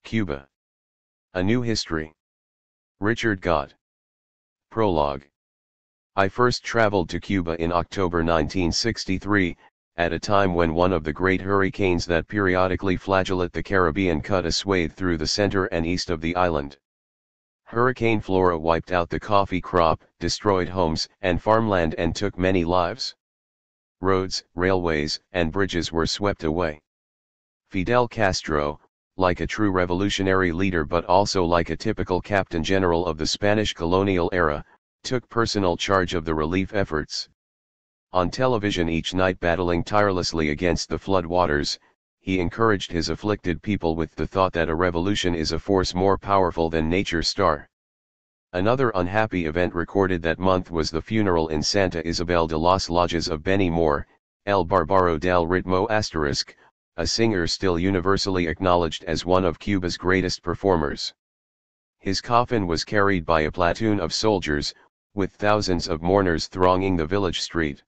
Cuba. A New History. Richard Gott. Prologue. I first traveled to Cuba in October 1963, at a time when one of the great hurricanes that periodically flagellate the Caribbean cut a swathe through the center and east of the island. Hurricane Flora wiped out the coffee crop, destroyed homes and farmland and took many lives. Roads, railways, and bridges were swept away. Fidel Castro, like a true revolutionary leader but also like a typical Captain General of the Spanish colonial era, took personal charge of the relief efforts. On television each night battling tirelessly against the flood waters, he encouraged his afflicted people with the thought that a revolution is a force more powerful than nature's star. Another unhappy event recorded that month was the funeral in Santa Isabel de los Lajes of Benny Moore, El Barbaro del Ritmo *, a singer still universally acknowledged as one of Cuba's greatest performers. His coffin was carried by a platoon of soldiers, with thousands of mourners thronging the village street.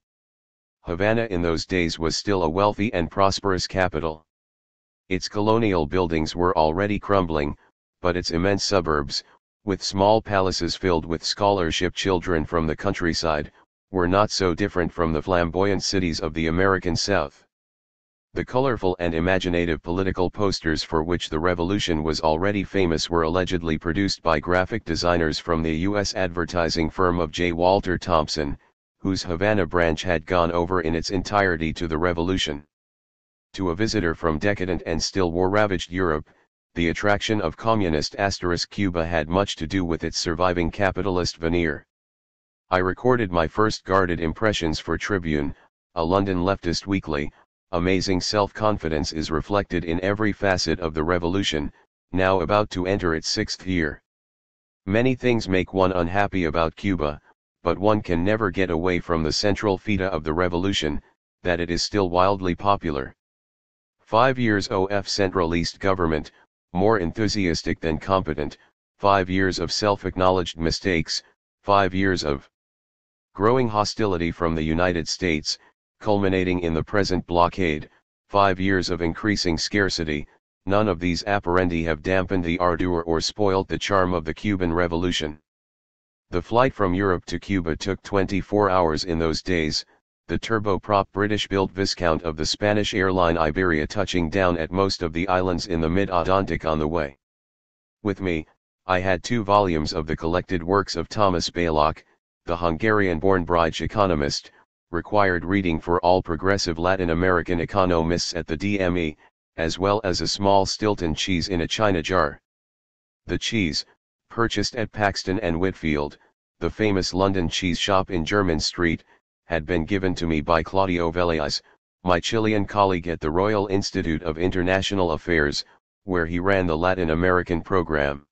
Havana in those days was still a wealthy and prosperous capital. Its colonial buildings were already crumbling, but its immense suburbs, with small palaces filled with scholarship children from the countryside, were not so different from the flamboyant cities of the American South. The colorful and imaginative political posters for which the revolution was already famous were allegedly produced by graphic designers from the U.S. advertising firm of J. Walter Thompson, whose Havana branch had gone over in its entirety to the revolution. To a visitor from decadent and still war-ravaged Europe, the attraction of communist * Cuba had much to do with its surviving capitalist veneer. I recorded my first guarded impressions for Tribune, a London leftist weekly. Amazing self-confidence is reflected in every facet of the revolution, now about to enter its 6th year. Many things make one unhappy about Cuba, but one can never get away from the central feta of the revolution, that it is still wildly popular. 5 years of centralist government, more enthusiastic than competent, 5 years of self-acknowledged mistakes, 5 years of growing hostility from the United States, culminating in the present blockade, 5 years of increasing scarcity. None of these apparendi have dampened the ardor or spoilt the charm of the Cuban Revolution. The flight from Europe to Cuba took 24 hours in those days, the turboprop British-built Viscount of the Spanish airline Iberia touching down at most of the islands in the mid-Atlantic on the way. With me, I had 2 volumes of the collected works of Thomas Baylock, the Hungarian-born British economist, required reading for all progressive Latin American economists at the DME, as well as a small Stilton cheese in a china jar. The cheese, purchased at Paxton and Whitfield, the famous London cheese shop in Jermyn Street, had been given to me by Claudio Velez, my Chilean colleague at the Royal Institute of International Affairs, where he ran the Latin American program.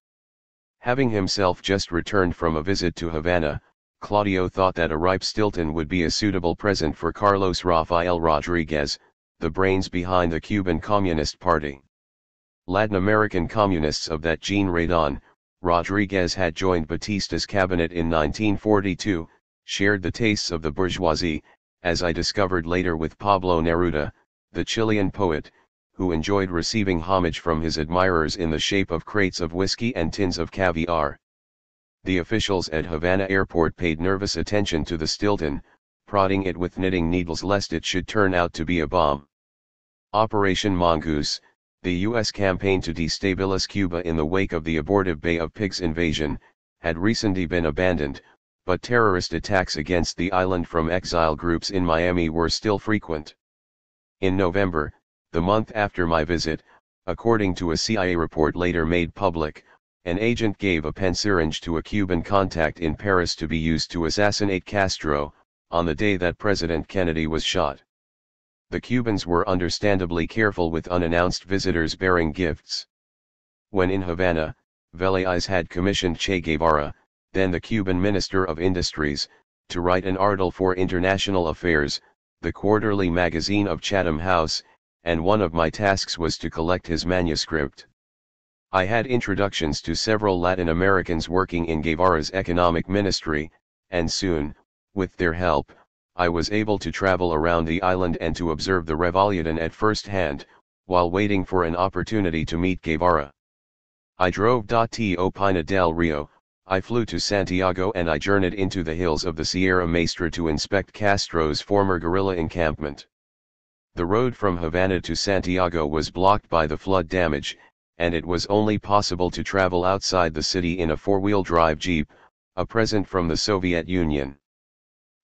Having himself just returned from a visit to Havana, Claudio thought that a ripe Stilton would be a suitable present for Carlos Rafael Rodriguez, the brains behind the Cuban Communist Party. Latin American communists of that Jean Radon, Rodriguez had joined Batista's cabinet in 1942, shared the tastes of the bourgeoisie, as I discovered later with Pablo Neruda, the Chilean poet, who enjoyed receiving homage from his admirers in the shape of crates of whiskey and tins of caviar. The officials at Havana airport paid nervous attention to the Stilton, prodding it with knitting needles lest it should turn out to be a bomb. Operation Mongoose, the U.S. campaign to destabilize Cuba in the wake of the abortive Bay of Pigs invasion, had recently been abandoned, but terrorist attacks against the island from exile groups in Miami were still frequent. In November, the month after my visit, according to a CIA report later made public, an agent gave a pen syringe to a Cuban contact in Paris to be used to assassinate Castro, on the day that President Kennedy was shot. The Cubans were understandably careful with unannounced visitors bearing gifts. When in Havana, Velez had commissioned Che Guevara, then the Cuban Minister of Industries, to write an article for International Affairs, the quarterly magazine of Chatham House, and one of my tasks was to collect his manuscript. I had introductions to several Latin Americans working in Guevara's economic ministry, and soon, with their help, I was able to travel around the island and to observe the revolution at first hand, while waiting for an opportunity to meet Guevara. I drove to Pina del Rio, I flew to Santiago and I journeyed into the hills of the Sierra Maestra to inspect Castro's former guerrilla encampment. The road from Havana to Santiago was blocked by the flood damage, and it was only possible to travel outside the city in a four-wheel drive jeep, a present from the Soviet Union.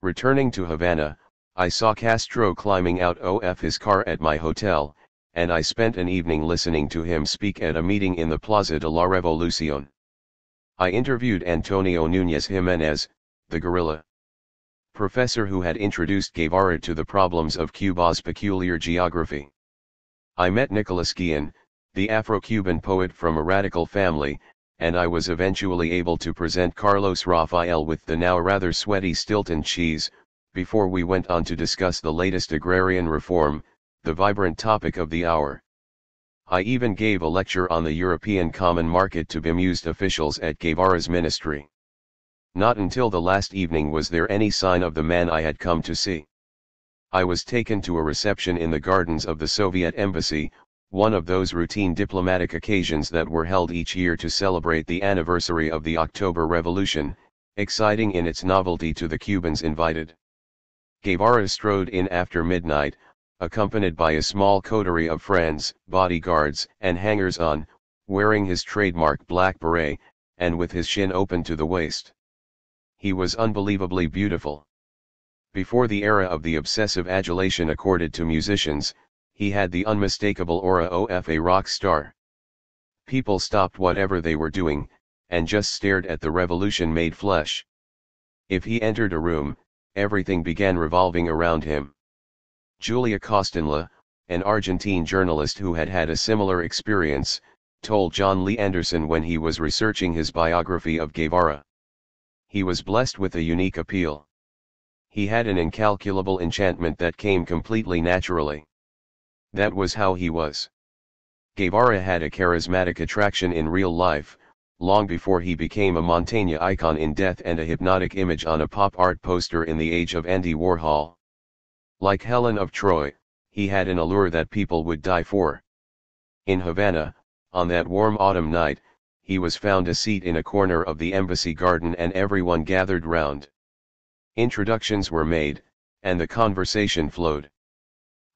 Returning to Havana, I saw Castro climbing out of his car at my hotel, and I spent an evening listening to him speak at a meeting in the Plaza de la Revolución. I interviewed Antonio Núñez Jiménez, the guerrilla professor who had introduced Guevara to the problems of Cuba's peculiar geography. I met Nicolas Guillen, the Afro-Cuban poet from a radical family, and I was eventually able to present Carlos Rafael with the now rather sweaty Stilton cheese, before we went on to discuss the latest agrarian reform, the vibrant topic of the hour. I even gave a lecture on the European Common Market to bemused officials at Guevara's ministry. Not until the last evening was there any sign of the man I had come to see. I was taken to a reception in the gardens of the Soviet Embassy, one of those routine diplomatic occasions that were held each year to celebrate the anniversary of the October Revolution, exciting in its novelty to the Cubans invited. Guevara strode in after midnight, accompanied by a small coterie of friends, bodyguards, and hangers-on, wearing his trademark black beret, and with his shin open to the waist. He was unbelievably beautiful. Before the era of the obsessive adulation accorded to musicians, he had the unmistakable aura of a rock star. People stopped whatever they were doing, and just stared at the revolution-made flesh. If he entered a room, everything began revolving around him. Julia Costinla, an Argentine journalist who had had a similar experience, told John Lee Anderson when he was researching his biography of Guevara. He was blessed with a unique appeal. He had an incalculable enchantment that came completely naturally. That was how he was. Guevara had a charismatic attraction in real life, long before he became a Montaigne icon in death and a hypnotic image on a pop art poster in the age of Andy Warhol. Like Helen of Troy, he had an allure that people would die for. In Havana, on that warm autumn night, he was found a seat in a corner of the embassy garden and everyone gathered round. Introductions were made, and the conversation flowed.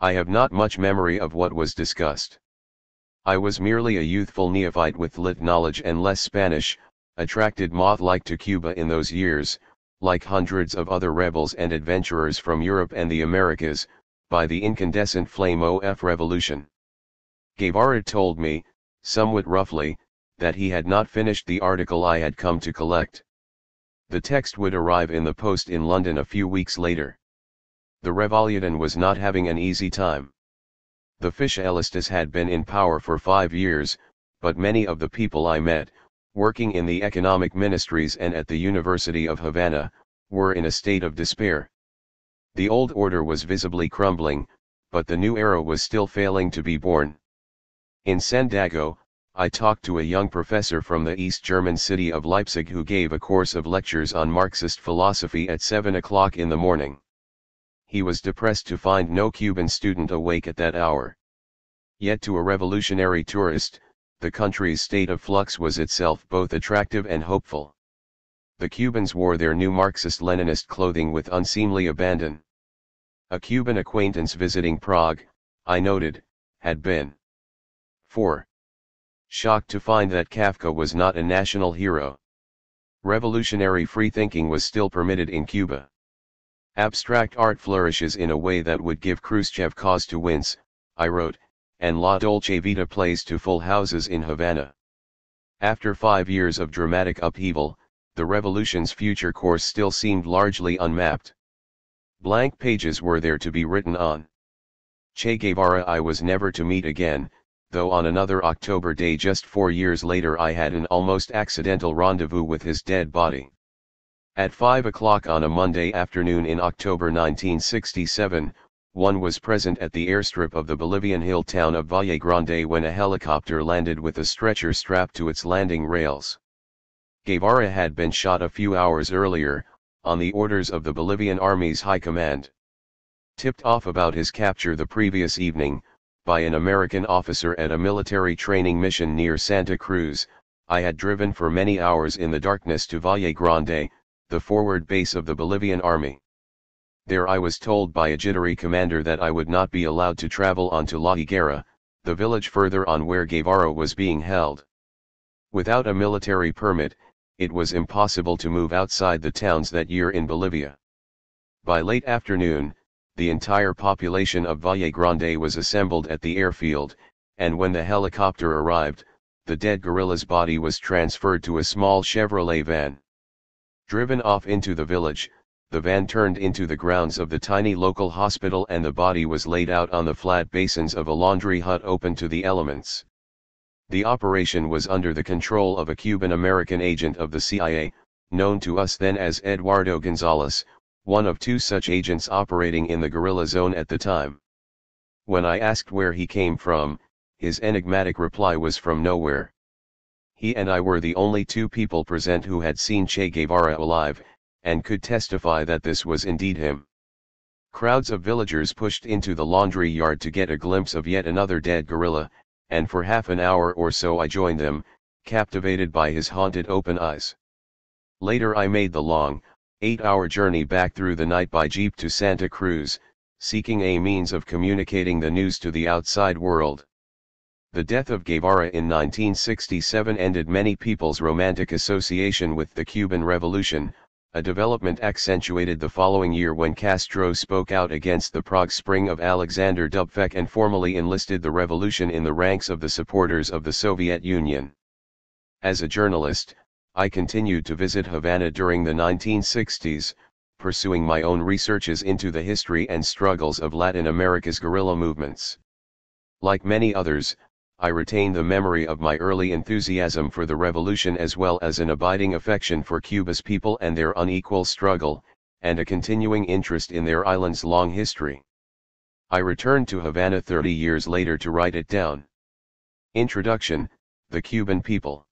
I have not much memory of what was discussed. I was merely a youthful neophyte with lit knowledge and less Spanish, attracted moth-like to Cuba in those years, like hundreds of other rebels and adventurers from Europe and the Americas, by the incandescent flame of revolution. Guevara told me, somewhat roughly, that he had not finished the article I had come to collect. The text would arrive in the post in London a few weeks later. The Revolution was not having an easy time. The Socialistas had been in power for 5 years, but many of the people I met, working in the economic ministries and at the University of Havana, were in a state of despair. The old order was visibly crumbling, but the new era was still failing to be born. In Santiago, I talked to a young professor from the East German city of Leipzig who gave a course of lectures on Marxist philosophy at 7 o'clock in the morning. He was depressed to find no Cuban student awake at that hour. Yet to a revolutionary tourist, the country's state of flux was itself both attractive and hopeful. The Cubans wore their new Marxist-Leninist clothing with unseemly abandon. A Cuban acquaintance visiting Prague, I noted, had been 4. Shocked to find that Kafka was not a national hero. Revolutionary free-thinking was still permitted in Cuba. Abstract art flourishes in a way that would give Khrushchev cause to wince, I wrote, and La Dolce Vita plays to full houses in Havana. After 5 years of dramatic upheaval, the revolution's future course still seemed largely unmapped. Blank pages were there to be written on. Che Guevara I was never to meet again, though on another October day just 4 years later I had an almost accidental rendezvous with his dead body. At 5 o'clock on a Monday afternoon in October 1967, one was present at the airstrip of the Bolivian hill town of Valle Grande when a helicopter landed with a stretcher strapped to its landing rails. Guevara had been shot a few hours earlier, on the orders of the Bolivian Army's High Command. Tipped off about his capture the previous evening, by an American officer at a military training mission near Santa Cruz, I had driven for many hours in the darkness to Valle Grande, the forward base of the Bolivian army. There I was told by a jittery commander that I would not be allowed to travel on to La Higuera, the village further on where Guevara was being held. Without a military permit, it was impossible to move outside the towns that year in Bolivia. By late afternoon, the entire population of Valle Grande was assembled at the airfield, and when the helicopter arrived, the dead guerrilla's body was transferred to a small Chevrolet van. Driven off into the village, the van turned into the grounds of the tiny local hospital and the body was laid out on the flat basins of a laundry hut open to the elements. The operation was under the control of a Cuban-American agent of the CIA, known to us then as Eduardo Gonzalez, one of two such agents operating in the guerrilla zone at the time. When I asked where he came from, his enigmatic reply was from nowhere. He and I were the only two people present who had seen Che Guevara alive, and could testify that this was indeed him. Crowds of villagers pushed into the laundry yard to get a glimpse of yet another dead guerrilla, and for half an hour or so I joined them, captivated by his haunted open eyes. Later I made the long, 8-hour journey back through the night by jeep to Santa Cruz, seeking a means of communicating the news to the outside world. The death of Guevara in 1967 ended many people's romantic association with the Cuban Revolution, a development accentuated the following year when Castro spoke out against the Prague Spring of Alexander Dubček and formally enlisted the revolution in the ranks of the supporters of the Soviet Union. As a journalist, I continued to visit Havana during the 1960s, pursuing my own researches into the history and struggles of Latin America's guerrilla movements. Like many others, I retain the memory of my early enthusiasm for the revolution as well as an abiding affection for Cuba's people and their unequal struggle, and a continuing interest in their island's long history. I returned to Havana 30 years later to write it down. Introduction: The Cuban People.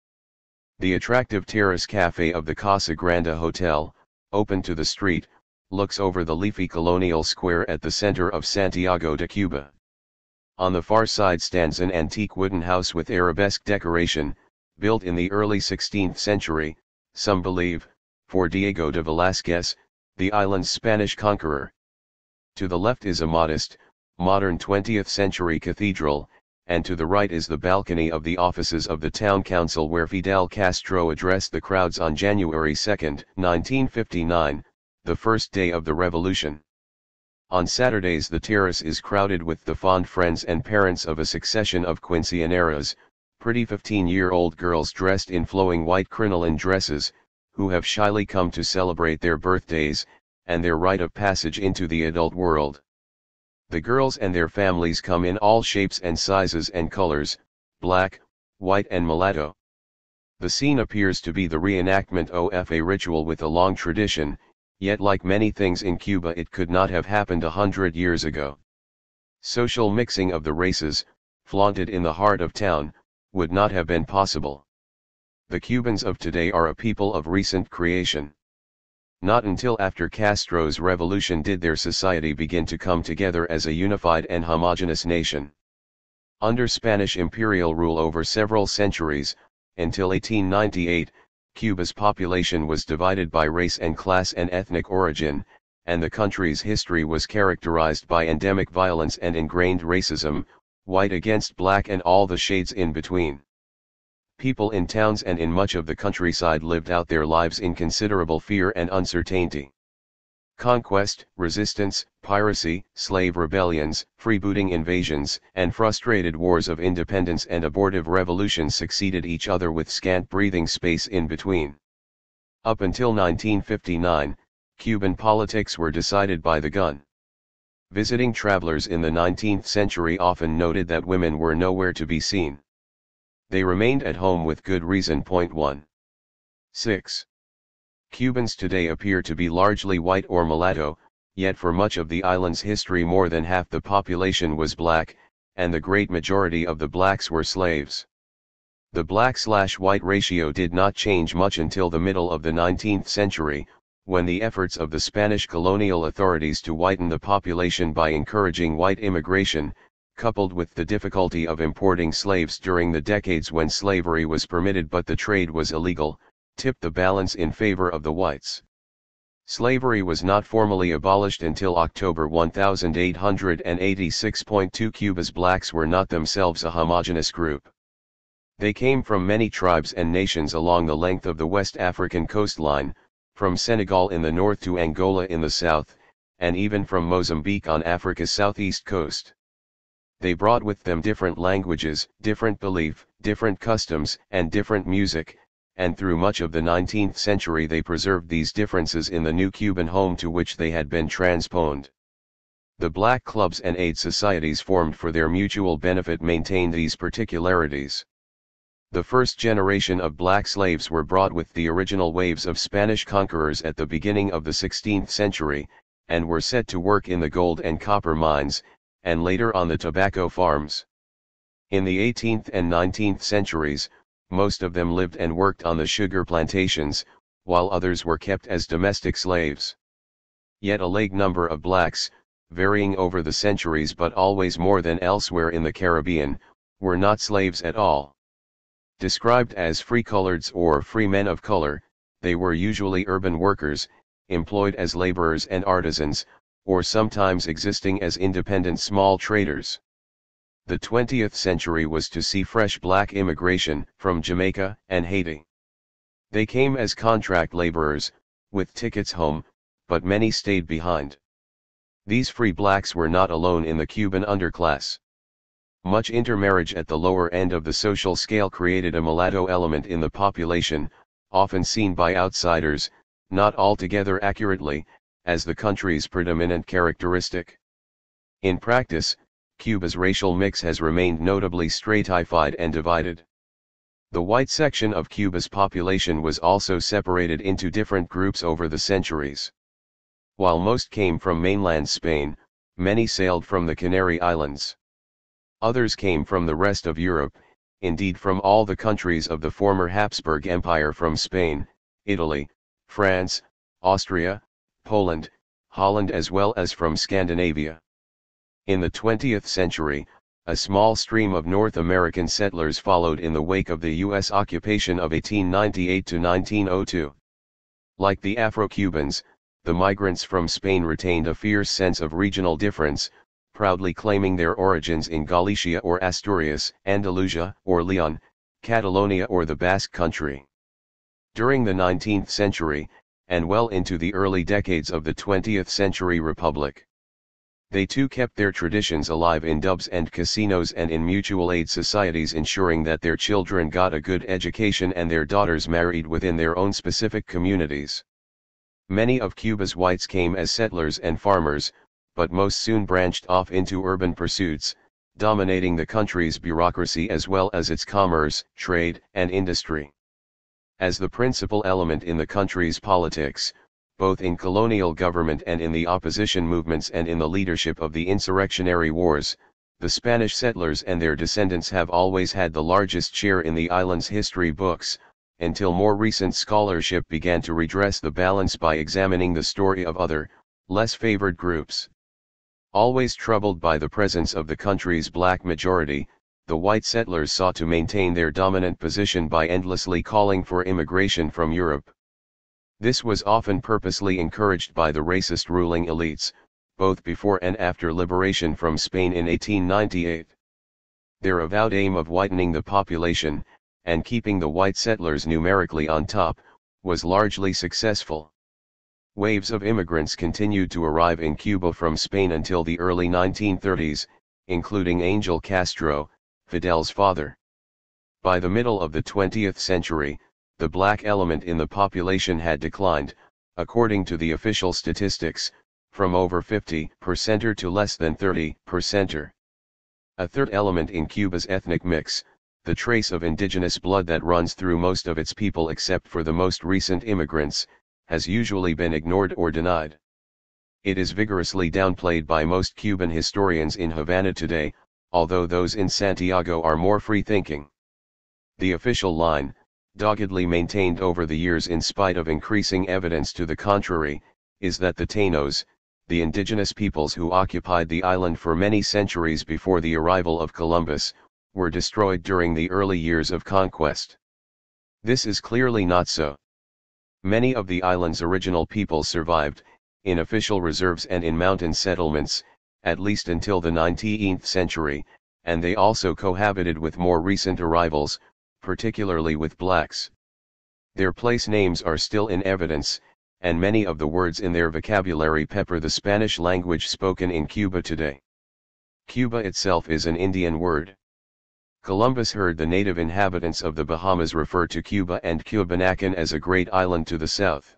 The attractive terrace cafe of the Casa Grande Hotel, open to the street, looks over the leafy colonial square at the center of Santiago de Cuba. On the far side stands an antique wooden house with arabesque decoration, built in the early 16th century, some believe, for Diego de Velázquez, the island's Spanish conqueror. To the left is a modest, modern 20th century cathedral, and to the right is the balcony of the offices of the town council where Fidel Castro addressed the crowds on January 2, 1959, the first day of the revolution. On Saturdays the terrace is crowded with the fond friends and parents of a succession of quinceañeras, pretty 15-year-old girls dressed in flowing white crinoline dresses, who have shyly come to celebrate their birthdays, and their rite of passage into the adult world. The girls and their families come in all shapes and sizes and colors, black, white and mulatto. The scene appears to be the reenactment of a ritual with a long tradition, yet like many things in Cuba it could not have happened 100 years ago. Social mixing of the races, flaunted in the heart of town, would not have been possible. The Cubans of today are a people of recent creation. Not until after Castro's revolution did their society begin to come together as a unified and homogeneous nation. Under Spanish imperial rule over several centuries, until 1898, Cuba's population was divided by race and class and ethnic origin, and the country's history was characterized by endemic violence and ingrained racism, white against black and all the shades in between. People in towns and in much of the countryside lived out their lives in considerable fear and uncertainty. Conquest, resistance, piracy, slave rebellions, freebooting invasions, and frustrated wars of independence and abortive revolutions succeeded each other with scant breathing space in between. Up until 1959, Cuban politics were decided by the gun. Visiting travelers in the 19th century often noted that women were nowhere to be seen. They remained at home with good reason. 1.6. Cubans today appear to be largely white or mulatto, yet for much of the island's history more than half the population was black, and the great majority of the blacks were slaves. The black-slash-white ratio did not change much until the middle of the 19th century, when the efforts of the Spanish colonial authorities to whiten the population by encouraging white immigration, coupled with the difficulty of importing slaves during the decades when slavery was permitted but the trade was illegal, tipped the balance in favor of the whites. Slavery was not formally abolished until October 1886. Cuba's blacks were not themselves a homogeneous group. They came from many tribes and nations along the length of the West African coastline, from Senegal in the north to Angola in the south, and even from Mozambique on Africa's southeast coast. They brought with them different languages, different belief, different customs, and different music, and through much of the 19th century they preserved these differences in the new Cuban home to which they had been transposed. The black clubs and aid societies formed for their mutual benefit maintained these particularities. The first generation of black slaves were brought with the original waves of Spanish conquerors at the beginning of the 16th century, and were set to work in the gold and copper mines, and later on the tobacco farms. In the 18th and 19th centuries, most of them lived and worked on the sugar plantations, while others were kept as domestic slaves. Yet a large number of blacks, varying over the centuries but always more than elsewhere in the Caribbean, were not slaves at all. Described as free-coloreds or free men of color, they were usually urban workers, employed as laborers and artisans, or sometimes existing as independent small traders. The 20th century was to see fresh black immigration from Jamaica and Haiti. They came as contract laborers, with tickets home, but many stayed behind. These free blacks were not alone in the Cuban underclass. Much intermarriage at the lower end of the social scale created a mulatto element in the population, often seen by outsiders, not altogether accurately, as the country's predominant characteristic. In practice, Cuba's racial mix has remained notably stratified and divided. The white section of Cuba's population was also separated into different groups over the centuries. While most came from mainland Spain, many sailed from the Canary Islands. Others came from the rest of Europe, indeed from all the countries of the former Habsburg Empire, from Spain, Italy, France, Austria, Poland, Holland, as well as from Scandinavia. In the 20th century, a small stream of North American settlers followed in the wake of the U.S. occupation of 1898 to 1902. Like the Afro-Cubans, the migrants from Spain retained a fierce sense of regional difference, proudly claiming their origins in Galicia or Asturias, Andalusia or Leon, Catalonia or the Basque Country. During the 19th century, and well into the early decades of the 20th century republic, they too kept their traditions alive in dubs and casinos and in mutual aid societies, ensuring that their children got a good education and their daughters married within their own specific communities. Many of Cuba's whites came as settlers and farmers, but most soon branched off into urban pursuits, dominating the country's bureaucracy as well as its commerce, trade, and industry. As the principal element in the country's politics, both in colonial government and in the opposition movements and in the leadership of the insurrectionary wars, the Spanish settlers and their descendants have always had the largest share in the island's history books, until more recent scholarship began to redress the balance by examining the story of other, less favored groups. Always troubled by the presence of the country's black majority, the white settlers sought to maintain their dominant position by endlessly calling for immigration from Europe. This was often purposely encouraged by the racist ruling elites, both before and after liberation from Spain in 1898. Their avowed aim of whitening the population, and keeping the white settlers numerically on top, was largely successful. Waves of immigrants continued to arrive in Cuba from Spain until the early 1930s, including Angel Castro, Fidel's father. By the middle of the 20th century, the black element in the population had declined, according to the official statistics, from over 50% to less than 30%. A third element in Cuba's ethnic mix, the trace of indigenous blood that runs through most of its people except for the most recent immigrants, has usually been ignored or denied. It is vigorously downplayed by most Cuban historians in Havana today, although those in Santiago are more free-thinking. The official line, doggedly maintained over the years in spite of increasing evidence to the contrary, is that the Tainos, the indigenous peoples who occupied the island for many centuries before the arrival of Columbus, were destroyed during the early years of conquest. This is clearly not so. Many of the island's original peoples survived, in official reserves and in mountain settlements, at least until the 19th century, and they also cohabited with more recent arrivals, particularly with blacks. Their place names are still in evidence, and many of the words in their vocabulary pepper the Spanish language spoken in Cuba today. Cuba itself is an Indian word. Columbus heard the native inhabitants of the Bahamas refer to Cuba and Cubanacan as a great island to the south.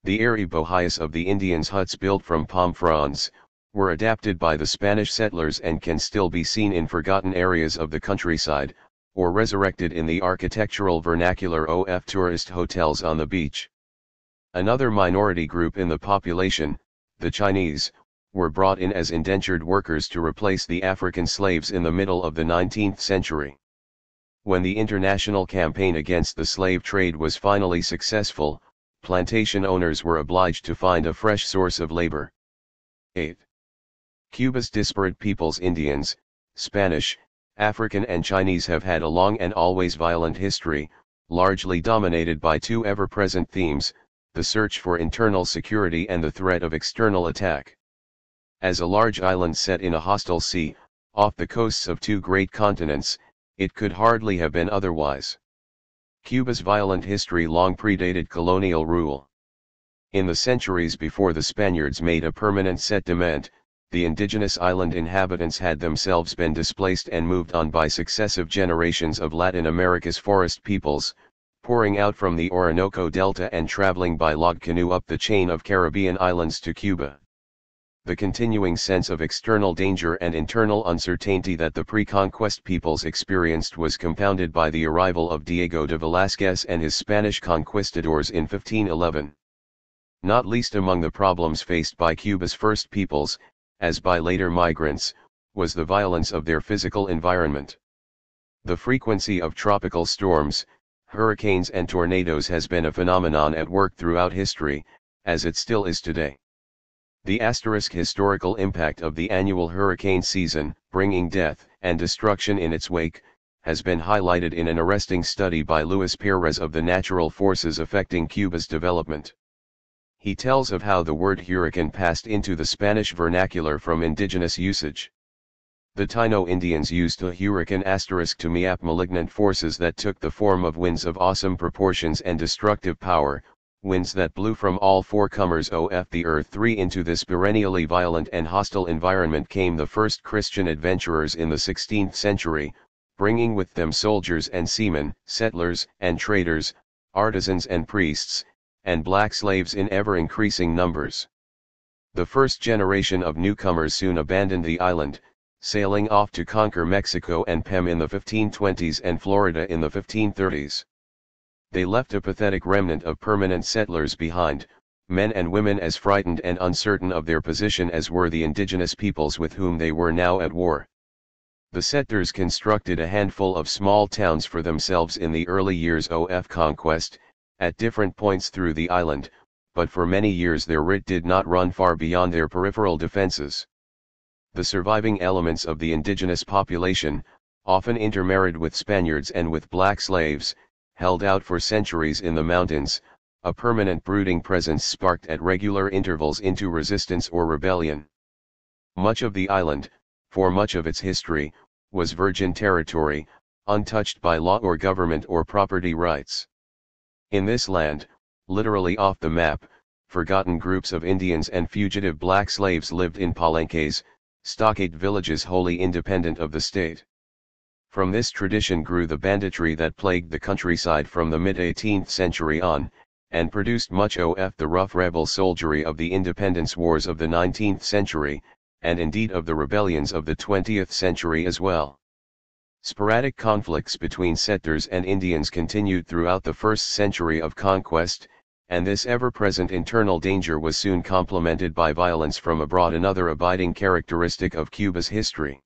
The airy bohías of the Indians' huts built from palm fronds, were adapted by the Spanish settlers and can still be seen in forgotten areas of the countryside, or resurrected in the architectural vernacular of tourist hotels on the beach. Another minority group in the population, the Chinese, were brought in as indentured workers to replace the African slaves in the middle of the 19th century. When the international campaign against the slave trade was finally successful, plantation owners were obliged to find a fresh source of labor. 8. Cuba's disparate peoples, Indians, Spanish, African and Chinese, have had a long and always violent history, largely dominated by two ever-present themes: the search for internal security and the threat of external attack. As a large island set in a hostile sea, off the coasts of two great continents, it could hardly have been otherwise. Cuba's violent history long predated colonial rule. In the centuries before the Spaniards made a permanent settlement, the indigenous island inhabitants had themselves been displaced and moved on by successive generations of Latin America's forest peoples, pouring out from the Orinoco Delta and traveling by log canoe up the chain of Caribbean islands to Cuba. The continuing sense of external danger and internal uncertainty that the pre-conquest peoples experienced was compounded by the arrival of Diego de Velázquez and his Spanish conquistadors in 1511. Not least among the problems faced by Cuba's first peoples, as by later migrants, was the violence of their physical environment. The frequency of tropical storms, hurricanes and tornadoes has been a phenomenon at work throughout history, as it still is today. The historical impact of the annual hurricane season, bringing death and destruction in its wake, has been highlighted in an arresting study by Luis Perez of the natural forces affecting Cuba's development. He tells of how the word hurricane passed into the Spanish vernacular from indigenous usage. The Taino Indians used a hurricane to map malignant forces that took the form of winds of awesome proportions and destructive power, winds that blew from all four corners of the earth. Into this perennially violent and hostile environment came the first Christian adventurers in the 16th century, bringing with them soldiers and seamen, settlers and traders, artisans and priests, and black slaves in ever-increasing numbers. The first generation of newcomers soon abandoned the island, sailing off to conquer Mexico and Pem in the 1520s and Florida in the 1530s. They left a pathetic remnant of permanent settlers behind, men and women as frightened and uncertain of their position as were the indigenous peoples with whom they were now at war. The settlers constructed a handful of small towns for themselves in the early years of conquest, at different points through the island, but for many years their route did not run far beyond their peripheral defenses. The surviving elements of the indigenous population, often intermarried with Spaniards and with black slaves, held out for centuries in the mountains, a permanent brooding presence sparked at regular intervals into resistance or rebellion. Much of the island, for much of its history, was virgin territory, untouched by law or government or property rights. In this land, literally off the map, forgotten groups of Indians and fugitive black slaves lived in palenques, stockade villages wholly independent of the state. From this tradition grew the banditry that plagued the countryside from the mid-18th century on, and produced much of the rough rebel soldiery of the independence wars of the 19th century, and indeed of the rebellions of the 20th century as well. Sporadic conflicts between settlers and Indians continued throughout the first century of conquest, and this ever-present internal danger was soon complemented by violence from abroad, another abiding characteristic of Cuba's history.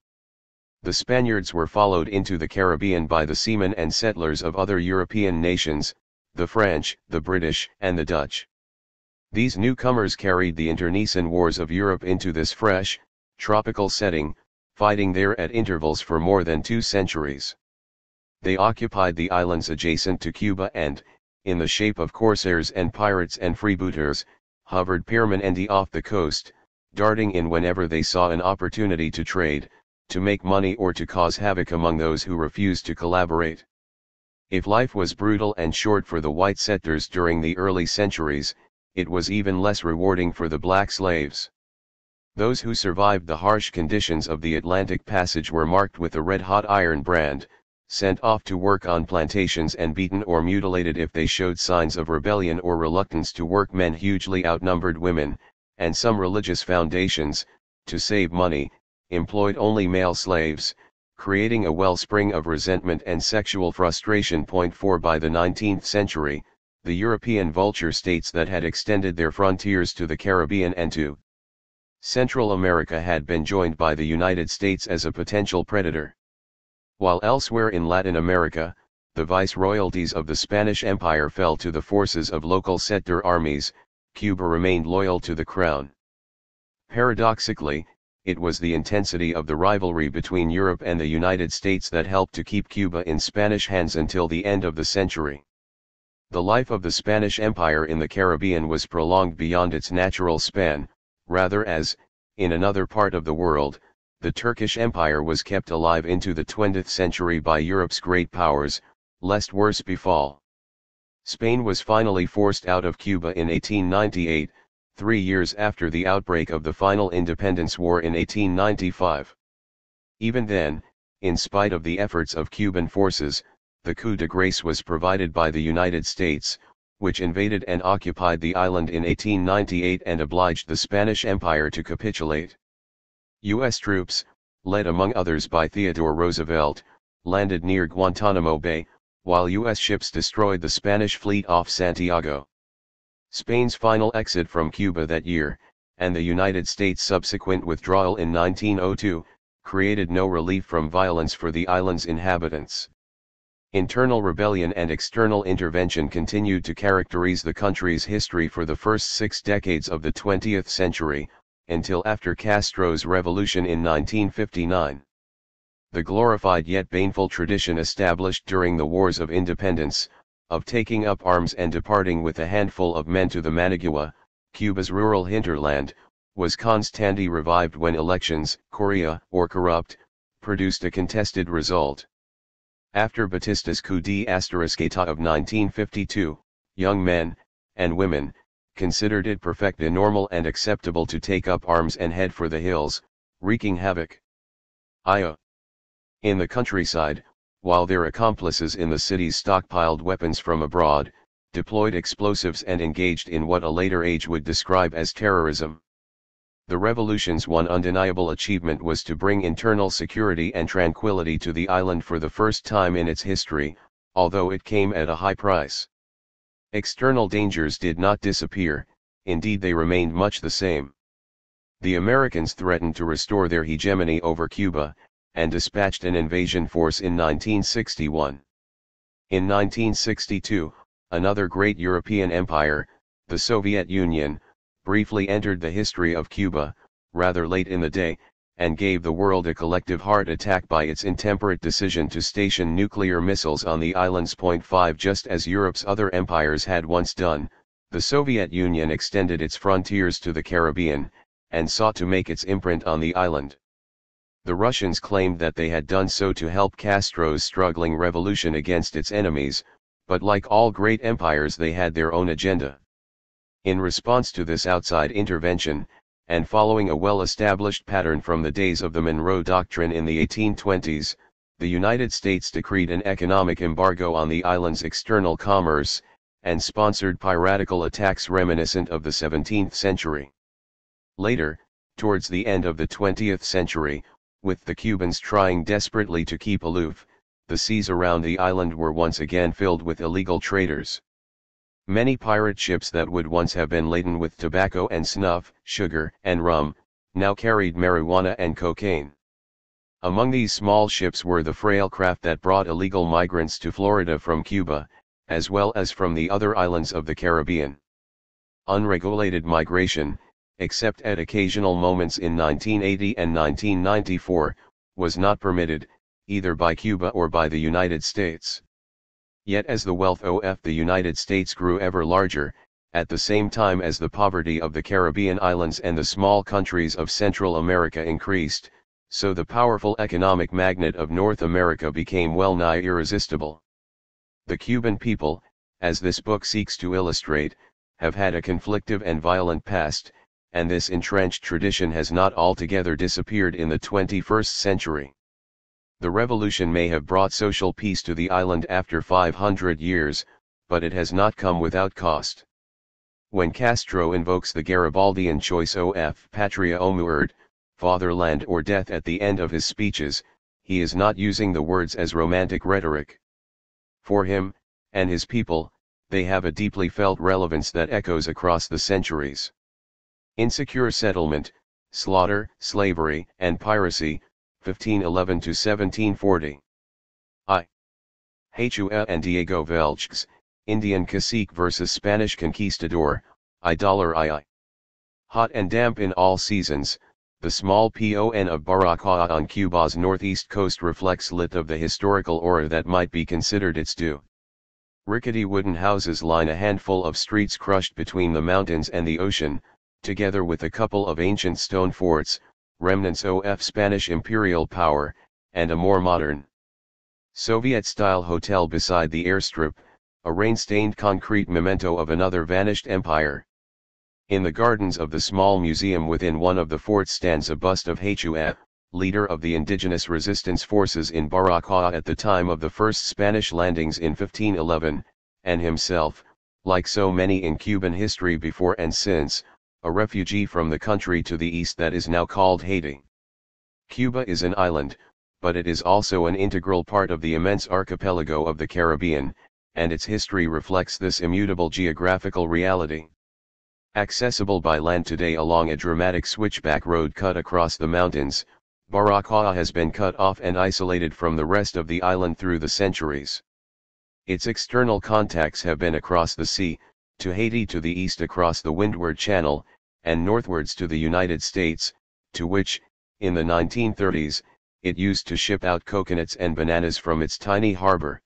The Spaniards were followed into the Caribbean by the seamen and settlers of other European nations, the French, the British, and the Dutch. These newcomers carried the internecine wars of Europe into this fresh, tropical setting, fighting there at intervals for more than 2 centuries. They occupied the islands adjacent to Cuba and, in the shape of corsairs and pirates and freebooters, hovered permanently off the coast, darting in whenever they saw an opportunity to trade, to make money or to cause havoc among those who refused to collaborate. If life was brutal and short for the white settlers during the early centuries, it was even less rewarding for the black slaves. Those who survived the harsh conditions of the Atlantic Passage were marked with a red-hot iron brand, sent off to work on plantations and beaten or mutilated if they showed signs of rebellion or reluctance to work. Men hugely outnumbered women, and some religious foundations, to save money, employed only male slaves, creating a wellspring of resentment and sexual frustration. 4 By the 19th century, the European vulture states that had extended their frontiers to the Caribbean and to Central America had been joined by the United States as a potential predator. While elsewhere in Latin America, the viceroyalties of the Spanish Empire fell to the forces of local settler armies, Cuba remained loyal to the crown. Paradoxically, it was the intensity of the rivalry between Europe and the United States that helped to keep Cuba in Spanish hands until the end of the century. The life of the Spanish Empire in the Caribbean was prolonged beyond its natural span, rather as, in another part of the world, the Turkish Empire was kept alive into the 20th century by Europe's great powers, lest worse befall. Spain was finally forced out of Cuba in 1898, 3 years after the outbreak of the final independence war in 1895. Even then, in spite of the efforts of Cuban forces, the coup de grace was provided by the United States, which invaded and occupied the island in 1898 and obliged the Spanish Empire to capitulate. U.S. troops, led among others by Theodore Roosevelt, landed near Guantanamo Bay, while U.S. ships destroyed the Spanish fleet off Santiago. Spain's final exit from Cuba that year, and the United States' subsequent withdrawal in 1902, created no relief from violence for the island's inhabitants. Internal rebellion and external intervention continued to characterize the country's history for the first 6 decades of the 20th century, until after Castro's revolution in 1959. The glorified yet baneful tradition established during the Wars of Independence, of taking up arms and departing with a handful of men to the Managua, Cuba's rural hinterland, was constantly revived when elections, corrupted or corrupt, produced a contested result. After Batista's coup d'etat of 1952, young men, and women, considered it perfectly normal and acceptable to take up arms and head for the hills, wreaking havoc. In the countryside, while their accomplices in the cities stockpiled weapons from abroad, deployed explosives and engaged in what a later age would describe as terrorism. The revolution's one undeniable achievement was to bring internal security and tranquility to the island for the first time in its history, although it came at a high price. External dangers did not disappear, indeed they remained much the same. The Americans threatened to restore their hegemony over Cuba, and dispatched an invasion force in 1961. In 1962, another great European empire, the Soviet Union, briefly entered the history of Cuba, rather late in the day, and gave the world a collective heart attack by its intemperate decision to station nuclear missiles on the island's. 5 Just as Europe's other empires had once done, the Soviet Union extended its frontiers to the Caribbean, and sought to make its imprint on the island. The Russians claimed that they had done so to help Castro's struggling revolution against its enemies, but like all great empires they had their own agenda. In response to this outside intervention, and following a well-established pattern from the days of the Monroe Doctrine in the 1820s, the United States decreed an economic embargo on the island's external commerce, and sponsored piratical attacks reminiscent of the 17th century. Later, towards the end of the 20th century, with the Cubans trying desperately to keep aloof, the seas around the island were once again filled with illegal traders. Many pirate ships that would once have been laden with tobacco and snuff, sugar and rum, now carried marijuana and cocaine. Among these small ships were the frail craft that brought illegal migrants to Florida from Cuba, as well as from the other islands of the Caribbean. Unregulated migration, except at occasional moments in 1980 and 1994, was not permitted, either by Cuba or by the United States. Yet as the wealth of the United States grew ever larger, at the same time as the poverty of the Caribbean islands and the small countries of Central America increased, so the powerful economic magnet of North America became well nigh irresistible. The Cuban people, as this book seeks to illustrate, have had a conflictive and violent past, and this entrenched tradition has not altogether disappeared in the 21st century. The revolution may have brought social peace to the island after 500 years, but it has not come without cost. When Castro invokes the Garibaldian choice of patria o muerte, fatherland or death at the end of his speeches, he is not using the words as romantic rhetoric. For him, and his people, they have a deeply felt relevance that echoes across the centuries. Insecure settlement, slaughter, slavery, and piracy, 1511 to 1740. Hechua and Diego Velázquez, Indian cacique versus Spanish conquistador, $I. Hot and damp in all seasons, the small pon of Baracoa on Cuba's northeast coast reflects little of the historical aura that might be considered its due. Rickety wooden houses line a handful of streets crushed between the mountains and the ocean, together with a couple of ancient stone forts, remnants of Spanish imperial power, and a more modern Soviet-style hotel beside the airstrip, a rain-stained concrete memento of another vanished empire. In the gardens of the small museum within one of the forts stands a bust of Hechua, leader of the indigenous resistance forces in Baracoa at the time of the first Spanish landings in 1511, and himself, like so many in Cuban history before and since, a refugee from the country to the east that is now called Haiti. Cuba is an island, but it is also an integral part of the immense archipelago of the Caribbean, and its history reflects this immutable geographical reality. Accessible by land today along a dramatic switchback road cut across the mountains, Baracoa has been cut off and isolated from the rest of the island through the centuries. Its external contacts have been across the sea, to Haiti to the east across the Windward Channel, and northwards to the United States, to which, in the 1930s, it used to ship out coconuts and bananas from its tiny harbor.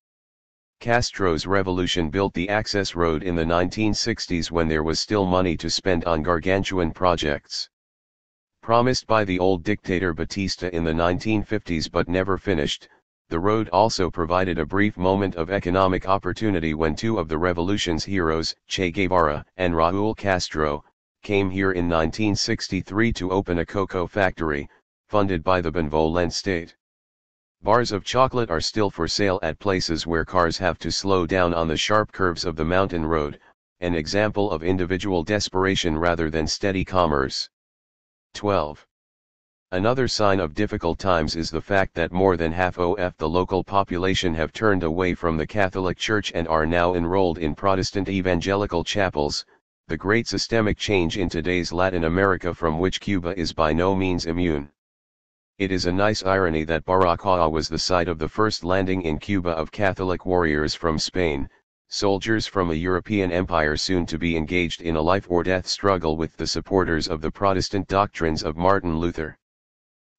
Castro's revolution built the access road in the 1960s when there was still money to spend on gargantuan projects. Promised by the old dictator Batista in the 1950s but never finished, the road also provided a brief moment of economic opportunity when two of the revolution's heroes, Che Guevara and Raúl Castro, came here in 1963 to open a cocoa factory, funded by the benevolent state. Bars of chocolate are still for sale at places where cars have to slow down on the sharp curves of the mountain road, an example of individual desperation rather than steady commerce. 12. Another sign of difficult times is the fact that more than half of the local population have turned away from the Catholic Church and are now enrolled in Protestant evangelical chapels, the great systemic change in today's Latin America from which Cuba is by no means immune. It is a nice irony that Baracoa was the site of the first landing in Cuba of Catholic warriors from Spain, soldiers from a European empire soon to be engaged in a life-or-death struggle with the supporters of the Protestant doctrines of Martin Luther.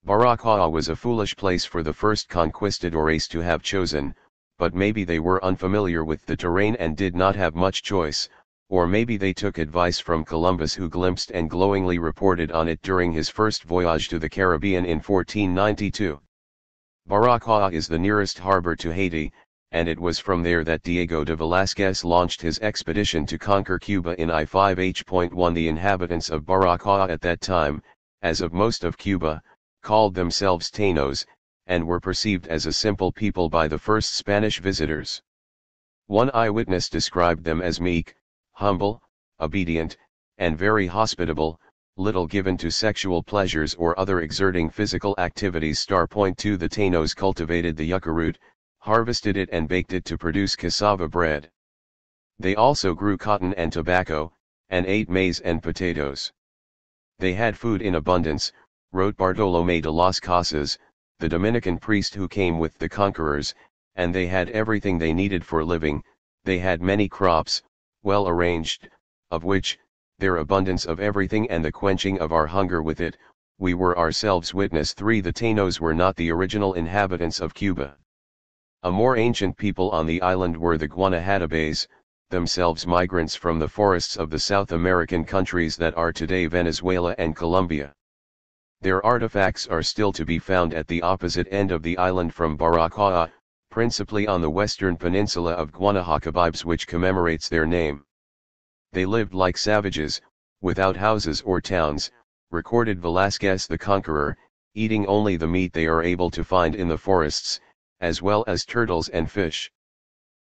Baracoa was a foolish place for the first conquistadores to have chosen, but maybe they were unfamiliar with the terrain and did not have much choice, or maybe they took advice from Columbus, who glimpsed and glowingly reported on it during his first voyage to the Caribbean in 1492. Baracoa is the nearest harbor to Haiti, and it was from there that Diego de Velázquez launched his expedition to conquer Cuba in I-5H.1. The inhabitants of Baracoa at that time, as of most of Cuba, called themselves Tainos, and were perceived as a simple people by the first Spanish visitors. One eyewitness described them as meek, humble, obedient, and very hospitable, little given to sexual pleasures or other exerting physical activities. .2 The Tainos cultivated the yucca root, harvested it and baked it to produce cassava bread. They also grew cotton and tobacco, and ate maize and potatoes. They had food in abundance, wrote Bartolomé de las Casas, the Dominican priest who came with the conquerors, and they had everything they needed for living. They had many crops, well arranged, of which, their abundance of everything and the quenching of our hunger with it, we were ourselves witness. 3. The Taínos were not the original inhabitants of Cuba. A more ancient people on the island were the Guanahatabes, themselves migrants from the forests of the South American countries that are today Venezuela and Colombia. Their artifacts are still to be found at the opposite end of the island from Baracoa, principally on the western peninsula of Guanahatabes, which commemorates their name. They lived like savages, without houses or towns, recorded Velázquez the Conqueror, eating only the meat they are able to find in the forests, as well as turtles and fish.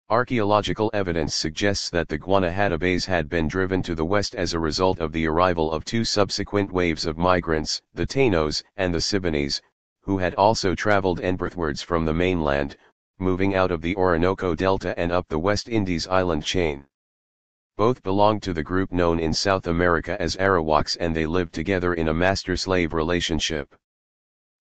Archaeological evidence suggests that the Guanahatabes had been driven to the west as a result of the arrival of two subsequent waves of migrants, the Taínos and the Siboneyes, who had also traveled northwards from the mainland, moving out of the Orinoco Delta and up the West Indies island chain. Both belonged to the group known in South America as Arawaks, and they lived together in a master-slave relationship.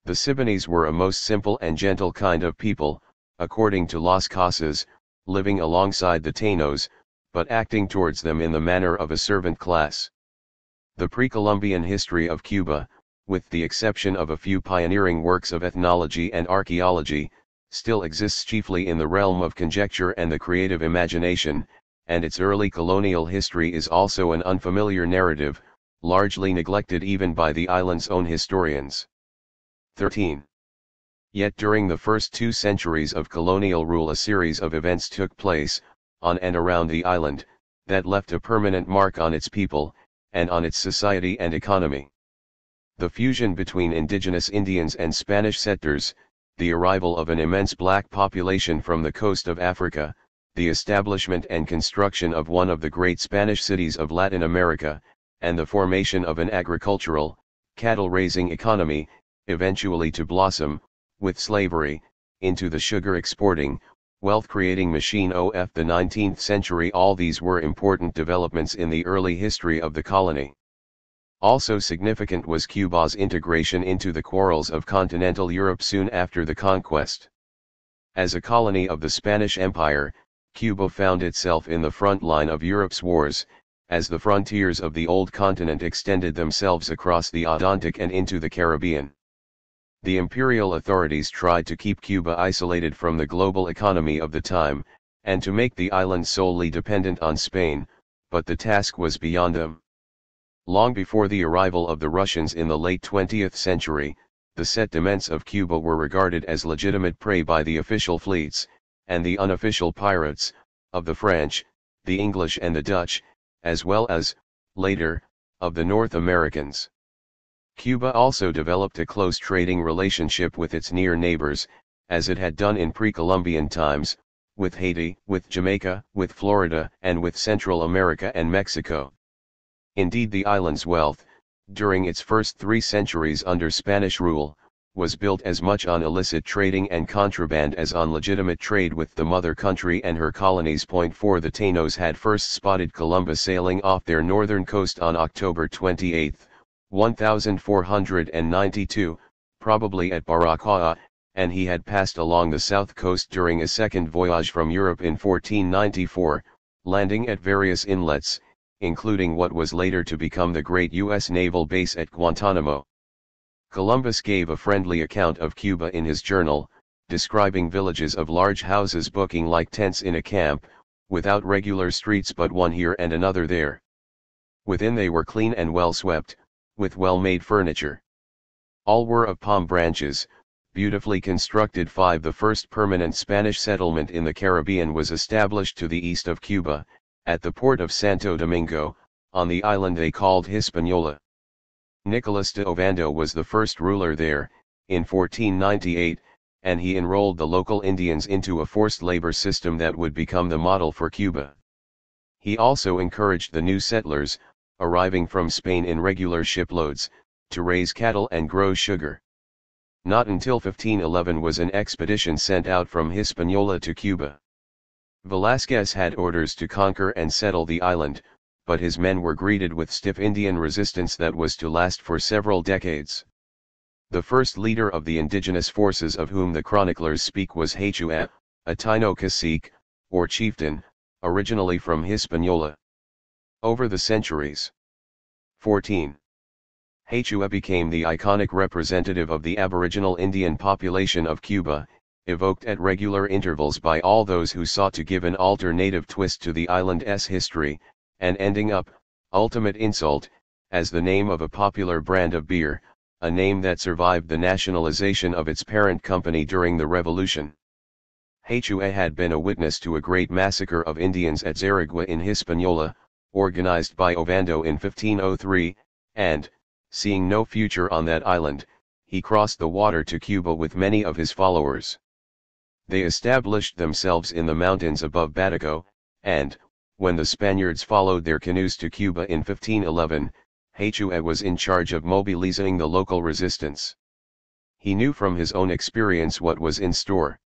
The Siboneyes were a most simple and gentle kind of people, according to Las Casas, living alongside the Taínos, but acting towards them in the manner of a servant class. The pre-Columbian history of Cuba, with the exception of a few pioneering works of ethnology and archaeology, still exists chiefly in the realm of conjecture and the creative imagination, and its early colonial history is also an unfamiliar narrative, largely neglected even by the island's own historians. 13. Yet during the first 2 centuries of colonial rule a series of events took place, on and around the island, that left a permanent mark on its people, and on its society and economy. The fusion between indigenous Indians and Spanish settlers, the arrival of an immense black population from the coast of Africa, the establishment and construction of one of the great Spanish cities of Latin America, and the formation of an agricultural, cattle-raising economy, eventually to blossom, with slavery, into the sugar-exporting, wealth-creating machine of the 19th century. All these were important developments in the early history of the colony. Also significant was Cuba's integration into the quarrels of continental Europe soon after the conquest. As a colony of the Spanish Empire, Cuba found itself in the front line of Europe's wars, as the frontiers of the old continent extended themselves across the Atlantic and into the Caribbean. The imperial authorities tried to keep Cuba isolated from the global economy of the time, and to make the island solely dependent on Spain, but the task was beyond them. Long before the arrival of the Russians in the late 20th century, the settlements of Cuba were regarded as legitimate prey by the official fleets, and the unofficial pirates, of the French, the English and the Dutch, as well as, later, of the North Americans. Cuba also developed a close trading relationship with its near neighbors, as it had done in pre-Columbian times, with Haiti, with Jamaica, with Florida, and with Central America and Mexico. Indeed, the island's wealth, during its first 3 centuries under Spanish rule, was built as much on illicit trading and contraband as on legitimate trade with the mother country and her colonies. 4. The Taínos had first spotted Columbus sailing off their northern coast on October 28, 1492, probably at Baracoa, and he had passed along the south coast during a second voyage from Europe in 1494, landing at various inlets, including what was later to become the great U.S. naval base at Guantanamo. Columbus gave a friendly account of Cuba in his journal, describing villages of large houses looking like tents in a camp, without regular streets but one here and another there. Within they were clean and well swept, with well-made furniture. All were of palm branches, beautifully constructed. 5. The first permanent Spanish settlement in the Caribbean was established to the east of Cuba, at the port of Santo Domingo, on the island they called Hispaniola. Nicolas de Ovando was the first ruler there, in 1498, and he enrolled the local Indians into a forced labor system that would become the model for Cuba. He also encouraged the new settlers, arriving from Spain in regular shiploads, to raise cattle and grow sugar. Not until 1511 was an expedition sent out from Hispaniola to Cuba. Velázquez had orders to conquer and settle the island, but his men were greeted with stiff Indian resistance that was to last for several decades. The first leader of the indigenous forces of whom the chroniclers speak was Hechua, a Taino cacique, or chieftain, originally from Hispaniola. Over the centuries, 14. Hua became the iconic representative of the Aboriginal Indian population of Cuba, evoked at regular intervals by all those who sought to give an alternative twist to the island's history, and ending up, ultimate insult, as the name of a popular brand of beer, a name that survived the nationalization of its parent company during the Revolution. Hua had been a witness to a great massacre of Indians at Zaragua in Hispaniola, organized by Ovando in 1503, and, seeing no future on that island, he crossed the water to Cuba with many of his followers. They established themselves in the mountains above Bataco, and, when the Spaniards followed their canoes to Cuba in 1511, Hua was in charge of mobilizing the local resistance. He knew from his own experience what was in store.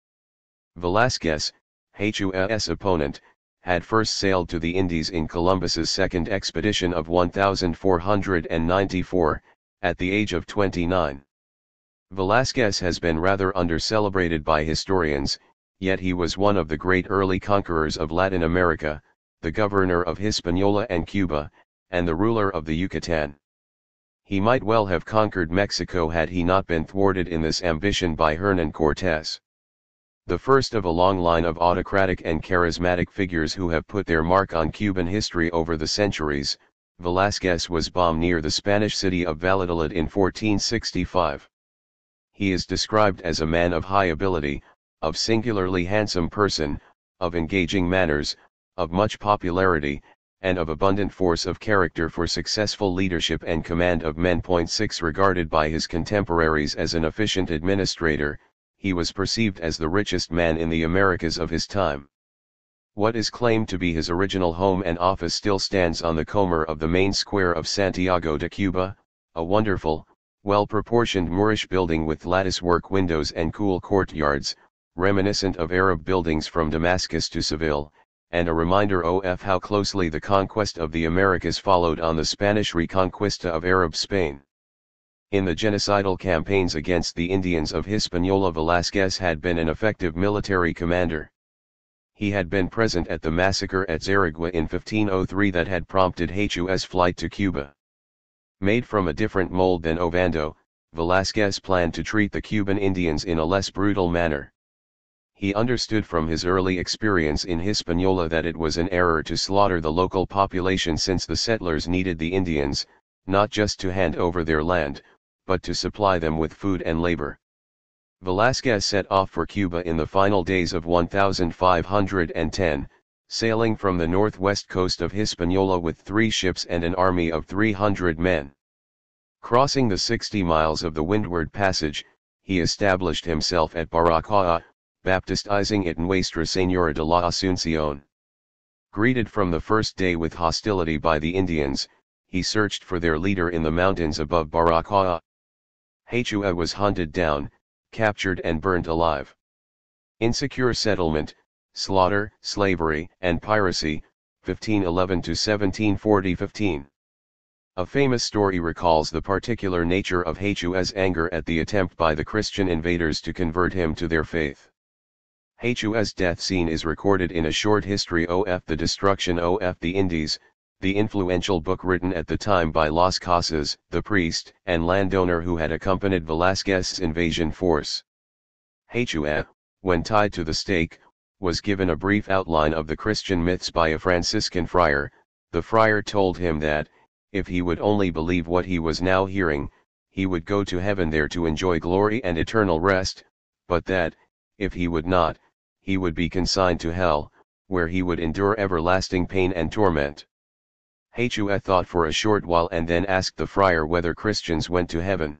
Velázquez, Hua's opponent, had first sailed to the Indies in Columbus's second expedition of 1494, at the age of 29. Velázquez has been rather under-celebrated by historians, yet he was one of the great early conquerors of Latin America, the governor of Hispaniola and Cuba, and the ruler of the Yucatan. He might well have conquered Mexico had he not been thwarted in this ambition by Hernán Cortés. The first of a long line of autocratic and charismatic figures who have put their mark on Cuban history over the centuries, Velázquez was bombed near the Spanish city of Valladolid in 1465. He is described as a man of high ability, of singularly handsome person, of engaging manners, of much popularity, and of abundant force of character for successful leadership and command of men. 6 Regarded by his contemporaries as an efficient administrator, he was perceived as the richest man in the Americas of his time. What is claimed to be his original home and office still stands on the corner of the main square of Santiago de Cuba, a wonderful, well-proportioned Moorish building with lattice-work windows and cool courtyards, reminiscent of Arab buildings from Damascus to Seville, and a reminder of how closely the conquest of the Americas followed on the Spanish reconquista of Arab Spain. In the genocidal campaigns against the Indians of Hispaniola, Velázquez had been an effective military commander. He had been present at the massacre at Zaragua in 1503 that had prompted Hua's flight to Cuba. Made from a different mold than Ovando, Velázquez planned to treat the Cuban Indians in a less brutal manner. He understood from his early experience in Hispaniola that it was an error to slaughter the local population, since the settlers needed the Indians, not just to hand over their land, but to supply them with food and labor. Velázquez set off for Cuba in the final days of 1510, sailing from the northwest coast of Hispaniola with 3 ships and an army of 300 men. Crossing the 60 miles of the Windward Passage, he established himself at Baracoa, baptizing it Nuestra Señora de la Asunción. Greeted from the first day with hostility by the Indians, he searched for their leader in the mountains above Baracoa. Hua was hunted down, captured and burned alive. Insecure settlement, slaughter, slavery, and piracy, 1511 to 1740. 15. A famous story recalls the particular nature of Hua's anger at the attempt by the Christian invaders to convert him to their faith. Hua's death scene is recorded in a short history of the destruction of the Indies, the influential book written at the time by Las Casas, the priest and landowner who had accompanied Velázquez's invasion force. Hua, when tied to the stake, was given a brief outline of the Christian myths by a Franciscan friar. The friar told him that, if he would only believe what he was now hearing, he would go to heaven there to enjoy glory and eternal rest, but that, if he would not, he would be consigned to hell, where he would endure everlasting pain and torment. Hua thought for a short while and then asked the friar whether Christians went to heaven.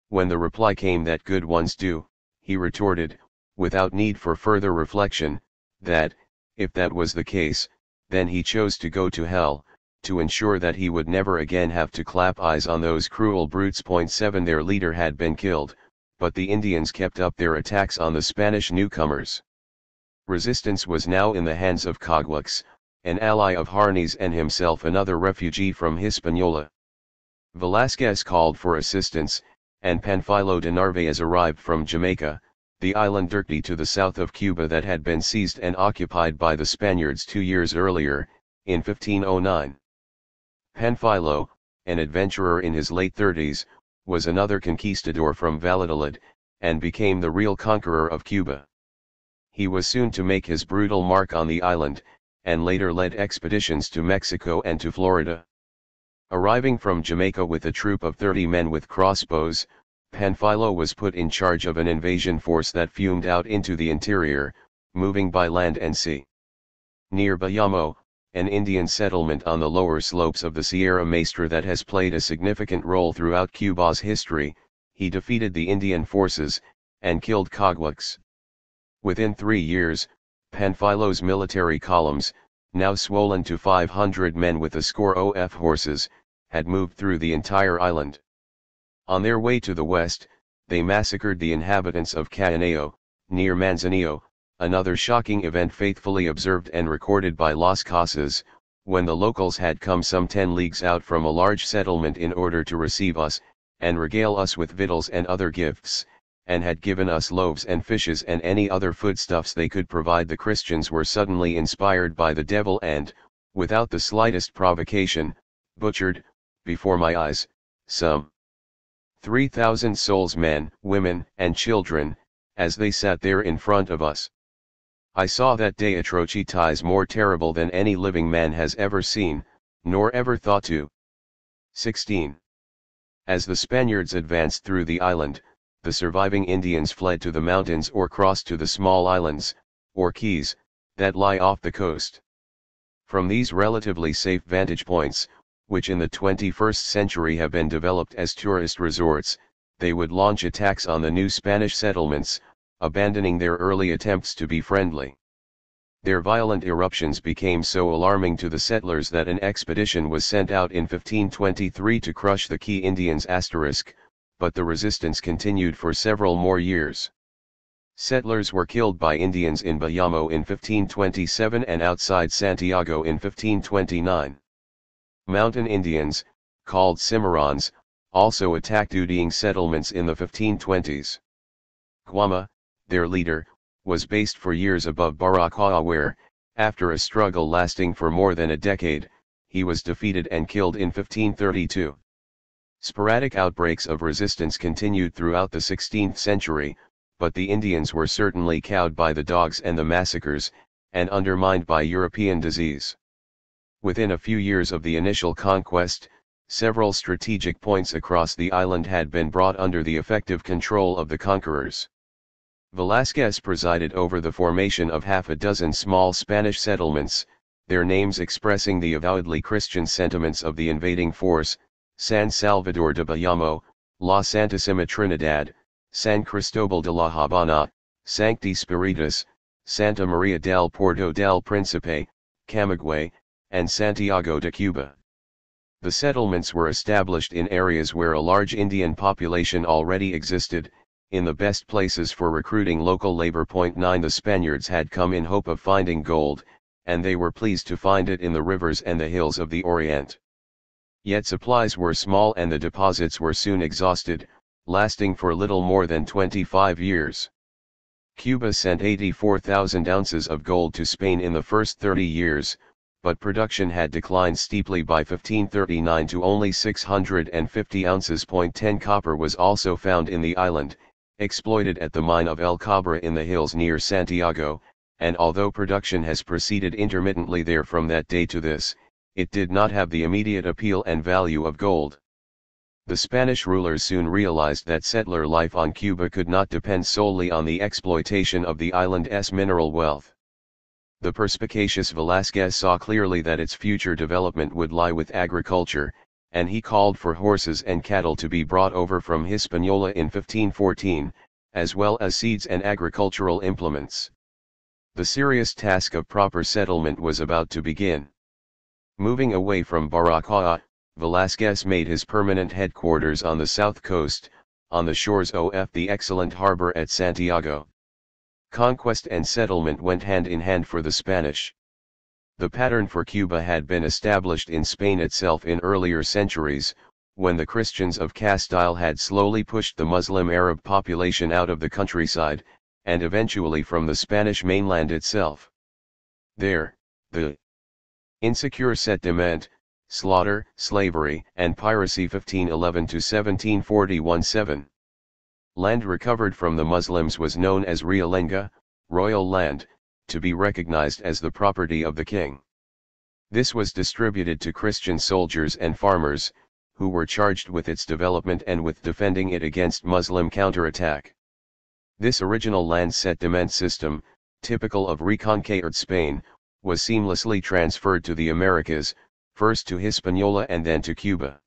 When the reply came that good ones do, he retorted, without need for further reflection, that, if that was the case, then he chose to go to hell, to ensure that he would never again have to clap eyes on those cruel brutes. 7 Their leader had been killed, but the Indians kept up their attacks on the Spanish newcomers. Resistance was now in the hands of Caguax, an ally of Harney's and himself another refugee from Hispaniola. Velázquez called for assistance, and Panfilo de Narvaez arrived from Jamaica, the island directly to the south of Cuba that had been seized and occupied by the Spaniards 2 years earlier, in 1509. Panfilo, an adventurer in his late 30s, was another conquistador from Valladolid, and became the real conqueror of Cuba. He was soon to make his brutal mark on the island, and later led expeditions to Mexico and to Florida. Arriving from Jamaica with a troop of 30 men with crossbows, Panfilo was put in charge of an invasion force that fumed out into the interior, moving by land and sea. Near Bayamo, an Indian settlement on the lower slopes of the Sierra Maestra that has played a significant role throughout Cuba's history, he defeated the Indian forces, and killed Cogwux. Within 3 years, Panfilo's military columns, now swollen to 500 men with a score of horses, had moved through the entire island. On their way to the west, they massacred the inhabitants of Cananeo, near Manzanillo, another shocking event faithfully observed and recorded by Las Casas, when the locals had come some 10 leagues out from a large settlement in order to receive us, and regale us with victuals and other gifts, and had given us loaves and fishes and any other foodstuffs they could provide. The Christians were suddenly inspired by the devil and, without the slightest provocation, butchered, before my eyes, some 3,000 souls, men, women, and children, as they sat there in front of us. I saw that day atrocities more terrible than any living man has ever seen, nor ever thought to. 16. As the Spaniards advanced through the island, the surviving Indians fled to the mountains or crossed to the small islands, or keys, that lie off the coast. From these relatively safe vantage points, which in the 21st century have been developed as tourist resorts, they would launch attacks on the new Spanish settlements, abandoning their early attempts to be friendly. Their violent eruptions became so alarming to the settlers that an expedition was sent out in 1523 to crush the Key Indians*, but the resistance continued for several more years. Settlers were killed by Indians in Bayamo in 1527 and outside Santiago in 1529. Mountain Indians, called Cimarrons, also attacked Udiing settlements in the 1520s. Guama, their leader, was based for years above Baracoa where, after a struggle lasting for more than a decade, he was defeated and killed in 1532. Sporadic outbreaks of resistance continued throughout the 16th century, but the Indians were certainly cowed by the dogs and the massacres, and undermined by European disease. Within a few years of the initial conquest, several strategic points across the island had been brought under the effective control of the conquerors. Velázquez presided over the formation of half a dozen small Spanish settlements, their names expressing the avowedly Christian sentiments of the invading force: San Salvador de Bayamo, La Santísima Trinidad, San Cristobal de la Habana, Sancti Spiritus, Santa Maria del Puerto del Príncipe, Camagüey, and Santiago de Cuba. The settlements were established in areas where a large Indian population already existed, in the best places for recruiting local labor. 9 The Spaniards had come in hope of finding gold, and they were pleased to find it in the rivers and the hills of the Orient. Yet supplies were small and the deposits were soon exhausted, lasting for little more than 25 years. Cuba sent 84,000 ounces of gold to Spain in the first 30 years, but production had declined steeply by 1539 to only 650 ounces. 10 Copper was also found in the island, exploited at the mine of El Cabra in the hills near Santiago, and although production has proceeded intermittently there from that day to this, it did not have the immediate appeal and value of gold. The Spanish rulers soon realized that settler life on Cuba could not depend solely on the exploitation of the island's mineral wealth. The perspicacious Velázquez saw clearly that its future development would lie with agriculture, and he called for horses and cattle to be brought over from Hispaniola in 1514, as well as seeds and agricultural implements. The serious task of proper settlement was about to begin. Moving away from Baracoa, Velázquez made his permanent headquarters on the south coast, on the shores of the excellent harbor at Santiago. Conquest and settlement went hand in hand for the Spanish. The pattern for Cuba had been established in Spain itself in earlier centuries, when the Christians of Castile had slowly pushed the Muslim Arab population out of the countryside, and eventually from the Spanish mainland itself. There, the insecure settlement, slaughter, slavery, and piracy 1511 to 1741. 7. Land recovered from the Muslims was known as Realenga, royal land, to be recognized as the property of the king. This was distributed to Christian soldiers and farmers, who were charged with its development and with defending it against Muslim counterattack. This original land settlement system, typical of reconquered Spain, was seamlessly transferred to the Americas, first to Hispaniola and then to Cuba.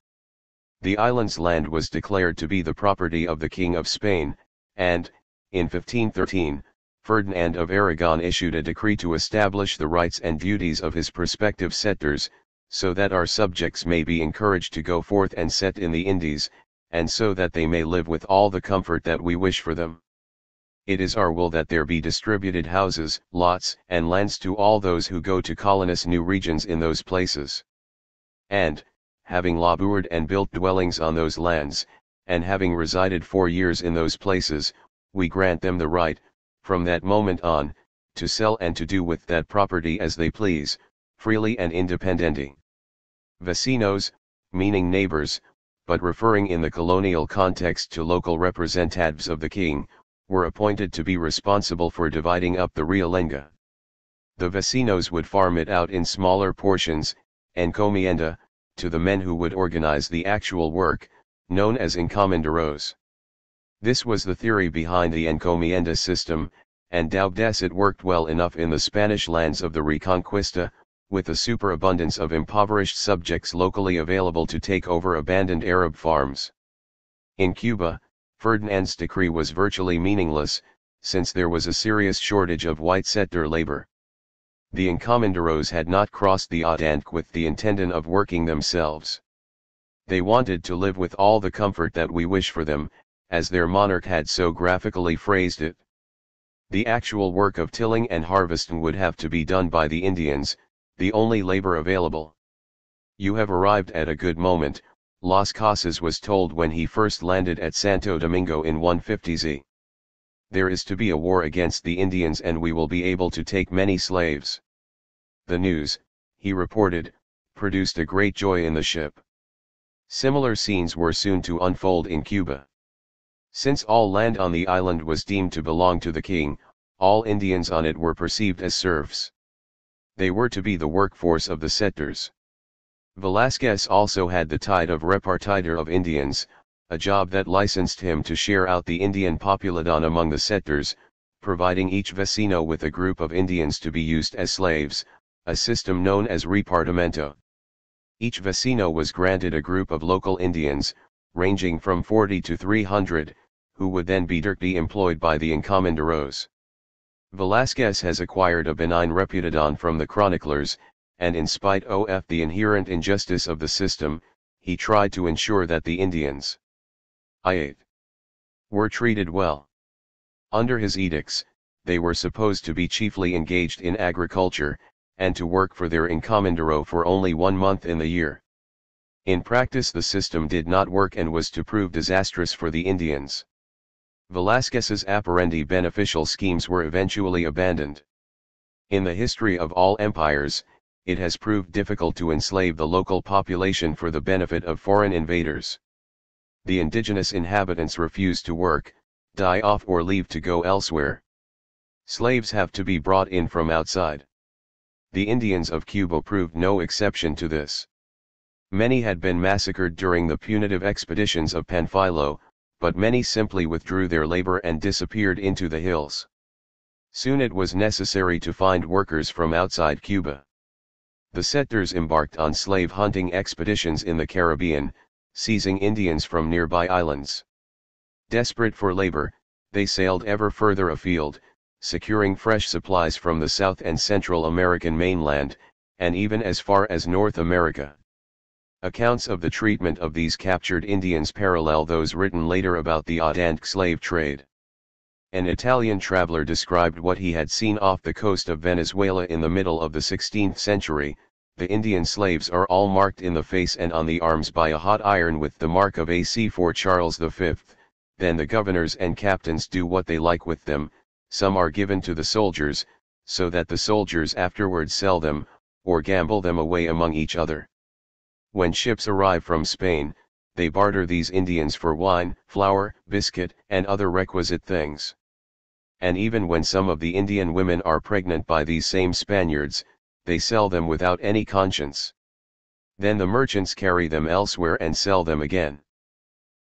The island's land was declared to be the property of the King of Spain, and, in 1513, Ferdinand of Aragon issued a decree to establish the rights and duties of his prospective setters, so that our subjects may be encouraged to go forth and set in the Indies, and so that they may live with all the comfort that we wish for them. It is our will that there be distributed houses, lots, and lands to all those who go to colonize new regions in those places. And, having labored and built dwellings on those lands, and having resided 4 years in those places, we grant them the right, from that moment on, to sell and to do with that property as they please, freely and independently. Vecinos, meaning neighbors, but referring in the colonial context to local representatives of the king, were appointed to be responsible for dividing up the Realenga. The vecinos would farm it out in smaller portions, encomienda, to the men who would organize the actual work, known as encomenderos. This was the theory behind the encomienda system, and doubtless it worked well enough in the Spanish lands of the Reconquista, with a superabundance of impoverished subjects locally available to take over abandoned Arab farms. In Cuba, Ferdinand's decree was virtually meaningless, since there was a serious shortage of white settler labor. The encomenderos had not crossed the Atlantic with the intention of working themselves. They wanted to live with all the comfort that we wish for them, as their monarch had so graphically phrased it. The actual work of tilling and harvesting would have to be done by the Indians, the only labor available. "You have arrived at a good moment," Las Casas was told when he first landed at Santo Domingo in 150s. "There is to be a war against the Indians and we will be able to take many slaves." The news, he reported, produced a great joy in the ship. Similar scenes were soon to unfold in Cuba. Since all land on the island was deemed to belong to the king, all Indians on it were perceived as serfs. They were to be the workforce of the settlers. Velázquez also had the title of repartidor of Indians, a job that licensed him to share out the Indian populadon among the settlers, providing each vecino with a group of Indians to be used as slaves, a system known as repartimento. Each vecino was granted a group of local Indians, ranging from 40 to 300, who would then be directly employed by the encomenderos. Velázquez has acquired a benign reputation from the chroniclers, and in spite of the inherent injustice of the system, he tried to ensure that the Indians were treated well. Under his edicts, they were supposed to be chiefly engaged in agriculture, and to work for their encomendero for only 1 month in the year. In practice the system did not work and was to prove disastrous for the Indians. Velázquez's apparently beneficial schemes were eventually abandoned. In the history of all empires, it has proved difficult to enslave the local population for the benefit of foreign invaders. The indigenous inhabitants refuse to work, die off or leave to go elsewhere. Slaves have to be brought in from outside. The Indians of Cuba proved no exception to this. Many had been massacred during the punitive expeditions of Panfilo, but many simply withdrew their labor and disappeared into the hills. Soon it was necessary to find workers from outside Cuba. The settlers embarked on slave hunting expeditions in the Caribbean, seizing Indians from nearby islands. Desperate for labor, they sailed ever further afield, securing fresh supplies from the South and Central American mainland, and even as far as North America. Accounts of the treatment of these captured Indians parallel those written later about the Atlantic slave trade. An Italian traveler described what he had seen off the coast of Venezuela in the middle of the 16th century. The Indian slaves are all marked in the face and on the arms by a hot iron with the mark of AC for Charles V, then the governors and captains do what they like with them, some are given to the soldiers, so that the soldiers afterwards sell them, or gamble them away among each other. When ships arrive from Spain, they barter these Indians for wine, flour, biscuit, and other requisite things. And even when some of the Indian women are pregnant by these same Spaniards, they sell them without any conscience. Then the merchants carry them elsewhere and sell them again.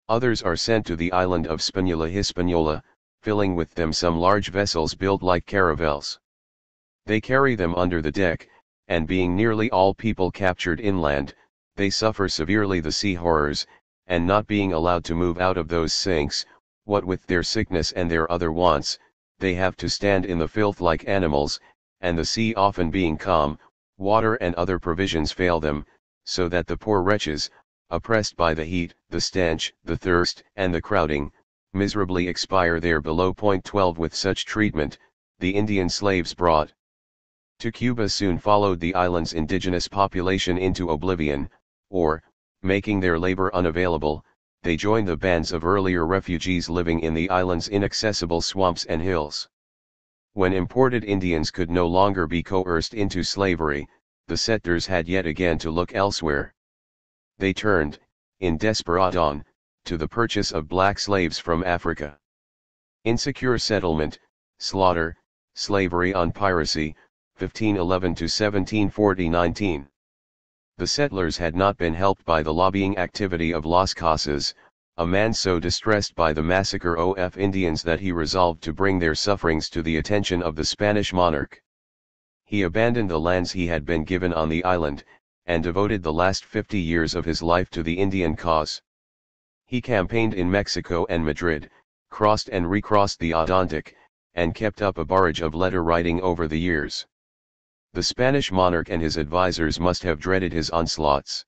Others are sent to the island of Hispaniola, filling with them some large vessels built like caravels. They carry them under the deck, and being nearly all people captured inland, they suffer severely the sea horrors, and not being allowed to move out of those sinks, what with their sickness and their other wants, they have to stand in the filth like animals, and the sea often being calm, water and other provisions fail them, so that the poor wretches, oppressed by the heat, the stench, the thirst, and the crowding, miserably expire there below. 12 With such treatment, the Indian slaves brought to Cuba soon followed the island's indigenous population into oblivion, or, making their labor unavailable, they joined the bands of earlier refugees living in the island's inaccessible swamps and hills. When imported Indians could no longer be coerced into slavery, the settlers had yet again to look elsewhere. They turned, in desperation, to the purchase of black slaves from Africa. Insecure settlement, slaughter, slavery on piracy, 1511 to 1740-19. The settlers had not been helped by the lobbying activity of Las Casas, a man so distressed by the massacre of Indians that he resolved to bring their sufferings to the attention of the Spanish monarch. He abandoned the lands he had been given on the island, and devoted the last 50 years of his life to the Indian cause. He campaigned in Mexico and Madrid, crossed and recrossed the Atlantic, and kept up a barrage of letter writing over the years. The Spanish monarch and his advisers must have dreaded his onslaughts.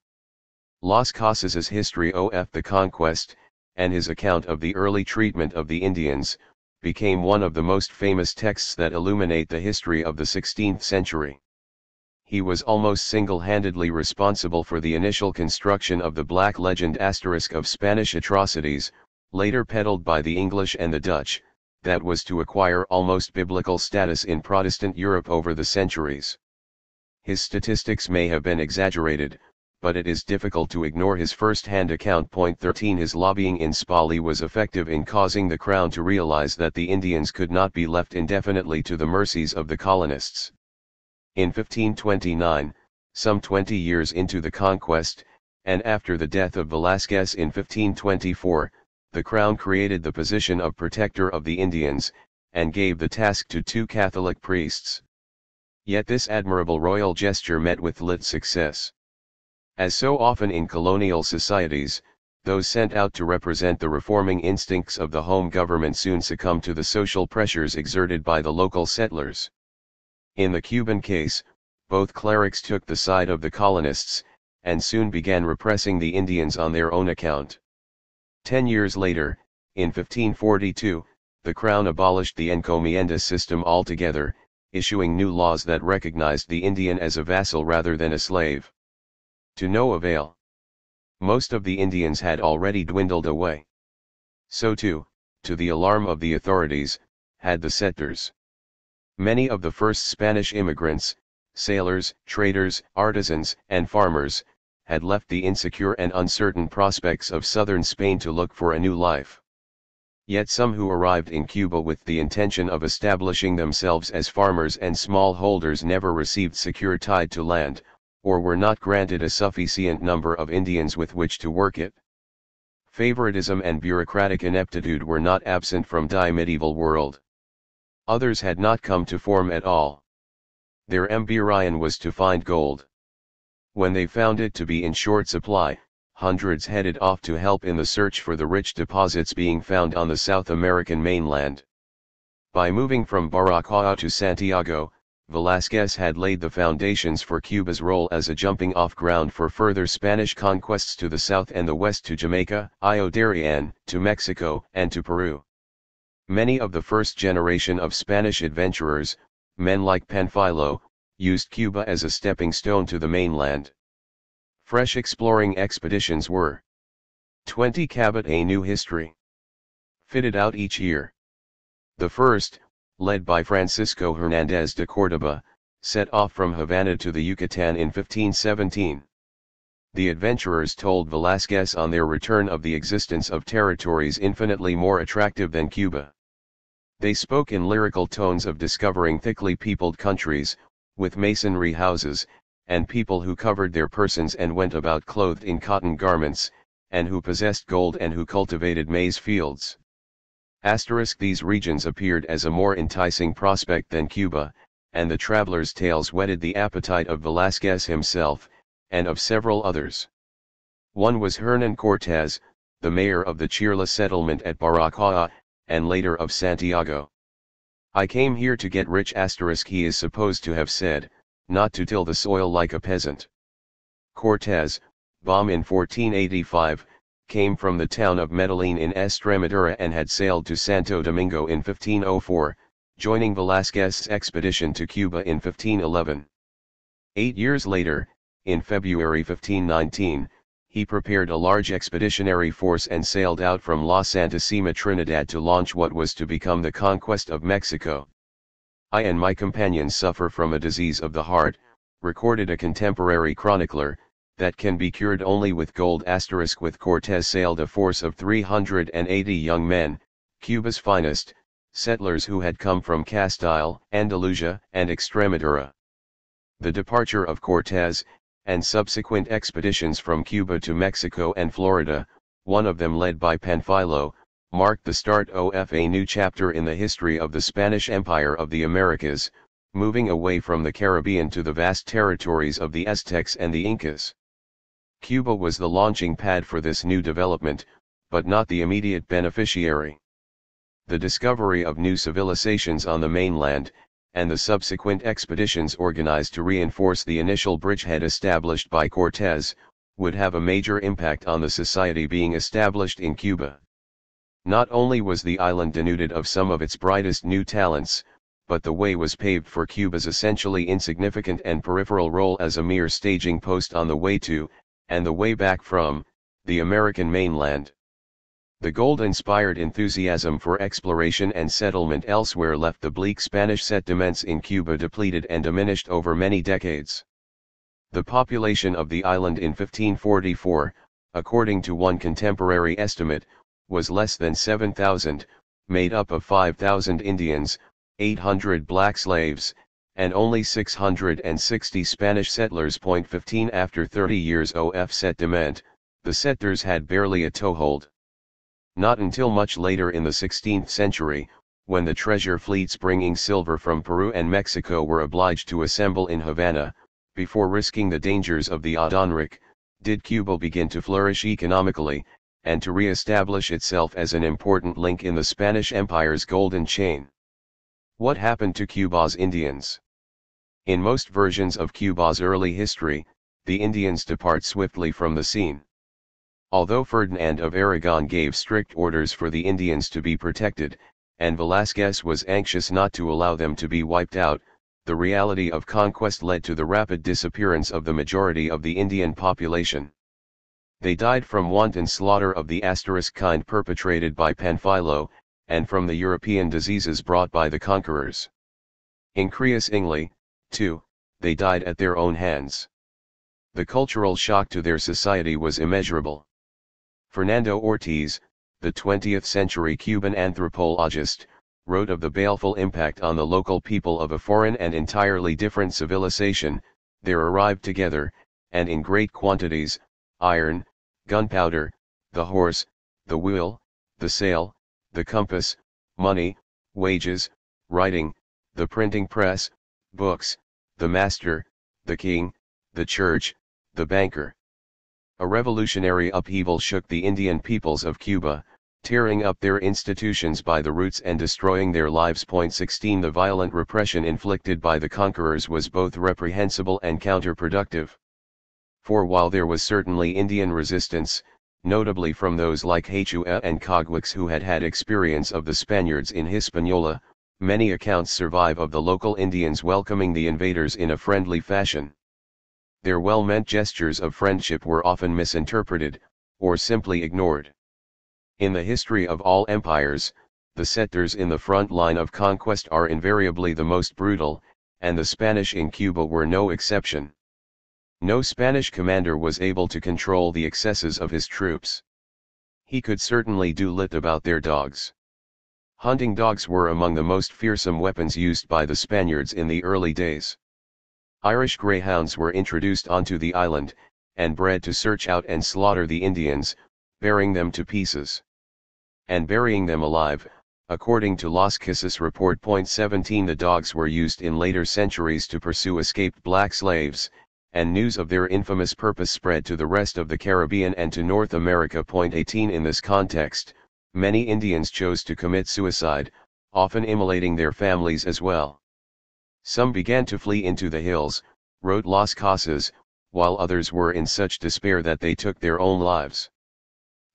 Las Casas's history of the conquest, and his account of the early treatment of the Indians, became one of the most famous texts that illuminate the history of the 16th century. He was almost single-handedly responsible for the initial construction of the black legend asterisk of Spanish atrocities, later peddled by the English and the Dutch, that was to acquire almost biblical status in Protestant Europe over the centuries. His statistics may have been exaggerated, but it is difficult to ignore his first-hand account. 13 His lobbying in Spali was effective in causing the Crown to realize that the Indians could not be left indefinitely to the mercies of the colonists. In 1529, some 20 years into the conquest, and after the death of Velázquez in 1524, the Crown created the position of protector of the Indians, and gave the task to 2 Catholic priests. Yet this admirable royal gesture met with little success. As so often in colonial societies, those sent out to represent the reforming instincts of the home government soon succumbed to the social pressures exerted by the local settlers. In the Cuban case, both clerics took the side of the colonists, and soon began repressing the Indians on their own account. 10 years later, in 1542, the Crown abolished the encomienda system altogether, issuing new laws that recognized the Indian as a vassal rather than a slave. To no avail. Most of the Indians had already dwindled away. So too, to the alarm of the authorities, had the settlers. Many of the first Spanish immigrants, sailors, traders, artisans, and farmers, had left the insecure and uncertain prospects of southern Spain to look for a new life. Yet some who arrived in Cuba with the intention of establishing themselves as farmers and smallholders never received secure title to land, or were not granted a sufficient number of Indians with which to work it. Favoritism and bureaucratic ineptitude were not absent from the medieval world. Others had not come to form at all. Their ambition was to find gold. When they found it to be in short supply, hundreds headed off to help in the search for the rich deposits being found on the South American mainland. By moving from Baracoa to Santiago, Velázquez had laid the foundations for Cuba's role as a jumping-off ground for further Spanish conquests to the south and the west, to Jamaica, Darien, to Mexico, and to Peru. Many of the first generation of Spanish adventurers, men like Panfilo, used Cuba as a stepping stone to the mainland. Fresh exploring expeditions were 20 Cabot, a new history, fitted out each year. The first, led by Francisco Hernández de Córdoba, set off from Havana to the Yucatan in 1517. the adventurers told Velázquez on their return of the existence of territories infinitely more attractive than Cuba. They spoke in lyrical tones of discovering thickly peopled countries, with masonry houses, and people who covered their persons and went about clothed in cotton garments, and who possessed gold and who cultivated maize fields. These regions appeared as a more enticing prospect than Cuba, and the travelers' tales whetted the appetite of Velázquez himself, and of several others. One was Hernán Cortés, the mayor of the Chirla settlement at Baracoa, and later of Santiago. "I came here to get rich," he is supposed to have said, "not to till the soil like a peasant." Cortés, born in 1485, came from the town of Medellín in Extremadura and had sailed to Santo Domingo in 1504, joining Velázquez's expedition to Cuba in 1511. 8 years later, in February 1519, he prepared a large expeditionary force and sailed out from La Santísima Trinidad to launch what was to become the conquest of Mexico. "I and my companions suffer from a disease of the heart," recorded a contemporary chronicler, "that can be cured only with gold." With Cortés sailed a force of 380 young men, Cuba's finest, settlers who had come from Castile, Andalusia, and Extremadura. The departure of Cortés, and subsequent expeditions from Cuba to Mexico and Florida, one of them led by Panfilo, marked the start of a new chapter in the history of the Spanish Empire of the Americas, moving away from the Caribbean to the vast territories of the Aztecs and the Incas. Cuba was the launching pad for this new development, but not the immediate beneficiary. The discovery of new civilizations on the mainland, and the subsequent expeditions organized to reinforce the initial bridgehead established by Cortés, would have a major impact on the society being established in Cuba. Not only was the island denuded of some of its brightest new talents, but the way was paved for Cuba's essentially insignificant and peripheral role as a mere staging post on the way to, and the way back from, the American mainland. The gold-inspired enthusiasm for exploration and settlement elsewhere left the bleak Spanish settlements in Cuba depleted and diminished over many decades. The population of the island in 1544, according to one contemporary estimate, was less than 7,000, made up of 5,000 Indians, 800 black slaves, and only 660 Spanish settlers. 15 After 30 years of settlement, the settlers had barely a toehold. Not until much later in the 16th century, when the treasure fleets bringing silver from Peru and Mexico were obliged to assemble in Havana, before risking the dangers of the Adonric, did Cuba begin to flourish economically, and to re-establish itself as an important link in the Spanish Empire's golden chain. What happened to Cuba's Indians? In most versions of Cuba's early history, the Indians depart swiftly from the scene. Although Ferdinand of Aragon gave strict orders for the Indians to be protected, and Velázquez was anxious not to allow them to be wiped out, the reality of conquest led to the rapid disappearance of the majority of the Indian population. They died from wanton slaughter of the kind perpetrated by Panfilo, and from the European diseases brought by the conquerors. Increasingly, too, they died at their own hands. The cultural shock to their society was immeasurable. Fernando Ortiz, the 20th-century Cuban anthropologist, wrote of the baleful impact on the local people of a foreign and entirely different civilization. There arrived together, and in great quantities, iron, gunpowder, the horse, the wheel, the sail, the compass, money, wages, writing, the printing press, books, the master, the king, the church, the banker. A revolutionary upheaval shook the Indian peoples of Cuba, tearing up their institutions by the roots and destroying their lives. 16 The violent repression inflicted by the conquerors was both reprehensible and counterproductive. For while there was certainly Indian resistance, notably from those like Hachua and Cogwix who had had experience of the Spaniards in Hispaniola, many accounts survive of the local Indians welcoming the invaders in a friendly fashion. Their well-meant gestures of friendship were often misinterpreted, or simply ignored. In the history of all empires, the settlers in the front line of conquest are invariably the most brutal, and the Spanish in Cuba were no exception. No Spanish commander was able to control the excesses of his troops. He could certainly do little about their dogs. Hunting dogs were among the most fearsome weapons used by the Spaniards in the early days. Irish greyhounds were introduced onto the island, and bred to search out and slaughter the Indians, bearing them to pieces. And burying them alive. According to Las Casas Report. 17, the dogs were used in later centuries to pursue escaped black slaves, and news of their infamous purpose spread to the rest of the Caribbean and to North America. 18, in this context, many Indians chose to commit suicide, often immolating their families as well. Some began to flee into the hills, wrote Las Casas, while others were in such despair that they took their own lives.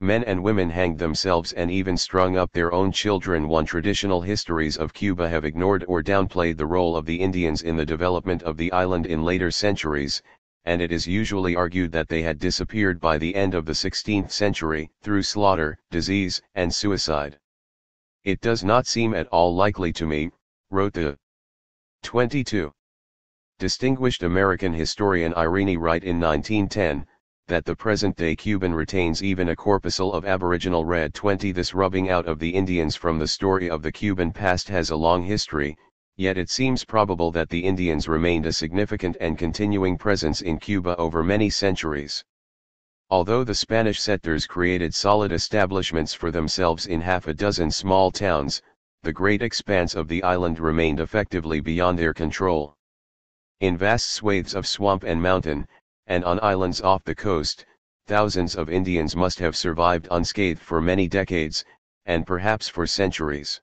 Men and women hanged themselves and even strung up their own children. Traditional histories of Cuba have ignored or downplayed the role of the Indians in the development of the island in later centuries, and it is usually argued that they had disappeared by the end of the 16th century, through slaughter, disease, and suicide. It does not seem at all likely to me, wrote the 22. Distinguished American historian Irene Wright in 1910, that the present-day Cuban retains even a corpuscle of Aboriginal red. 20. This rubbing out of the Indians from the story of the Cuban past has a long history, yet it seems probable that the Indians remained a significant and continuing presence in Cuba over many centuries. Although the Spanish settlers created solid establishments for themselves in half a dozen small towns, the great expanse of the island remained effectively beyond their control. In vast swathes of swamp and mountain, and on islands off the coast, thousands of Indians must have survived unscathed for many decades, and perhaps for centuries.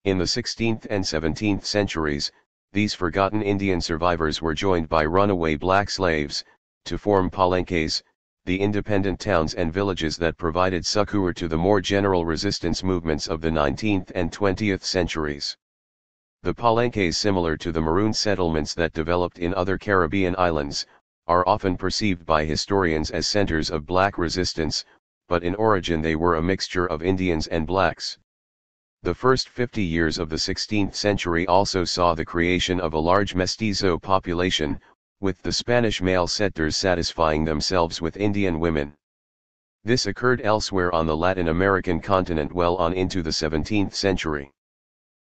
In the 16th and 17th centuries, these forgotten Indian survivors were joined by runaway black slaves, to form palenques, the independent towns and villages that provided succor to the more general resistance movements of the 19th and 20th centuries. The palenques, similar to the maroon settlements that developed in other Caribbean islands, are often perceived by historians as centers of black resistance, but in origin they were a mixture of Indians and blacks. The first 50 years of the 16th century also saw the creation of a large mestizo population, with the Spanish male settlers satisfying themselves with Indian women. This occurred elsewhere on the Latin American continent well on into the 17th century.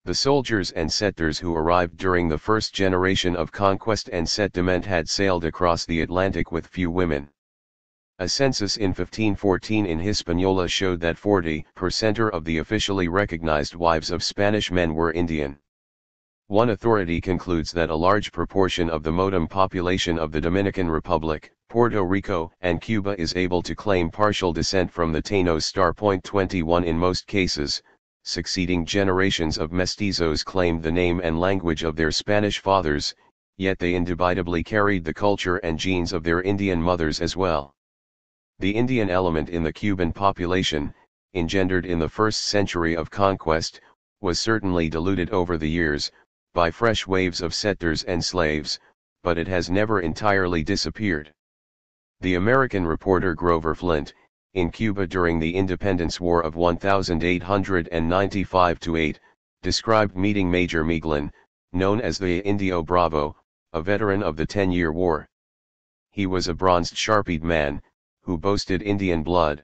The soldiers and settlers who arrived during the first generation of conquest and settlement had sailed across the Atlantic with few women. A census in 1514 in Hispaniola showed that 40% of the officially recognized wives of Spanish men were Indian. One authority concludes that a large proportion of the modem population of the Dominican Republic, Puerto Rico, and Cuba is able to claim partial descent from the Taínos. 21 In most cases, succeeding generations of mestizos claimed the name and language of their Spanish fathers, yet they indubitably carried the culture and genes of their Indian mothers as well. The Indian element in the Cuban population, engendered in the first century of conquest, was certainly diluted over the years, by fresh waves of settlers and slaves, but it has never entirely disappeared. The American reporter Grover Flint, in Cuba during the Independence War of 1895-8, described meeting Major Miglin, known as the Indio Bravo, a veteran of the 10-Year War. He was a bronzed, sharp-eyed man, who boasted Indian blood.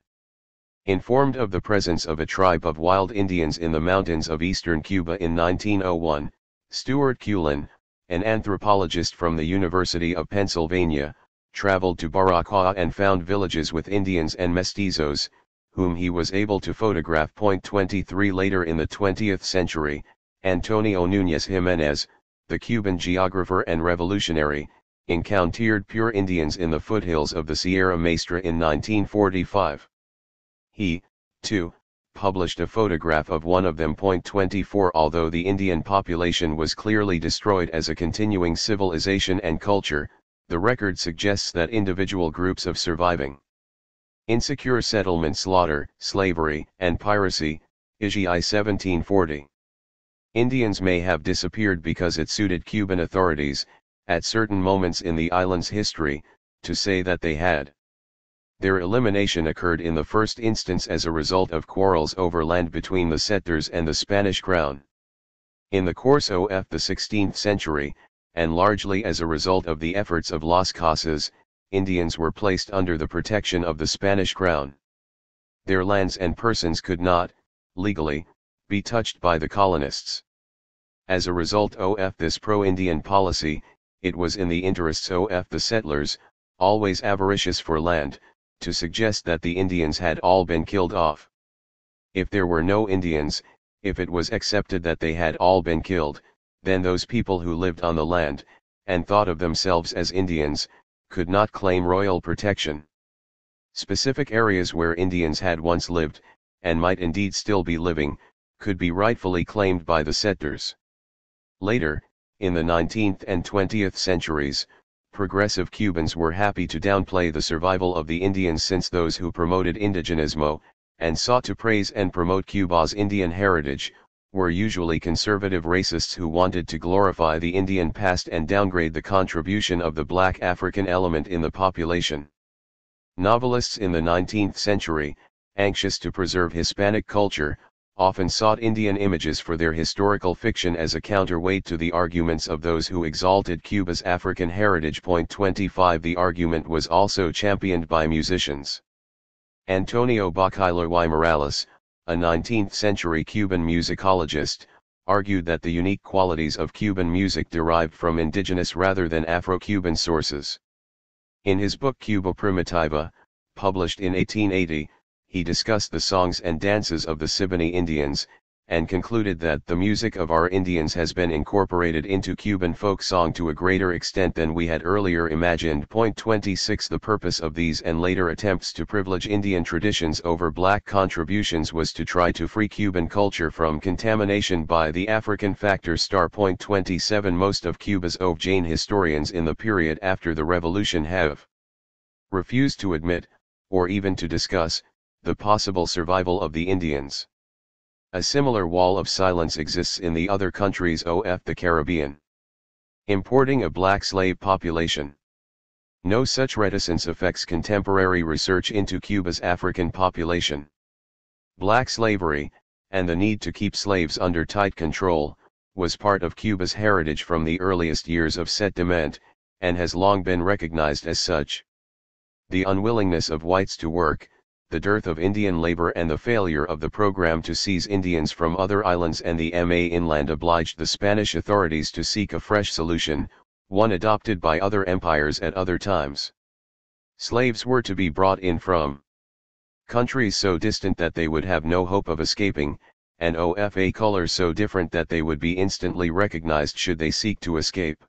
Informed of the presence of a tribe of wild Indians in the mountains of eastern Cuba in 1901, Stuart Cullen, an anthropologist from the University of Pennsylvania, traveled to Baracoa and found villages with Indians and mestizos, whom he was able to photograph. 23 Later in the 20th century, Antonio Núñez Jiménez, the Cuban geographer and revolutionary, encountered pure Indians in the foothills of the Sierra Maestra in 1945. He, too, published a photograph of one of them. 24 Although the Indian population was clearly destroyed as a continuing civilization and culture, the record suggests that individual groups of surviving insecure settlement slaughter, slavery, and piracy, IGI 1740. Indians may have disappeared because it suited Cuban authorities, at certain moments in the island's history, to say that they had. Their elimination occurred in the first instance as a result of quarrels over land between the settlers and the Spanish crown. In the course of the 16th century, and largely as a result of the efforts of Las Casas, Indians were placed under the protection of the Spanish crown. Their lands and persons could not, legally, be touched by the colonists. As a result of this pro-Indian policy, it was in the interests of the settlers, always avaricious for land, to suggest that the Indians had all been killed off. If there were no Indians, if it was accepted that they had all been killed, then those people who lived on the land, and thought of themselves as Indians, could not claim royal protection. Specific areas where Indians had once lived, and might indeed still be living, could be rightfully claimed by the settlers. Later, in the 19th and 20th centuries, progressive Cubans were happy to downplay the survival of the Indians, since those who promoted indigenismo, and sought to praise and promote Cuba's Indian heritage, were usually conservative racists who wanted to glorify the Indian past and downgrade the contribution of the black African element in the population. Novelists in the 19th century, anxious to preserve Hispanic culture, often sought Indian images for their historical fiction as a counterweight to the arguments of those who exalted Cuba's African heritage. 25 The argument was also championed by musicians. Antonio Bacailo y Morales, a 19th-century Cuban musicologist, argued that the unique qualities of Cuban music derived from indigenous rather than Afro-Cuban sources. In his book Cuba Primitiva, published in 1880, he discussed the songs and dances of the Siboney Indians, and concluded that the music of our Indians has been incorporated into Cuban folk song to a greater extent than we had earlier imagined. 26 The purpose of these and later attempts to privilege Indian traditions over black contributions was to try to free Cuban culture from contamination by the African factor. 27 Most of Cuba's Jane historians in the period after the revolution have refused to admit, or even to discuss, the possible survival of the Indians. A similar wall of silence exists in the other countries of the Caribbean. Importing a black slave population. No such reticence affects contemporary research into Cuba's African population. Black slavery, and the need to keep slaves under tight control, was part of Cuba's heritage from the earliest years of settlement, and has long been recognized as such. The unwillingness of whites to work, the dearth of Indian labor and the failure of the program to seize Indians from other islands and the inland obliged the Spanish authorities to seek a fresh solution, one adopted by other empires at other times. Slaves were to be brought in from countries so distant that they would have no hope of escaping, and of a color so different that they would be instantly recognized should they seek to escape.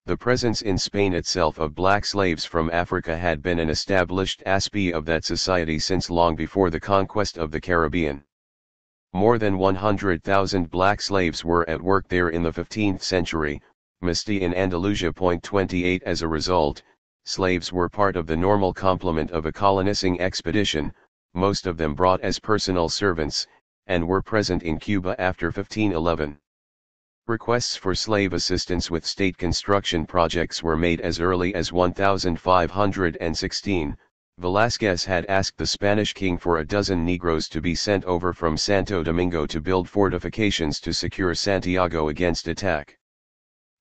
The presence in Spain itself of black slaves from Africa had been an established aspect of that society since long before the conquest of the Caribbean. More than 100,000 black slaves were at work there in the 15th century, mostly in Andalusia. 28 As a result, slaves were part of the normal complement of a colonizing expedition, most of them brought as personal servants, and were present in Cuba after 1511. Requests for slave assistance with state construction projects were made as early as 1516. Velázquez had asked the Spanish king for a dozen Negroes to be sent over from Santo Domingo to build fortifications to secure Santiago against attack.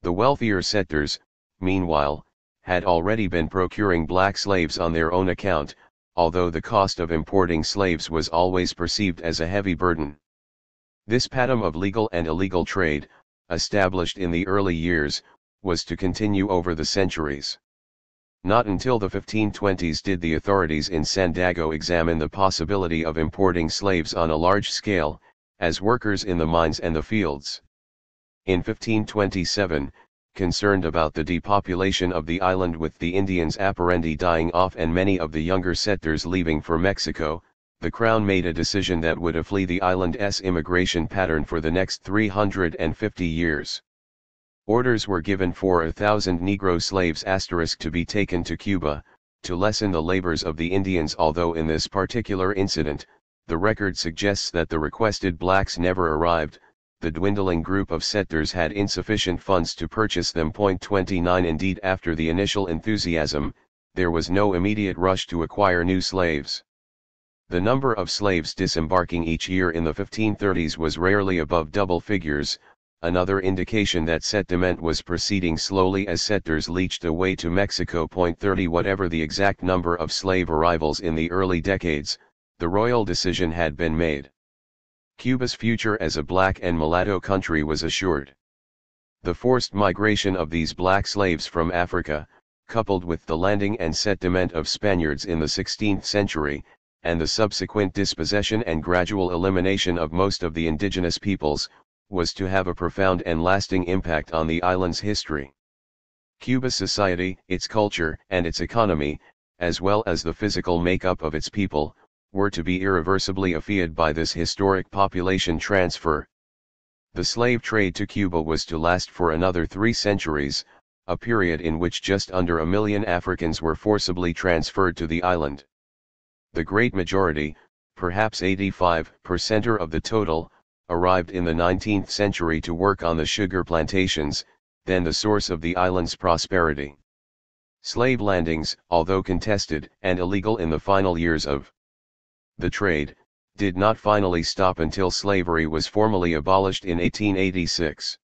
The wealthier settlers, meanwhile, had already been procuring black slaves on their own account, although the cost of importing slaves was always perceived as a heavy burden. This pattern of legal and illegal trade, established in the early years, was to continue over the centuries. Not until the 1520s did the authorities in Santiago examine the possibility of importing slaves on a large scale, as workers in the mines and the fields. In 1527, concerned about the depopulation of the island with the Indians apparently dying off and many of the younger settlers leaving for Mexico, the Crown made a decision that would afflee the island's immigration pattern for the next 350 years. Orders were given for 1,000 Negro slaves to be taken to Cuba, to lessen the labors of the Indians, although in this particular incident, the record suggests that the requested blacks never arrived. The dwindling group of settlers had insufficient funds to purchase them. 29 Indeed, after the initial enthusiasm, there was no immediate rush to acquire new slaves. The number of slaves disembarking each year in the 1530s was rarely above double figures, another indication that settlement was proceeding slowly as settlers leached away to Mexico. 30 Whatever the exact number of slave arrivals in the early decades, the royal decision had been made. Cuba's future as a black and mulatto country was assured. The forced migration of these black slaves from Africa, coupled with the landing and settlement of Spaniards in the 16th century, and the subsequent dispossession and gradual elimination of most of the indigenous peoples, was to have a profound and lasting impact on the island's history. Cuba's society, its culture, and its economy, as well as the physical makeup of its people, were to be irreversibly affected by this historic population transfer. The slave trade to Cuba was to last for another 3 centuries, a period in which just under 1 million Africans were forcibly transferred to the island. The great majority, perhaps 85% of the total, arrived in the 19th century to work on the sugar plantations, then the source of the island's prosperity. Slave landings, although contested and illegal in the final years of the trade, did not finally stop until slavery was formally abolished in 1886.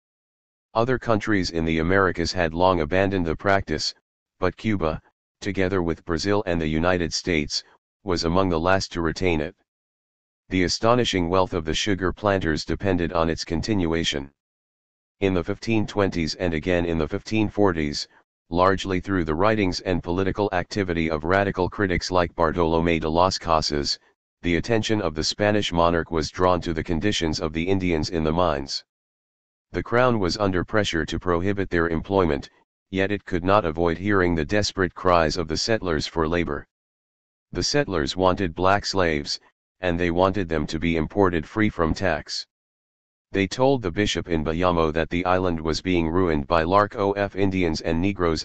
Other countries in the Americas had long abandoned the practice, but Cuba, together with Brazil and the United States, was among the last to retain it. The astonishing wealth of the sugar planters depended on its continuation. In the 1520s and again in the 1540s, largely through the writings and political activity of radical critics like Bartolomé de las Casas, the attention of the Spanish monarch was drawn to the conditions of the Indians in the mines. The crown was under pressure to prohibit their employment, yet it could not avoid hearing the desperate cries of the settlers for labor. The settlers wanted black slaves, and they wanted them to be imported free from tax. They told the bishop in Bayamo that the island was being ruined by Lark of Indians and Negroes*,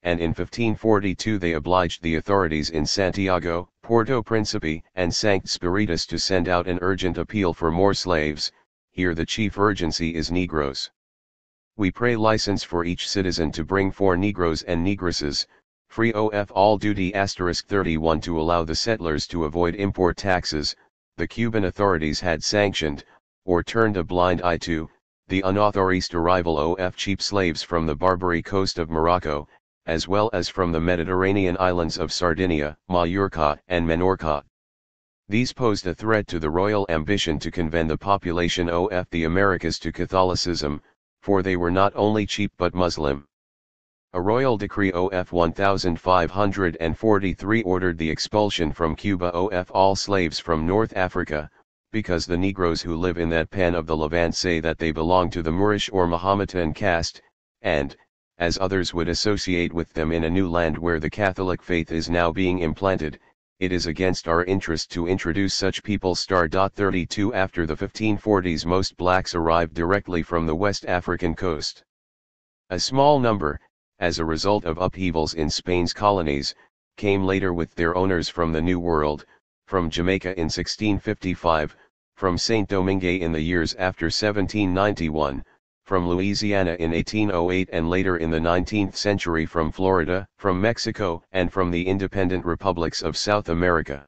and in 1542 they obliged the authorities in Santiago, Puerto Príncipe, and Sankt Spiritus to send out an urgent appeal for more slaves. Here the chief urgency is Negroes. We pray license for each citizen to bring 4 Negroes and Negresses, free of all duty. 31 To allow the settlers to avoid import taxes, the Cuban authorities had sanctioned, or turned a blind eye to, the unauthorized arrival of cheap slaves from the Barbary coast of Morocco, as well as from the Mediterranean islands of Sardinia, Majorca, and Menorca. These posed a threat to the royal ambition to convert the population of the Americas to Catholicism, for they were not only cheap but Muslim. A royal decree of 1543 ordered the expulsion from Cuba of all slaves from North Africa, because the Negroes who live in that pan of the Levant say that they belong to the Moorish or Mahometan caste, and, as others would associate with them in a new land where the Catholic faith is now being implanted, it is against our interest to introduce such people. 32 After the 1540s most blacks arrived directly from the West African coast. A small number, as a result of upheavals in Spain's colonies, came later with their owners from the New World, from Jamaica in 1655, from Saint Domingue in the years after 1791, from Louisiana in 1808 and later in the 19th century from Florida, from Mexico, and from the independent republics of South America.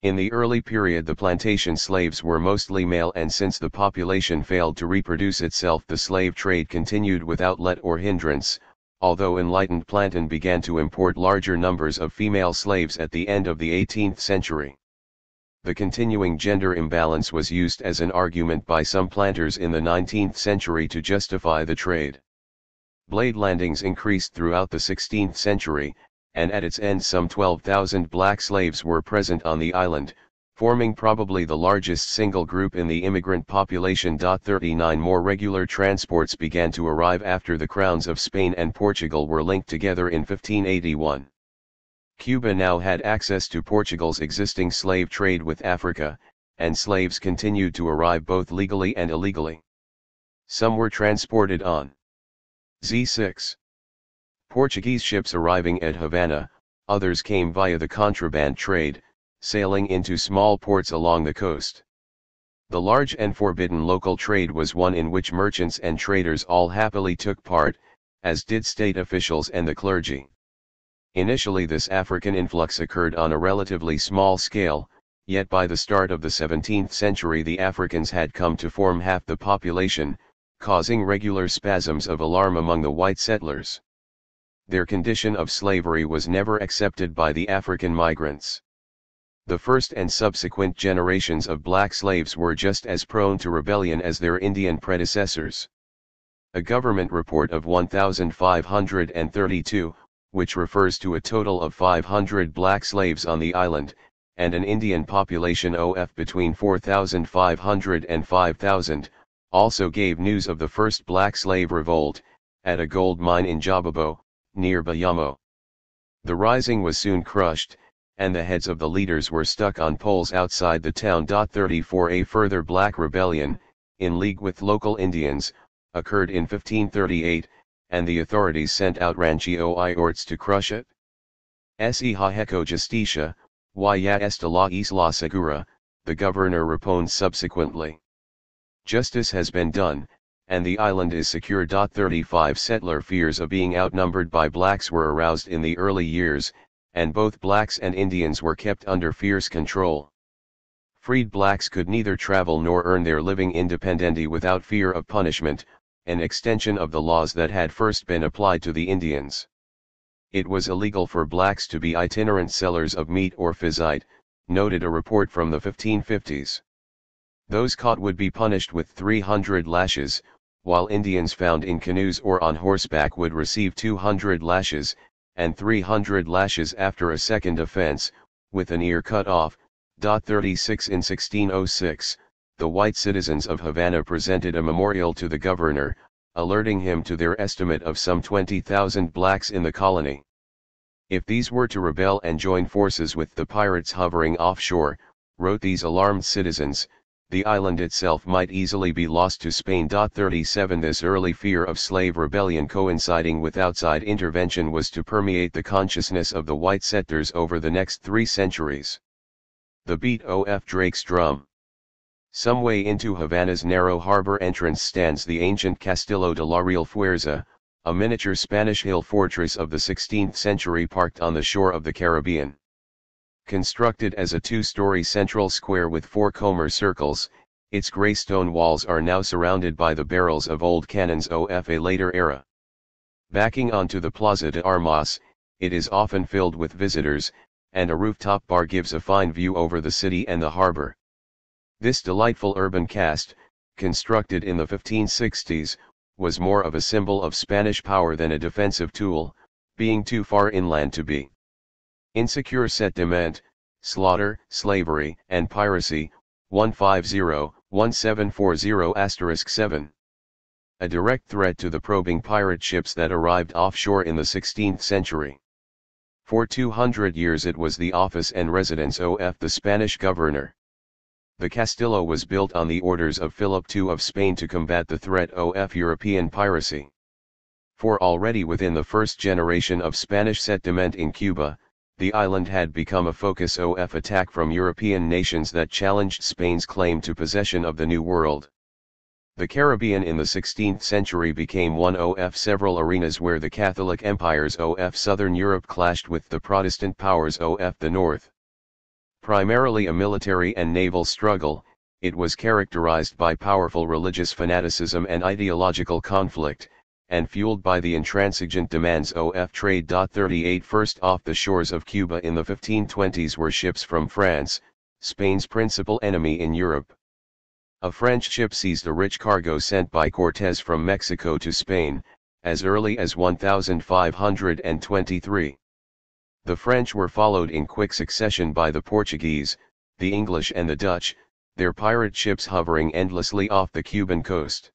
In the early period the plantation slaves were mostly male, and since the population failed to reproduce itself the slave trade continued without let or hindrance, although enlightened Planton began to import larger numbers of female slaves at the end of the 18th century. The continuing gender imbalance was used as an argument by some planters in the 19th century to justify the trade. Blade landings increased throughout the 16th century, and at its end some 12,000 black slaves were present on the island, forming probably the largest single group in the immigrant population. 39 More regular transports began to arrive after the crowns of Spain and Portugal were linked together in 1581. Cuba now had access to Portugal's existing slave trade with Africa, and slaves continued to arrive both legally and illegally. Some were transported on Z6 Portuguese ships arriving at Havana, others came via the contraband trade, sailing into small ports along the coast. The large and forbidden local trade was one in which merchants and traders all happily took part, as did state officials and the clergy. Initially this African influx occurred on a relatively small scale, yet by the start of the 17th century the Africans had come to form half the population, causing regular spasms of alarm among the white settlers. Their condition of slavery was never accepted by the African migrants. The first and subsequent generations of black slaves were just as prone to rebellion as their Indian predecessors. A government report of 1,532, which refers to a total of 500 black slaves on the island, and an Indian population of between 4,500 and 5,000, also gave news of the first black slave revolt, at a gold mine in Jababo, near Bayamo. The rising was soon crushed, and the heads of the leaders were stuck on poles outside the town. 34 A further black rebellion, in league with local Indians, occurred in 1538, and the authorities sent out Ranchio Iorts to crush it. Se Hajeco Justicia, y ya esta la isla segura, the governor reponed subsequently. Justice has been done, and the island is secure. 35 Settler fears of being outnumbered by blacks were aroused in the early years, and both blacks and Indians were kept under fierce control. Freed blacks could neither travel nor earn their living independently without fear of punishment, an extension of the laws that had first been applied to the Indians. It was illegal for blacks to be itinerant sellers of meat or physight, noted a report from the 1550s. Those caught would be punished with 300 lashes, while Indians found in canoes or on horseback would receive 200 lashes, and 300 lashes after a second offense, with an ear cut off. 36 In 1606, the white citizens of Havana presented a memorial to the governor, alerting him to their estimate of some 20,000 blacks in the colony. If these were to rebel and join forces with the pirates hovering offshore, wrote these alarmed citizens, the island itself might easily be lost to Spain. 37 This early fear of slave rebellion coinciding with outside intervention was to permeate the consciousness of the white settlers over the next 3 centuries. The beat of Drake's drum. Some way into Havana's narrow harbor entrance stands the ancient Castillo de la Real Fuerza, a miniature Spanish hill fortress of the 16th century parked on the shore of the Caribbean. Constructed as a 2-story central square with 4 comber circles, its grey stone walls are now surrounded by the barrels of old cannons of a later era. Backing onto the Plaza de Armas, it is often filled with visitors, and a rooftop bar gives a fine view over the city and the harbor. This delightful urban cast, constructed in the 1560s, was more of a symbol of Spanish power than a defensive tool, being too far inland to be insecure. Settlement, slaughter, slavery, and piracy, 150-1740*7. A direct threat to the probing pirate ships that arrived offshore in the 16th century. For 200 years it was the office and residence of the Spanish governor. The Castillo was built on the orders of Philip II of Spain to combat the threat of European piracy. For already within the first generation of Spanish settlement in Cuba, the island had become a focus of attack from European nations that challenged Spain's claim to possession of the New World. The Caribbean in the 16th century became one of several arenas where the Catholic empires of southern Europe clashed with the Protestant powers of the north. Primarily a military and naval struggle, it was characterized by powerful religious fanaticism and ideological conflict, and fueled by the intransigent demands of trade. 38 First off the shores of Cuba in the 1520s were ships from France, Spain's principal enemy in Europe. A French ship seized a rich cargo sent by Cortés from Mexico to Spain, as early as 1523. The French were followed in quick succession by the Portuguese, the English and the Dutch, their pirate ships hovering endlessly off the Cuban coast.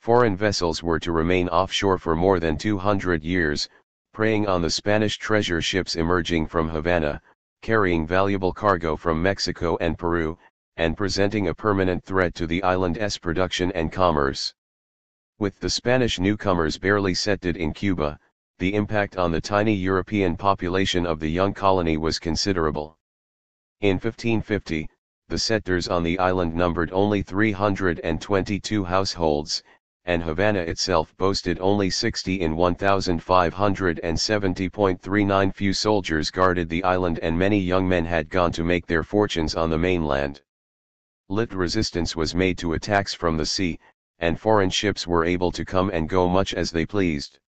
Foreign vessels were to remain offshore for more than 200 years, preying on the Spanish treasure ships emerging from Havana, carrying valuable cargo from Mexico and Peru, and presenting a permanent threat to the island's production and commerce. With the Spanish newcomers barely settled in Cuba, the impact on the tiny European population of the young colony was considerable. In 1550, the settlers on the island numbered only 322 households, and Havana itself boasted only 60 in 1,570.39. Few soldiers guarded the island and many young men had gone to make their fortunes on the mainland. Little resistance was made to attacks from the sea, and foreign ships were able to come and go much as they pleased.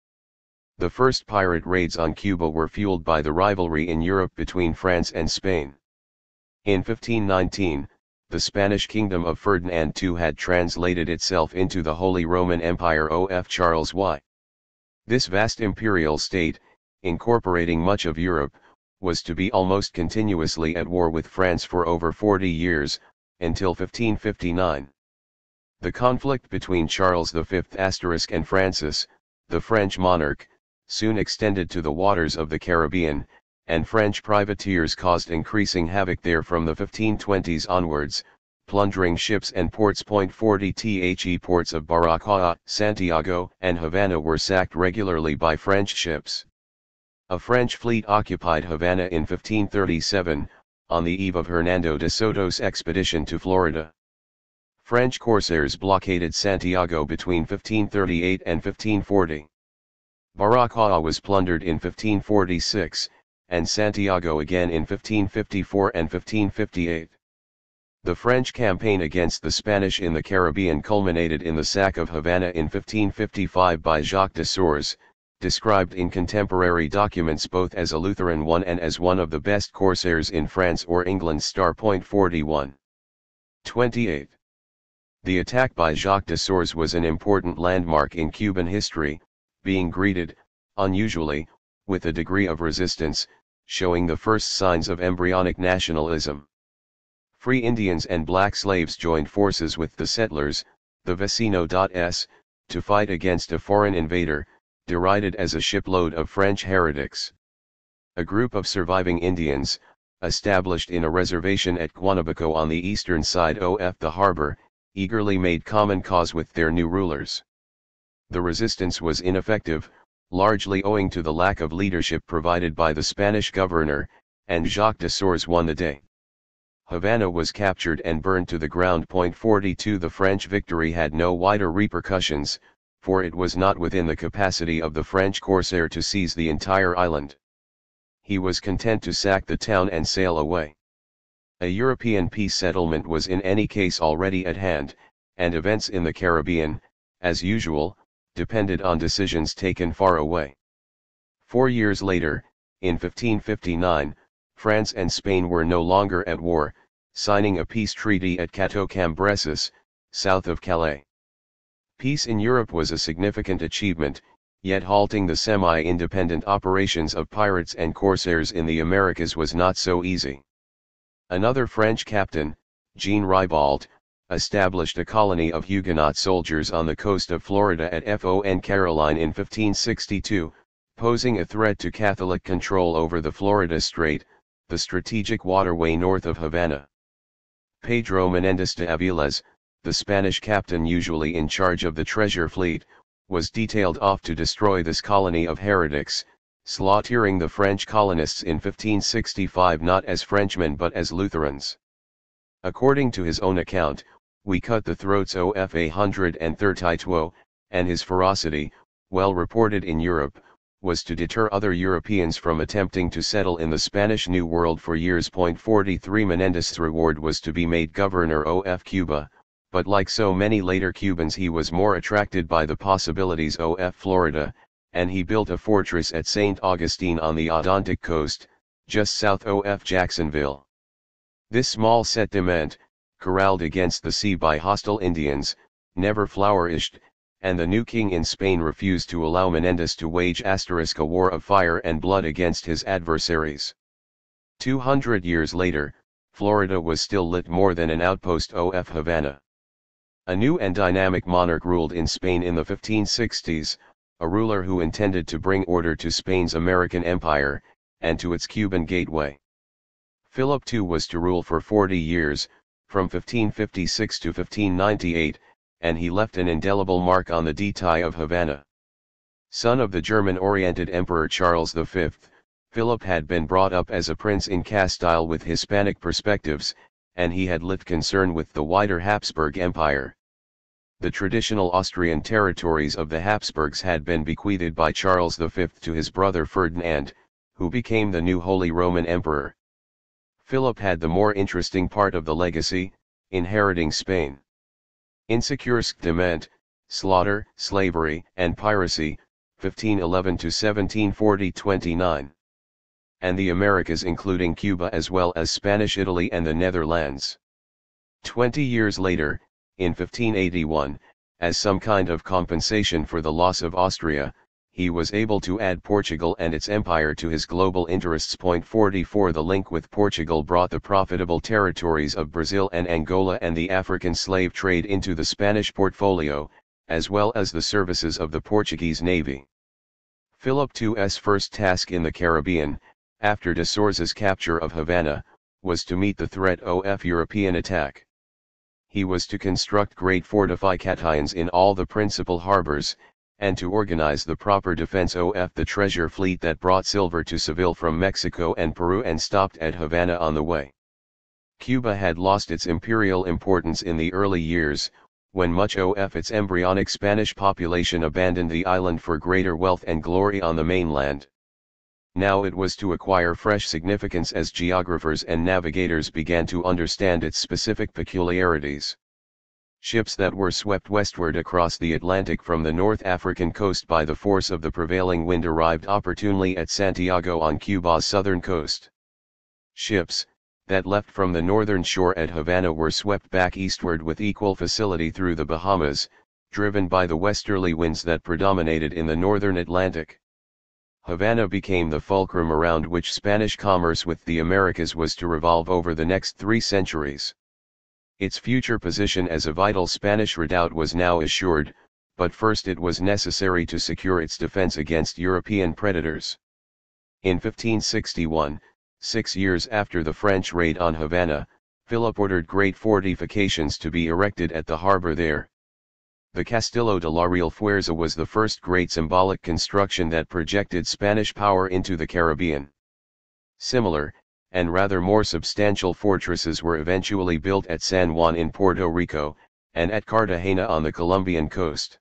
The first pirate raids on Cuba were fueled by the rivalry in Europe between France and Spain. In 1519, the Spanish kingdom of Ferdinand II had translated itself into the Holy Roman Empire of Charles Y. This vast imperial state, incorporating much of Europe, was to be almost continuously at war with France for over 40 years, until 1559. The conflict between Charles V and Francis, the French monarch, soon extended to the waters of the Caribbean, and French privateers caused increasing havoc there from the 1520s onwards, plundering ships and ports. 40 The ports of Baracoa, Santiago, and Havana were sacked regularly by French ships. A French fleet occupied Havana in 1537, on the eve of Hernando de Soto's expedition to Florida. French corsairs blockaded Santiago between 1538 and 1540. Baracoa was plundered in 1546, and Santiago again in 1554 and 1558. The French campaign against the Spanish in the Caribbean culminated in the sack of Havana in 1555 by Jacques de Sores, described in contemporary documents both as a Lutheran one and as one of the best corsairs in France or England. 41. 28. The attack by Jacques de Sores was an important landmark in Cuban history, being greeted, unusually, with a degree of resistance, showing the first signs of embryonic nationalism. Free Indians and black slaves joined forces with the settlers, the vecinos, to fight against a foreign invader, derided as a shipload of French heretics. A group of surviving Indians, established in a reservation at Guanabaco on the eastern side of the harbor, eagerly made common cause with their new rulers. The resistance was ineffective, largely owing to the lack of leadership provided by the Spanish governor, and Jacques de Sores won the day. Havana was captured and burned to the ground. 42 The French victory had no wider repercussions, for it was not within the capacity of the French corsair to seize the entire island. He was content to sack the town and sail away. A European peace settlement was in any case already at hand, and events in the Caribbean, as usual, depended on decisions taken far away. 4 years later, in 1559, France and Spain were no longer at war, signing a peace treaty at Cateau-Cambresis, south of Calais. Peace in Europe was a significant achievement, yet halting the semi-independent operations of pirates and corsairs in the Americas was not so easy. Another French captain, Jean Ribault, established a colony of Huguenot soldiers on the coast of Florida at Fon Caroline in 1562, posing a threat to Catholic control over the Florida Strait, the strategic waterway north of Havana. Pedro Menéndez de Aviles, the Spanish captain usually in charge of the treasure fleet, was detailed off to destroy this colony of heretics, slaughtering the French colonists in 1565 not as Frenchmen but as Lutherans. According to his own account, "We cut the throats of 132, and his ferocity, well reported in Europe, was to deter other Europeans from attempting to settle in the Spanish New World for years." 43 Menendez's reward was to be made governor of Cuba, but like so many later Cubans he was more attracted by the possibilities of Florida, and he built a fortress at St. Augustine on the Atlantic coast, just south of Jacksonville. This small settlement, corralled against the sea by hostile Indians, never flourished, and the new king in Spain refused to allow Menendez to wage a war of fire and blood against his adversaries. 200 years later, Florida was still lit more than an outpost of Havana. A new and dynamic monarch ruled in Spain in the 1560s, a ruler who intended to bring order to Spain's American empire, and to its Cuban gateway. Philip II was to rule for 40 years, from 1556 to 1598, and he left an indelible mark on the detail of Havana. Son of the German-oriented Emperor Charles V, Philip had been brought up as a prince in Castile with Hispanic perspectives, and he had lit concern with the wider Habsburg Empire. The traditional Austrian territories of the Habsburgs had been bequeathed by Charles V to his brother Ferdinand, who became the new Holy Roman Emperor. Philip had the more interesting part of the legacy, inheriting Spain. Insécurité, slaughter, slavery, and piracy, 1511 to 1740-29. And the Americas including Cuba as well as Spanish Italy and the Netherlands. 20 years later, in 1581, as some kind of compensation for the loss of Austria, he was able to add Portugal and its empire to his global interests. 44 The link with Portugal brought the profitable territories of Brazil and Angola and the African slave trade into the Spanish portfolio, as well as the services of the Portuguese navy. Philip II's first task in the Caribbean, after de Souza's capture of Havana, was to meet the threat of European attack. He was to construct great fortifications in all the principal harbors, and to organize the proper defense of the treasure fleet that brought silver to Seville from Mexico and Peru and stopped at Havana on the way. Cuba had lost its imperial importance in the early years, when much of its embryonic Spanish population abandoned the island for greater wealth and glory on the mainland. Now it was to acquire fresh significance as geographers and navigators began to understand its specific peculiarities. Ships that were swept westward across the Atlantic from the North African coast by the force of the prevailing wind arrived opportunely at Santiago on Cuba's southern coast. Ships that left from the northern shore at Havana were swept back eastward with equal facility through the Bahamas, driven by the westerly winds that predominated in the northern Atlantic. Havana became the fulcrum around which Spanish commerce with the Americas was to revolve over the next 3 centuries. Its future position as a vital Spanish redoubt was now assured, but first it was necessary to secure its defense against European predators. In 1561, 6 years after the French raid on Havana, Philip ordered great fortifications to be erected at the harbor there. The Castillo de la Real Fuerza was the first great symbolic construction that projected Spanish power into the Caribbean. Similar, and rather more substantial fortresses were eventually built at San Juan in Puerto Rico, and at Cartagena on the Colombian coast.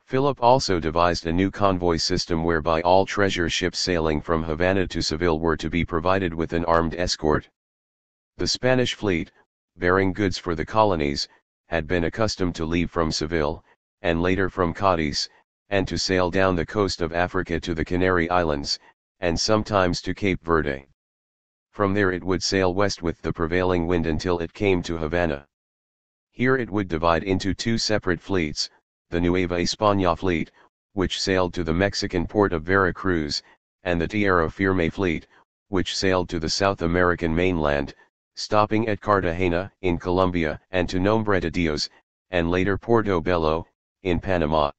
Philip also devised a new convoy system whereby all treasure ships sailing from Havana to Seville were to be provided with an armed escort. The Spanish fleet, bearing goods for the colonies, had been accustomed to leave from Seville, and later from Cadiz, and to sail down the coast of Africa to the Canary Islands, and sometimes to Cape Verde. From there it would sail west with the prevailing wind until it came to Havana. Here it would divide into 2 separate fleets, the Nueva España fleet, which sailed to the Mexican port of Veracruz, and the Tierra Firme fleet, which sailed to the South American mainland, stopping at Cartagena, in Colombia, and to Nombre de Dios, and later Porto Bello, in Panama.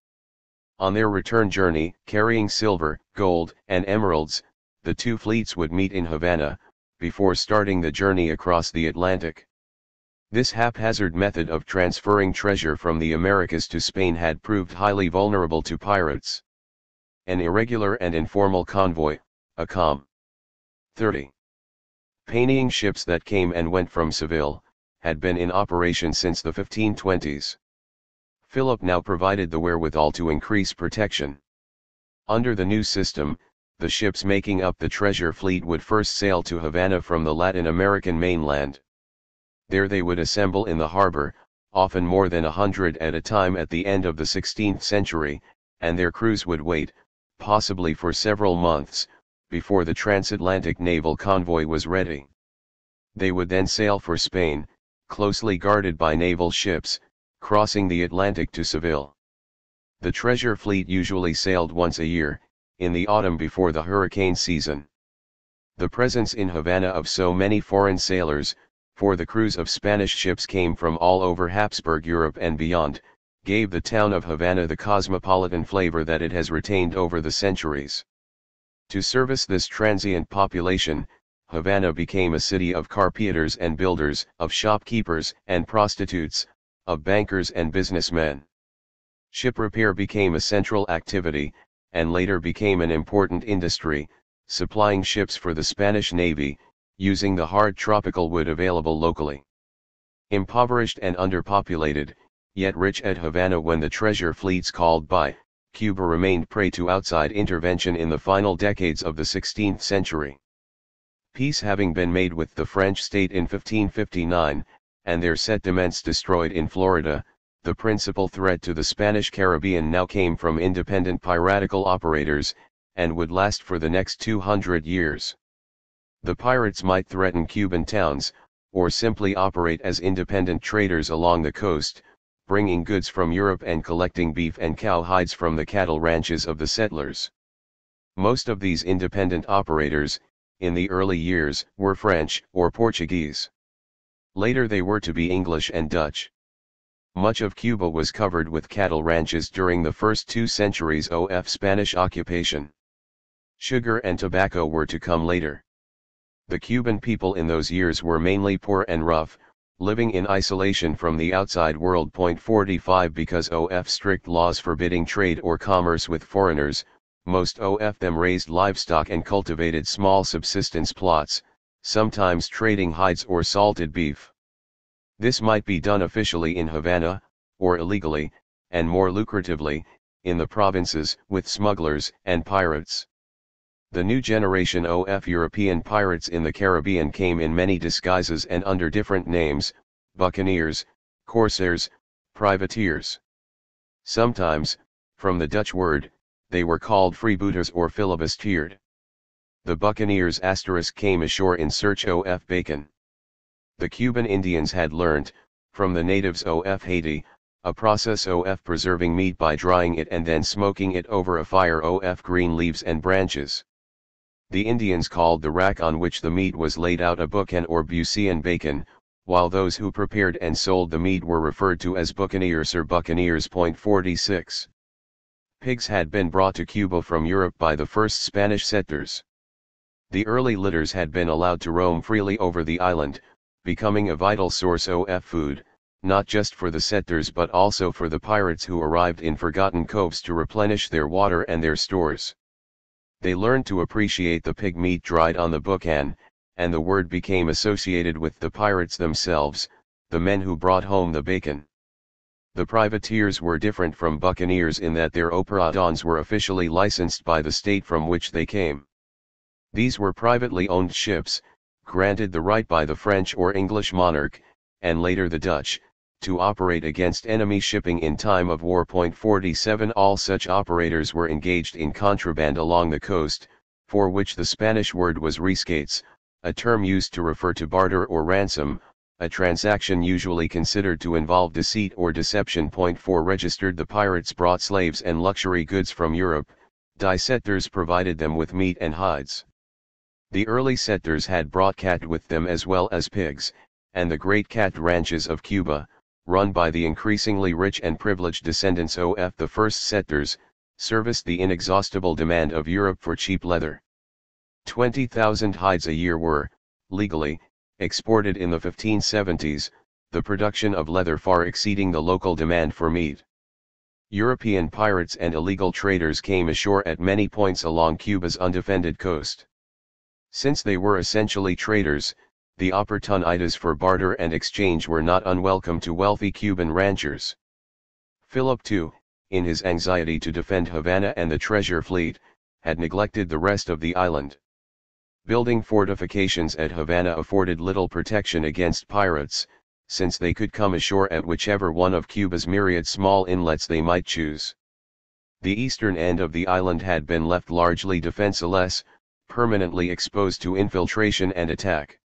On their return journey, carrying silver, gold, and emeralds, the 2 fleets would meet in Havana, before starting the journey across the Atlantic. This haphazard method of transferring treasure from the Americas to Spain had proved highly vulnerable to pirates. An irregular and informal convoy, a com. 30. Painting ships that came and went from Seville, had been in operation since the 1520s. Philip now provided the wherewithal to increase protection. Under the new system, the ships making up the treasure fleet would first sail to Havana from the Latin American mainland. There they would assemble in the harbor, often more than 100 at a time at the end of the 16th century, and their crews would wait, possibly for several months, before the transatlantic naval convoy was ready. They would then sail for Spain, closely guarded by naval ships, crossing the Atlantic to Seville. The treasure fleet usually sailed once a year, in the autumn before the hurricane season. The presence in Havana of so many foreign sailors, for the crews of Spanish ships came from all over Habsburg Europe and beyond, gave the town of Havana the cosmopolitan flavor that it has retained over the centuries. To service this transient population, Havana became a city of carpenters and builders, of shopkeepers and prostitutes, of bankers and businessmen. Ship repair became a central activity, and later became an important industry, supplying ships for the Spanish Navy, using the hard tropical wood available locally. Impoverished and underpopulated, yet rich at Havana when the treasure fleets called by Cuba remained prey to outside intervention in the final decades of the 16th century. Peace having been made with the French state in 1559, and their settlements destroyed in Florida, the principal threat to the Spanish Caribbean now came from independent piratical operators, and would last for the next 200 years. The pirates might threaten Cuban towns, or simply operate as independent traders along the coast, bringing goods from Europe and collecting beef and cow hides from the cattle ranches of the settlers. Most of these independent operators, in the early years, were French or Portuguese. Later they were to be English and Dutch. Much of Cuba was covered with cattle ranches during the first 2 centuries of Spanish occupation. Sugar and tobacco were to come later. The Cuban people in those years were mainly poor and rough, living in isolation from the outside world. 45 Because of strict laws forbidding trade or commerce with foreigners, most of them raised livestock and cultivated small subsistence plots, sometimes trading hides or salted beef. This might be done officially in Havana, or illegally, and more lucratively, in the provinces, with smugglers and pirates. The new generation of European pirates in the Caribbean came in many disguises and under different names: buccaneers, corsairs, privateers. Sometimes, from the Dutch word, they were called freebooters or filibusteered. The buccaneers came ashore in search of bacon. The Cuban Indians had learnt, from the natives of Haiti, a process of preserving meat by drying it and then smoking it over a fire of green leaves and branches. The Indians called the rack on which the meat was laid out a boucan or buccean bacon, while those who prepared and sold the meat were referred to as buccaneers or buccaneers. 46. Pigs had been brought to Cuba from Europe by the first Spanish settlers. The early litters had been allowed to roam freely over the island, becoming a vital source of food, not just for the settlers but also for the pirates who arrived in forgotten coves to replenish their water and their stores. They learned to appreciate the pig meat dried on the boucan, and the word became associated with the pirates themselves, the men who brought home the bacon. The privateers were different from buccaneers in that their operadons were officially licensed by the state from which they came. These were privately owned ships, granted the right by the French or English monarch, and later the Dutch, to operate against enemy shipping in time of war. 47 All such operators were engaged in contraband along the coast, for which the Spanish word was rescates, a term used to refer to barter or ransom, a transaction usually considered to involve deceit or deception. 4 Registered the pirates brought slaves and luxury goods from Europe, settlers provided them with meat and hides. The early settlers had brought cat with them as well as pigs, and the great cat ranches of Cuba, run by the increasingly rich and privileged descendants of the first settlers, serviced the inexhaustible demand of Europe for cheap leather. 20,000 hides a year were, legally, exported in the 1570s, the production of leather far exceeding the local demand for meat. European pirates and illegal traders came ashore at many points along Cuba's undefended coast. Since they were essentially traders, the opportunities for barter and exchange were not unwelcome to wealthy Cuban ranchers. Philip II, in his anxiety to defend Havana and the treasure fleet, had neglected the rest of the island. Building fortifications at Havana afforded little protection against pirates, since they could come ashore at whichever one of Cuba's myriad small inlets they might choose. The eastern end of the island had been left largely defenseless, permanently exposed to infiltration and attack.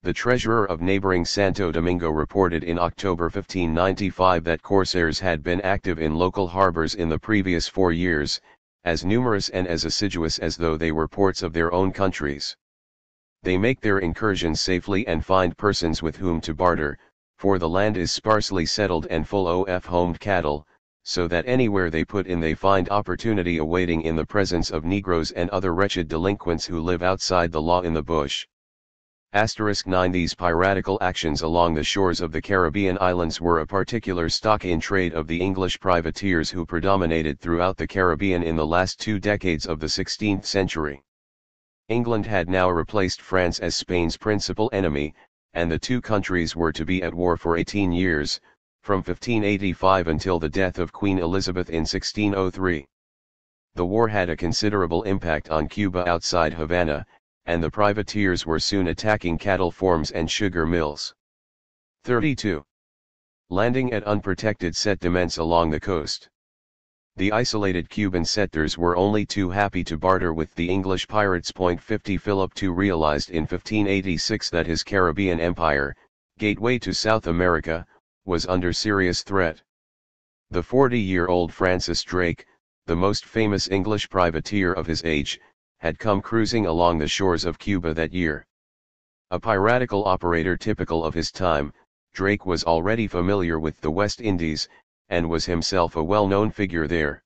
The treasurer of neighboring Santo Domingo reported in October 1595 that corsairs had been active in local harbors in the previous 4 years, as numerous and as assiduous as though they were ports of their own countries. They make their incursions safely and find persons with whom to barter, for the land is sparsely settled and full of homed cattle, so that anywhere they put in they find opportunity awaiting in the presence of Negroes and other wretched delinquents who live outside the law in the bush. 9 These piratical actions along the shores of the Caribbean islands were a particular stock in trade of the English privateers who predominated throughout the Caribbean in the last 2 decades of the 16th century. England had now replaced France as Spain's principal enemy, and the two countries were to be at war for 18 years, from 1585 until the death of Queen Elizabeth in 1603. The war had a considerable impact on Cuba outside Havana, and the privateers were soon attacking cattle farms and sugar mills. 32. Landing at unprotected settlements along the coast. The isolated Cuban settlers were only too happy to barter with the English pirates. 50 Philip II realized in 1586 that his Caribbean empire, gateway to South America, was under serious threat. The 40-year-old Francis Drake, the most famous English privateer of his age, had come cruising along the shores of Cuba that year. A piratical operator typical of his time, Drake was already familiar with the West Indies, and was himself a well-known figure there.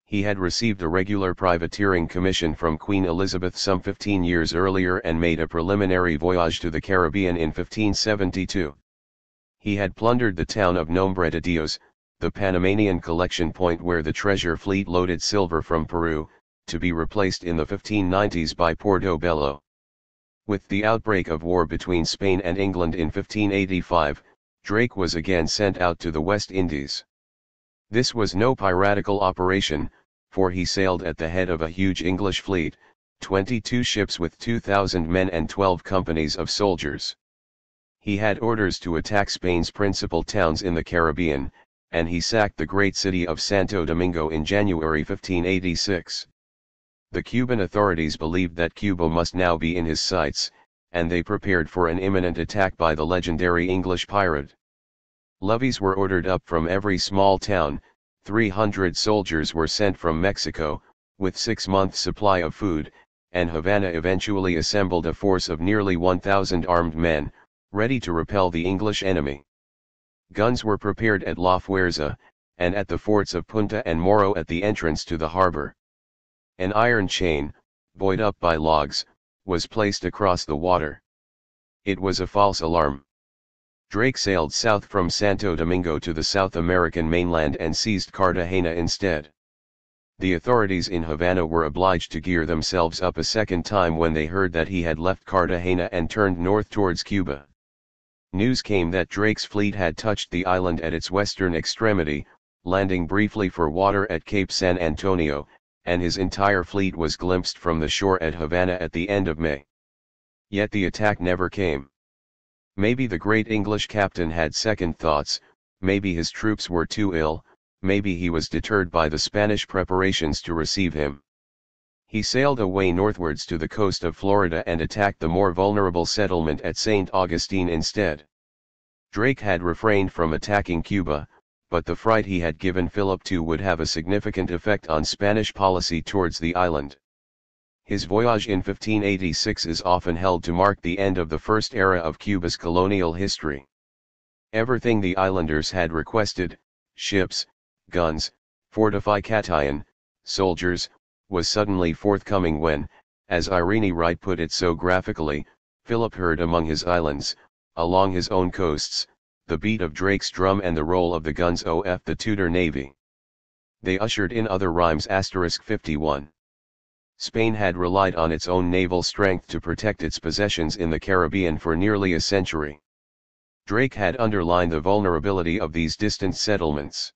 He had received a regular privateering commission from Queen Elizabeth some 15 years earlier and made a preliminary voyage to the Caribbean in 1572. He had plundered the town of Nombre de Dios, the Panamanian collection point where the treasure fleet loaded silver from Peru, to be replaced in the 1590s by Portobello. With the outbreak of war between Spain and England in 1585, Drake was again sent out to the West Indies. This was no piratical operation, for he sailed at the head of a huge English fleet, 22 ships with 2,000 men and 12 companies of soldiers. He had orders to attack Spain's principal towns in the Caribbean, and he sacked the great city of Santo Domingo in January 1586. The Cuban authorities believed that Cuba must now be in his sights, and they prepared for an imminent attack by the legendary English pirate. Levies were ordered up from every small town, 300 soldiers were sent from Mexico, with 6 months' supply of food, and Havana eventually assembled a force of nearly 1,000 armed men, ready to repel the English enemy. Guns were prepared at La Fuerza, and at the forts of Punta and Moro at the entrance to the harbor. An iron chain, buoyed up by logs, was placed across the water. It was a false alarm. Drake sailed south from Santo Domingo to the South American mainland and seized Cartagena instead. The authorities in Havana were obliged to gear themselves up a second time when they heard that he had left Cartagena and turned north towards Cuba. News came that Drake's fleet had touched the island at its western extremity, landing briefly for water at Cape San Antonio, and his entire fleet was glimpsed from the shore at Havana at the end of May. Yet the attack never came. Maybe the great English captain had second thoughts, maybe his troops were too ill, maybe he was deterred by the Spanish preparations to receive him. He sailed away northwards to the coast of Florida and attacked the more vulnerable settlement at St. Augustine instead. Drake had refrained from attacking Cuba, but the fright he had given Philip II would have a significant effect on Spanish policy towards the island. His voyage in 1586 is often held to mark the end of the first era of Cuba's colonial history. Everything the islanders had requested, ships, guns, fortification, soldiers, was suddenly forthcoming when, as Irene Wright put it so graphically, Philip heard among his islands, along his own coasts, the beat of Drake's drum and the roll of the guns of the Tudor navy. They ushered in other rhymes. *51. Spain had relied on its own naval strength to protect its possessions in the Caribbean for nearly a century. Drake had underlined the vulnerability of these distant settlements.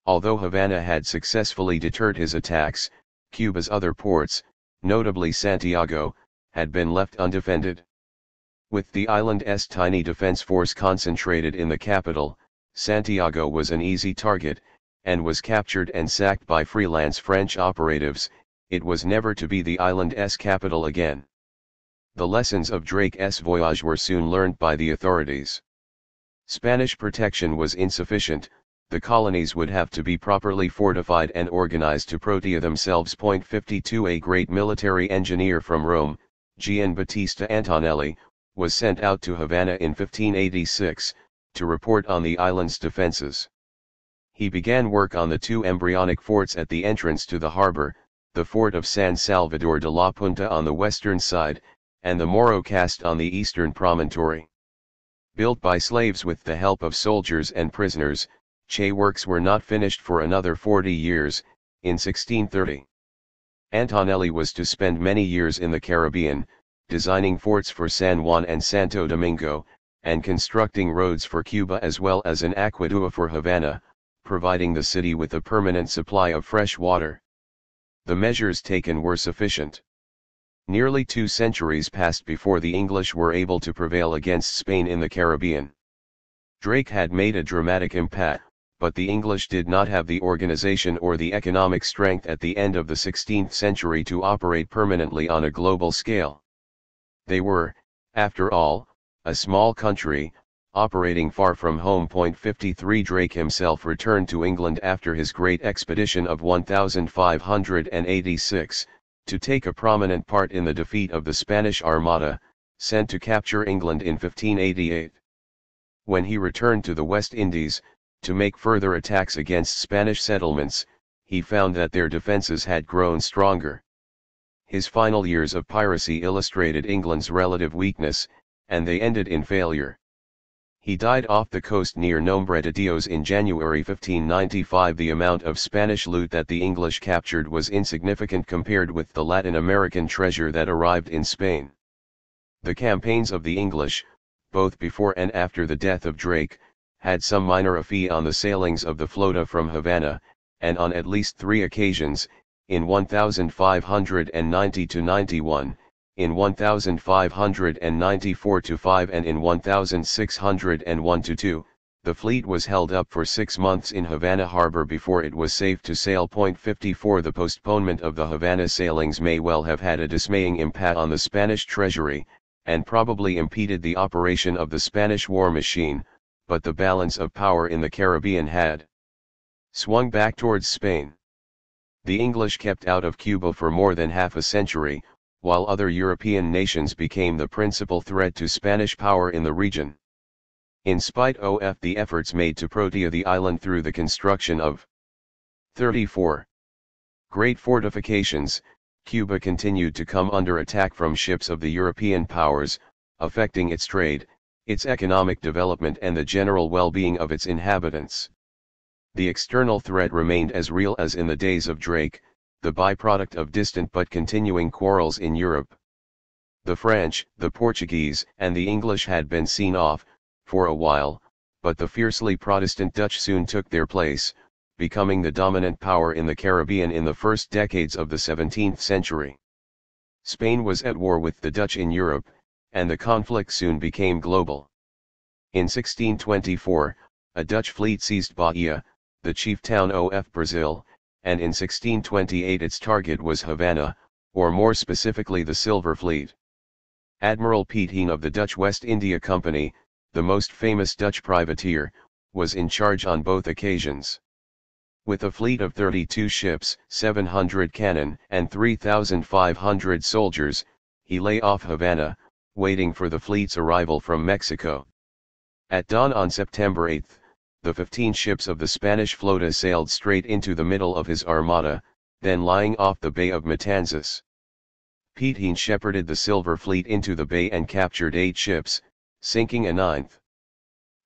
Although Havana had successfully deterred his attacks, Cuba's other ports, notably Santiago, had been left undefended. With the island's tiny defense force concentrated in the capital, Santiago was an easy target, and was captured and sacked by freelance French operatives. It was never to be the island's capital again. The lessons of Drake's voyage were soon learned by the authorities. Spanish protection was insufficient, the colonies would have to be properly fortified and organized to protect themselves. 52 A great military engineer from Rome, Giambattista Antonelli, was sent out to Havana in 1586, to report on the island's defenses. He began work on the 2 embryonic forts at the entrance to the harbor, the fort of San Salvador de la Punta on the western side, and the Moro Cast on the eastern promontory. Built by slaves with the help of soldiers and prisoners, Che works were not finished for another 40 years, in 1630. Antonelli was to spend many years in the Caribbean, designing forts for San Juan and Santo Domingo, and constructing roads for Cuba as well as an aqueduct for Havana, providing the city with a permanent supply of fresh water. The measures taken were sufficient. Nearly 2 centuries passed before the English were able to prevail against Spain in the Caribbean. Drake had made a dramatic impact, but the English did not have the organization or the economic strength at the end of the 16th century to operate permanently on a global scale. They were, after all, a small country, operating far from home. 53 Drake himself returned to England after his great expedition of 1586, to take a prominent part in the defeat of the Spanish Armada, sent to capture England in 1588. When he returned to the West Indies, to make further attacks against Spanish settlements, he found that their defenses had grown stronger. His final years of piracy illustrated England's relative weakness, and they ended in failure. He died off the coast near Nombre de Dios in January 1595. The amount of Spanish loot that the English captured was insignificant compared with the Latin American treasure that arrived in Spain. The campaigns of the English, both before and after the death of Drake, had some minor effect on the sailings of the flota from Havana, and on at least 3 occasions, in 1590–91, in 1594–5 and in 1601–2, the fleet was held up for 6 months in Havana harbor before it was safe to sail. 54 The postponement of the Havana sailings may well have had a dismaying impact on the Spanish treasury, and probably impeded the operation of the Spanish war machine, but the balance of power in the Caribbean had swung back towards Spain. The English kept out of Cuba for more than half a century, while other European nations became the principal threat to Spanish power in the region. In spite of the efforts made to protect the island through the construction of 34 great fortifications, Cuba continued to come under attack from ships of the European powers, affecting its trade, its economic development and the general well-being of its inhabitants. The external threat remained as real as in the days of Drake, the byproduct of distant but continuing quarrels in Europe. The French, the Portuguese, and the English had been seen off, for a while, but the fiercely Protestant Dutch soon took their place, becoming the dominant power in the Caribbean in the first decades of the 17th century. Spain was at war with the Dutch in Europe, and the conflict soon became global. In 1624, a Dutch fleet seized Bahia, the chief town of Brazil, and in 1628 its target was Havana, or more specifically the Silver Fleet. Admiral Piet Hein of the Dutch West India Company, the most famous Dutch privateer, was in charge on both occasions. With a fleet of 32 ships, 700 cannon, and 3,500 soldiers, he lay off Havana, waiting for the fleet's arrival from Mexico. At dawn on September 8, the 15 ships of the Spanish flota sailed straight into the middle of his armada, then lying off the Bay of Matanzas. Piet Hein shepherded the Silver Fleet into the bay and captured 8 ships, sinking a 9th.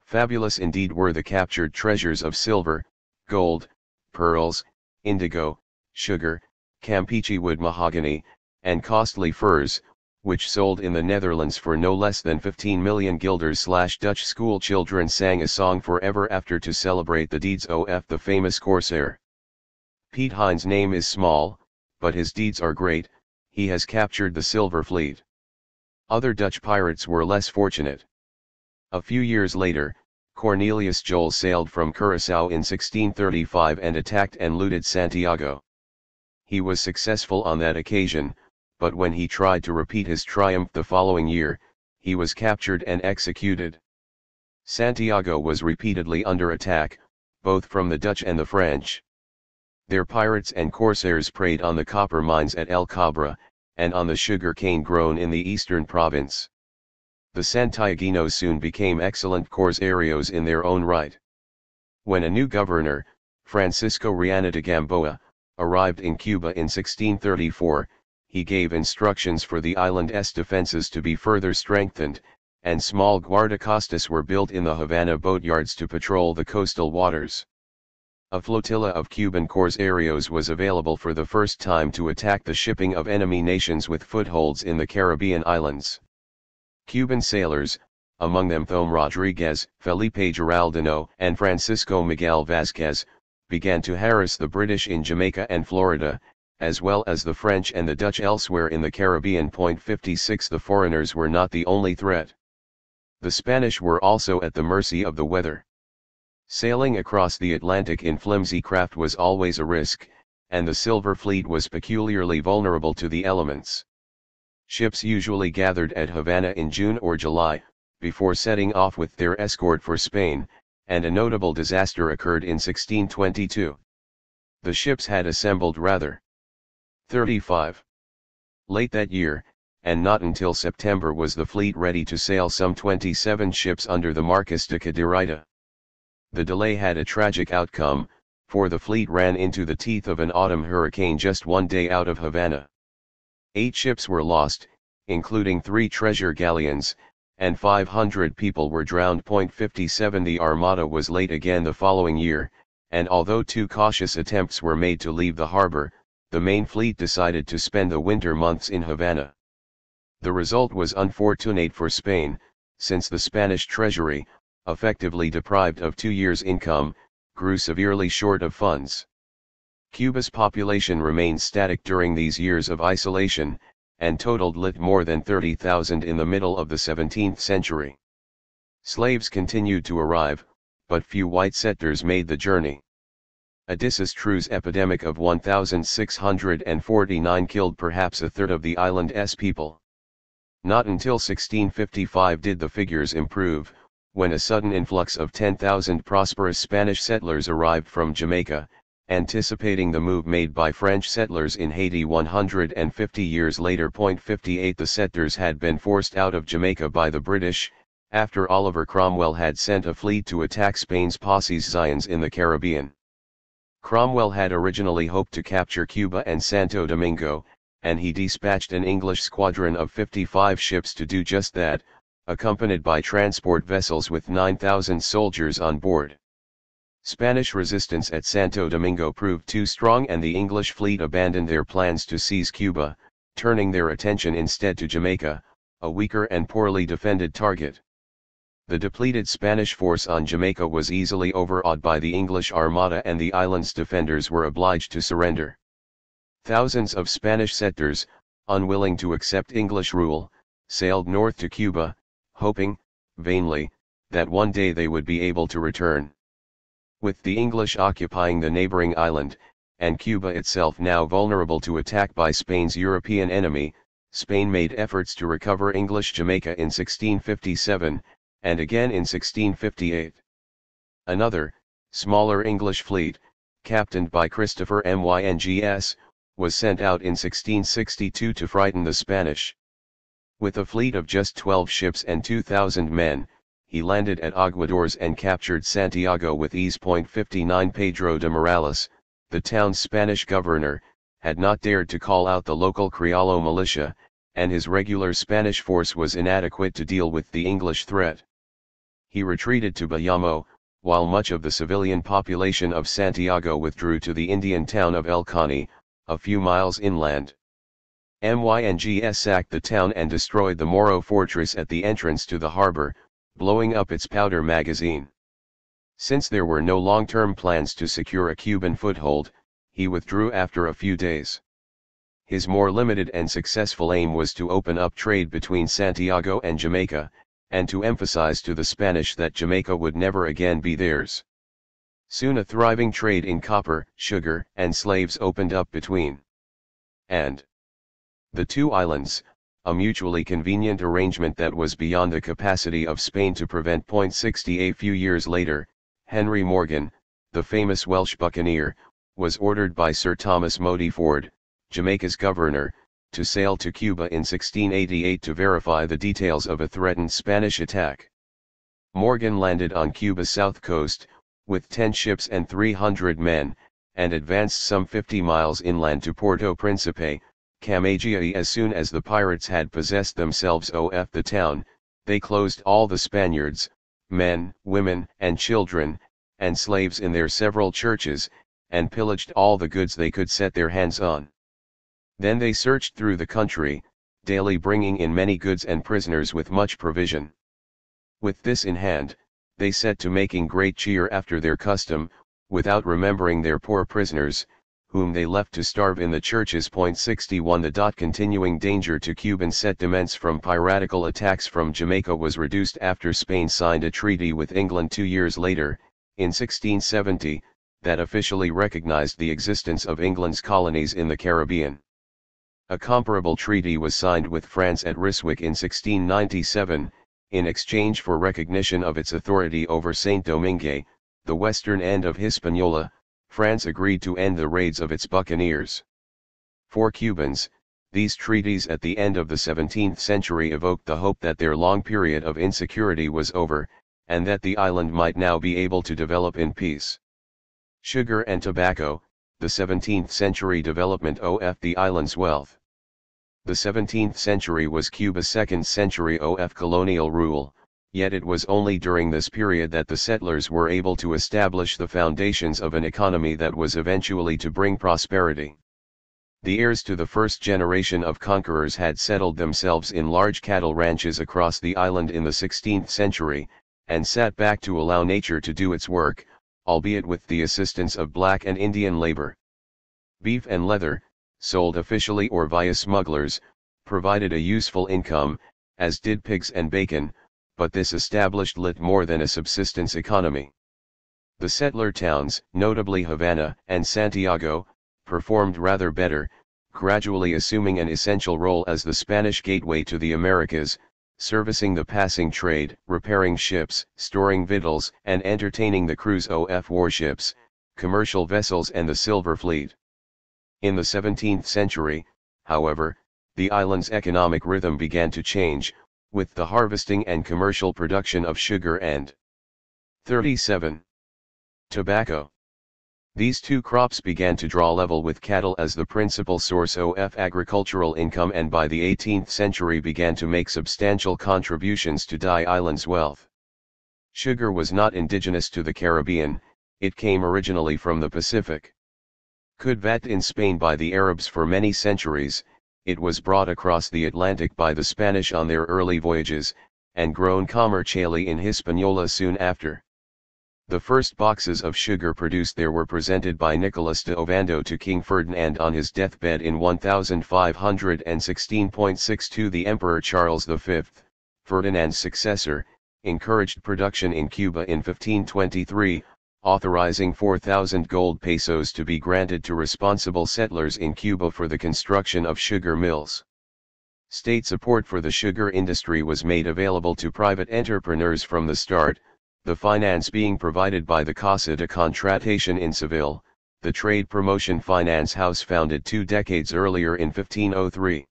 Fabulous indeed were the captured treasures of silver, gold, pearls, indigo, sugar, Campeche wood mahogany, and costly furs, which sold in the Netherlands for no less than 15 million guilders. Dutch school children sang a song forever after to celebrate the deeds of the famous corsair. Piet Hein's name is small, but his deeds are great. He has captured the Silver Fleet. Other Dutch pirates were less fortunate. A few years later, Cornelius Joel sailed from Curaçao in 1635 and attacked and looted Santiago. He was successful on that occasion, but when he tried to repeat his triumph the following year, he was captured and executed. Santiago was repeatedly under attack, both from the Dutch and the French. Their pirates and corsairs preyed on the copper mines at El Cabra, and on the sugar cane grown in the eastern province. The Santiaguinos soon became excellent corsarios in their own right. When a new governor, Francisco Reana de Gamboa, arrived in Cuba in 1634, he gave instructions for the island's defenses to be further strengthened, and small guardacostas were built in the Havana boatyards to patrol the coastal waters. A flotilla of Cuban corsarios was available for the first time to attack the shipping of enemy nations with footholds in the Caribbean islands. Cuban sailors, among them Thome Rodriguez, Felipe Giraldino, and Francisco Miguel Vázquez, began to harass the British in Jamaica and Florida, as well as the French and the Dutch elsewhere in the Caribbean. 56 The foreigners were not the only threat. The Spanish were also at the mercy of the weather. Sailing across the Atlantic in flimsy craft was always a risk, and the Silver Fleet was peculiarly vulnerable to the elements. Ships usually gathered at Havana in June or July, before setting off with their escort for Spain, and a notable disaster occurred in 1622. The ships had assembled rather 35. Late that year, and not until September was the fleet ready to sail, some 27 ships under the Marquis de Cadereyta. The delay had a tragic outcome, for the fleet ran into the teeth of an autumn hurricane just one day out of Havana. 8 ships were lost, including 3 treasure galleons, and 500 people were drowned. 57 The Armada was late again the following year, and although 2 cautious attempts were made to leave the harbor, the main fleet decided to spend the winter months in Havana. The result was unfortunate for Spain, since the Spanish treasury, effectively deprived of 2 years' income, grew severely short of funds. Cuba's population remained static during these years of isolation, and totaled more than 30,000 in the middle of the 17th century. Slaves continued to arrive, but few white settlers made the journey. A disastrous epidemic of 1,649 killed perhaps a third of the island's people. Not until 1655 did the figures improve, when a sudden influx of 10,000 prosperous Spanish settlers arrived from Jamaica, anticipating the move made by French settlers in Haiti 150 years later. 58 The settlers had been forced out of Jamaica by the British, after Oliver Cromwell had sent a fleet to attack Spain's possessions in the Caribbean. Cromwell had originally hoped to capture Cuba and Santo Domingo, and he dispatched an English squadron of 55 ships to do just that, accompanied by transport vessels with 9,000 soldiers on board. Spanish resistance at Santo Domingo proved too strong, and the English fleet abandoned their plans to seize Cuba, turning their attention instead to Jamaica, a weaker and poorly defended target. The depleted Spanish force on Jamaica was easily overawed by the English Armada, and the island's defenders were obliged to surrender. Thousands of Spanish settlers, unwilling to accept English rule, sailed north to Cuba, hoping, vainly, that one day they would be able to return. With the English occupying the neighboring island, and Cuba itself now vulnerable to attack by Spain's European enemy, Spain made efforts to recover English Jamaica in 1657, and again in 1658. Another, smaller English fleet, captained by Christopher Myngs, was sent out in 1662 to frighten the Spanish. With a fleet of just 12 ships and 2,000 men, he landed at Aguadores and captured Santiago with ease. 59 Pedro de Morales, the town's Spanish governor, had not dared to call out the local Criollo militia, and his regular Spanish force was inadequate to deal with the English threat. He retreated to Bayamo, while much of the civilian population of Santiago withdrew to the Indian town of El Cani, a few miles inland. Myngs sacked the town and destroyed the Moro fortress at the entrance to the harbor, blowing up its powder magazine. Since there were no long-term plans to secure a Cuban foothold, he withdrew after a few days. His more limited and successful aim was to open up trade between Santiago and Jamaica, and to emphasize to the Spanish that Jamaica would never again be theirs. Soon a thriving trade in copper, sugar, and slaves opened up between and the two islands, a mutually convenient arrangement that was beyond the capacity of Spain to prevent. 60 A few years later, Henry Morgan, the famous Welsh buccaneer, was ordered by Sir Thomas Moody Ford, Jamaica's governor, to sail to Cuba in 1688 to verify the details of a threatened Spanish attack. Morgan landed on Cuba's south coast, with 10 ships and 300 men, and advanced some 50 miles inland to Puerto Príncipe, Camagüey. As soon as the pirates had possessed themselves of the town, they closed all the Spaniards, men, women, and children, and slaves in their several churches, and pillaged all the goods they could set their hands on. Then they searched through the country, daily bringing in many goods and prisoners with much provision. With this in hand, they set to making great cheer after their custom, without remembering their poor prisoners, whom they left to starve in the churches. 61 The continuing danger to Cuban settlements from piratical attacks from Jamaica was reduced after Spain signed a treaty with England 2 years later, in 1670, that officially recognized the existence of England's colonies in the Caribbean. A comparable treaty was signed with France at Ryswick in 1697, in exchange for recognition of its authority over Saint Domingue, the western end of Hispaniola. France agreed to end the raids of its buccaneers. For Cubans, these treaties at the end of the 17th century evoked the hope that their long period of insecurity was over, and that the island might now be able to develop in peace. Sugar and tobacco, the 17th century development of the island's wealth. The 17th century was Cuba's second century of colonial rule, yet it was only during this period that the settlers were able to establish the foundations of an economy that was eventually to bring prosperity. The heirs to the first generation of conquerors had settled themselves in large cattle ranches across the island in the 16th century, and sat back to allow nature to do its work, albeit with the assistance of black and Indian labor. Beef and leather, sold officially or via smugglers, provided a useful income, as did pigs and bacon, but this established little more than a subsistence economy. The settler towns, notably Havana and Santiago, performed rather better, gradually assuming an essential role as the Spanish gateway to the Americas, servicing the passing trade, repairing ships, storing victuals, and entertaining the crews of warships, commercial vessels and the Silver Fleet. In the 17th century, however, the island's economic rhythm began to change, with the harvesting and commercial production of sugar and 37. Tobacco. These two crops began to draw level with cattle as the principal source of agricultural income, and by the 18th century began to make substantial contributions to the island's wealth. Sugar was not indigenous to the Caribbean, it came originally from the Pacific. Cultivated in Spain by the Arabs for many centuries, it was brought across the Atlantic by the Spanish on their early voyages, and grown commercially in Hispaniola soon after. The first boxes of sugar produced there were presented by Nicolas de Ovando to King Ferdinand on his deathbed in 1516.62. The Emperor Charles V, Ferdinand's successor, encouraged production in Cuba in 1523, authorizing 4,000 gold pesos to be granted to responsible settlers in Cuba for the construction of sugar mills. State support for the sugar industry was made available to private entrepreneurs from the start, the finance being provided by the Casa de Contratación in Seville, the trade promotion finance house founded 2 decades earlier in 1503.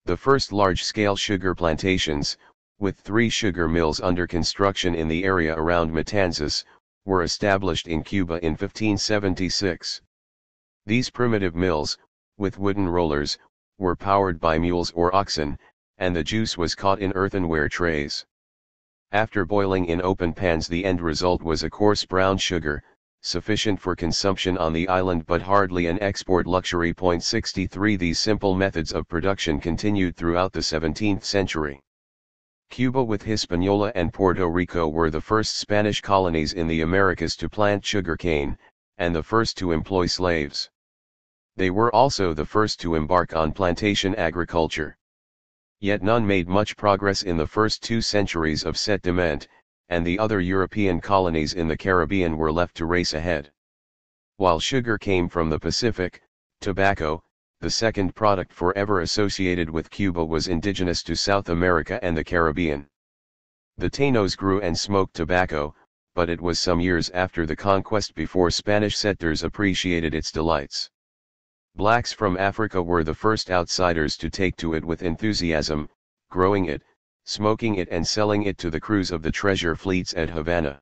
The first large-scale sugar plantations, with 3 sugar mills under construction in the area around Matanzas, were established in Cuba in 1576. These primitive mills, with wooden rollers, were powered by mules or oxen, and the juice was caught in earthenware trays. After boiling in open pans, the end result was a coarse brown sugar, sufficient for consumption on the island but hardly an export luxury. 63 These simple methods of production continued throughout the 17th century. Cuba with Hispaniola and Puerto Rico were the first Spanish colonies in the Americas to plant sugarcane, and the first to employ slaves. They were also the first to embark on plantation agriculture. Yet none made much progress in the first 2 centuries of settlement, and the other European colonies in the Caribbean were left to race ahead. While sugar came from the Pacific, tobacco, the second product forever associated with Cuba, was indigenous to South America and the Caribbean. The Tainos grew and smoked tobacco, but it was some years after the conquest before Spanish settlers appreciated its delights. Blacks from Africa were the first outsiders to take to it with enthusiasm, growing it, smoking it and selling it to the crews of the treasure fleets at Havana.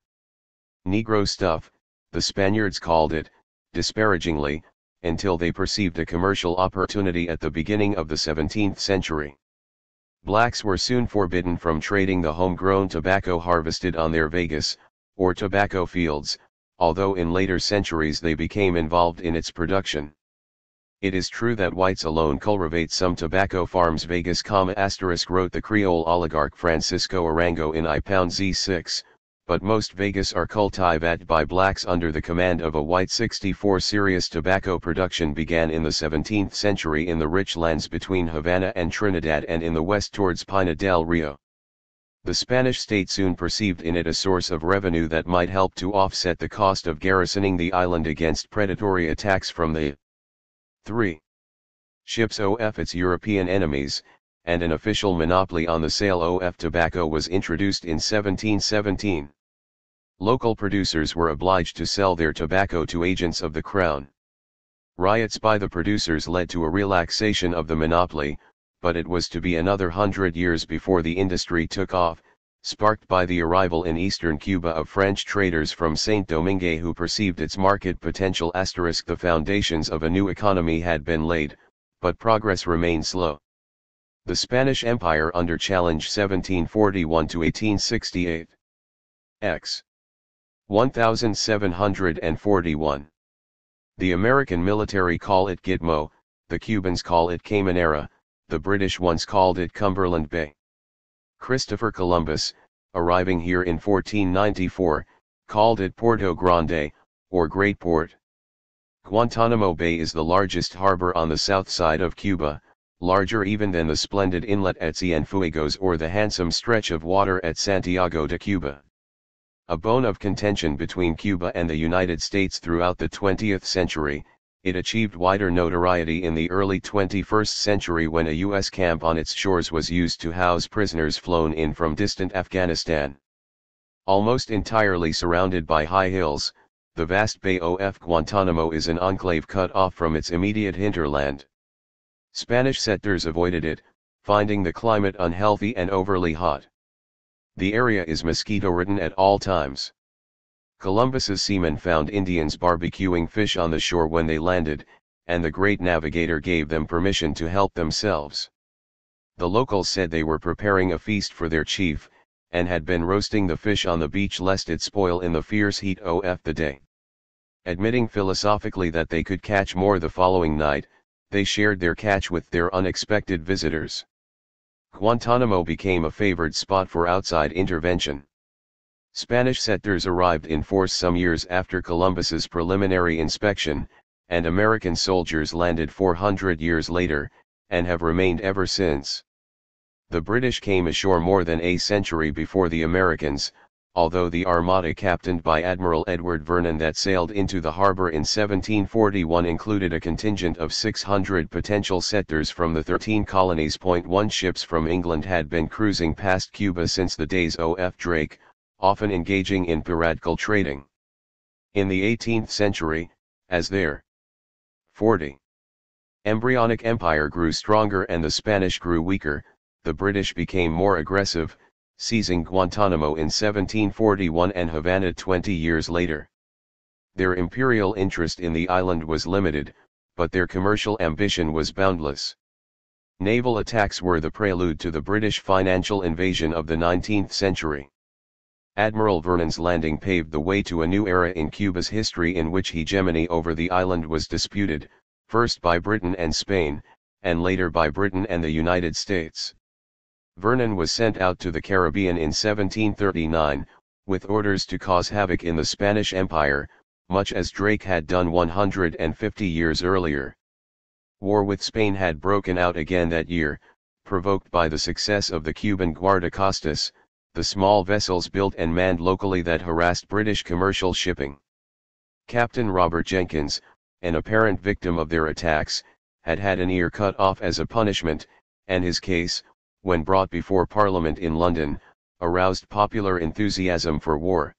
Negro stuff, the Spaniards called it, disparagingly, until they perceived a commercial opportunity at the beginning of the 17th century. Blacks were soon forbidden from trading the homegrown tobacco harvested on their vegas, or tobacco fields, although in later centuries they became involved in its production. It is true that whites alone cultivate some tobacco farms. Vegas, wrote the Creole oligarch Francisco Arango in I-Z6, but most Vegas are cultivated by blacks under the command of a white. 64 Serious tobacco production began in the 17th century in the rich lands between Havana and Trinidad and in the west towards Pina del Rio. The Spanish state soon perceived in it a source of revenue that might help to offset the cost of garrisoning the island against predatory attacks from the 3. ships of its European enemies, and an official monopoly on the sale of tobacco was introduced in 1717. Local producers were obliged to sell their tobacco to agents of the crown. Riots by the producers led to a relaxation of the monopoly, but it was to be another 100 years before the industry took off, sparked by the arrival in eastern Cuba of French traders from Saint Domingue who perceived its market potential. The foundations of a new economy had been laid, but progress remained slow. The Spanish Empire under challenge 1741 to 1868. X. 1741. The American military call it Gitmo, the Cubans call it Caymanera, the British once called it Cumberland Bay. Christopher Columbus, arriving here in 1494, called it Porto Grande, or Great Port. Guantanamo Bay is the largest harbor on the south side of Cuba, larger even than the splendid inlet at Cienfuegos or the handsome stretch of water at Santiago de Cuba. A bone of contention between Cuba and the United States throughout the 20th century, it achieved wider notoriety in the early 21st century when a U.S. camp on its shores was used to house prisoners flown in from distant Afghanistan. Almost entirely surrounded by high hills, the vast Bay of Guantanamo is an enclave cut off from its immediate hinterland. Spanish settlers avoided it, finding the climate unhealthy and overly hot. The area is mosquito-ridden at all times. Columbus's seamen found Indians barbecuing fish on the shore when they landed, and the great navigator gave them permission to help themselves. The locals said they were preparing a feast for their chief, and had been roasting the fish on the beach lest it spoil in the fierce heat of the day. Admitting philosophically that they could catch more the following night, they shared their catch with their unexpected visitors. Guantanamo became a favored spot for outside intervention. Spanish settlers arrived in force some years after Columbus's preliminary inspection, and American soldiers landed 400 years later, and have remained ever since. The British came ashore more than a century before the Americans, although the armada captained by Admiral Edward Vernon that sailed into the harbor in 1741 included a contingent of 600 potential settlers from the 13 colonies. 1 Ships from England had been cruising past Cuba since the days of Drake, often engaging in piratical trading. In the 18th century, as their 40. embryonic empire grew stronger and the Spanish grew weaker, the British became more aggressive, seizing Guantanamo in 1741 and Havana 20 years later. Their imperial interest in the island was limited, but their commercial ambition was boundless. Naval attacks were the prelude to the British financial invasion of the 19th century. Admiral Vernon's landing paved the way to a new era in Cuba's history in which hegemony over the island was disputed, first by Britain and Spain, and later by Britain and the United States. Vernon was sent out to the Caribbean in 1739, with orders to cause havoc in the Spanish Empire, much as Drake had done 150 years earlier. War with Spain had broken out again that year, provoked by the success of the Cuban guardacostas, the small vessels built and manned locally that harassed British commercial shipping. Captain Robert Jenkins, an apparent victim of their attacks, had had an ear cut off as a punishment, and his case, when brought before Parliament in London, aroused popular enthusiasm for war.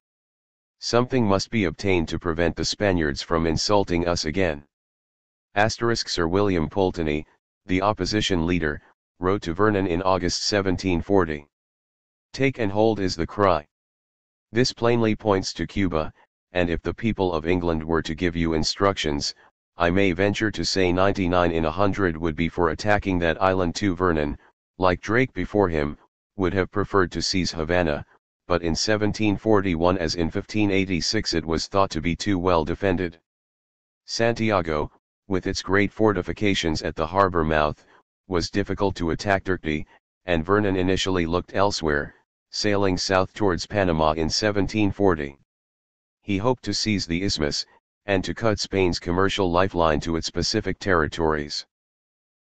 Something must be obtained to prevent the Spaniards from insulting us again. Sir William Pulteney, the opposition leader, wrote to Vernon in August 1740. "Take and hold is the cry." This plainly points to Cuba, and if the people of England were to give you instructions, I may venture to say 99 in 100 would be for attacking that island too. Vernon, like Drake before him, would have preferred to seize Havana, but in 1741 as in 1586 it was thought to be too well defended. Santiago, with its great fortifications at the harbor mouth, was difficult to attack Turkey, and Vernon initially looked elsewhere, sailing south towards Panama in 1740. He hoped to seize the isthmus, and to cut Spain's commercial lifeline to its Pacific territories.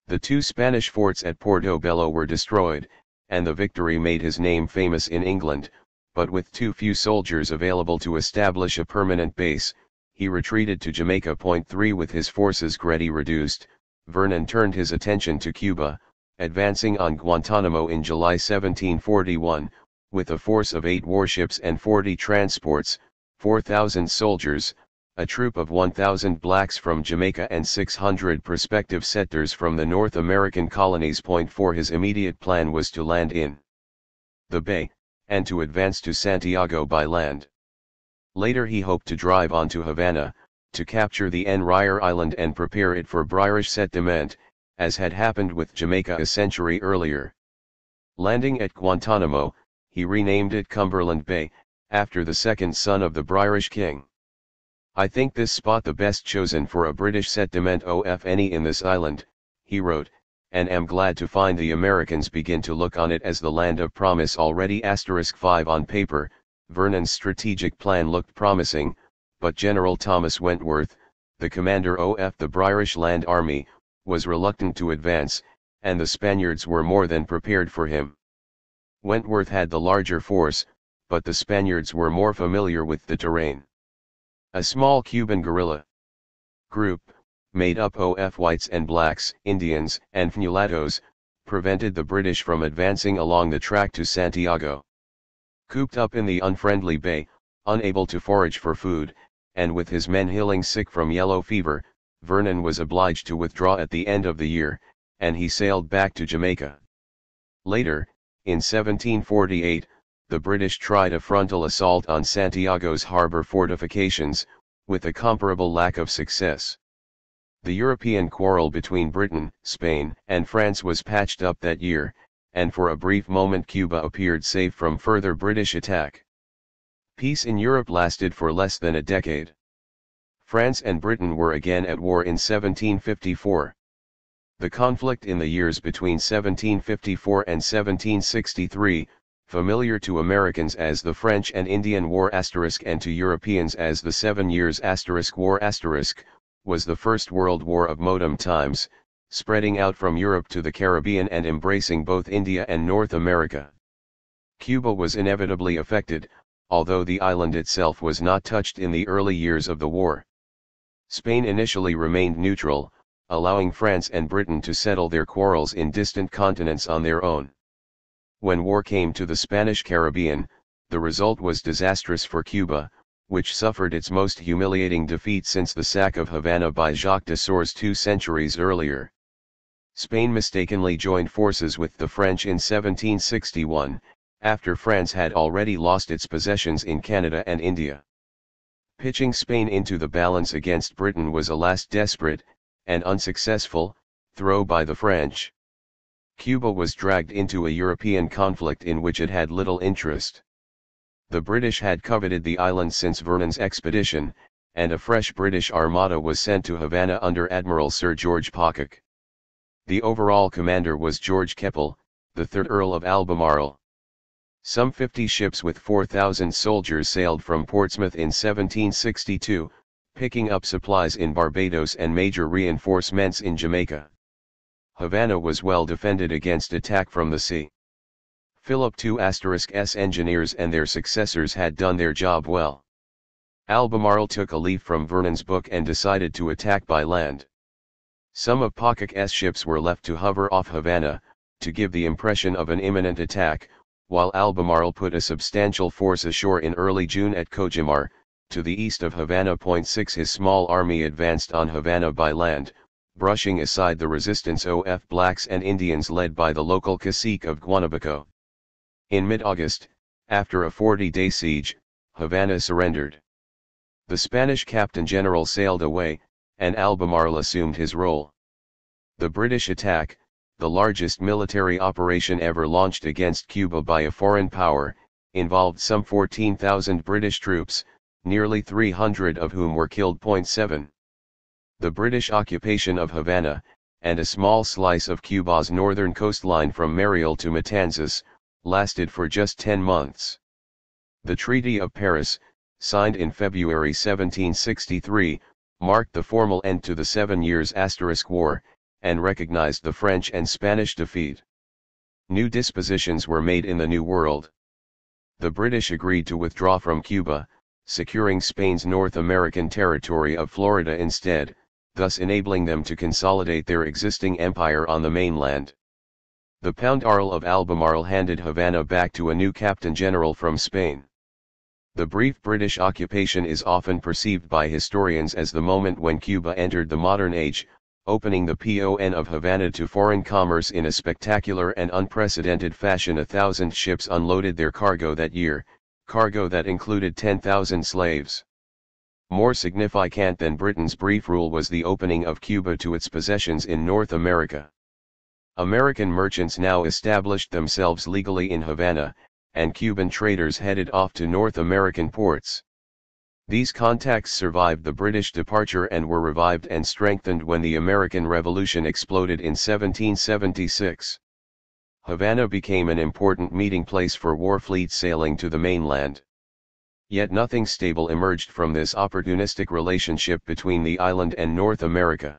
The two Spanish forts at Portobello were destroyed, and the victory made his name famous in England, but with too few soldiers available to establish a permanent base, he retreated to Jamaica. 3 With his forces greatly reduced, Vernon turned his attention to Cuba, advancing on Guantanamo in July 1741, with a force of 8 warships and 40 transports, 4,000 soldiers, a troop of 1,000 blacks from Jamaica and 600 prospective settlers from the North American colonies. 4 His immediate plan was to land in the bay, and to advance to Santiago by land. Later he hoped to drive on to Havana, to capture the Enrier Island and prepare it for British settlement, as had happened with Jamaica a century earlier. Landing at Guantanamo, he renamed it Cumberland Bay, after the second son of the British king. "I think this spot the best chosen for a British settlement of any in this island," he wrote, "and am glad to find the Americans begin to look on it as the land of promise already." *5 On paper, Vernon's strategic plan looked promising, but General Thomas Wentworth, the commander of the British Land Army, was reluctant to advance, and the Spaniards were more than prepared for him. Wentworth had the larger force, but the Spaniards were more familiar with the terrain. A small Cuban guerrilla group, made up of whites and blacks, Indians, and mulattoes, prevented the British from advancing along the track to Santiago. Cooped up in the unfriendly bay, unable to forage for food, and with his men healing sick from yellow fever, Vernon was obliged to withdraw at the end of the year, and he sailed back to Jamaica. Later, in 1748, the British tried a frontal assault on Santiago's harbor fortifications, with a comparable lack of success. The European quarrel between Britain, Spain, and France was patched up that year, and for a brief moment Cuba appeared safe from further British attack. Peace in Europe lasted for less than a decade. France and Britain were again at war in 1754. The conflict in the years between 1754 and 1763, familiar to Americans as the French and Indian War * and to Europeans as the 7 Years * War *, was the First World War of modern times, spreading out from Europe to the Caribbean and embracing both India and North America. Cuba was inevitably affected, although the island itself was not touched in the early years of the war. Spain initially remained neutral, allowing France and Britain to settle their quarrels in distant continents on their own. When war came to the Spanish Caribbean, the result was disastrous for Cuba, which suffered its most humiliating defeat since the sack of Havana by Jacques de Sores 2 centuries earlier. Spain mistakenly joined forces with the French in 1761, after France had already lost its possessions in Canada and India. Pitching Spain into the balance against Britain was a last desperate, and unsuccessful, throw by the French. Cuba was dragged into a European conflict in which it had little interest. The British had coveted the island since Vernon's expedition, and a fresh British armada was sent to Havana under Admiral Sir George Pocock. The overall commander was George Keppel, the 3rd Earl of Albemarle. Some 50 ships with 4,000 soldiers sailed from Portsmouth in 1762, picking up supplies in Barbados and major reinforcements in Jamaica. Havana was well defended against attack from the sea. Philip II's engineers and their successors had done their job well. Albemarle took a leaf from Vernon's book and decided to attack by land. Some of Pocock's ships were left to hover off Havana, to give the impression of an imminent attack, while Albemarle put a substantial force ashore in early June at Cojimar, to the east of Havana. 6 His small army advanced on Havana by land, brushing aside the resistance of blacks and Indians led by the local cacique of Guanabaco. In mid-August, after a 40-day siege, Havana surrendered. The Spanish Captain General sailed away, and Albemarle assumed his role. The British attack, the largest military operation ever launched against Cuba by a foreign power, involved some 14,000 British troops, nearly 300 of whom were killed. 7 The British occupation of Havana, and a small slice of Cuba's northern coastline from Mariel to Matanzas, lasted for just 10 months. The Treaty of Paris, signed in February 1763, marked the formal end to the 7 Years' War, and recognized the French and Spanish defeat. New dispositions were made in the New World. The British agreed to withdraw from Cuba, securing Spain's North American territory of Florida instead, thus enabling them to consolidate their existing empire on the mainland. The Pound-Arl of Albemarle handed Havana back to a new Captain General from Spain. The brief British occupation is often perceived by historians as the moment when Cuba entered the modern age, opening the PON of Havana to foreign commerce in a spectacular and unprecedented fashion. 1,000 ships unloaded their cargo that year, cargo that included 10,000 slaves. More significant than Britain's brief rule was the opening of Cuba to its possessions in North America. American merchants now established themselves legally in Havana, and Cuban traders headed off to North American ports. These contacts survived the British departure and were revived and strengthened when the American Revolution exploded in 1776. Havana became an important meeting place for war fleets sailing to the mainland. Yet nothing stable emerged from this opportunistic relationship between the island and North America.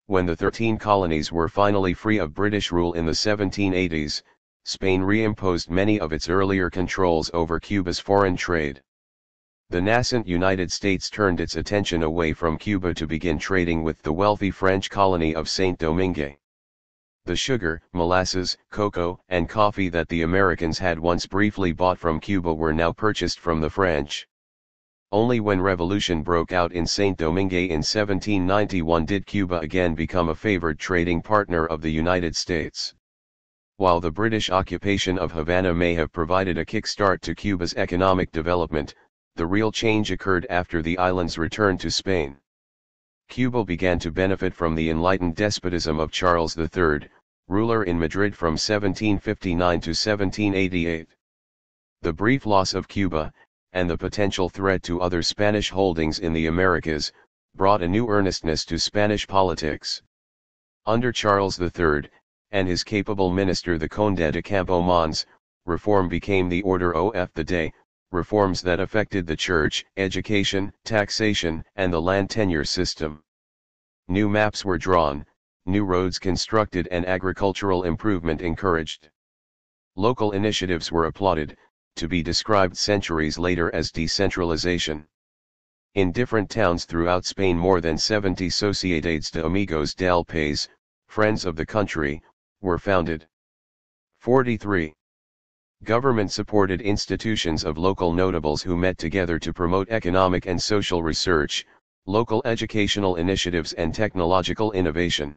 When the 13 colonies were finally free of British rule in the 1780s, Spain reimposed many of its earlier controls over Cuba's foreign trade. The nascent United States turned its attention away from Cuba to begin trading with the wealthy French colony of Saint-Domingue. The sugar, molasses, cocoa, and coffee that the Americans had once briefly bought from Cuba were now purchased from the French. Only when revolution broke out in Saint-Domingue in 1791 did Cuba again become a favored trading partner of the United States. While the British occupation of Havana may have provided a kickstart to Cuba's economic development, the real change occurred after the island's return to Spain. Cuba began to benefit from the enlightened despotism of Charles III, ruler in Madrid from 1759 to 1788. The brief loss of Cuba, and the potential threat to other Spanish holdings in the Americas, brought a new earnestness to Spanish politics. Under Charles III, and his capable minister the Conde de Campomanes, reform became the order of the day, reforms that affected the church, education, taxation, and the land tenure system. New maps were drawn, new roads constructed, and agricultural improvement encouraged. Local initiatives were applauded, to be described centuries later as decentralization. In different towns throughout Spain more than 70 Sociedades de Amigos del País, Friends of the Country, were founded. 43. Government-supported institutions of local notables who met together to promote economic and social research, local educational initiatives and technological innovation.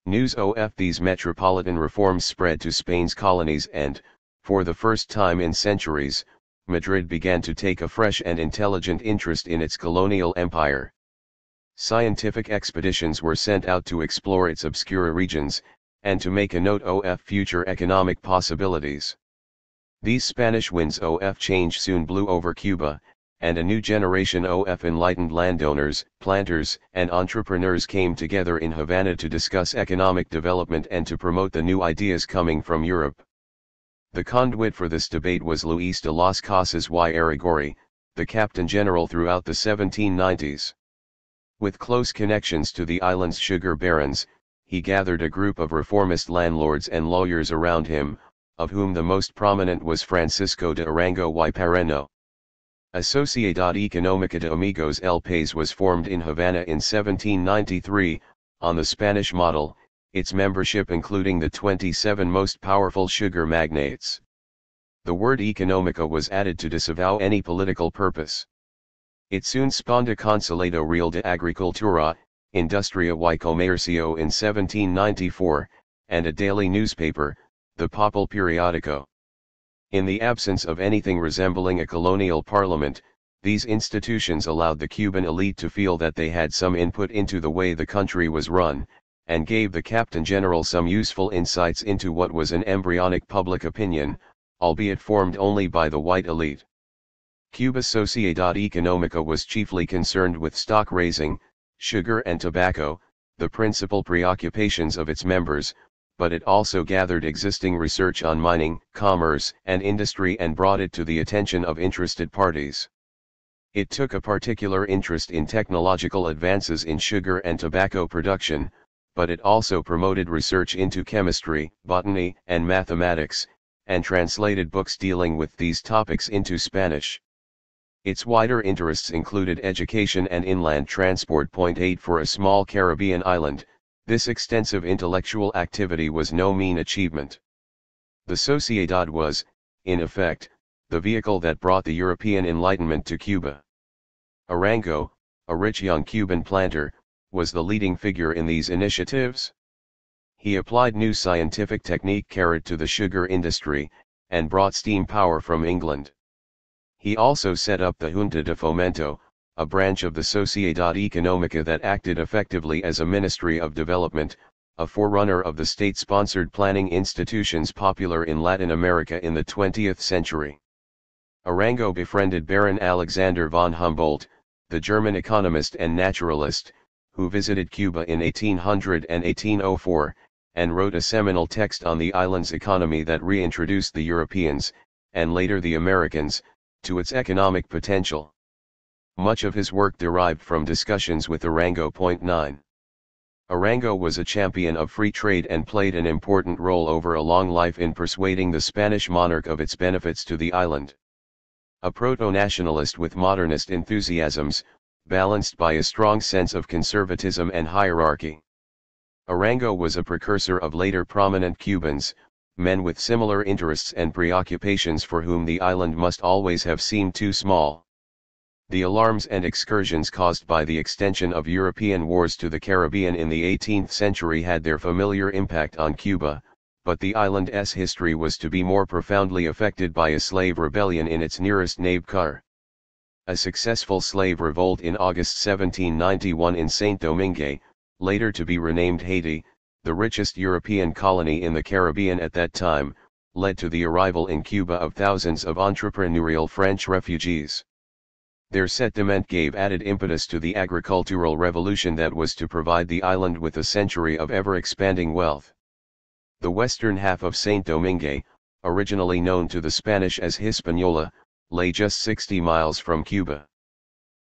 News of these metropolitan reforms spread to Spain's colonies and, for the first time in centuries, Madrid began to take a fresh and intelligent interest in its colonial empire. Scientific expeditions were sent out to explore its obscure regions, and to make a note of future economic possibilities. These Spanish winds of change soon blew over Cuba, and a new generation of enlightened landowners, planters, and entrepreneurs came together in Havana to discuss economic development and to promote the new ideas coming from Europe. The conduit for this debate was Luis de las Casas y Aragori, the Captain General throughout the 1790s. With close connections to the island's sugar barons, he gathered a group of reformist landlords and lawyers around him, of whom the most prominent was Francisco de Arango y Pareno. A Sociedad Económica de Amigos del País was formed in Havana in 1793, on the Spanish model, its membership including the 27 most powerful sugar magnates. The word económica was added to disavow any political purpose. It soon spawned a Consulado Real de Agricultura, Industria y Comercio in 1794, and a daily newspaper, the Papel Periódico. In the absence of anything resembling a colonial parliament, these institutions allowed the Cuban elite to feel that they had some input into the way the country was run, and gave the Captain General some useful insights into what was an embryonic public opinion, albeit formed only by the white elite. Cuba's Sociedad Económica was chiefly concerned with stock raising, sugar and tobacco, the principal preoccupations of its members, but it also gathered existing research on mining, commerce, and industry and brought it to the attention of interested parties. It took a particular interest in technological advances in sugar and tobacco production, but it also promoted research into chemistry, botany, and mathematics, and translated books dealing with these topics into Spanish. Its wider interests included education and inland transport. 8 For a small Caribbean island, this extensive intellectual activity was no mean achievement. The Sociedad was, in effect, the vehicle that brought the European Enlightenment to Cuba. Arango, a rich young Cuban planter, was the leading figure in these initiatives. He applied new scientific technique to the sugar industry, and brought steam power from England. He also set up the Junta de Fomento, a branch of the Sociedad Económica that acted effectively as a ministry of development, a forerunner of the state-sponsored planning institutions popular in Latin America in the 20th century. Arango befriended Baron Alexander von Humboldt, the German economist and naturalist, who visited Cuba in 1800 and 1804, and wrote a seminal text on the island's economy that reintroduced the Europeans, and later the Americans, to its economic potential. Much of his work derived from discussions with Arango. 9. Arango was a champion of free trade and played an important role over a long life in persuading the Spanish monarch of its benefits to the island. A proto-nationalist with modernist enthusiasms, balanced by a strong sense of conservatism and hierarchy. Arango was a precursor of later prominent Cubans, men with similar interests and preoccupations for whom the island must always have seemed too small. The alarms and excursions caused by the extension of European wars to the Caribbean in the 18th century had their familiar impact on Cuba, but the island's history was to be more profoundly affected by a slave rebellion in its nearest neighbor. A successful slave revolt in August 1791 in Saint Domingue, later to be renamed Haiti, the richest European colony in the Caribbean at that time, led to the arrival in Cuba of thousands of entrepreneurial French refugees. Their settlement gave added impetus to the agricultural revolution that was to provide the island with a century of ever-expanding wealth. The western half of Saint Domingue, originally known to the Spanish as Hispaniola, lay just 60 miles from Cuba.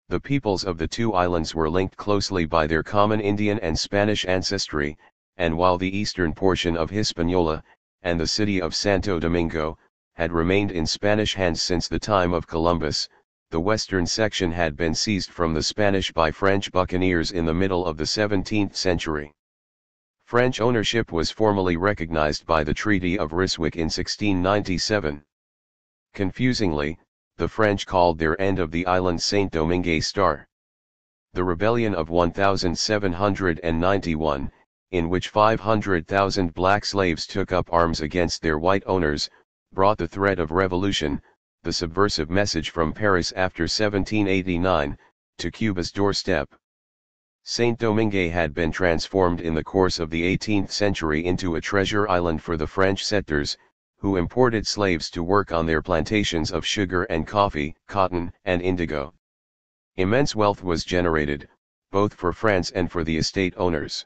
The peoples of the two islands were linked closely by their common Indian and Spanish ancestry, and while the eastern portion of Hispaniola, and the city of Santo Domingo, had remained in Spanish hands since the time of Columbus, the western section had been seized from the Spanish by French buccaneers in the middle of the 17th century. French ownership was formally recognized by the Treaty of Ryswick in 1697. Confusingly, the French called their end of the island Saint Domingue Star. The rebellion of 1791, in which 500,000 black slaves took up arms against their white owners, brought the threat of revolution, the subversive message from Paris after 1789, to Cuba's doorstep. Saint Domingue had been transformed in the course of the 18th century into a treasure island for the French settlers, who imported slaves to work on their plantations of sugar and coffee, cotton, and indigo. Immense wealth was generated, both for France and for the estate owners.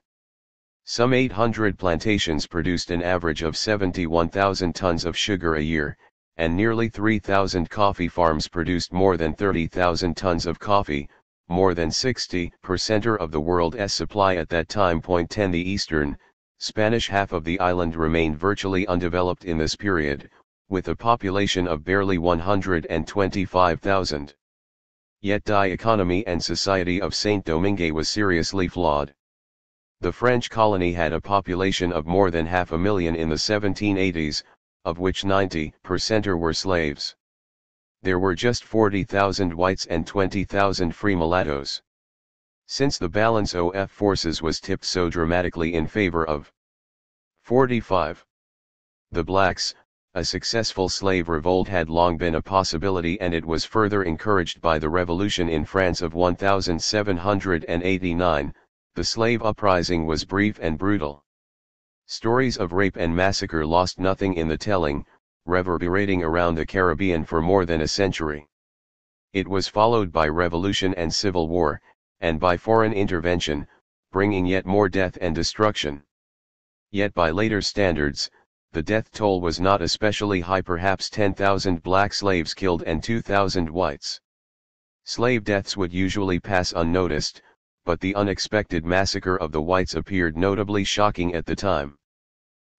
Some 800 plantations produced an average of 71,000 tons of sugar a year, and nearly 3,000 coffee farms produced more than 30,000 tons of coffee, more than 60% of the world's supply at that time. 10 The eastern, Spanish half of the island remained virtually undeveloped in this period, with a population of barely 125,000. Yet the economy and society of Saint Domingue was seriously flawed. The French colony had a population of more than 500,000 in the 1780s, of which 90% were slaves. There were just 40,000 whites and 20,000 free mulattoes. Since the balance of forces was tipped so dramatically in favor of 45. The blacks, a successful slave revolt had long been a possibility, and it was further encouraged by the revolution in France of 1789. The slave uprising was brief and brutal. Stories of rape and massacre lost nothing in the telling, reverberating around the Caribbean for more than a century. It was followed by revolution and civil war, and by foreign intervention, bringing yet more death and destruction. Yet by later standards, the death toll was not especially high, perhaps 10,000 black slaves killed and 2,000 whites. Slave deaths would usually pass unnoticed, but the unexpected massacre of the whites appeared notably shocking at the time.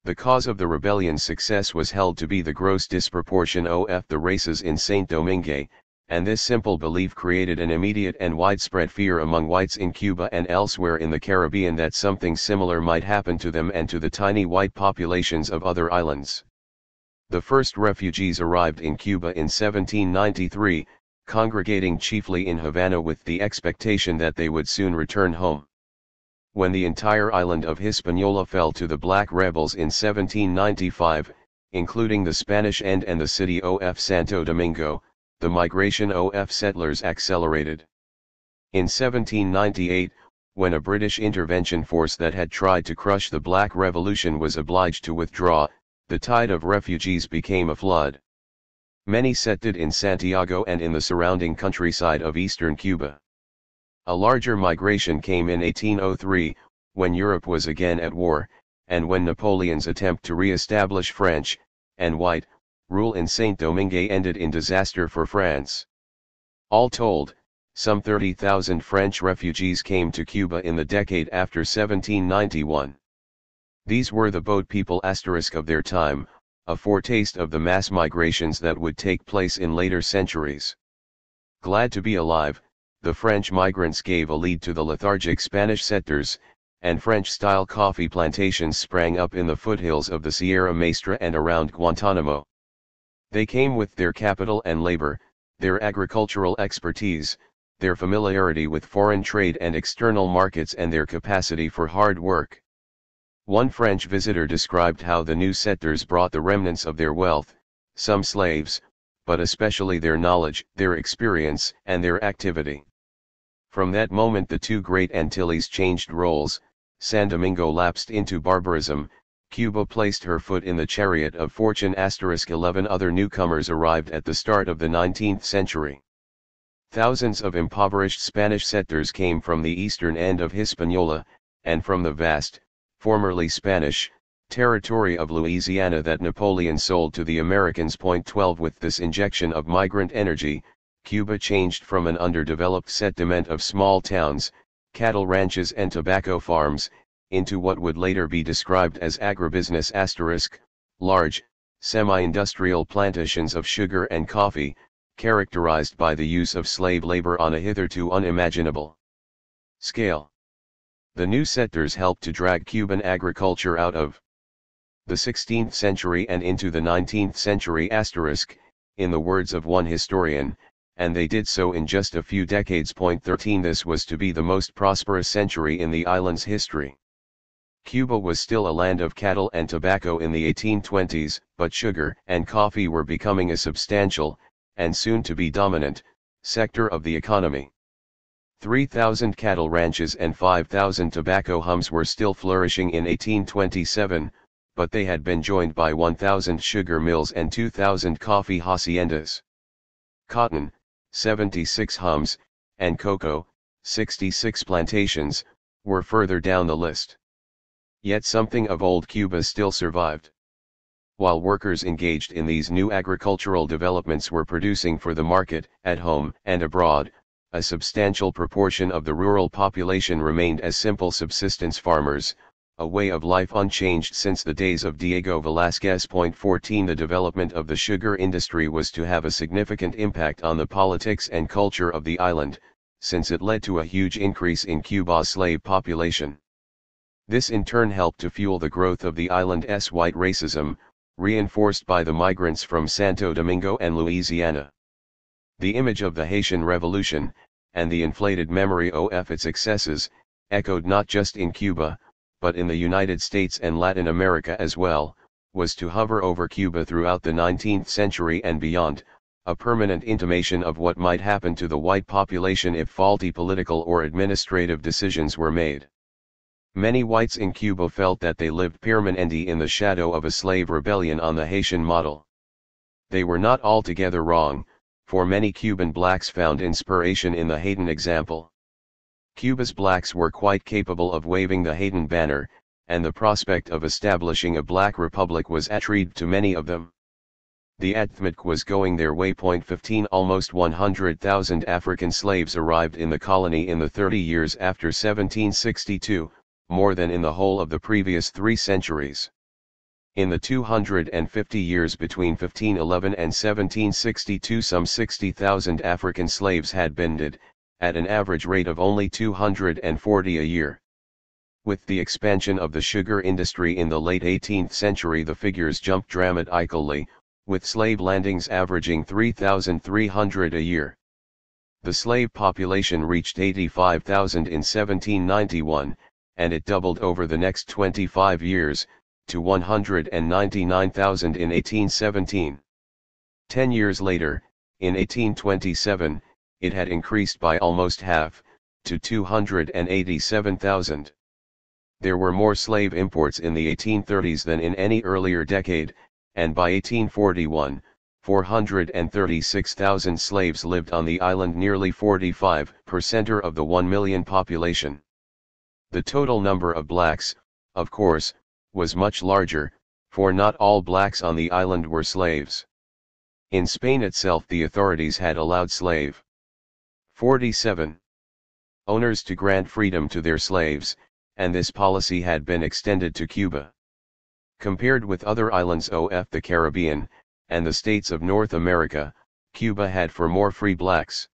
The cause of the rebellion's success was held to be the gross disproportion of the races in Saint Domingue, and this simple belief created an immediate and widespread fear among whites in Cuba and elsewhere in the Caribbean that something similar might happen to them and to the tiny white populations of other islands. The first refugees arrived in Cuba in 1793, congregating chiefly in Havana with the expectation that they would soon return home. When the entire island of Hispaniola fell to the black rebels in 1795, including the Spanish end and the city of Santo Domingo, the migration of settlers accelerated. In 1798, when a British intervention force that had tried to crush the Black Revolution was obliged to withdraw, the tide of refugees became a flood. Many settled in Santiago and in the surrounding countryside of eastern Cuba. A larger migration came in 1803, when Europe was again at war, and when Napoleon's attempt to re-establish French, and white, rule in Saint Domingue ended in disaster for France. All told, some 30,000 French refugees came to Cuba in the decade after 1791. These were the boat people of their time, a foretaste of the mass migrations that would take place in later centuries. Glad to be alive, the French migrants gave a lead to the lethargic Spanish settlers, and French-style coffee plantations sprang up in the foothills of the Sierra Maestra and around Guantanamo. They came with their capital and labor, their agricultural expertise, their familiarity with foreign trade and external markets, and their capacity for hard work. One French visitor described how the new settlers brought the remnants of their wealth, some slaves, but especially their knowledge, their experience, and their activity. From that moment the two great Antilles changed roles. San Domingo lapsed into barbarism, Cuba placed her foot in the chariot of fortune. 11 other newcomers arrived at the start of the 19th century. Thousands of impoverished Spanish settlers came from the eastern end of Hispaniola, and from the vast, formerly Spanish, territory of Louisiana that Napoleon sold to the Americans. 12 With this injection of migrant energy, Cuba changed from an underdeveloped settlement of small towns, cattle ranches and tobacco farms, into what would later be described as agribusiness *, large, semi-industrial plantations of sugar and coffee, characterized by the use of slave labor on a hitherto unimaginable scale. The new settlers helped to drag Cuban agriculture out of the 16th century and into the 19th century *, in the words of one historian, and they did so in just a few decades. 13 This was to be the most prosperous century in the island's history. Cuba was still a land of cattle and tobacco in the 1820s, but sugar and coffee were becoming a substantial, and soon to be dominant, sector of the economy. 3,000 cattle ranches and 5,000 tobacco homes were still flourishing in 1827, but they had been joined by 1,000 sugar mills and 2,000 coffee haciendas. Cotton, 76 homes, and cocoa, 66 plantations, were further down the list. Yet something of old Cuba still survived. While workers engaged in these new agricultural developments were producing for the market, at home and abroad, a substantial proportion of the rural population remained as simple subsistence farmers, a way of life unchanged since the days of Diego Velázquez. 14 The development of the sugar industry was to have a significant impact on the politics and culture of the island, since it led to a huge increase in Cuba's slave population. This in turn helped to fuel the growth of the island's white racism, reinforced by the migrants from Santo Domingo and Louisiana. The image of the Haitian Revolution, and the inflated memory of its excesses, echoed not just in Cuba, but in the United States and Latin America as well, was to hover over Cuba throughout the 19th century and beyond, a permanent intimation of what might happen to the white population if faulty political or administrative decisions were made. Many whites in Cuba felt that they lived permanently in the shadow of a slave rebellion on the Haitian model. They were not altogether wrong, for many Cuban blacks found inspiration in the Haitian example. Cuba's blacks were quite capable of waving the Hayden banner, and the prospect of establishing a black republic was attractive to many of them. The Athmatic was going their way. 15 Almost 100,000 African slaves arrived in the colony in the 30 years after 1762, more than in the whole of the previous 3 centuries. In the 250 years between 1511 and 1762 some 60,000 African slaves had been dead, at an average rate of only 240 a year. With the expansion of the sugar industry in the late 18th century, the figures jumped dramatically, with slave landings averaging 3,300 a year. The slave population reached 85,000 in 1791, and it doubled over the next 25 years, to 199,000 in 1817. 10 years later, in 1827, it had increased by almost half, to 287,000. There were more slave imports in the 1830s than in any earlier decade, and by 1841, 436,000 slaves lived on the island, nearly 45% of the 1 million population. The total number of blacks, of course, was much larger, for not all blacks on the island were slaves. In Spain itself the authorities had allowed slave 47 owners to grant freedom to their slaves, and this policy had been extended to Cuba. Compared with other islands of the Caribbean, and the states of North America, Cuba had more free blacks.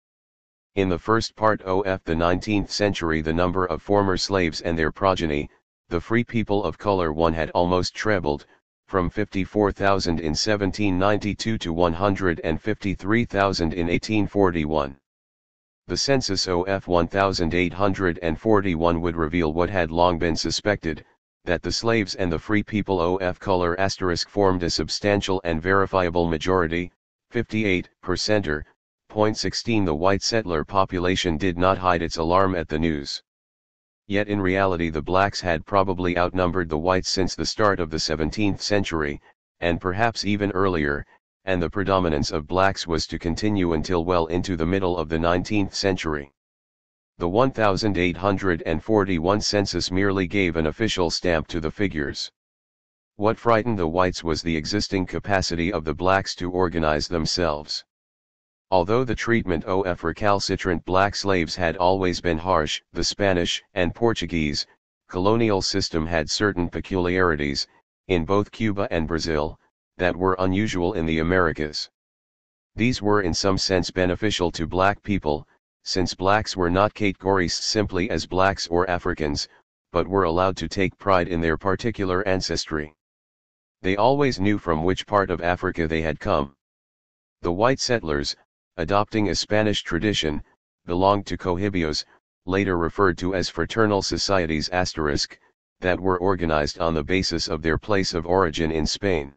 In the first part of the 19th century the number of former slaves and their progeny, the free people of color, had almost trebled, from 54,000 in 1792 to 153,000 in 1841. The census of 1841 would reveal what had long been suspected, that the slaves and the free people of color * formed a substantial and verifiable majority, 58% or 0.16. The white settler population did not hide its alarm at the news. Yet in reality the blacks had probably outnumbered the whites since the start of the 17th century, and perhaps even earlier, and the predominance of blacks was to continue until well into the middle of the 19th century. The 1841 census merely gave an official stamp to the figures. What frightened the whites was the existing capacity of the blacks to organize themselves. Although the treatment of recalcitrant black slaves had always been harsh, the Spanish and Portuguese colonial system had certain peculiarities, in both Cuba and Brazil, that were unusual in the Americas. These were in some sense beneficial to black people, since blacks were not categorized simply as blacks or Africans, but were allowed to take pride in their particular ancestry. They always knew from which part of Africa they had come. The white settlers, adopting a Spanish tradition, belonged to cohibios, later referred to as fraternal societies *, that were organized on the basis of their place of origin in Spain.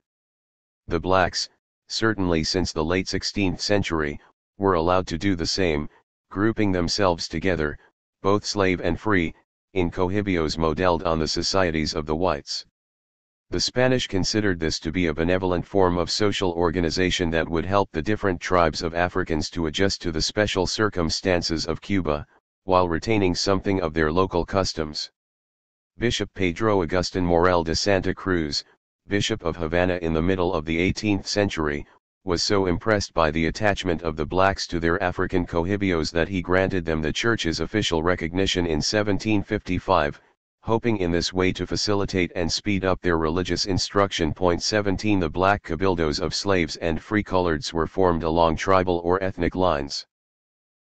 The blacks, certainly since the late 16th century, were allowed to do the same, grouping themselves together, both slave and free, in cohibios modeled on the societies of the whites. The Spanish considered this to be a benevolent form of social organization that would help the different tribes of Africans to adjust to the special circumstances of Cuba, while retaining something of their local customs. Bishop Pedro Agustin Morel de Santa Cruz, Bishop of Havana in the middle of the 18th century, was so impressed by the attachment of the blacks to their African cohibios that he granted them the church's official recognition in 1755, hoping in this way to facilitate and speed up their religious instruction. 17 The black cabildos of slaves and free-coloreds were formed along tribal or ethnic lines.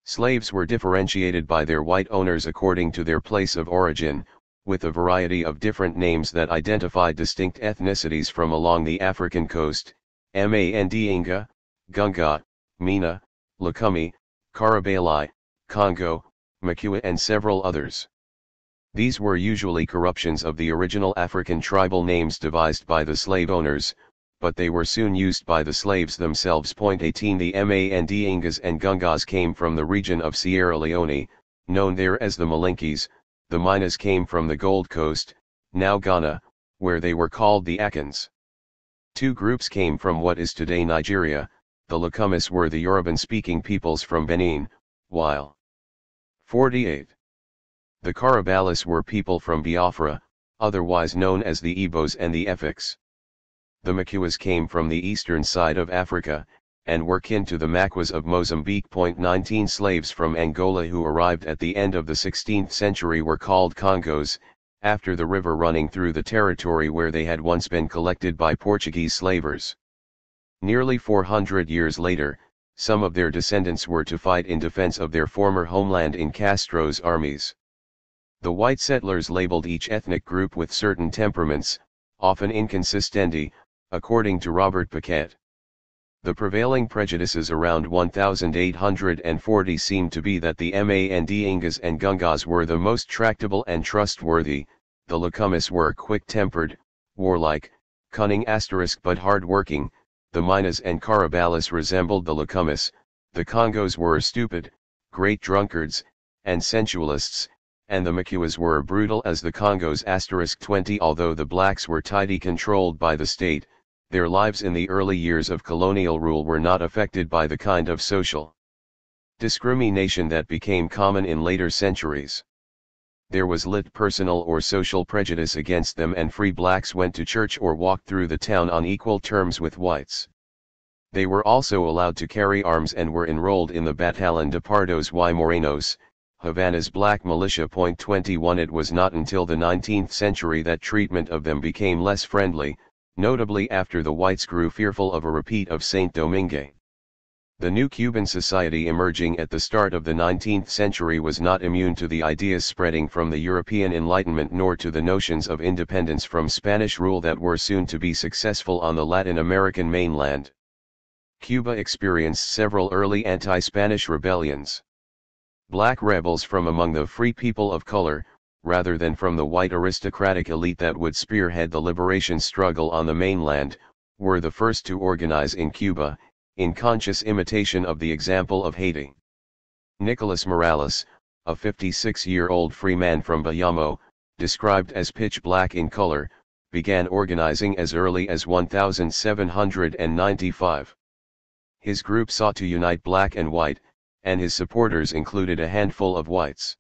Slaves were differentiated by their white owners according to their place of origin, with a variety of different names that identified distinct ethnicities from along the African coast, Mandinga, Gunga, Mina, Lukumi, Karabali, Congo, Makua and several others. These were usually corruptions of the original African tribal names devised by the slave owners, but they were soon used by the slaves themselves. 18 The Mandingas and Gungas came from the region of Sierra Leone, known there as the Malinkis. The Minas came from the Gold Coast, now Ghana, where they were called the Akans. Two groups came from what is today Nigeria, the Lukumis were the Yoruban-speaking peoples from Benin, while 48 The Carabalis were people from Biafra, otherwise known as the Igbos and the Efiks. The Makuas came from the eastern side of Africa, and were kin to the Makwas of Mozambique. 19 Slaves from Angola who arrived at the end of the 16th century were called Congos, after the river running through the territory where they had once been collected by Portuguese slavers. Nearly 400 years later, some of their descendants were to fight in defense of their former homeland in Castro's armies. The white settlers labeled each ethnic group with certain temperaments, often inconsistenti, according to Robert Paquette. The prevailing prejudices around 1840 seemed to be that the Mandingas and Gungas were the most tractable and trustworthy, the Lucumis were quick-tempered, warlike, cunning but hard-working, the Minas and Carabalis resembled the Lucumis, the Congos were stupid, great drunkards, and sensualists, and the Makuas were brutal as the Congos. 20 Although the blacks were tightly controlled by the state, their lives in the early years of colonial rule were not affected by the kind of social discrimination that became common in later centuries. There was little personal or social prejudice against them, and free blacks went to church or walked through the town on equal terms with whites. They were also allowed to carry arms and were enrolled in the Batallón de Pardos y Morenos, Havana's black militia. 21 It was not until the 19th century that treatment of them became less friendly, notably after the whites grew fearful of a repeat of Saint Domingue. The new Cuban society emerging at the start of the 19th century was not immune to the ideas spreading from the European Enlightenment nor to the notions of independence from Spanish rule that were soon to be successful on the Latin American mainland. Cuba experienced several early anti-Spanish rebellions. Black rebels from among the free people of color, rather than from the white aristocratic elite that would spearhead the liberation struggle on the mainland, were the first to organize in Cuba, in conscious imitation of the example of Haiti. Nicolas Morales, a 56-year-old free man from Bayamo, described as pitch black in color, began organizing as early as 1795. His group sought to unite black and white, and his supporters included a handful of whites.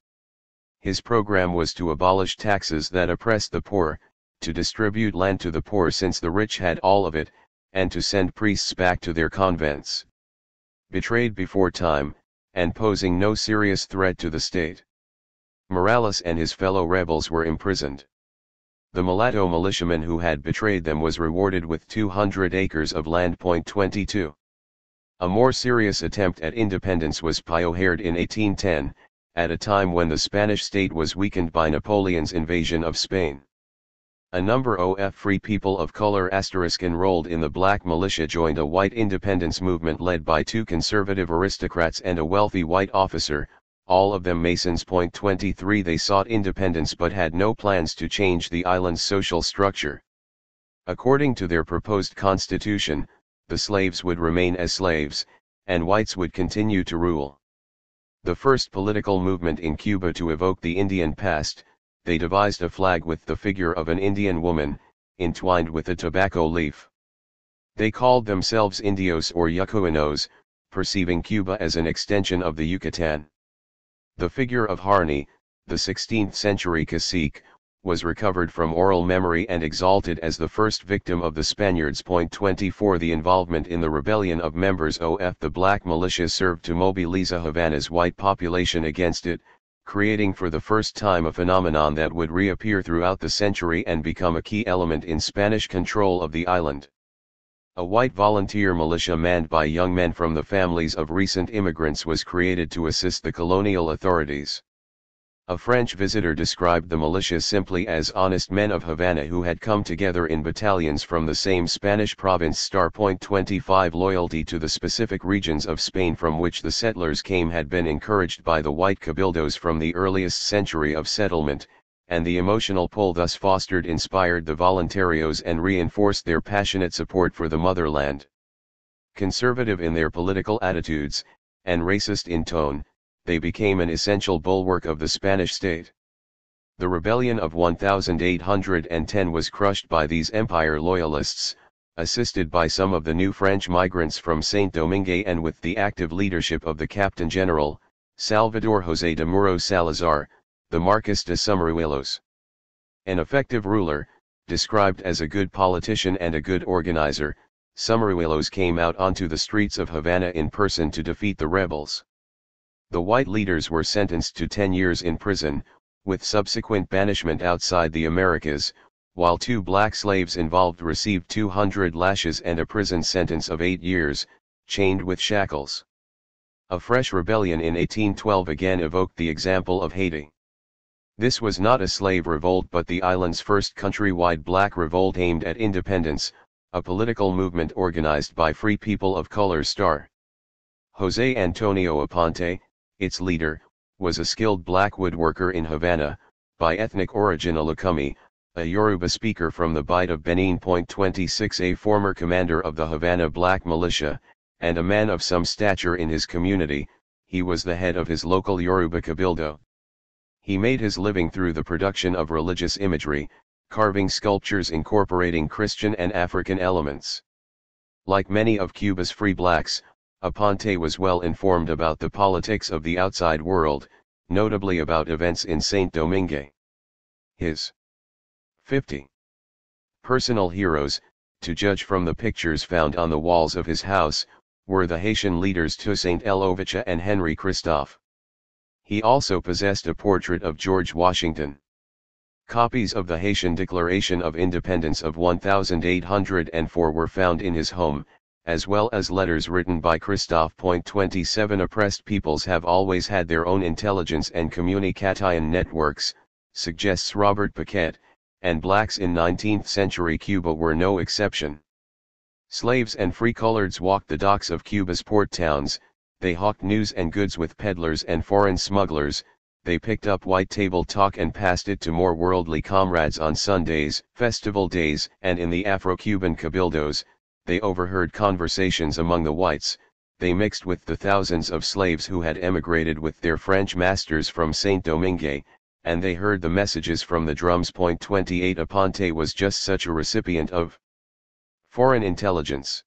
His program was to abolish taxes that oppressed the poor, to distribute land to the poor since the rich had all of it, and to send priests back to their convents. Betrayed before time, and posing no serious threat to the state, Morales and his fellow rebels were imprisoned. The mulatto militiaman who had betrayed them was rewarded with 200 acres of land. 22. A more serious attempt at independence was pioneered in 1810, at a time when the Spanish state was weakened by Napoleon's invasion of Spain. A number of free people of color enrolled in the black militia joined a white independence movement led by two conservative aristocrats and a wealthy white officer, all of them Masons. 23 They sought independence but had no plans to change the island's social structure. According to their proposed constitution, the slaves would remain as slaves, and whites would continue to rule. The first political movement in Cuba to evoke the Indian past, they devised a flag with the figure of an Indian woman, entwined with a tobacco leaf. They called themselves Indios or Yacuanos, perceiving Cuba as an extension of the Yucatan. The figure of Harney, the 16th century cacique, was recovered from oral memory and exalted as the first victim of the Spaniards. 24 The involvement in the rebellion of members of the black militia served to mobilize Havana's white population against it, creating for the first time a phenomenon that would reappear throughout the century and become a key element in Spanish control of the island. A white volunteer militia manned by young men from the families of recent immigrants was created to assist the colonial authorities. A French visitor described the militia simply as honest men of Havana who had come together in battalions from the same Spanish province. 25 Loyalty to the specific regions of Spain from which the settlers came had been encouraged by the white cabildos from the earliest century of settlement, and the emotional pull thus fostered inspired the voluntarios and reinforced their passionate support for the motherland. Conservative in their political attitudes, and racist in tone, they became an essential bulwark of the Spanish state. The rebellion of 1810 was crushed by these empire loyalists, assisted by some of the new French migrants from Saint Domingue and with the active leadership of the Captain General, Salvador José de Muro Salazar, the Marquis de Sumariuelos. An effective ruler, described as a good politician and a good organizer, Sumariuelos came out onto the streets of Havana in person to defeat the rebels. The white leaders were sentenced to 10 years in prison, with subsequent banishment outside the Americas, while 2 black slaves involved received 200 lashes and a prison sentence of 8 years, chained with shackles. A fresh rebellion in 1812 again evoked the example of Haiti. This was not a slave revolt but the island's first countrywide black revolt aimed at independence, a political movement organized by free people of color. José Antonio Aponte, its leader, was a skilled black woodworker in Havana, by ethnic origin a Lukumi, a Yoruba speaker from the Bight of Benin. 26 A former commander of the Havana Black Militia, and a man of some stature in his community, he was the head of his local Yoruba Cabildo. He made his living through the production of religious imagery, carving sculptures incorporating Christian and African elements. Like many of Cuba's free blacks, Aponte was well informed about the politics of the outside world, notably about events in Saint Domingue. His 50 personal heroes, to judge from the pictures found on the walls of his house, were the Haitian leaders Toussaint L'Ouverture and Henry Christophe. He also possessed a portrait of George Washington. Copies of the Haitian Declaration of Independence of 1804 were found in his home, as well as letters written by Christophe. 27 Oppressed peoples have always had their own intelligence and communication networks, suggests Robert Paquette, and blacks in 19th century Cuba were no exception. Slaves and free-coloreds walked the docks of Cuba's port towns, they hawked news and goods with peddlers and foreign smugglers, they picked up white table talk and passed it to more worldly comrades on Sundays, festival days, and in the Afro-Cuban cabildos, they overheard conversations among the whites, they mixed with the thousands of slaves who had emigrated with their French masters from Saint Domingue, and they heard the messages from the drums. 28 Aponte was just such a recipient of foreign intelligence.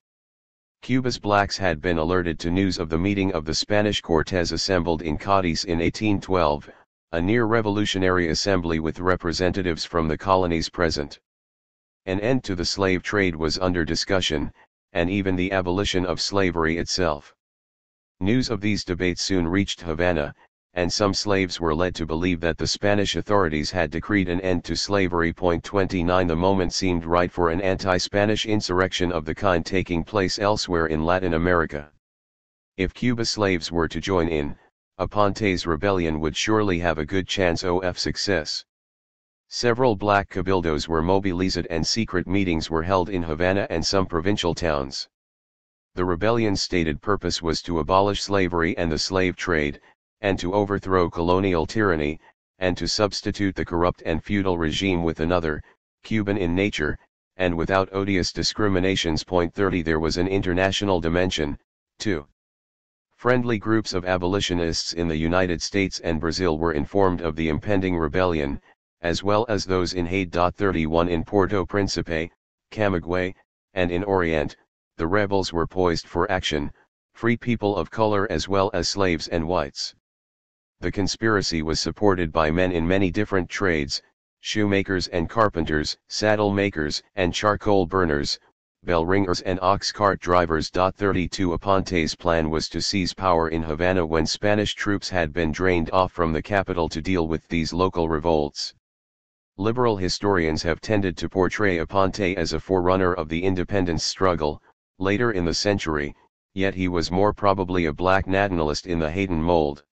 Cuba's blacks had been alerted to news of the meeting of the Spanish Cortes assembled in Cadiz in 1812, a near-revolutionary assembly with representatives from the colonies present. An end to the slave trade was under discussion, and even the abolition of slavery itself. News of these debates soon reached Havana, and some slaves were led to believe that the Spanish authorities had decreed an end to slavery. 29 The moment seemed right for an anti-Spanish insurrection of the kind taking place elsewhere in Latin America. If Cuba slaves were to join in, Aponte's rebellion would surely have a good chance of success. Several black cabildos were mobilized and secret meetings were held in Havana and some provincial towns. The rebellion's stated purpose was to abolish slavery and the slave trade, and to overthrow colonial tyranny, and to substitute the corrupt and feudal regime with another, Cuban in nature, and without odious discriminations. 30 There was an international dimension, too. Friendly groups of abolitionists in the United States and Brazil were informed of the impending rebellion, as well as those in Haiti. 31 In Puerto Príncipe, Camagüey, and in Orient, the rebels were poised for action, free people of color as well as slaves and whites. The conspiracy was supported by men in many different trades, shoemakers and carpenters, saddle makers and charcoal burners, bell ringers and ox cart drivers. 32 Aponte's plan was to seize power in Havana when Spanish troops had been drained off from the capital to deal with these local revolts. Liberal historians have tended to portray Aponte as a forerunner of the independence struggle, later in the century, yet he was more probably a black nationalist in the Haitian mold.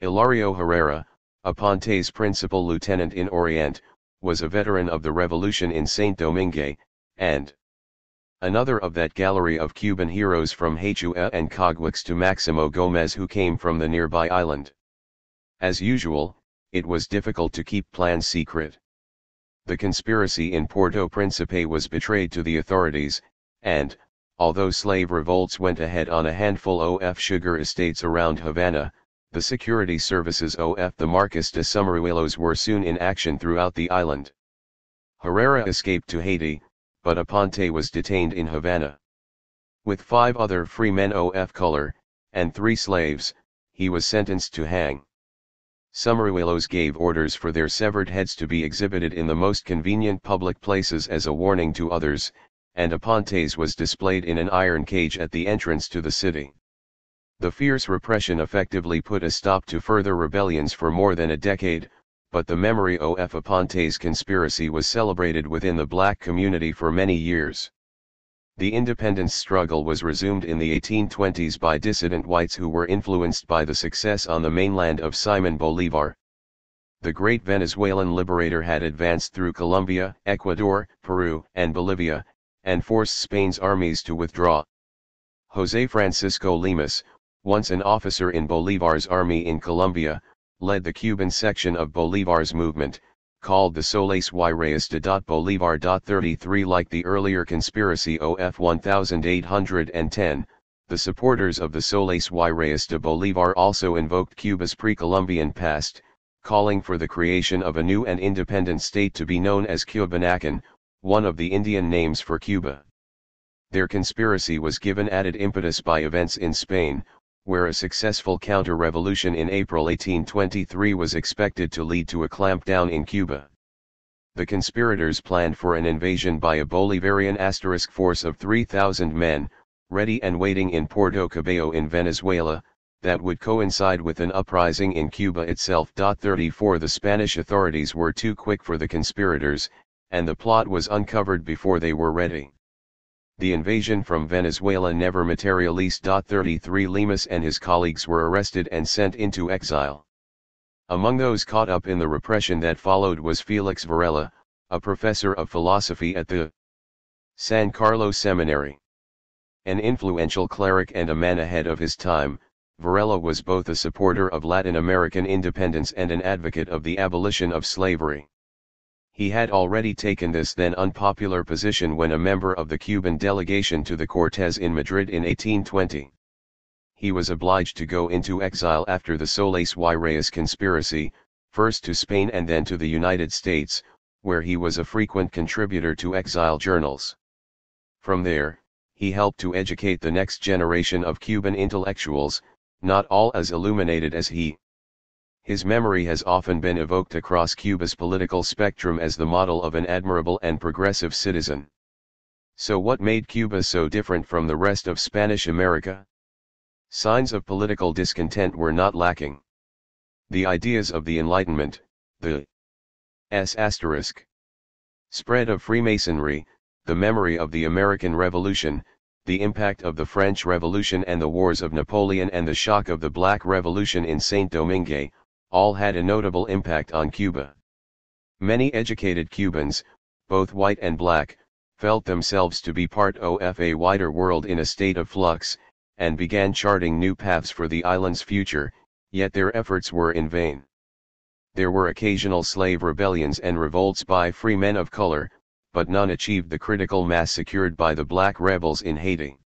Hilario Herrera, Aponte's principal lieutenant in Orient, was a veteran of the revolution in Saint Domingue, and another of that gallery of Cuban heroes from Hechua and Cogwix to Maximo Gomez who came from the nearby island. As usual, it was difficult to keep plans secret. The conspiracy in Puerto Príncipe was betrayed to the authorities, and, although slave revolts went ahead on a handful of sugar estates around Havana, the security services of the Marquis de Sumariuelos were soon in action throughout the island. Herrera escaped to Haiti, but Aponte was detained in Havana. With 5 other free men of color, and 3 slaves, he was sentenced to hang. Sumariuelos gave orders for their severed heads to be exhibited in the most convenient public places as a warning to others, and Apontes was displayed in an iron cage at the entrance to the city. The fierce repression effectively put a stop to further rebellions for more than a decade, but the memory of Apontes conspiracy was celebrated within the black community for many years. The independence struggle was resumed in the 1820s by dissident whites who were influenced by the success on the mainland of Simon Bolívar. The great Venezuelan liberator had advanced through Colombia, Ecuador, Peru, and Bolivia, and forced Spain's armies to withdraw. José Francisco Lemus, once an officer in Bolívar's army in Colombia, led the Cuban section of Bolívar's movement, called the Soles y Reyes de Bolívar. 33 Like the earlier conspiracy of 1810, the supporters of the Soles y Reyes de Bolívar also invoked Cuba's pre-Columbian past, calling for the creation of a new and independent state to be known as Cubanacan, one of the Indian names for Cuba. Their conspiracy was given added impetus by events in Spain, where a successful counter-revolution in April 1823 was expected to lead to a clampdown in Cuba. The conspirators planned for an invasion by a Bolivarian * force of 3,000 men, ready and waiting in Puerto Cabello in Venezuela, that would coincide with an uprising in Cuba itself. 34 The Spanish authorities were too quick for the conspirators, and the plot was uncovered before they were ready. The invasion from Venezuela never materialized. 33 Lemus and his colleagues were arrested and sent into exile. Among those caught up in the repression that followed was Felix Varela, a professor of philosophy at the San Carlos Seminary. An influential cleric and a man ahead of his time, Varela was both a supporter of Latin American independence and an advocate of the abolition of slavery. He had already taken this then unpopular position when a member of the Cuban delegation to the Cortes in Madrid in 1820. He was obliged to go into exile after the Soles y Reyes conspiracy, first to Spain and then to the United States, where he was a frequent contributor to exile journals. From there, he helped to educate the next generation of Cuban intellectuals, not all as illuminated as he. His memory has often been evoked across Cuba's political spectrum as the model of an admirable and progressive citizen. So what made Cuba so different from the rest of Spanish America? Signs of political discontent were not lacking. The ideas of the Enlightenment, the spread of Freemasonry, the memory of the American Revolution, the impact of the French Revolution and the wars of Napoleon and the shock of the Black Revolution in Saint-Domingue, all had a notable impact on Cuba. Many educated Cubans, both white and black, felt themselves to be part of a wider world in a state of flux, and began charting new paths for the island's future, yet their efforts were in vain. There were occasional slave rebellions and revolts by free men of color, but none achieved the critical mass secured by the black rebels in Haiti.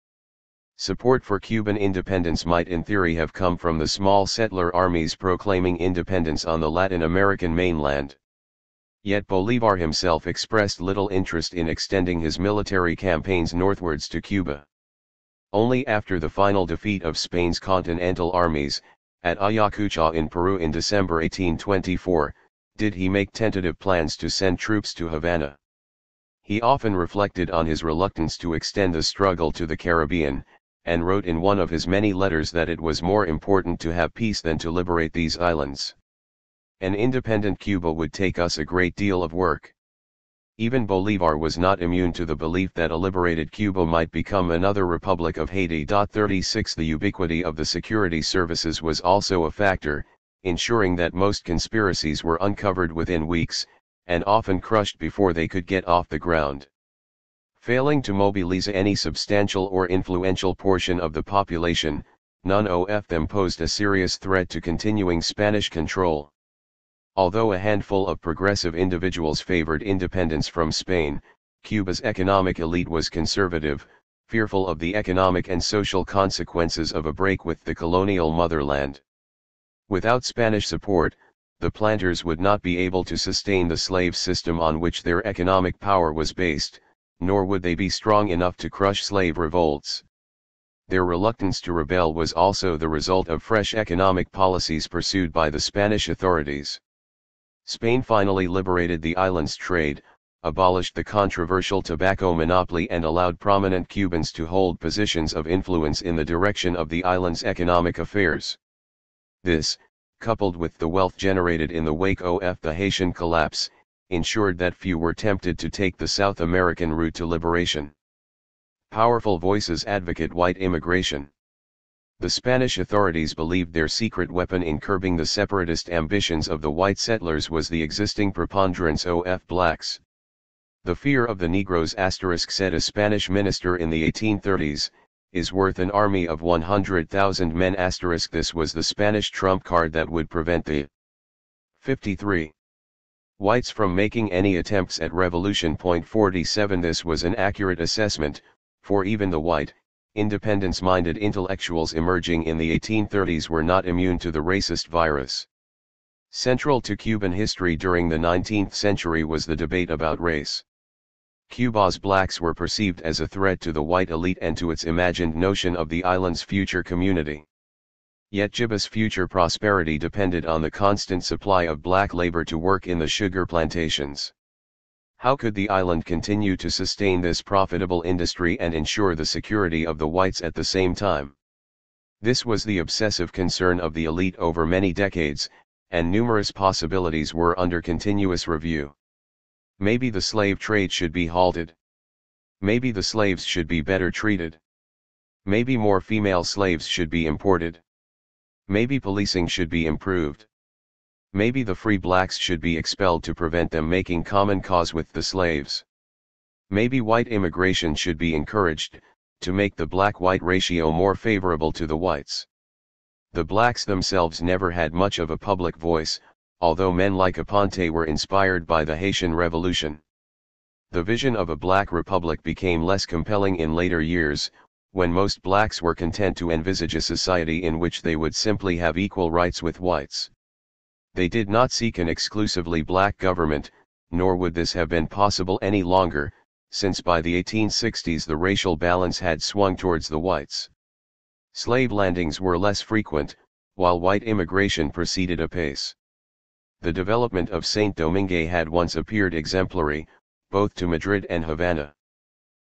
Support for Cuban independence might in theory have come from the small settler armies proclaiming independence on the Latin American mainland. Yet Bolívar himself expressed little interest in extending his military campaigns northwards to Cuba. Only after the final defeat of Spain's continental armies, at Ayacucho in Peru in December 1824, did he make tentative plans to send troops to Havana. He often reflected on his reluctance to extend the struggle to the Caribbean, and wrote in one of his many letters that it was more important to have peace than to liberate these islands. An independent Cuba would take us a great deal of work. Even Bolívar was not immune to the belief that a liberated Cuba might become another Republic of Haiti. 36 The ubiquity of the security services was also a factor, ensuring that most conspiracies were uncovered within weeks, and often crushed before they could get off the ground. Failing to mobilize any substantial or influential portion of the population, none of them posed a serious threat to continuing Spanish control. Although a handful of progressive individuals favored independence from Spain, Cuba's economic elite was conservative, fearful of the economic and social consequences of a break with the colonial motherland. Without Spanish support, the planters would not be able to sustain the slave system on which their economic power was based, nor would they be strong enough to crush slave revolts. Their reluctance to rebel was also the result of fresh economic policies pursued by the Spanish authorities. Spain finally liberated the island's trade, abolished the controversial tobacco monopoly and allowed prominent Cubans to hold positions of influence in the direction of the island's economic affairs. This, coupled with the wealth generated in the wake of the Haitian collapse, ensured that few were tempted to take the South American route to liberation. Powerful voices advocate white immigration. The Spanish authorities believed their secret weapon in curbing the separatist ambitions of the white settlers was the existing preponderance of blacks. The fear of the Negroes said a Spanish minister in the 1830s, is worth an army of 100,000 men This was the Spanish trump card that would prevent the 53 whites from making any attempts at revolution. 47 This was an accurate assessment, for even the white, independence-minded intellectuals emerging in the 1830s were not immune to the racist virus. Central to Cuban history during the 19th century was the debate about race. Cuba's blacks were perceived as a threat to the white elite and to its imagined notion of the island's future community. Yet Cuba's future prosperity depended on the constant supply of black labor to work in the sugar plantations. How could the island continue to sustain this profitable industry and ensure the security of the whites at the same time? This was the obsessive concern of the elite over many decades, and numerous possibilities were under continuous review. Maybe the slave trade should be halted. Maybe the slaves should be better treated. Maybe more female slaves should be imported. Maybe policing should be improved. Maybe the free blacks should be expelled to prevent them making common cause with the slaves. Maybe white immigration should be encouraged, to make the black-white ratio more favorable to the whites. The blacks themselves never had much of a public voice, although men like Aponte were inspired by the Haitian Revolution. The vision of a black republic became less compelling in later years, when most blacks were content to envisage a society in which they would simply have equal rights with whites. They did not seek an exclusively black government, nor would this have been possible any longer, since by the 1860s the racial balance had swung towards the whites. Slave landings were less frequent, while white immigration proceeded apace. The development of Saint Domingue had once appeared exemplary, both to Madrid and Havana.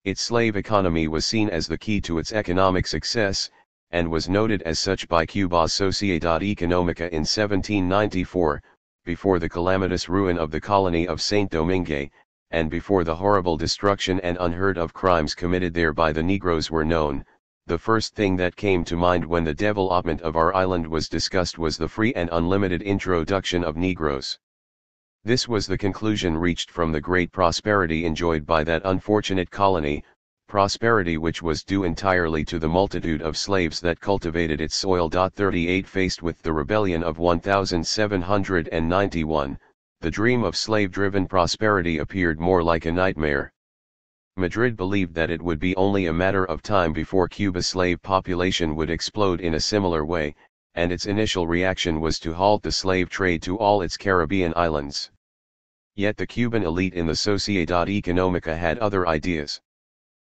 Its slave economy was seen as the key to its economic success, and was noted as such by Cuba's Sociedad Económica in 1794, before the calamitous ruin of the colony of Saint Domingue, and before the horrible destruction and unheard-of crimes committed there by the Negroes were known. The first thing that came to mind when the development of our island was discussed was the free and unlimited introduction of Negroes. This was the conclusion reached from the great prosperity enjoyed by that unfortunate colony, prosperity which was due entirely to the multitude of slaves that cultivated its soil. 38 Faced with the rebellion of 1791, the dream of slave-driven prosperity appeared more like a nightmare. Madrid believed that it would be only a matter of time before Cuba's slave population would explode in a similar way, and its initial reaction was to halt the slave trade to all its Caribbean islands. Yet the Cuban elite in the Sociedad Económica had other ideas.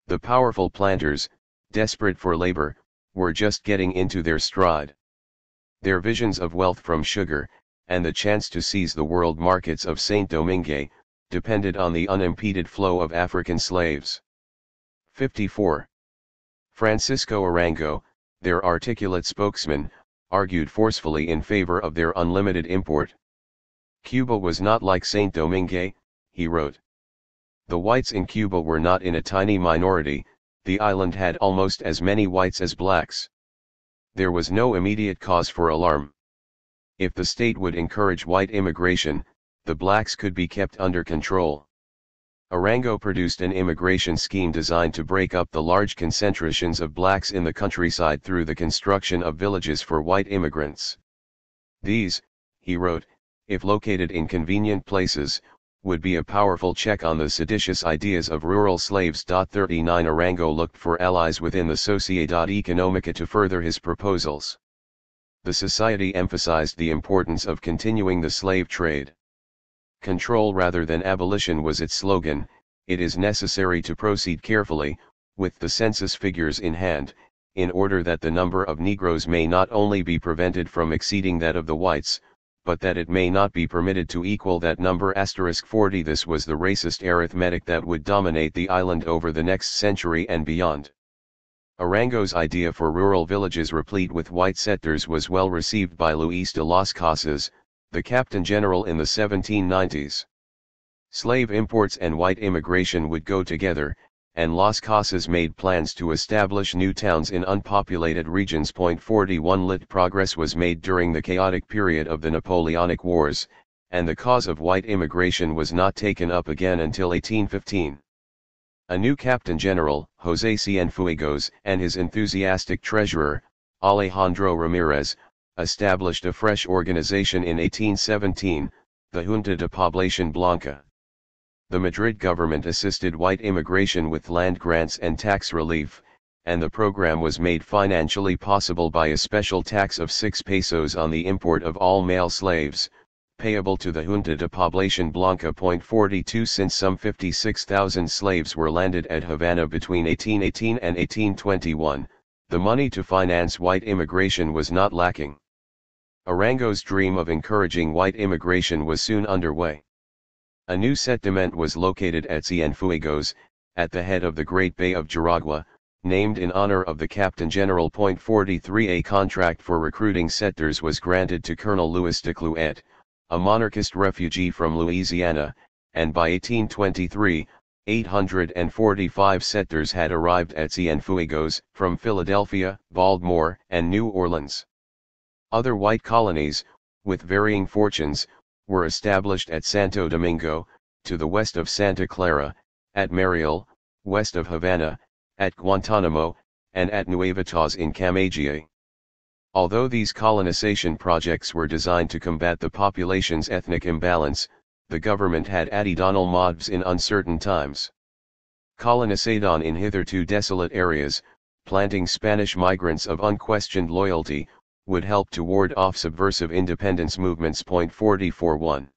The powerful planters, desperate for labor, were just getting into their stride. Their visions of wealth from sugar, and the chance to seize the world markets of Saint Domingue, depended on the unimpeded flow of African slaves. 54. Francisco Arango, their articulate spokesman, argued forcefully in favor of their unlimited import. Cuba was not like Saint Domingue, he wrote. The whites in Cuba were not in a tiny minority, the island had almost as many whites as blacks. There was no immediate cause for alarm. If the state would encourage white immigration, the blacks could be kept under control. Arango produced an immigration scheme designed to break up the large concentrations of blacks in the countryside through the construction of villages for white immigrants. These, he wrote, if located in convenient places, would be a powerful check on the seditious ideas of rural slaves. 39 Arango looked for allies within the Sociedad Económica to further his proposals. The society emphasized the importance of continuing the slave trade. Control rather than abolition was its slogan. It is necessary to proceed carefully, with the census figures in hand, in order that the number of Negroes may not only be prevented from exceeding that of the whites, but that it may not be permitted to equal that number *40. This was the racist arithmetic that would dominate the island over the next century and beyond. Arango's idea for rural villages replete with white settlers was well received by Luis de las Casas, the Captain General in the 1790s. Slave imports and white immigration would go together, and Las Casas made plans to establish new towns in unpopulated regions. 41 Lit progress was made during the chaotic period of the Napoleonic Wars, and the cause of white immigration was not taken up again until 1815. A new Captain General, José Cienfuegos, and his enthusiastic treasurer, Alejandro Ramirez, established a fresh organization in 1817, the Junta de Población Blanca. The Madrid government assisted white immigration with land grants and tax relief, and the program was made financially possible by a special tax of 6 pesos on the import of all male slaves, payable to the Junta de Población Blanca. 42 Since some 56,000 slaves were landed at Havana between 1818 and 1821, the money to finance white immigration was not lacking. Arango's dream of encouraging white immigration was soon underway. A new settlement was located at Cienfuegos, at the head of the Great Bay of Jaragua, named in honor of the Captain General. 43 A contract for recruiting settlers was granted to Colonel Louis de Clouet, a monarchist refugee from Louisiana, and by 1823, 845 settlers had arrived at Cienfuegos, from Philadelphia, Baltimore, and New Orleans. Other white colonies, with varying fortunes, were established at Santo Domingo, to the west of Santa Clara, at Mariel, west of Havana, at Guantanamo, and at Nuevitas in Camagüey. Although these colonization projects were designed to combat the population's ethnic imbalance, the government had added mods in uncertain times. Colonization in hitherto desolate areas, planting Spanish migrants of unquestioned loyalty, would help to ward off subversive independence movements. 44.1.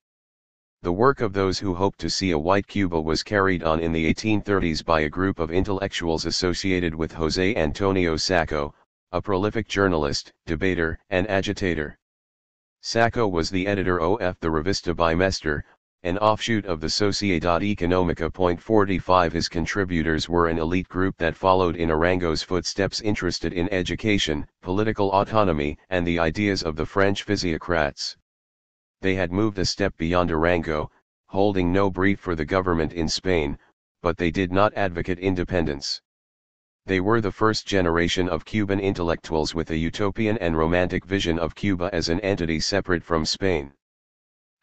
The work of those who hoped to see a white Cuba was carried on in the 1830s by a group of intellectuals associated with José Antonio Sacco, a prolific journalist, debater, and agitator. Sacco was the editor of the Revista Bimestre, an offshoot of the Sociedad Económica. 45 His contributors were an elite group that followed in Arango's footsteps, interested in education, political autonomy, and the ideas of the French physiocrats. They had moved a step beyond Arango, holding no brief for the government in Spain, but they did not advocate independence. They were the first generation of Cuban intellectuals with a utopian and romantic vision of Cuba as an entity separate from Spain.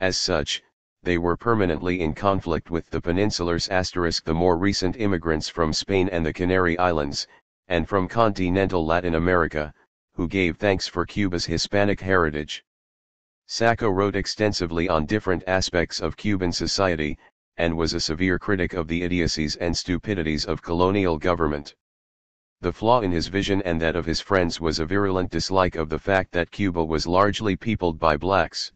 As such, they were permanently in conflict with the Peninsulars *, the more recent immigrants from Spain and the Canary Islands, and from continental Latin America, who gave thanks for Cuba's Hispanic heritage. Sacco wrote extensively on different aspects of Cuban society, and was a severe critic of the idiocies and stupidities of colonial government. The flaw in his vision and that of his friends was a virulent dislike of the fact that Cuba was largely peopled by blacks.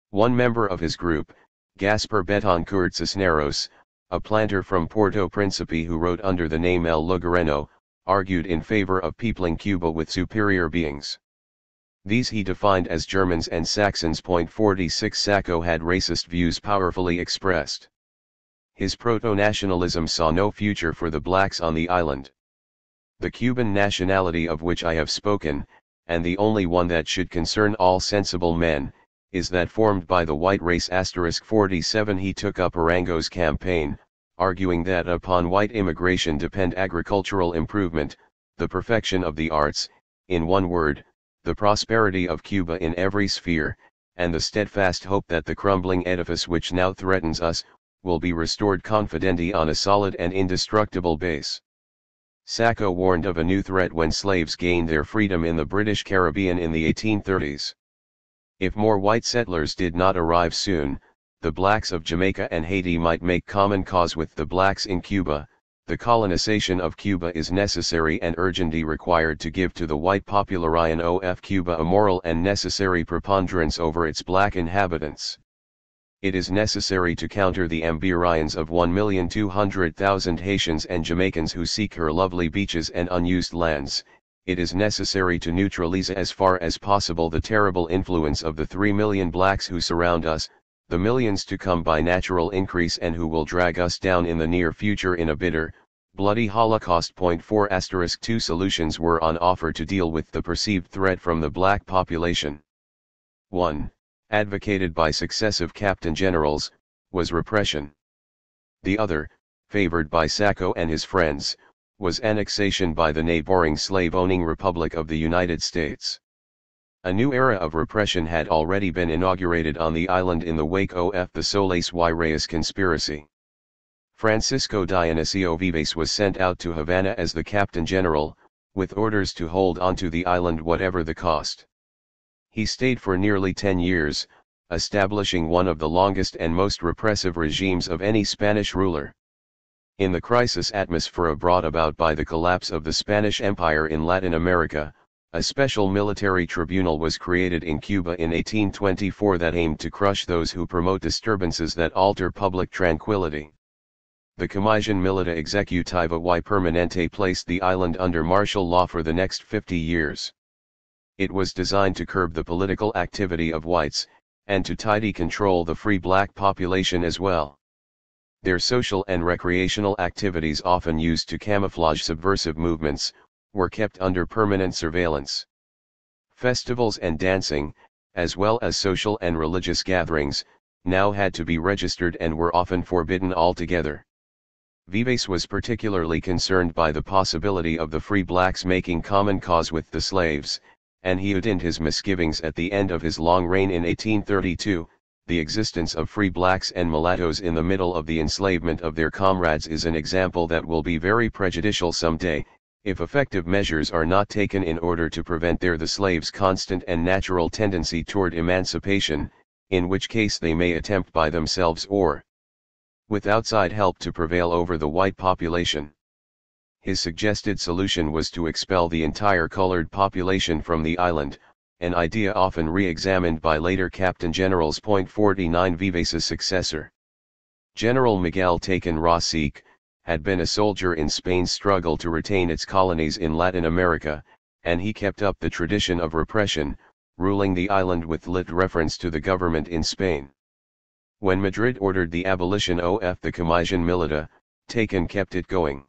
One member of his group, Gaspar Betancourt Cisneros, a planter from Puerto Príncipe who wrote under the name El Lugareno, argued in favor of peopling Cuba with superior beings. These he defined as Germans and Saxons. 46 Sacco had racist views powerfully expressed. His proto-nationalism saw no future for the blacks on the island. The Cuban nationality of which I have spoken, and the only one that should concern all sensible men, is that formed by the white race. 47 He took up Arango's campaign, arguing that upon white immigration depend agricultural improvement, the perfection of the arts, in one word, the prosperity of Cuba in every sphere, and the steadfast hope that the crumbling edifice which now threatens us, will be restored confidently on a solid and indestructible base. Sacco warned of a new threat when slaves gained their freedom in the British Caribbean in the 1830s. If more white settlers did not arrive soon, the blacks of Jamaica and Haiti might make common cause with the blacks in Cuba. The colonization of Cuba is necessary and urgently required to give to the white population of Cuba a moral and necessary preponderance over its black inhabitants. It is necessary to counter the ambitions of 1,200,000 Haitians and Jamaicans who seek her lovely beaches and unused lands, it is necessary to neutralize as far as possible the terrible influence of the 3 million blacks who surround us, the millions to come by natural increase and who will drag us down in the near future in a bitter, bloody holocaust. 4*2 Solutions were on offer to deal with the perceived threat from the black population. 1. Advocated by successive captain generals, was repression. The other, favored by Sacco and his friends, was annexation by the neighboring slave-owning Republic of the United States. A new era of repression had already been inaugurated on the island in the wake of the Soles y Reyes conspiracy. Francisco Dionisio Vives was sent out to Havana as the captain general, with orders to hold onto the island whatever the cost. He stayed for nearly 10 years, establishing one of the longest and most repressive regimes of any Spanish ruler. In the crisis atmosphere brought about by the collapse of the Spanish Empire in Latin America, a special military tribunal was created in Cuba in 1824 that aimed to crush those who promote disturbances that alter public tranquility. The Comisión Militar Ejecutiva y Permanente placed the island under martial law for the next 50 years. It was designed to curb the political activity of whites, and to tightly control the free black population as well. Their social and recreational activities, often used to camouflage subversive movements, were kept under permanent surveillance. Festivals and dancing, as well as social and religious gatherings, now had to be registered and were often forbidden altogether. Vives was particularly concerned by the possibility of the free blacks making common cause with the slaves, and he added his misgivings at the end of his long reign in 1832. The existence of free blacks and mulattoes in the middle of the enslavement of their comrades is an example that will be very prejudicial someday, if effective measures are not taken in order to prevent the slaves' constant and natural tendency toward emancipation, in which case they may attempt by themselves or with outside help to prevail over the white population. His suggested solution was to expel the entire colored population from the island, an idea often re-examined by later captain generals. 49 Vives's successor, General Miguel Taken Rosique, had been a soldier in Spain's struggle to retain its colonies in Latin America, and he kept up the tradition of repression, ruling the island with lit reference to the government in Spain. When Madrid ordered the abolition of the Comisión Militar, Taken kept it going.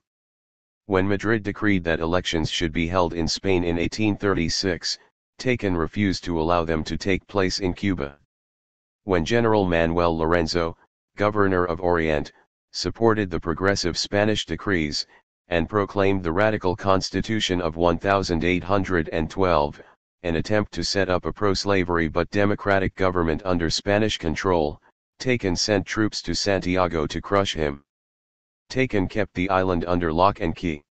When Madrid decreed that elections should be held in Spain in 1836, Taken refused to allow them to take place in Cuba. When General Manuel Lorenzo, governor of Orient, supported the progressive Spanish decrees, and proclaimed the radical Constitution of 1812, an attempt to set up a pro-slavery but democratic government under Spanish control, Taken sent troops to Santiago to crush him. Taken kept the island under lock and key.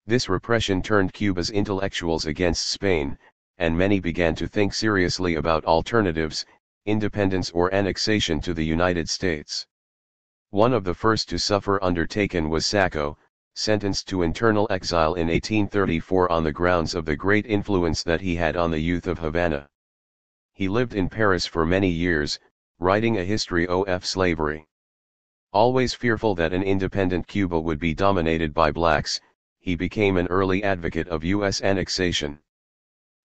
This repression turned Cuba's intellectuals against Spain, and many began to think seriously about alternatives, independence or annexation to the United States. One of the first to suffer under Taken was Sacco, sentenced to internal exile in 1834 on the grounds of the great influence that he had on the youth of Havana. He lived in Paris for many years, writing a history of slavery. Always fearful that an independent Cuba would be dominated by blacks, he became an early advocate of U.S. annexation.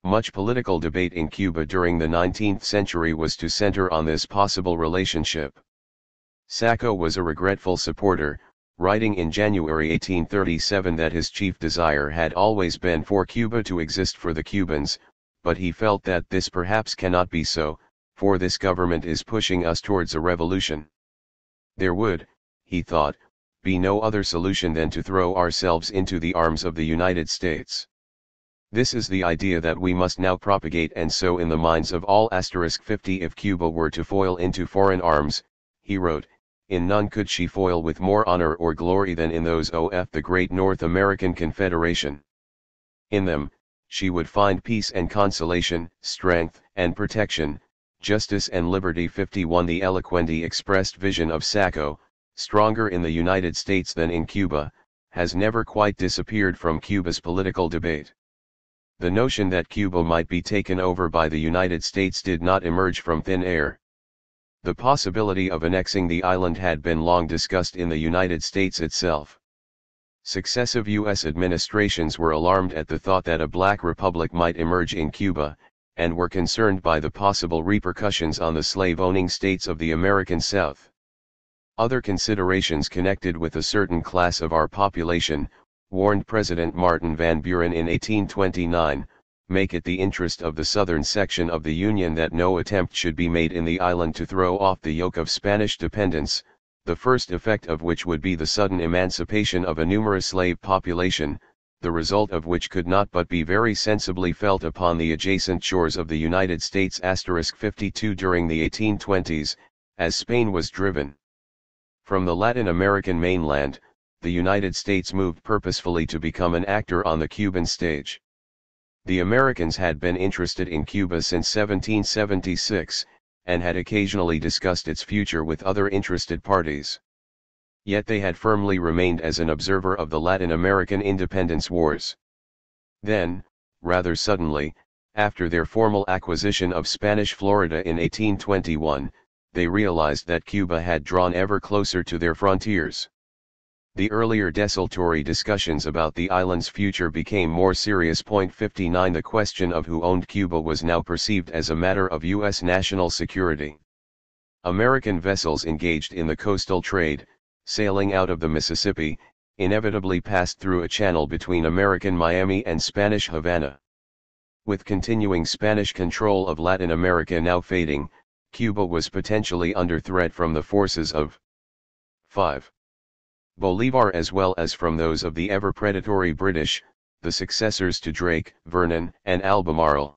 Much political debate in Cuba during the 19th century was to center on this possible relationship. Sacco was a regretful supporter, writing in January 1837 that his chief desire had always been for Cuba to exist for the Cubans, but he felt that this perhaps cannot be so, for this government is pushing us towards a revolution. There would, he thought, be no other solution than to throw ourselves into the arms of the United States. This is the idea that we must now propagate and sow in the minds of all. 50 If Cuba were to foil into foreign arms, he wrote, in none could she foil with more honor or glory than in those of the great North American Confederation. In them, she would find peace and consolation, strength and protection, justice and liberty. 51 The eloquently expressed vision of Sacco, stronger in the United States than in Cuba, has never quite disappeared from Cuba's political debate. The notion that Cuba might be taken over by the United States did not emerge from thin air. The possibility of annexing the island had been long discussed in the United States itself. Successive U.S. administrations were alarmed at the thought that a black republic might emerge in Cuba, and were concerned by the possible repercussions on the slave-owning states of the American South. Other considerations connected with a certain class of our population, warned President Martin Van Buren in 1829, make it the interest of the southern section of the Union that no attempt should be made in the island to throw off the yoke of Spanish dependence, the first effect of which would be the sudden emancipation of a numerous slave population, the result of which could not but be very sensibly felt upon the adjacent shores of the United States. *52 During the 1820s, as Spain was driven from the Latin American mainland, the United States moved purposefully to become an actor on the Cuban stage. The Americans had been interested in Cuba since 1776, and had occasionally discussed its future with other interested parties. Yet they had firmly remained as an observer of the Latin American independence wars. Then, rather suddenly, after their formal acquisition of Spanish Florida in 1821, they realized that Cuba had drawn ever closer to their frontiers. The earlier desultory discussions about the island's future became more serious. 59 The question of who owned Cuba was now perceived as a matter of U.S. national security. American vessels engaged in the coastal trade, sailing out of the Mississippi, inevitably passed through a channel between American Miami and Spanish Havana. With continuing Spanish control of Latin America now fading, Cuba was potentially under threat from the forces of 5. Bolivar as well as from those of the ever-predatory British, the successors to Drake, Vernon, and Albemarle.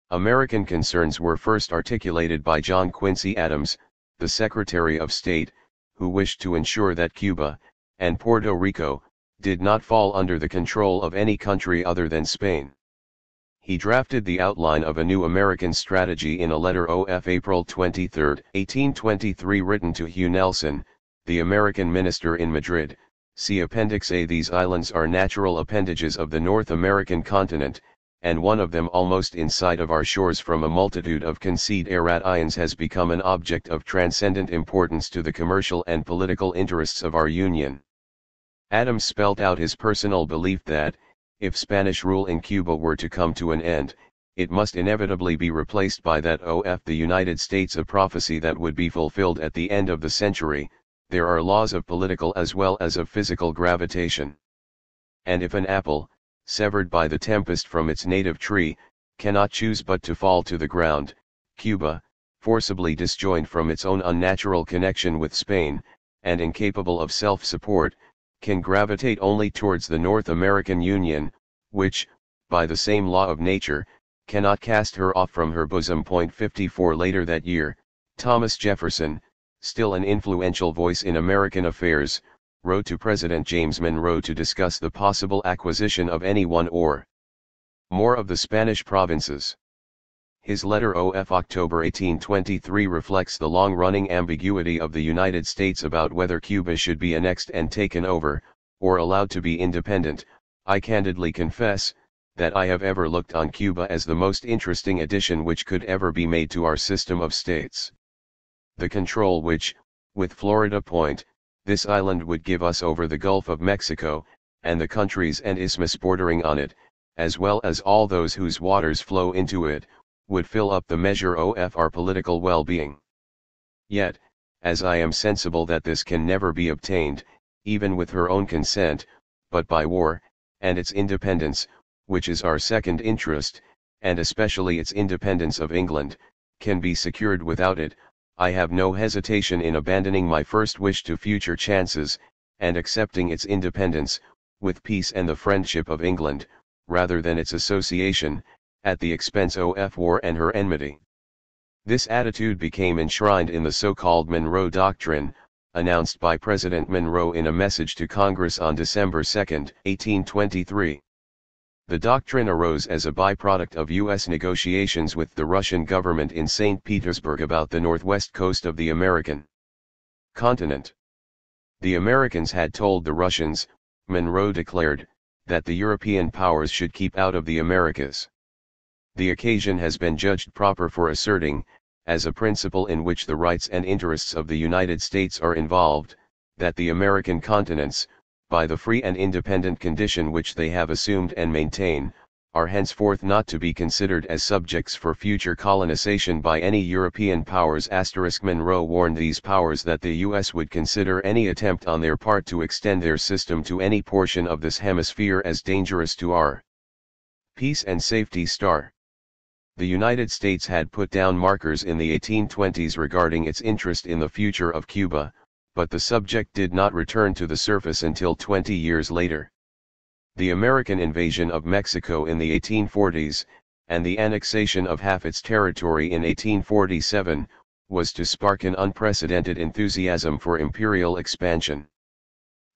American concerns were first articulated by John Quincy Adams, the Secretary of State, who wished to ensure that Cuba, and Puerto Rico, did not fall under the control of any country other than Spain. He drafted the outline of a new American strategy in a letter of April 23, 1823 written to Hugh Nelson, the American minister in Madrid. See Appendix A. These islands are natural appendages of the North American continent, and one of them almost in sight of our shores from a multitude of conceived ions has become an object of transcendent importance to the commercial and political interests of our Union. Adams spelled out his personal belief that, if Spanish rule in Cuba were to come to an end, it must inevitably be replaced by that of the United States, a prophecy that would be fulfilled at the end of the century. There are laws of political as well as of physical gravitation. And if an apple, severed by the tempest from its native tree, cannot choose but to fall to the ground, Cuba, forcibly disjoined from its own unnatural connection with Spain, and incapable of self-support, can gravitate only towards the North American Union, which, by the same law of nature, cannot cast her off from her bosom. 54 Later that year, Thomas Jefferson, still an influential voice in American affairs, wrote to President James Monroe to discuss the possible acquisition of any one or more of the Spanish provinces. His letter of October 1823 reflects the long-running ambiguity of the United States about whether Cuba should be annexed and taken over, or allowed to be independent. I candidly confess that I have ever looked on Cuba as the most interesting addition which could ever be made to our system of states. The control which, with Florida Point, this island would give us over the Gulf of Mexico, and the countries and isthmus bordering on it, as well as all those whose waters flow into it, would fill up the measure of our political well-being. Yet, as I am sensible that this can never be obtained, even with her own consent, but by war, and its independence, which is our second interest, and especially its independence of England, can be secured without it, I have no hesitation in abandoning my first wish to future chances, and accepting its independence, with peace and the friendship of England, rather than its association, at the expense of war and her enmity. This attitude became enshrined in the so-called Monroe Doctrine, announced by President Monroe in a message to Congress on December 2, 1823. The doctrine arose as a byproduct of U.S. negotiations with the Russian government in St. Petersburg about the northwest coast of the American continent. The Americans had told the Russians, Monroe declared, that the European powers should keep out of the Americas. The occasion has been judged proper for asserting, as a principle in which the rights and interests of the United States are involved, that the American continents, by the free and independent condition which they have assumed and maintain, are henceforth not to be considered as subjects for future colonization by any European powers. Monroe warned these powers that the U.S. would consider any attempt on their part to extend their system to any portion of this hemisphere as dangerous to our peace and safety. The United States had put down markers in the 1820s regarding its interest in the future of Cuba, but the subject did not return to the surface until 20 years later. The American invasion of Mexico in the 1840s, and the annexation of half its territory in 1847, was to spark an unprecedented enthusiasm for imperial expansion.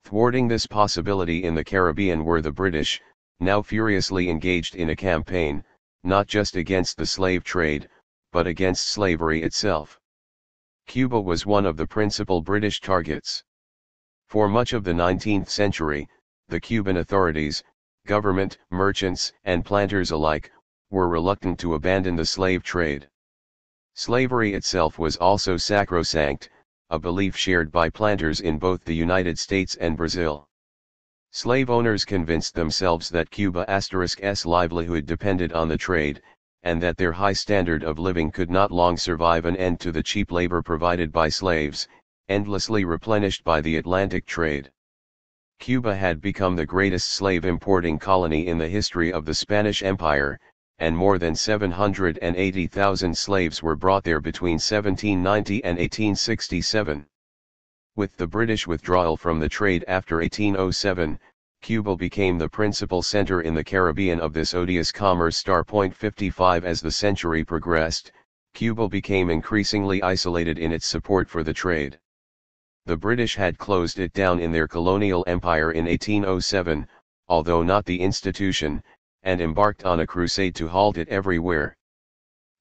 Thwarting this possibility in the Caribbean were the British, now furiously engaged in a campaign, not just against the slave trade, but against slavery itself. Cuba was one of the principal British targets. For much of the 19th century, the Cuban authorities, government, merchants, and planters alike, were reluctant to abandon the slave trade. Slavery itself was also sacrosanct, a belief shared by planters in both the United States and Brazil. Slave owners convinced themselves that Cuba's livelihood depended on the trade, and that their high standard of living could not long survive an end to the cheap labor provided by slaves, endlessly replenished by the Atlantic trade. Cuba had become the greatest slave importing colony in the history of the Spanish Empire, and more than 780,000 slaves were brought there between 1790 and 1867. With the British withdrawal from the trade after 1807, Cuba became the principal center in the Caribbean of this odious commerce. 55 As the century progressed, Cuba became increasingly isolated in its support for the trade. The British had closed it down in their colonial empire in 1807, although not the institution, and embarked on a crusade to halt it everywhere.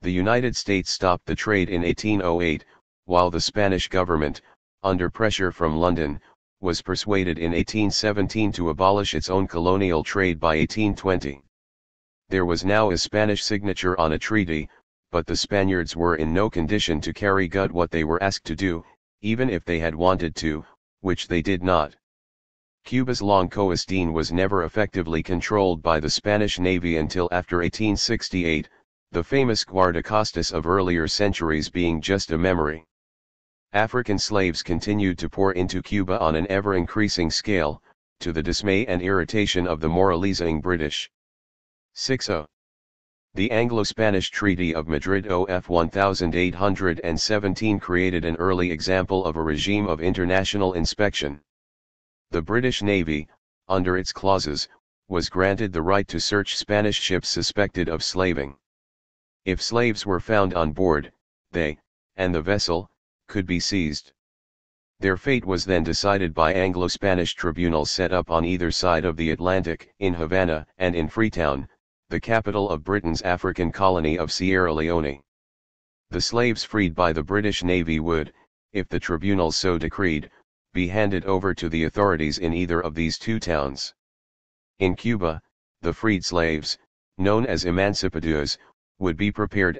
The United States stopped the trade in 1808, while the Spanish government, under pressure from London, was persuaded in 1817 to abolish its own colonial trade by 1820. There was now a Spanish signature on a treaty, but the Spaniards were in no condition to carry out what they were asked to do, even if they had wanted to, which they did not. Cuba's long coastline was never effectively controlled by the Spanish Navy until after 1868, the famous guardacostas of earlier centuries being just a memory. African slaves continued to pour into Cuba on an ever-increasing scale, to the dismay and irritation of the moralizing British. 60. The Anglo-Spanish Treaty of Madrid of 1817 created an early example of a regime of international inspection. The British Navy, under its clauses, was granted the right to search Spanish ships suspected of slaving. If slaves were found on board, they, and the vessel, could be seized. Their fate was then decided by Anglo-Spanish tribunals set up on either side of the Atlantic, in Havana and in Freetown, the capital of Britain's African colony of Sierra Leone. The slaves freed by the British Navy would, if the tribunals so decreed, be handed over to the authorities in either of these two towns. In Cuba, the freed slaves, known as emancipadores, would be prepared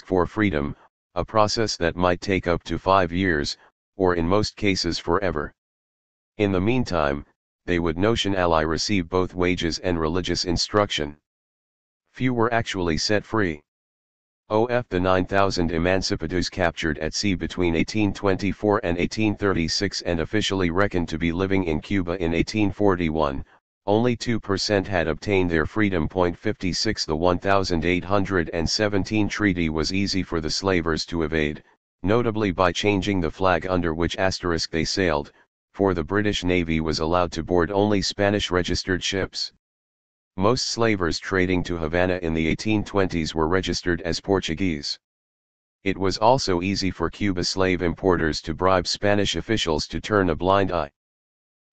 for freedom, a process that might take up to 5 years, or in most cases forever. In the meantime, they would notionally receive both wages and religious instruction. Few were actually set free. The 9,000 emancipadores captured at sea between 1824 and 1836 and officially reckoned to be living in Cuba in 1841, only 2% had obtained their freedom. 56 The 1817 treaty was easy for the slavers to evade, notably by changing the flag under which they sailed, for the British Navy was allowed to board only Spanish-registered ships. Most slavers trading to Havana in the 1820s were registered as Portuguese. It was also easy for Cuba slave importers to bribe Spanish officials to turn a blind eye.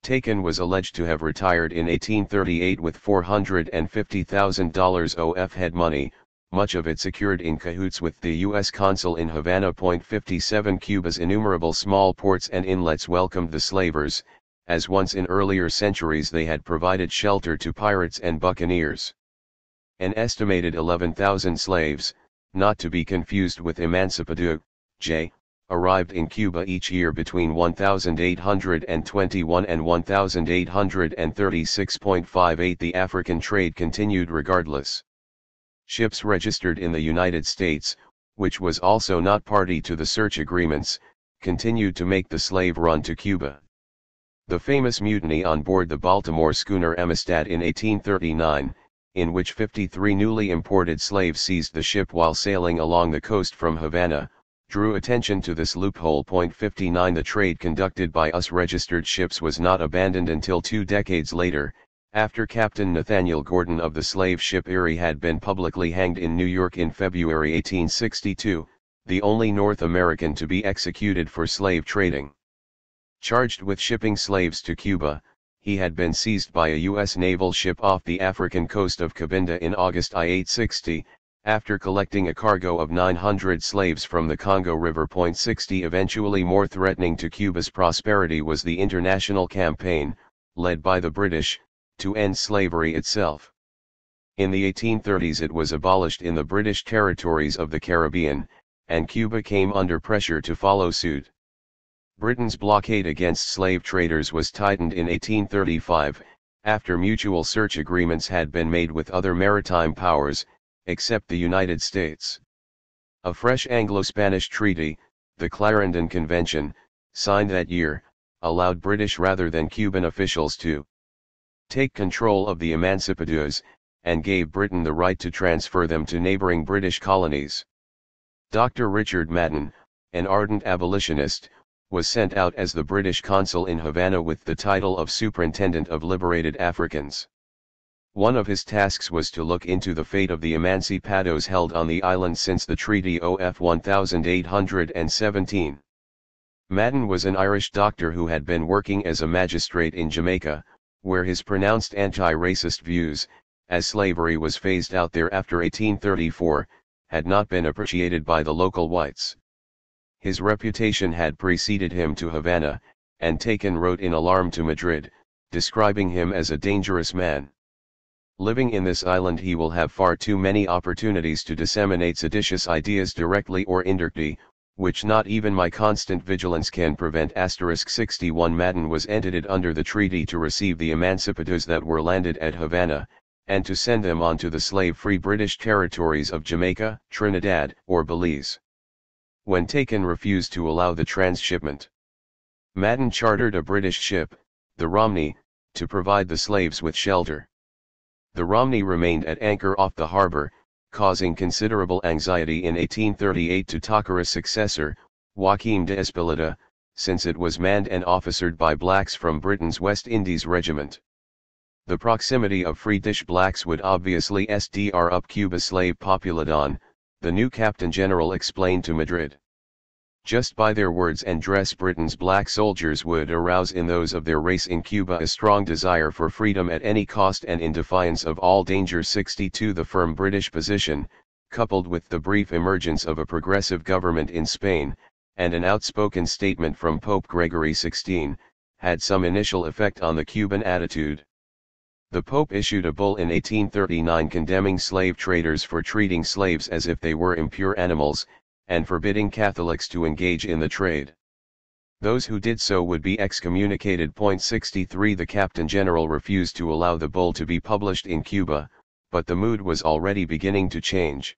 Taken was alleged to have retired in 1838 with $450,000 of head money, much of it secured in cahoots with the U.S. consul in Havana. 57 Cuba's innumerable small ports and inlets welcomed the slavers, as once in earlier centuries they had provided shelter to pirates and buccaneers. An estimated 11,000 slaves, not to be confused with emancipador, arrived in Cuba each year between 1821 and 1836.58. The African trade continued regardless. Ships registered in the United States, which was also not party to the search agreements, continued to make the slave run to Cuba. The famous mutiny on board the Baltimore schooner Amistad in 1839, in which 53 newly imported slaves seized the ship while sailing along the coast from Havana, drew attention to this loophole. 59 The trade conducted by US registered ships was not abandoned until 2 decades later, after Captain Nathaniel Gordon of the slave ship Erie had been publicly hanged in New York in February 1862, the only North American to be executed for slave trading. Charged with shipping slaves to Cuba, he had been seized by a U.S. naval ship off the African coast of Cabinda in August 1860, after collecting a cargo of 900 slaves from the Congo River. 60 Eventually more threatening to Cuba's prosperity was the international campaign, led by the British, to end slavery itself. In the 1830s it was abolished in the British territories of the Caribbean, and Cuba came under pressure to follow suit. Britain's blockade against slave traders was tightened in 1835, after mutual search agreements had been made with other maritime powers, except the United States. A fresh Anglo-Spanish treaty, the Clarendon Convention, signed that year, allowed British rather than Cuban officials to take control of the emancipadores, and gave Britain the right to transfer them to neighboring British colonies. Dr. Richard Madden, an ardent abolitionist, was sent out as the British consul in Havana with the title of Superintendent of Liberated Africans. One of his tasks was to look into the fate of the emancipados held on the island since the Treaty of 1817. Madden was an Irish doctor who had been working as a magistrate in Jamaica, where his pronounced anti-racist views, as slavery was phased out there after 1834, had not been appreciated by the local whites. His reputation had preceded him to Havana, and Taken wrote in alarm to Madrid, describing him as a dangerous man. Living in this island he will have far too many opportunities to disseminate seditious ideas directly or indirectly, which not even my constant vigilance can prevent. 61 Madden was entered under the treaty to receive the emancipados that were landed at Havana, and to send them on to the slave-free British territories of Jamaica, Trinidad, or Belize. When Taken refused to allow the transshipment, Madden chartered a British ship, the Romney, to provide the slaves with shelter. The Romney remained at anchor off the harbor, causing considerable anxiety in 1838 to Takara's successor, Joaquim de Espeleta, since it was manned and officered by blacks from Britain's West Indies Regiment. The proximity of British blacks would obviously stir up Cuba's slave population, the new Captain General explained to Madrid. Just by their words and dress Britain's black soldiers would arouse in those of their race in Cuba a strong desire for freedom at any cost and in defiance of all danger. 62 The firm British position, coupled with the brief emergence of a progressive government in Spain, and an outspoken statement from Pope Gregory XVI, had some initial effect on the Cuban attitude. The Pope issued a bull in 1839 condemning slave traders for treating slaves as if they were impure animals, and forbidding Catholics to engage in the trade. Those who did so would be excommunicated. 63 The Captain General refused to allow the bull to be published in Cuba, but the mood was already beginning to change.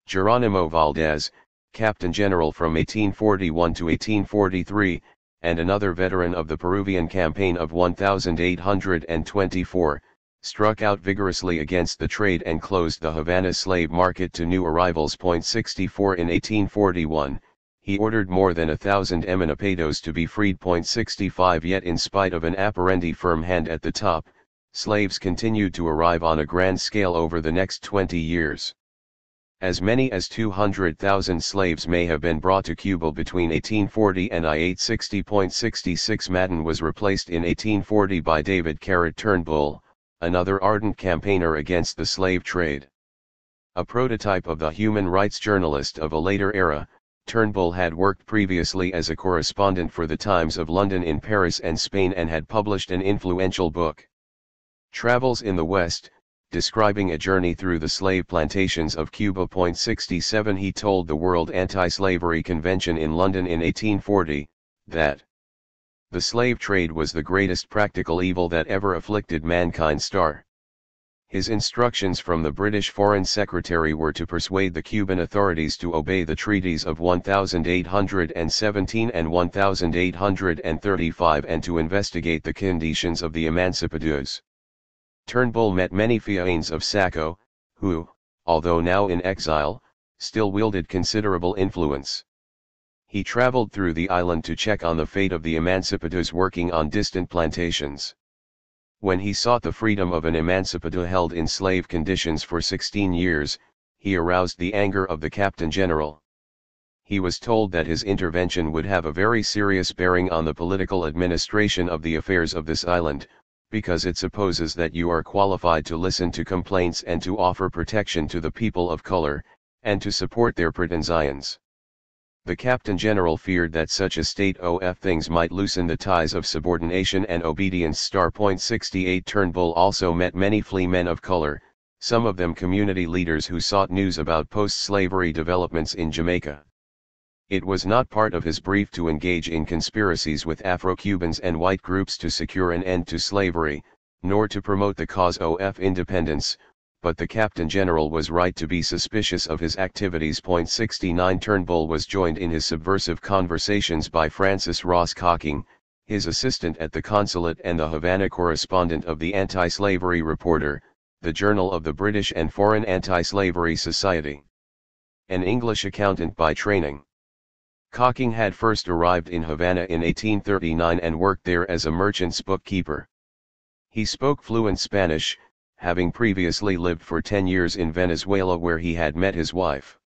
Geronimo Valdez, Captain General from 1841 to 1843, and another veteran of the Peruvian campaign of 1824, struck out vigorously against the trade and closed the Havana slave market to new arrivals. 64 In 1841, he ordered more than 1,000 emancipados to be freed. 65 Yet in spite of an apparently firm hand at the top, slaves continued to arrive on a grand scale over the next 20 years. As many as 200,000 slaves may have been brought to Cuba between 1840 and 1860. 66 Madden was replaced in 1840 by David Turnbull, another ardent campaigner against the slave trade. A prototype of the human rights journalist of a later era, Turnbull had worked previously as a correspondent for the Times of London in Paris and Spain and had published an influential book, Travels in the West, describing a journey through the slave plantations of Cuba. 67 He told the World Anti-Slavery Convention in London in 1840, that the slave trade was the greatest practical evil that ever afflicted mankind. His instructions from the British Foreign Secretary were to persuade the Cuban authorities to obey the treaties of 1817 and 1835 and to investigate the conditions of the emancipateurs. Turnbull met many fianes of Sacco, who, although now in exile, still wielded considerable influence. He traveled through the island to check on the fate of the emancipateurs working on distant plantations. When he sought the freedom of an emancipateur held in slave conditions for 16 years, he aroused the anger of the Captain General. He was told that his intervention would have a very serious bearing on the political administration of the affairs of this island, because it supposes that you are qualified to listen to complaints and to offer protection to the people of color, and to support their pretensions. The Captain General feared that such a state of things might loosen the ties of subordination and obedience. 68 Turnbull also met many free men of color, some of them community leaders who sought news about post-slavery developments in Jamaica. It was not part of his brief to engage in conspiracies with Afro-Cubans and white groups to secure an end to slavery, nor to promote the cause of independence, but the Captain General was right to be suspicious of his activities. 69 Turnbull was joined in his subversive conversations by Francis Ross Cocking, his assistant at the consulate and the Havana correspondent of the Anti-Slavery Reporter, the journal of the British and Foreign Anti-Slavery Society. An English accountant by training, Cocking had first arrived in Havana in 1839 and worked there as a merchant's bookkeeper. He spoke fluent Spanish, having previously lived for 10 years in Venezuela where he had met his wife.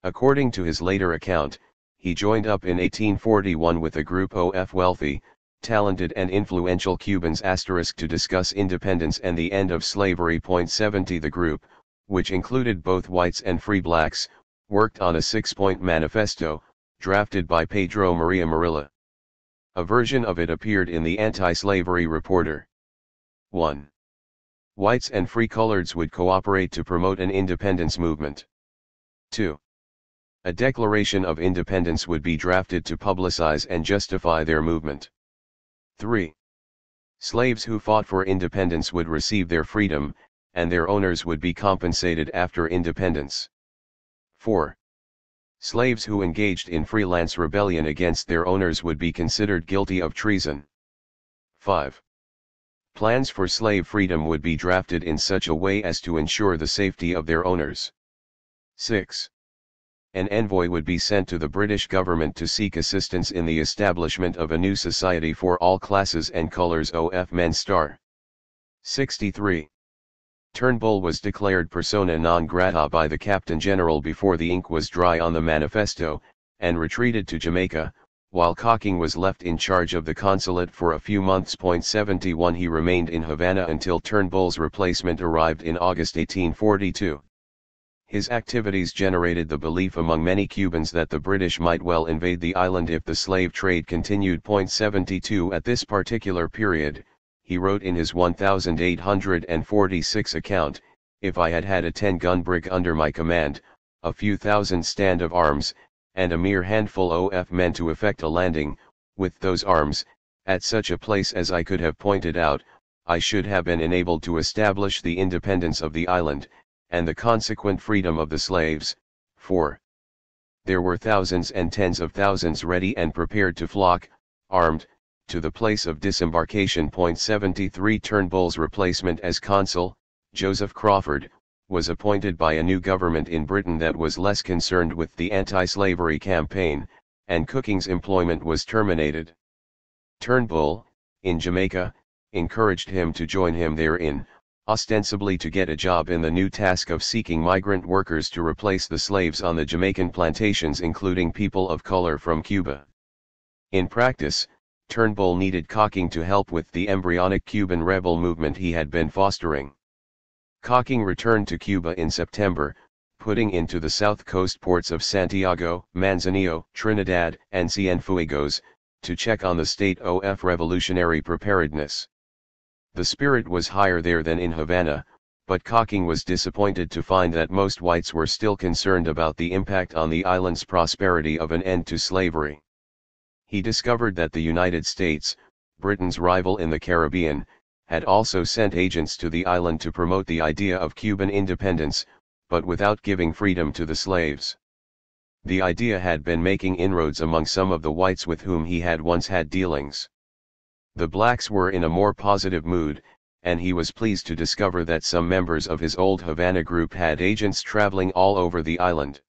According to his later account, he joined up in 1841 with a group of wealthy, talented and influential Cubans to discuss independence and the end of slavery. 70 The group, which included both whites and free blacks, worked on a 6-point manifesto, drafted by Pedro Maria Murillo. A version of it appeared in the Anti-Slavery Reporter. 1. Whites and free coloreds would cooperate to promote an independence movement. 2. A Declaration of Independence would be drafted to publicize and justify their movement. 3. Slaves who fought for independence would receive their freedom, and their owners would be compensated after independence. 4. Slaves who engaged in freelance rebellion against their owners would be considered guilty of treason. 5. Plans for slave freedom would be drafted in such a way as to ensure the safety of their owners. 6. An envoy would be sent to the British government to seek assistance in the establishment of a new society for all classes and colors of men. 63. Turnbull was declared persona non grata by the Captain General before the ink was dry on the manifesto, and retreated to Jamaica, while Cocking was left in charge of the consulate for a few months. 71 He remained in Havana until Turnbull's replacement arrived in August 1842. His activities generated the belief among many Cubans that the British might well invade the island if the slave trade continued. 72 At this particular period, he wrote in his 1846 account, "If I had had a 10-gun brig under my command, a few thousand stand of arms, and a mere handful of men to effect a landing, with those arms, at such a place as I could have pointed out, I should have been enabled to establish the independence of the island, and the consequent freedom of the slaves, for there were thousands and tens of thousands ready and prepared to flock, armed, to the place of disembarkation." 73 Turnbull's replacement as consul, Joseph Crawford, was appointed by a new government in Britain that was less concerned with the anti-slavery campaign, and Cooking's employment was terminated. Turnbull, in Jamaica, encouraged him to join him therein, ostensibly to get a job in the new task of seeking migrant workers to replace the slaves on the Jamaican plantations, including people of color from Cuba. In practice, Turnbull needed Cocking to help with the embryonic Cuban rebel movement he had been fostering. Cocking returned to Cuba in September, putting into the south coast ports of Santiago, Manzanillo, Trinidad, and Cienfuegos, to check on the state of revolutionary preparedness. The spirit was higher there than in Havana, But Cocking was disappointed to find that most whites were still concerned about the impact on the island's prosperity of an end to slavery. He discovered that the United States, Britain's rival in the Caribbean, had also sent agents to the island to promote the idea of Cuban independence, but without giving freedom to the slaves. The idea had been making inroads among some of the whites with whom he had once had dealings. The blacks were in a more positive mood, and he was pleased to discover that some members of his old Havana group had agents traveling all over the island.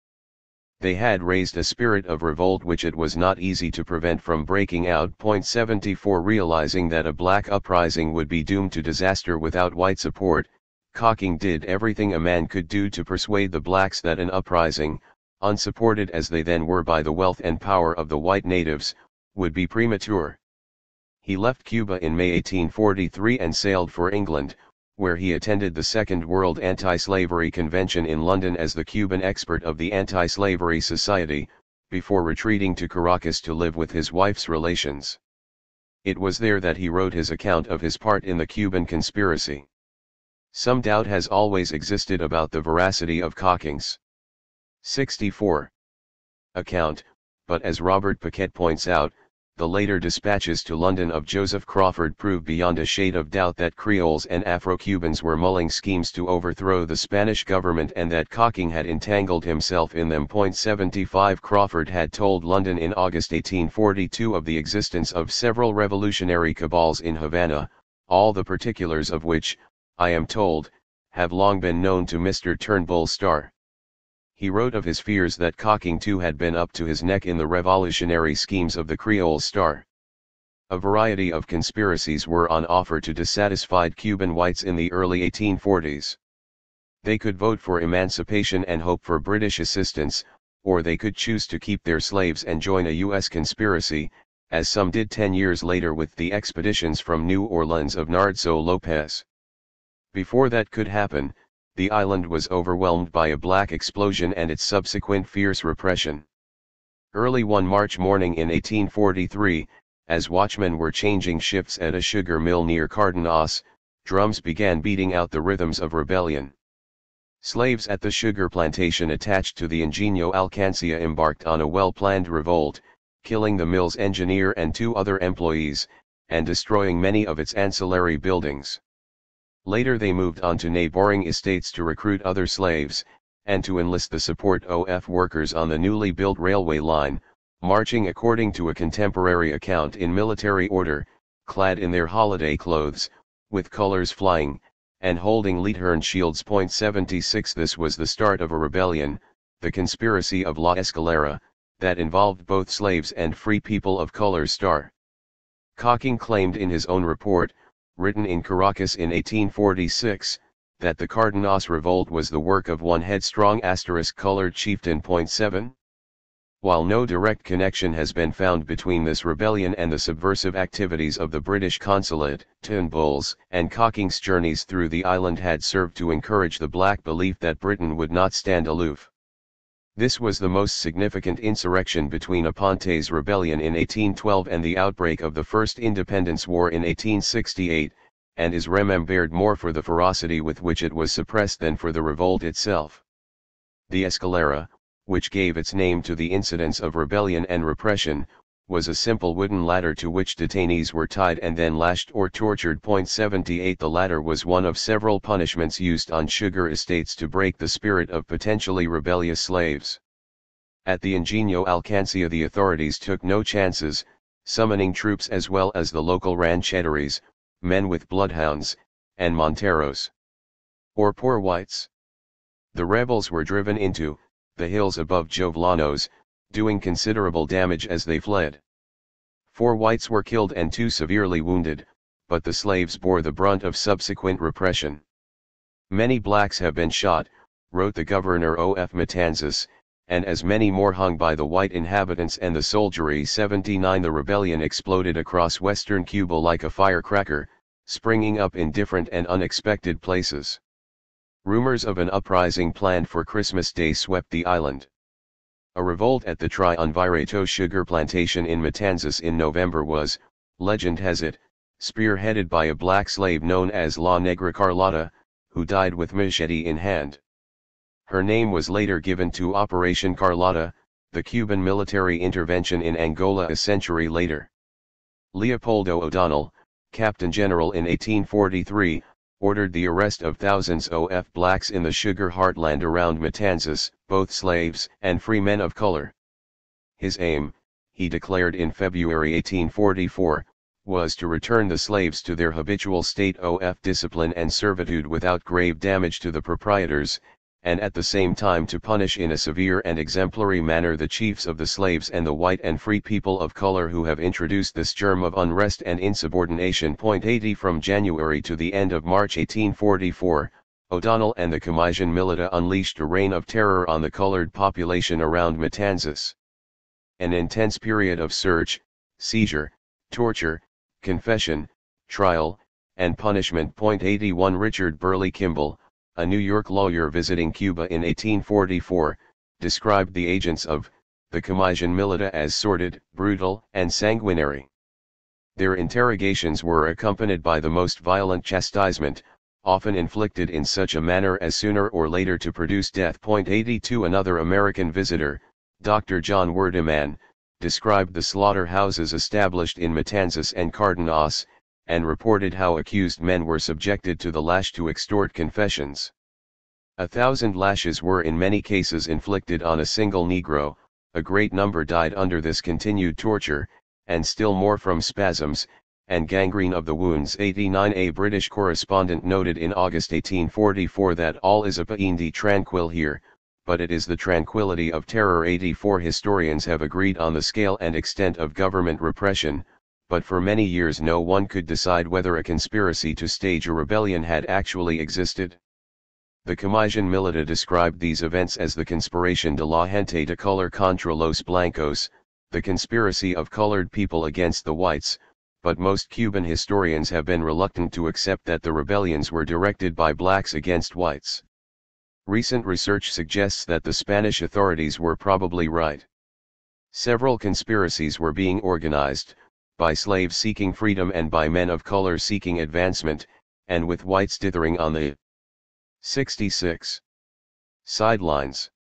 They had raised a spirit of revolt which it was not easy to prevent from breaking out. 74 Realizing that a black uprising would be doomed to disaster without white support, Cocking did everything a man could do to persuade the blacks that an uprising, unsupported as they then were by the wealth and power of the white natives, would be premature. He left Cuba in May 1843 and sailed for England, where he attended the Second World Anti-Slavery Convention in London as the Cuban expert of the Anti-Slavery Society, before retreating to Caracas to live with his wife's relations. It was there that he wrote his account of his part in the Cuban conspiracy. Some doubt has always existed about the veracity of Cocking's 64 account, but as Robert Paquette points out, the later dispatches to London of Joseph Crawford prove beyond a shade of doubt that Creoles and Afro-Cubans were mulling schemes to overthrow the Spanish government and that Cocking had entangled himself in them. 75 Crawford had told London in August 1842 of the existence of several revolutionary cabals in Havana, all the particulars of which, I am told, have long been known to Mr. Turnbull Starr. He wrote of his fears that Cocking too had been up to his neck in the revolutionary schemes of the Creole Star. A variety of conspiracies were on offer to dissatisfied Cuban whites in the early 1840s. They could vote for emancipation and hope for British assistance, or they could choose to keep their slaves and join a U.S. conspiracy, as some did 10 years later with the expeditions from New Orleans of Narciso Lopez. Before that could happen, the island was overwhelmed by a black explosion and its subsequent fierce repression. Early one March morning in 1843, as watchmen were changing shifts at a sugar mill near Cardenas, drums began beating out the rhythms of rebellion. Slaves at the sugar plantation attached to the Ingenio Alcancia embarked on a well-planned revolt, killing the mill's engineer and 2 other employees, and destroying many of its ancillary buildings. Later they moved on to neighboring estates to recruit other slaves, and to enlist the support of workers on the newly built railway line, marching according to a contemporary account in military order, clad in their holiday clothes, with colors flying, and holding Leithern shields. 76 This was the start of a rebellion, the conspiracy of La Escalera, that involved both slaves and free people of color. Cocking claimed in his own report, written in Caracas in 1846, that the Cardenas revolt was the work of one headstrong colored chieftain. 7 While no direct connection has been found between this rebellion and the subversive activities of the British consulate, Turnbull's and Cocking's journeys through the island had served to encourage the black belief that Britain would not stand aloof. This was the most significant insurrection between Aponte's rebellion in 1812 and the outbreak of the First Independence War in 1868, and is remembered more for the ferocity with which it was suppressed than for the revolt itself. The Escalera, which gave its name to the incidents of rebellion and repression, was a simple wooden ladder to which detainees were tied and then lashed or tortured. 78 The ladder was one of several punishments used on sugar estates to break the spirit of potentially rebellious slaves. At the Ingenio Alcancia the authorities took no chances, summoning troops as well as the local rancheteries, men with bloodhounds, and monteros, or poor whites. The rebels were driven into the hills above Jovelanos, doing considerable damage as they fled. 4 whites were killed and 2 severely wounded, but the slaves bore the brunt of subsequent repression. Many blacks have been shot, wrote the governor of Matanzas, and as many more hung by the white inhabitants and the soldiery. 79 The rebellion exploded across western Cuba like a firecracker, springing up in different and unexpected places. Rumors of an uprising planned for Christmas Day swept the island. A revolt at the Triunvirato sugar plantation in Matanzas in November was, legend has it, spearheaded by a black slave known as La Negra Carlotta, who died with machete in hand. Her name was later given to Operation Carlotta, the Cuban military intervention in Angola a century later. Leopoldo O'Donnell, Captain General in 1843, ordered the arrest of thousands of blacks in the sugar heartland around Matanzas, both slaves and free men of color. His aim, he declared in February 1844, was to return the slaves to their habitual state of discipline and servitude without grave damage to the proprietors, and at the same time to punish in a severe and exemplary manner the chiefs of the slaves and the white and free people of color who have introduced this germ of unrest and insubordination. 80 From January to the end of March 1844, O'Donnell and the Comisión Militar unleashed a reign of terror on the colored population around Matanzas. An intense period of search, seizure, torture, confession, trial, and punishment. 81 Richard Burley Kimball, a New York lawyer visiting Cuba in 1844, described the agents of the Comisión Militar as sordid, brutal, and sanguinary. Their interrogations were accompanied by the most violent chastisement, often inflicted in such a manner as sooner or later to produce death. 82 Another American visitor, Dr. John Werdeman, described the slaughterhouses established in Matanzas and Cardenas, and reported how accused men were subjected to the lash to extort confessions. 1,000 lashes were in many cases inflicted on a single Negro, a great number died under this continued torture, and still more from spasms, and gangrene of the wounds. 89 A British correspondent noted in August 1844 that all is apparently tranquil here, but it is the tranquility of terror. 84 Historians have agreed on the scale and extent of government repression, but for many years no one could decide whether a conspiracy to stage a rebellion had actually existed. The Comisión Militar described these events as the Conspiración de la Gente de Color contra los Blancos, the conspiracy of colored people against the whites, but most Cuban historians have been reluctant to accept that the rebellions were directed by blacks against whites. Recent research suggests that the Spanish authorities were probably right. Several conspiracies were being organized, by slaves seeking freedom and by men of color seeking advancement, and with whites dithering on the 66 sidelines.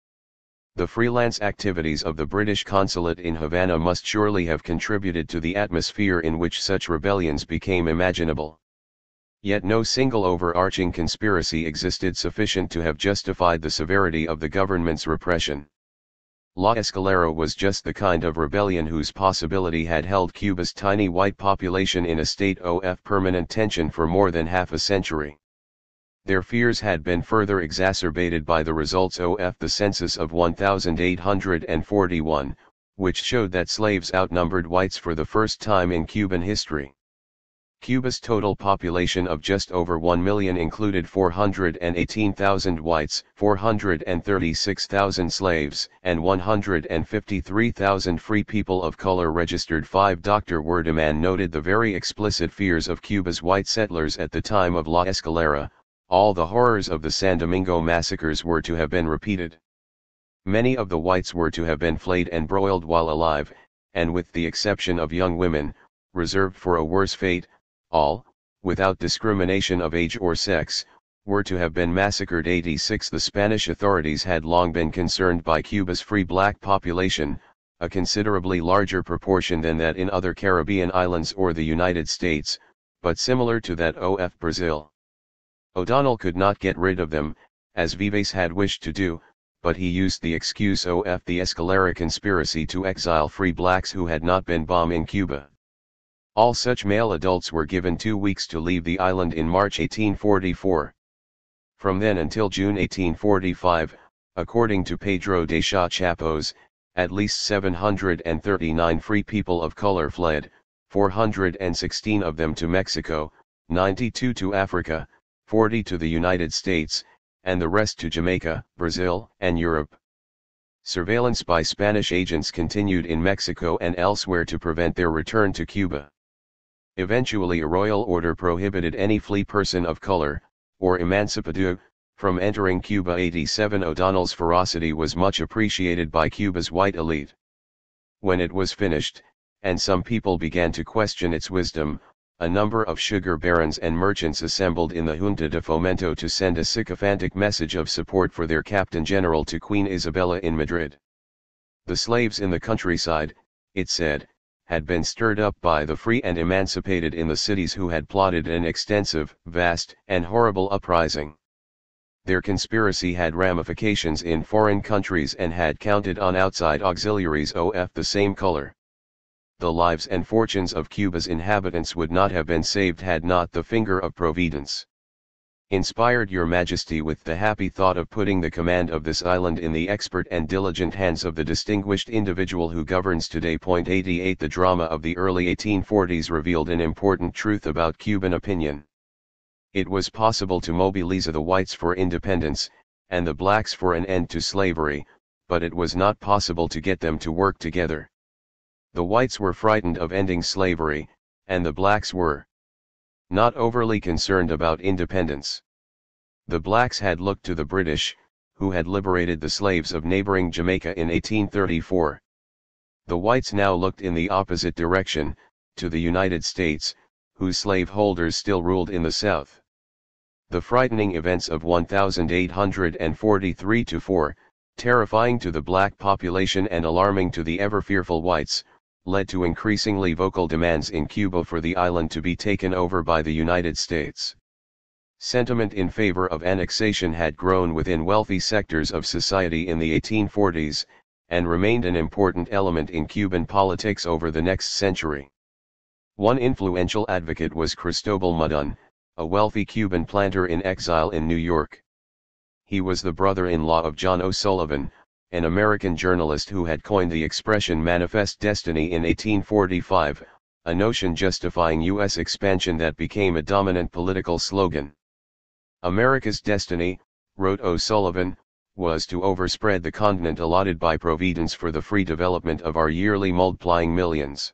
The freelance activities of the British consulate in Havana must surely have contributed to the atmosphere in which such rebellions became imaginable. Yet no single overarching conspiracy existed sufficient to have justified the severity of the government's repression. La Escalera was just the kind of rebellion whose possibility had held Cuba's tiny white population in a state of permanent tension for more than half a century. Their fears had been further exacerbated by the results of the census of 1841, which showed that slaves outnumbered whites for the first time in Cuban history. Cuba's total population of just over 1 million included 418,000 whites, 436,000 slaves, and 153,000 free people of color registered. 5 Dr. Werdeman noted the very explicit fears of Cuba's white settlers at the time of La Escalera. All the horrors of the San Domingo massacres were to have been repeated. Many of the whites were to have been flayed and broiled while alive, and with the exception of young women, reserved for a worse fate, all, without discrimination of age or sex, were to have been massacred. 86 The Spanish authorities had long been concerned by Cuba's free black population, a considerably larger proportion than that in other Caribbean islands or the United States, but similar to that of Brazil. O'Donnell could not get rid of them, as Vives had wished to do, but he used the excuse of the Escalera conspiracy to exile free blacks who had not been bombing Cuba. All such male adults were given 2 weeks to leave the island in March 1844. From then until June 1845, according to Pedro de Chapos, at least 739 free people of color fled, 416 of them to Mexico, 92 to Africa, 40 to the United States, and the rest to Jamaica, Brazil, and Europe. Surveillance by Spanish agents continued in Mexico and elsewhere to prevent their return to Cuba. Eventually a royal order prohibited any free person of color, or emancipado, from entering Cuba. 87 O'Donnell's ferocity was much appreciated by Cuba's white elite. When it was finished, and some people began to question its wisdom, a number of sugar barons and merchants assembled in the Junta de Fomento to send a sycophantic message of support for their Captain General to Queen Isabella in Madrid. The slaves in the countryside, it said, had been stirred up by the free and emancipated in the cities who had plotted an extensive, vast, and horrible uprising. Their conspiracy had ramifications in foreign countries and had counted on outside auxiliaries of the same color. The lives and fortunes of Cuba's inhabitants would not have been saved had not the finger of Providence inspired your Majesty with the happy thought of putting the command of this island in the expert and diligent hands of the distinguished individual who governs today. 88 The drama of the early 1840s revealed an important truth about Cuban opinion. It was possible to mobilize the whites for independence, and the blacks for an end to slavery, but it was not possible to get them to work together. The whites were frightened of ending slavery, and the blacks were not overly concerned about independence. The blacks had looked to the British, who had liberated the slaves of neighboring Jamaica in 1834. The whites now looked in the opposite direction, to the United States, whose slaveholders still ruled in the South. The frightening events of 1843-4, terrifying to the black population and alarming to the ever-fearful whites, led to increasingly vocal demands in Cuba for the island to be taken over by the United States. Sentiment in favor of annexation had grown within wealthy sectors of society in the 1840s, and remained an important element in Cuban politics over the next century. One influential advocate was Cristobal Mudon, a wealthy Cuban planter in exile in New York. He was the brother-in-law of John O'Sullivan, an American journalist who had coined the expression manifest destiny in 1845, a notion justifying U.S. expansion that became a dominant political slogan. America's destiny, wrote O'Sullivan, was to overspread the continent allotted by Providence for the free development of our yearly multiplying millions.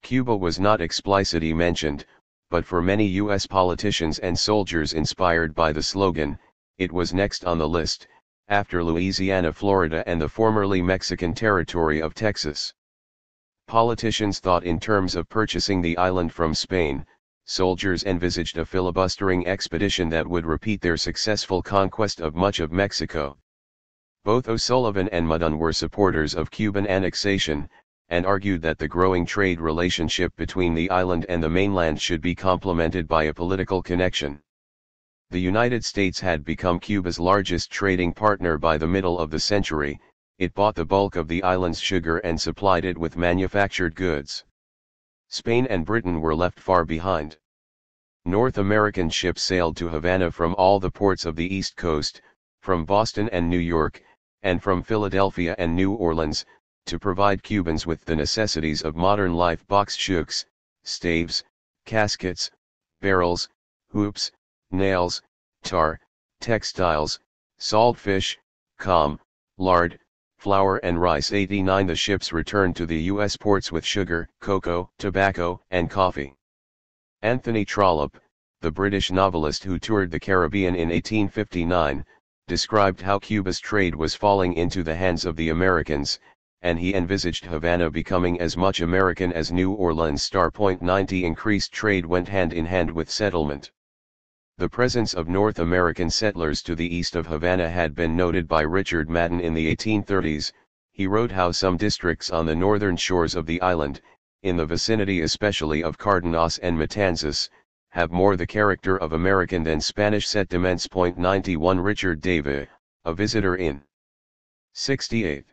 Cuba was not explicitly mentioned, but for many U.S. politicians and soldiers inspired by the slogan, it was next on the list, after Louisiana, Florida, and the formerly Mexican territory of Texas. Politicians thought in terms of purchasing the island from Spain. Soldiers envisaged a filibustering expedition that would repeat their successful conquest of much of Mexico. Both O'Sullivan and Mudon were supporters of Cuban annexation, and argued that the growing trade relationship between the island and the mainland should be complemented by a political connection. The United States had become Cuba's largest trading partner by the middle of the century. It bought the bulk of the island's sugar and supplied it with manufactured goods. Spain and Britain were left far behind. North American ships sailed to Havana from all the ports of the East Coast, from Boston and New York, and from Philadelphia and New Orleans, to provide Cubans with the necessities of modern life: box shooks, staves, caskets, barrels, hoops, nails, tar, textiles, salt fish, lard, flour and rice. 89 The ships returned to the U.S. ports with sugar, cocoa, tobacco, and coffee. Anthony Trollope, the British novelist who toured the Caribbean in 1859, described how Cuba's trade was falling into the hands of the Americans, and he envisaged Havana becoming as much American as New Orleans. 90 Increased trade went hand in hand with settlement. The presence of North American settlers to the east of Havana had been noted by Richard Madden in the 1830s. He wrote how some districts on the northern shores of the island, in the vicinity especially of Cardenas and Matanzas, have more the character of American than Spanish settlements. 91 Richard Davey, a visitor in 68.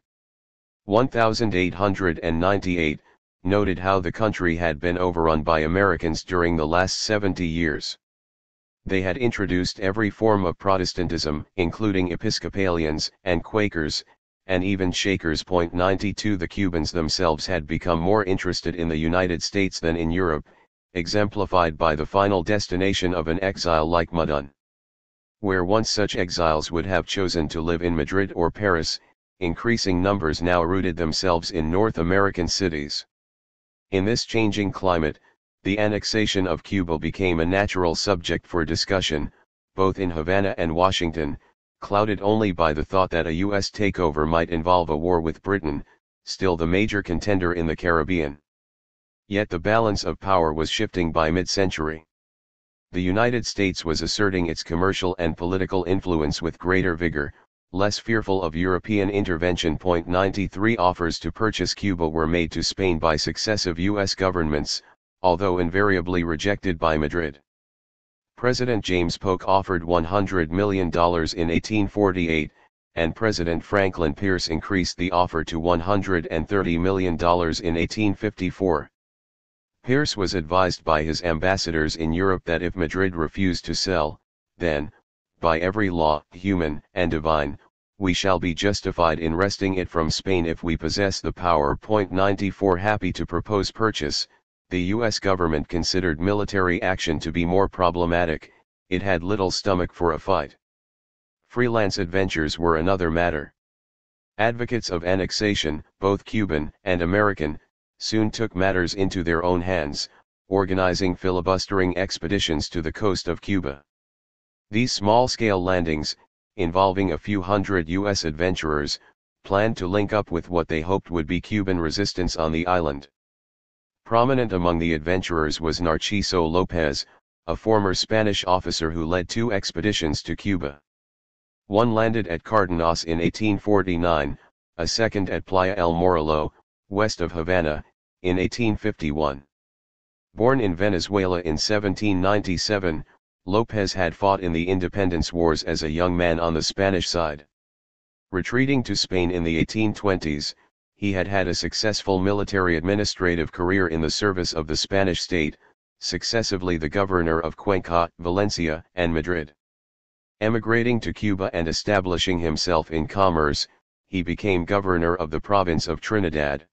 1898, noted how the country had been overrun by Americans during the last 70 years. They had introduced every form of Protestantism, including Episcopalians and Quakers, and even Shakers. 92 The Cubans themselves had become more interested in the United States than in Europe, exemplified by the final destination of an exile like Mudon. Where once such exiles would have chosen to live in Madrid or Paris, increasing numbers now rooted themselves in North American cities. In this changing climate, the annexation of Cuba became a natural subject for discussion, both in Havana and Washington, clouded only by the thought that a U.S. takeover might involve a war with Britain, still the major contender in the Caribbean. Yet the balance of power was shifting by mid-century. The United States was asserting its commercial and political influence with greater vigor, less fearful of European intervention. 93 Offers to purchase Cuba were made to Spain by successive U.S. governments, although invariably rejected by Madrid. President James Polk offered $100 million in 1848, and President Franklin Pierce increased the offer to $130 million in 1854. Pierce was advised by his ambassadors in Europe that if Madrid refused to sell, then, by every law, human and divine, we shall be justified in wresting it from Spain if we possess the power. 94 Happy to propose purchase, the U.S. government considered military action to be more problematic, it had little stomach for a fight. Freelance adventures were another matter. Advocates of annexation, both Cuban and American, soon took matters into their own hands, organizing filibustering expeditions to the coast of Cuba. These small-scale landings, involving a few hundred U.S. adventurers, planned to link up with what they hoped would be Cuban resistance on the island. Prominent among the adventurers was Narciso López, a former Spanish officer who led 2 expeditions to Cuba. One landed at Cardenas in 1849, a second at Playa El Morillo, west of Havana, in 1851. Born in Venezuela in 1797, López had fought in the independence wars as a young man on the Spanish side. Retreating to Spain in the 1820s, he had had a successful military administrative career in the service of the Spanish state, successively the governor of Cuenca, Valencia, and Madrid. Emigrating to Cuba and establishing himself in commerce, he became governor of the province of Trinidad.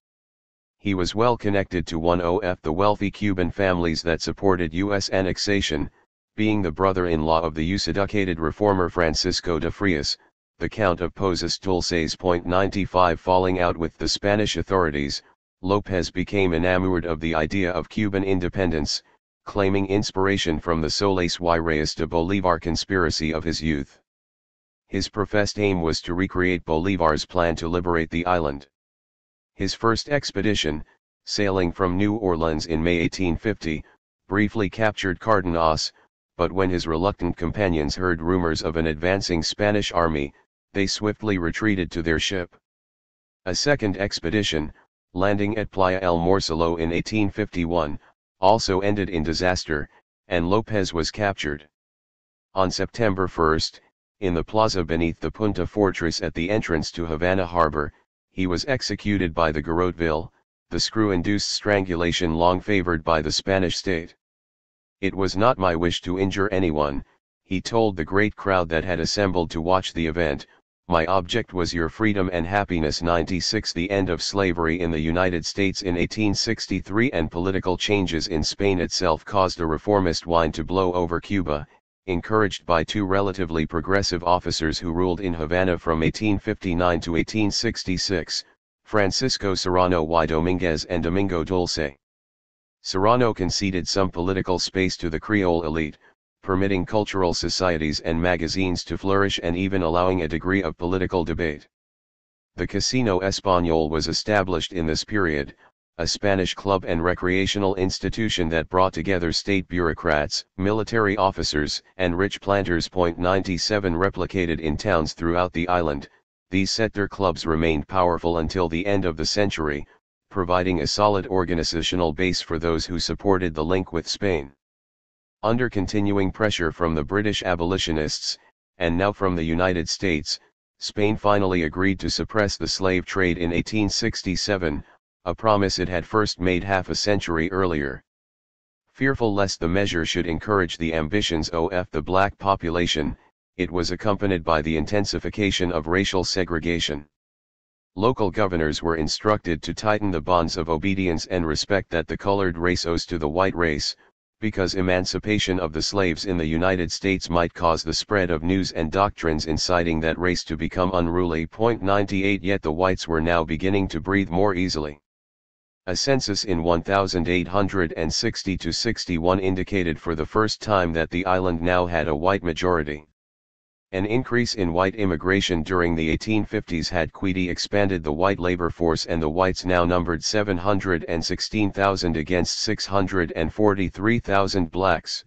He was well connected to one of the wealthy Cuban families that supported U.S. annexation, being the brother-in-law of the useducated reformer Francisco de Frias, the Count of Pozas Dulces. 95 Falling out with the Spanish authorities, López became enamored of the idea of Cuban independence, claiming inspiration from the Soles y Reyes de Bolívar conspiracy of his youth. His professed aim was to recreate Bolívar's plan to liberate the island. His first expedition, sailing from New Orleans in May 1850, briefly captured Cardenas, but when his reluctant companions heard rumors of an advancing Spanish army, they swiftly retreated to their ship. A second expedition, landing at Playa El Morillo in 1851, also ended in disaster, and López was captured. On September 1, in the plaza beneath the Punta Fortress at the entrance to Havana Harbor, he was executed by the garrote-vil, the screw-induced strangulation long favored by the Spanish state. It was not my wish to injure anyone, he told the great crowd that had assembled to watch the event, my object was your freedom and happiness. 96 The end of slavery in the United States in 1863 and political changes in Spain itself caused a reformist wind to blow over Cuba, encouraged by 2 relatively progressive officers who ruled in Havana from 1859 to 1866, Francisco Serrano y Domínguez and Domingo Dulce. Serrano conceded some political space to the Creole elite, permitting cultural societies and magazines to flourish and even allowing a degree of political debate. The Casino Español was established in this period, a Spanish club and recreational institution that brought together state bureaucrats, military officers, and rich planters. 97 Replicated in towns throughout the island, these sector clubs remained powerful until the end of the century, providing a solid organizational base for those who supported the link with Spain. Under continuing pressure from the British abolitionists, and now from the United States, Spain finally agreed to suppress the slave trade in 1867, a promise it had first made half a century earlier. Fearful lest the measure should encourage the ambitions of the black population, it was accompanied by the intensification of racial segregation. Local governors were instructed to tighten the bonds of obedience and respect that the colored race owes to the white race, because emancipation of the slaves in the United States might cause the spread of news and doctrines inciting that race to become unruly. 98 Yet the whites were now beginning to breathe more easily. A census in 1860-61 indicated for the first time that the island now had a white majority. An increase in white immigration during the 1850s had greatly expanded the white labor force, and the whites now numbered 716,000 against 643,000 blacks.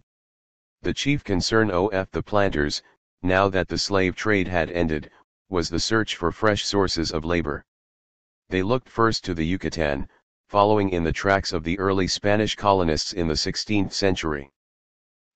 The chief concern of the planters, now that the slave trade had ended, was the search for fresh sources of labor. They looked first to the Yucatan, following in the tracks of the early Spanish colonists in the 16th century.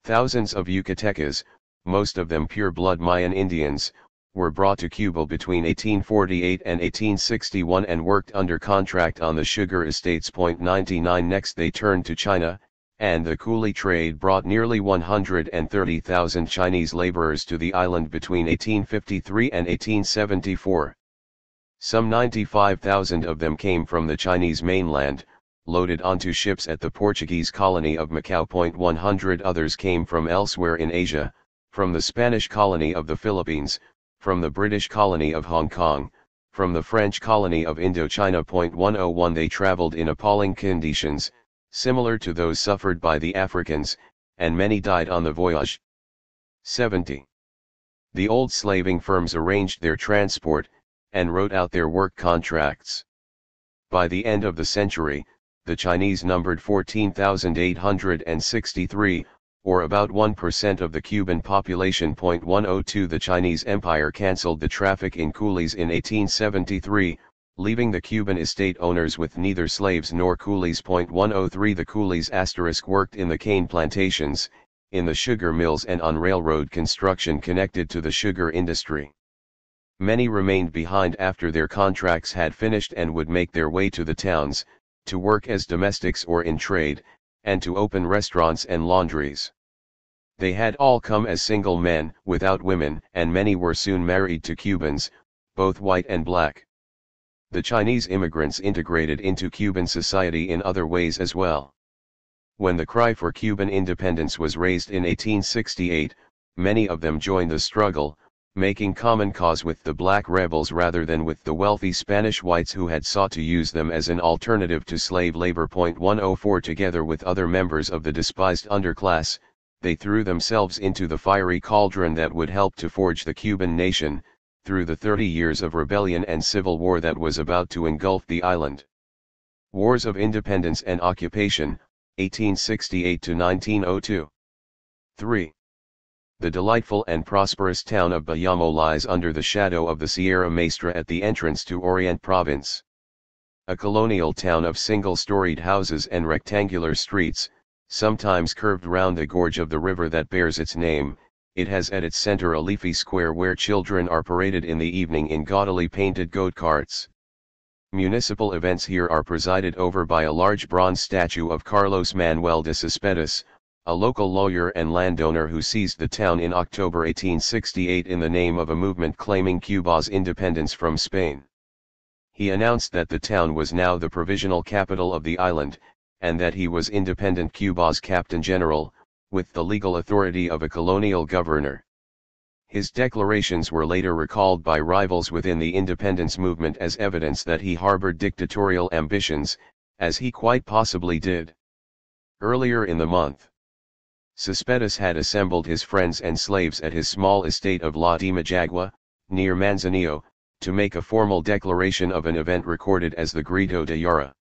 Thousands of Yucatecas, most of them pure-blood Mayan Indians, were brought to Cuba between 1848 and 1861 and worked under contract on the sugar estates. 99 Next they turned to China, and the coolie trade brought nearly 130,000 Chinese laborers to the island between 1853 and 1874. Some 95,000 of them came from the Chinese mainland, loaded onto ships at the Portuguese colony of Macau. 100 others came from elsewhere in Asia, from the Spanish colony of the Philippines, from the British colony of Hong Kong, from the French colony of Indochina. 101 They traveled in appalling conditions, similar to those suffered by the Africans, and many died on the voyage. 70. The old slaving firms arranged their transport, and wrote out their work contracts. By the end of the century, the Chinese numbered 14,863, or about 1% of the Cuban population. 102 The Chinese Empire cancelled the traffic in coolies in 1873, leaving the Cuban estate owners with neither slaves nor coolies. 103 The coolies worked in the cane plantations, in the sugar mills and on railroad construction connected to the sugar industry. Many remained behind after their contracts had finished and would make their way to the towns, to work as domestics or in trade, and to open restaurants and laundries. They had all come as single men, without women, and many were soon married to Cubans, both white and black. The Chinese immigrants integrated into Cuban society in other ways as well. When the cry for Cuban independence was raised in 1868, many of them joined the struggle, making common cause with the black rebels rather than with the wealthy Spanish whites who had sought to use them as an alternative to slave labor. 104 Together with other members of the despised underclass, they threw themselves into the fiery cauldron that would help to forge the Cuban nation, through the 30 years of rebellion and civil war that was about to engulf the island. Wars of Independence and Occupation, 1868 to 1902. 3. The delightful and prosperous town of Bayamo lies under the shadow of the Sierra Maestra at the entrance to Orient Province. A colonial town of single-storied houses and rectangular streets, sometimes curved round the gorge of the river that bears its name, it has at its center a leafy square where children are paraded in the evening in gaudily painted goat carts. Municipal events here are presided over by a large bronze statue of Carlos Manuel de Cespedes, a local lawyer and landowner who seized the town in October 1868 in the name of a movement claiming Cuba's independence from Spain. He announced that the town was now the provisional capital of the island, and that he was independent Cuba's Captain General, with the legal authority of a colonial governor. His declarations were later recalled by rivals within the independence movement as evidence that he harbored dictatorial ambitions, as he quite possibly did. Earlier in the month, Cespedes had assembled his friends and slaves at his small estate of La Dimajagua, near Manzanillo, to make a formal declaration of an event recorded as the Grito de Yara.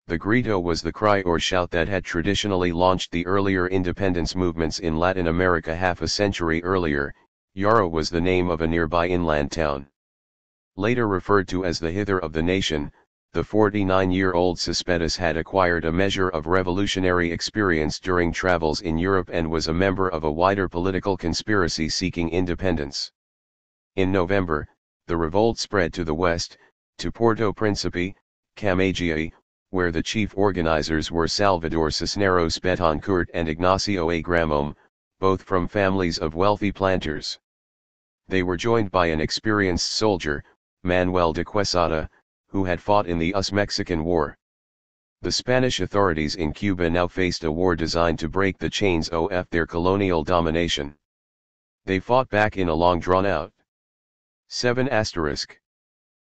The grito was the cry or shout that had traditionally launched the earlier independence movements in Latin America half a century earlier. Yara was the name of a nearby inland town. Later referred to as the Hither of the Nation, the 49-year-old Cespedes had acquired a measure of revolutionary experience during travels in Europe and was a member of a wider political conspiracy seeking independence. In November, the revolt spread to the west, to Puerto Príncipe, Camagüey, where the chief organizers were Salvador Cisneros Betancourt and Ignacio Agramón, both from families of wealthy planters. They were joined by an experienced soldier, Manuel de Quesada, who had fought in the US-Mexican War. The Spanish authorities in Cuba now faced a war designed to break the chains of their colonial domination. They fought back in a long drawn-out 7**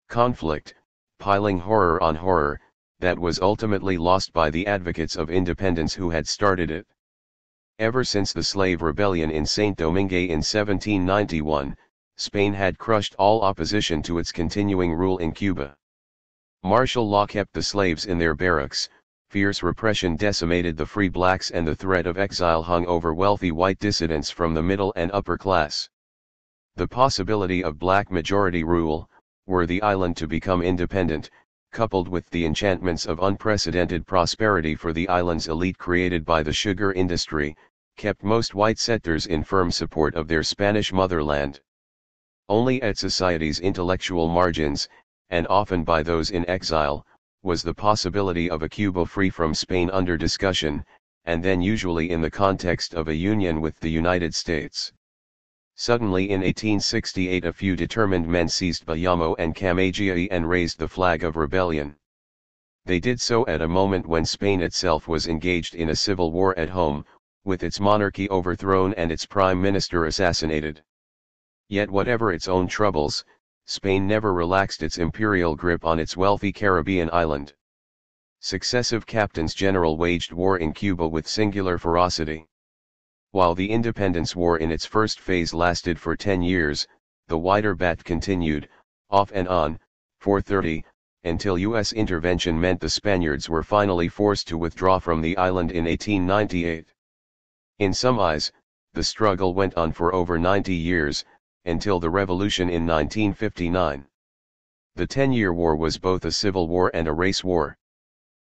conflict, piling horror on horror, that was ultimately lost by the advocates of independence who had started it. Ever since the slave rebellion in Saint Domingue in 1791, Spain had crushed all opposition to its continuing rule in Cuba. Martial law kept the slaves in their barracks, fierce repression decimated the free blacks, and the threat of exile hung over wealthy white dissidents from the middle and upper class. The possibility of black majority rule, were the island to become independent, coupled with the enchantments of unprecedented prosperity for the island's elite created by the sugar industry, kept most white settlers in firm support of their Spanish motherland. Only at society's intellectual margins, and often by those in exile, was the possibility of a Cuba free from Spain under discussion, and then usually in the context of a union with the United States. Suddenly in 1868 a few determined men seized Bayamo and Camagüey and raised the flag of rebellion. They did so at a moment when Spain itself was engaged in a civil war at home, with its monarchy overthrown and its prime minister assassinated. Yet whatever its own troubles, Spain never relaxed its imperial grip on its wealthy Caribbean island. Successive captains general waged war in Cuba with singular ferocity. While the Independence War in its first phase lasted for 10 years, the wider bat continued, off and on, for 30, until U.S. intervention meant the Spaniards were finally forced to withdraw from the island in 1898. In some eyes, the struggle went on for over 90 years, until the revolution in 1959. The 10-year war was both a civil war and a race war.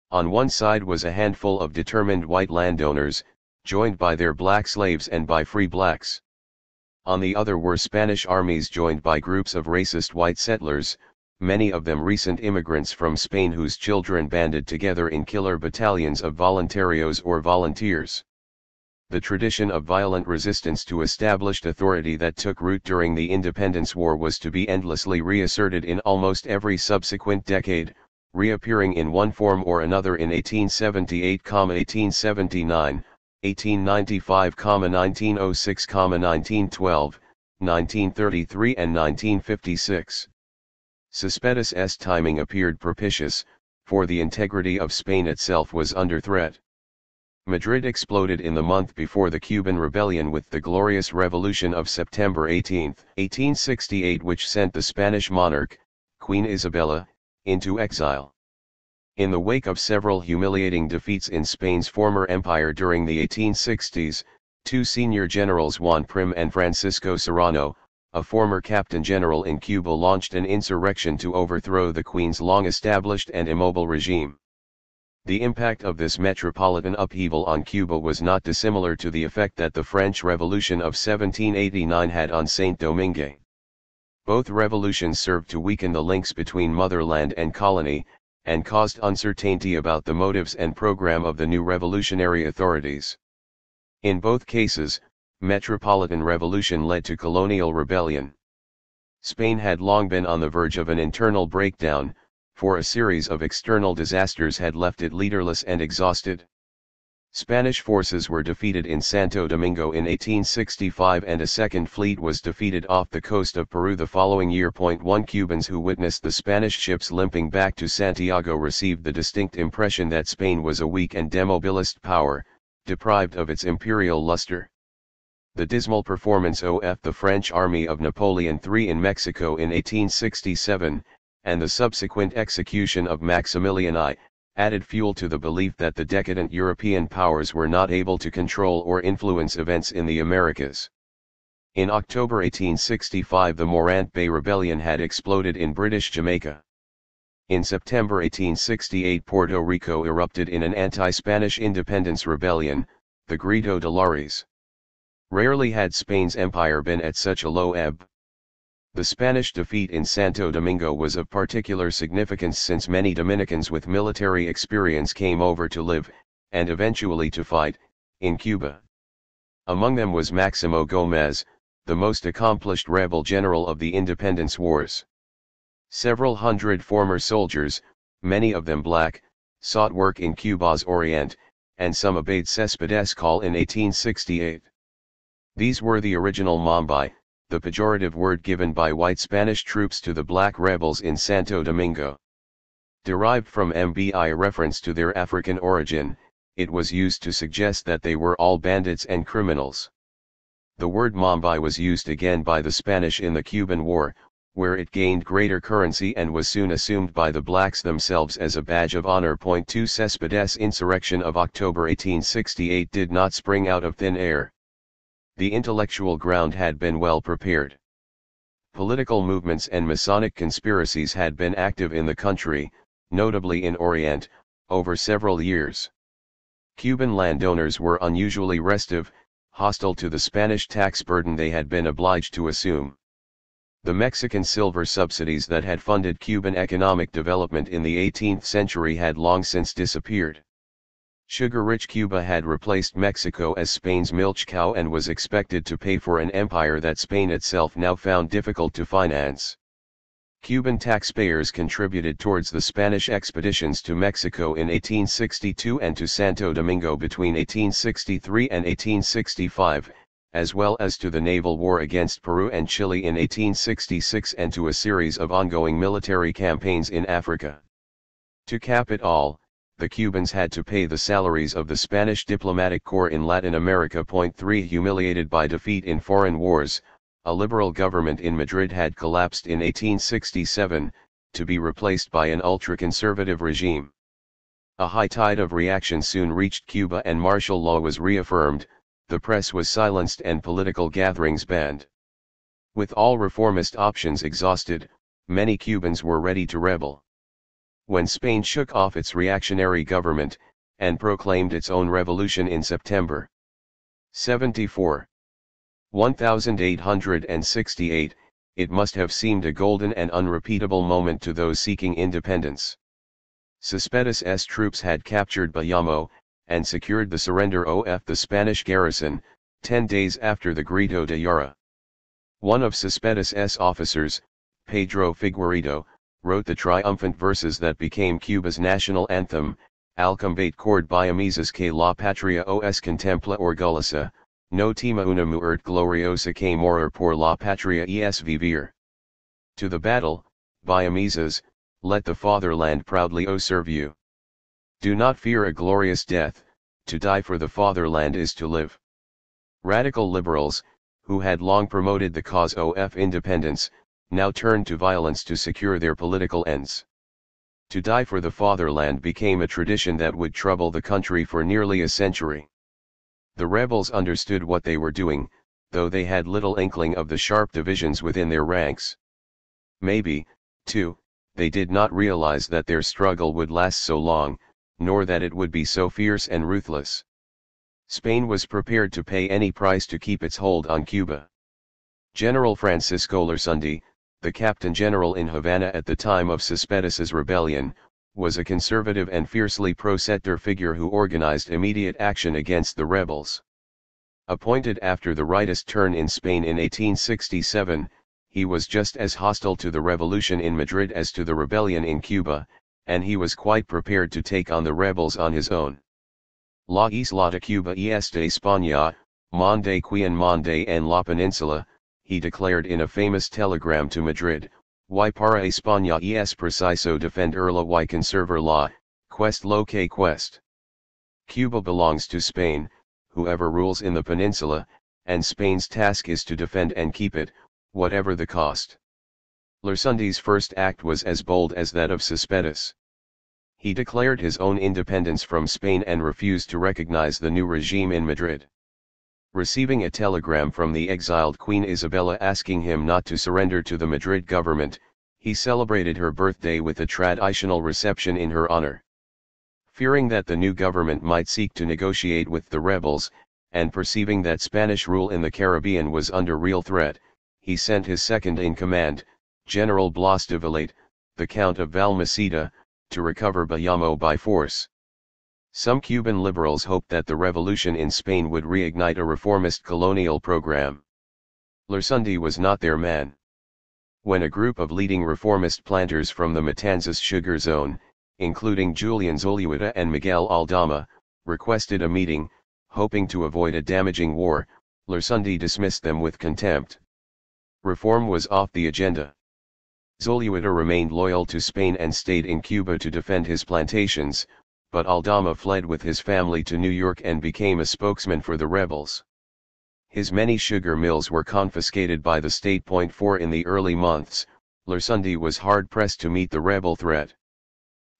On one side was a handful of determined white landowners, joined by their black slaves and by free blacks. On the other were Spanish armies joined by groups of racist white settlers, many of them recent immigrants from Spain whose children banded together in killer battalions of voluntarios or volunteers. The tradition of violent resistance to established authority that took root during the Independence War was to be endlessly reasserted in almost every subsequent decade, reappearing in one form or another in 1878, 1879, 1895, 1906, 1912, 1933 and 1956. Cespedes' timing appeared propitious, for the integrity of Spain itself was under threat. Madrid exploded in the month before the Cuban Rebellion with the Glorious Revolution of September 18, 1868, which sent the Spanish monarch, Queen Isabella, into exile. In the wake of several humiliating defeats in Spain's former empire during the 1860s, two senior generals, Juan Prim and Francisco Serrano, a former captain general in Cuba, launched an insurrection to overthrow the Queen's long-established and immobile regime. The impact of this metropolitan upheaval on Cuba was not dissimilar to the effect that the French Revolution of 1789 had on Saint Domingue. Both revolutions served to weaken the links between motherland and colony, and caused uncertainty about the motives and program of the new revolutionary authorities. In both cases, metropolitan revolution led to colonial rebellion. Spain had long been on the verge of an internal breakdown, for a series of external disasters had left it leaderless and exhausted. Spanish forces were defeated in Santo Domingo in 1865 and a second fleet was defeated off the coast of Peru the following year. 1 Cubans who witnessed the Spanish ships limping back to Santiago received the distinct impression that Spain was a weak and demobilized power, deprived of its imperial luster. The dismal performance of the French army of Napoleon III in Mexico in 1867, and the subsequent execution of Maximilian I, added fuel to the belief that the decadent European powers were not able to control or influence events in the Americas. In October 1865 the Morant Bay Rebellion had exploded in British Jamaica. In September 1868 Puerto Rico erupted in an anti-Spanish independence rebellion, the Grito de Lares. Rarely had Spain's empire been at such a low ebb. The Spanish defeat in Santo Domingo was of particular significance since many Dominicans with military experience came over to live, and eventually to fight, in Cuba. Among them was Maximo Gómez, the most accomplished rebel general of the independence wars. Several hundred former soldiers, many of them black, sought work in Cuba's Orient, and some obeyed Céspedes' call in 1868. These were the original Mambay, the pejorative word given by white Spanish troops to the black rebels in Santo Domingo. Derived from MBI, reference to their African origin, it was used to suggest that they were all bandits and criminals. The word Mambay was used again by the Spanish in the Cuban War, where it gained greater currency and was soon assumed by the blacks themselves as a badge of honor. 2 Céspedes insurrection of October 1868 did not spring out of thin air. The intellectual ground had been well prepared. Political movements and Masonic conspiracies had been active in the country, notably in Orient, over several years. Cuban landowners were unusually restive, hostile to the Spanish tax burden they had been obliged to assume. The Mexican silver subsidies that had funded Cuban economic development in the 18th century had long since disappeared. Sugar-rich Cuba had replaced Mexico as Spain's milch cow and was expected to pay for an empire that Spain itself now found difficult to finance. Cuban taxpayers contributed towards the Spanish expeditions to Mexico in 1862 and to Santo Domingo between 1863 and 1865, as well as to the naval war against Peru and Chile in 1866 and to a series of ongoing military campaigns in Africa. To cap it all, the Cubans had to pay the salaries of the Spanish diplomatic corps in Latin America. 3 Humiliated by defeat in foreign wars, a liberal government in Madrid had collapsed in 1867, to be replaced by an ultra-conservative regime. A high tide of reaction soon reached Cuba and martial law was reaffirmed, the press was silenced and political gatherings banned. With all reformist options exhausted, many Cubans were ready to rebel. When Spain shook off its reactionary government, and proclaimed its own revolution in September 1868, it must have seemed a golden and unrepeatable moment to those seeking independence. Céspedes' troops had captured Bayamo, and secured the surrender of the Spanish garrison, 10 days after the Grito de Yara. One of Céspedes' officers, Pedro Figueiredo, wrote the triumphant verses that became Cuba's national anthem, Al combate cord Bayamesas que la patria os contempla orgullosa, no tema una muerte gloriosa que morir por la patria es vivir. To the battle, Bayamesas, let the fatherland proudly serve you. Do not fear a glorious death, to die for the fatherland is to live. Radical liberals, who had long promoted the cause of independence, now turned to violence to secure their political ends. To die for the fatherland became a tradition that would trouble the country for nearly a century. The rebels understood what they were doing, though they had little inkling of the sharp divisions within their ranks. Maybe, too, they did not realize that their struggle would last so long, nor that it would be so fierce and ruthless. Spain was prepared to pay any price to keep its hold on Cuba. General Francisco Lersundi, the captain general in Havana at the time of Céspedes' rebellion, was a conservative and fiercely pro-settler figure who organized immediate action against the rebels. Appointed after the rightist turn in Spain in 1867, he was just as hostile to the revolution in Madrid as to the rebellion in Cuba, and he was quite prepared to take on the rebels on his own. La isla de Cuba es de España, monde quien monde en la península, he declared in a famous telegram to Madrid, y para España es preciso defenderla y conservarla, quest lo que quest. Cuba belongs to Spain, whoever rules in the peninsula, and Spain's task is to defend and keep it, whatever the cost. Lersundi's first act was as bold as that of Céspedes. He declared his own independence from Spain and refused to recognize the new regime in Madrid. Receiving a telegram from the exiled Queen Isabella asking him not to surrender to the Madrid government, he celebrated her birthday with a traditional reception in her honor. Fearing that the new government might seek to negotiate with the rebels, and perceiving that Spanish rule in the Caribbean was under real threat, he sent his second-in-command, General Blas de Valette, the Count of Valmaseda, to recover Bayamo by force. Some Cuban liberals hoped that the revolution in Spain would reignite a reformist colonial program. Lersundi was not their man. When a group of leading reformist planters from the Matanzas sugar zone, including Julian Zulueta and Miguel Aldama, requested a meeting, hoping to avoid a damaging war, Lersundi dismissed them with contempt. Reform was off the agenda. Zulueta remained loyal to Spain and stayed in Cuba to defend his plantations, but Aldama fled with his family to New York and became a spokesman for the rebels. His many sugar mills were confiscated by the state. 4 In the early months, Lersundi was hard-pressed to meet the rebel threat.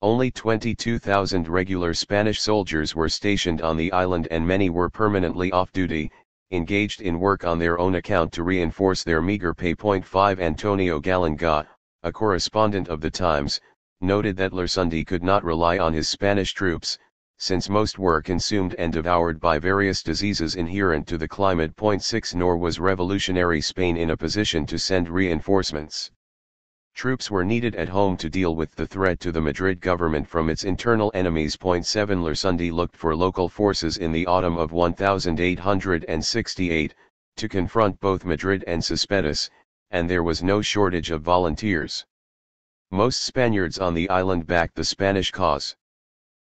Only 22,000 regular Spanish soldiers were stationed on the island and many were permanently off-duty, engaged in work on their own account to reinforce their meager pay. 5 Antonio Galanga, a correspondent of the Times, noted that Lersundi could not rely on his Spanish troops, since most were consumed and devoured by various diseases inherent to the climate. 6 Nor was revolutionary Spain in a position to send reinforcements. Troops were needed at home to deal with the threat to the Madrid government from its internal enemies. 7 Lersundi looked for local forces in the autumn of 1868, to confront both Madrid and Cespedes, and there was no shortage of volunteers. Most Spaniards on the island backed the Spanish cause.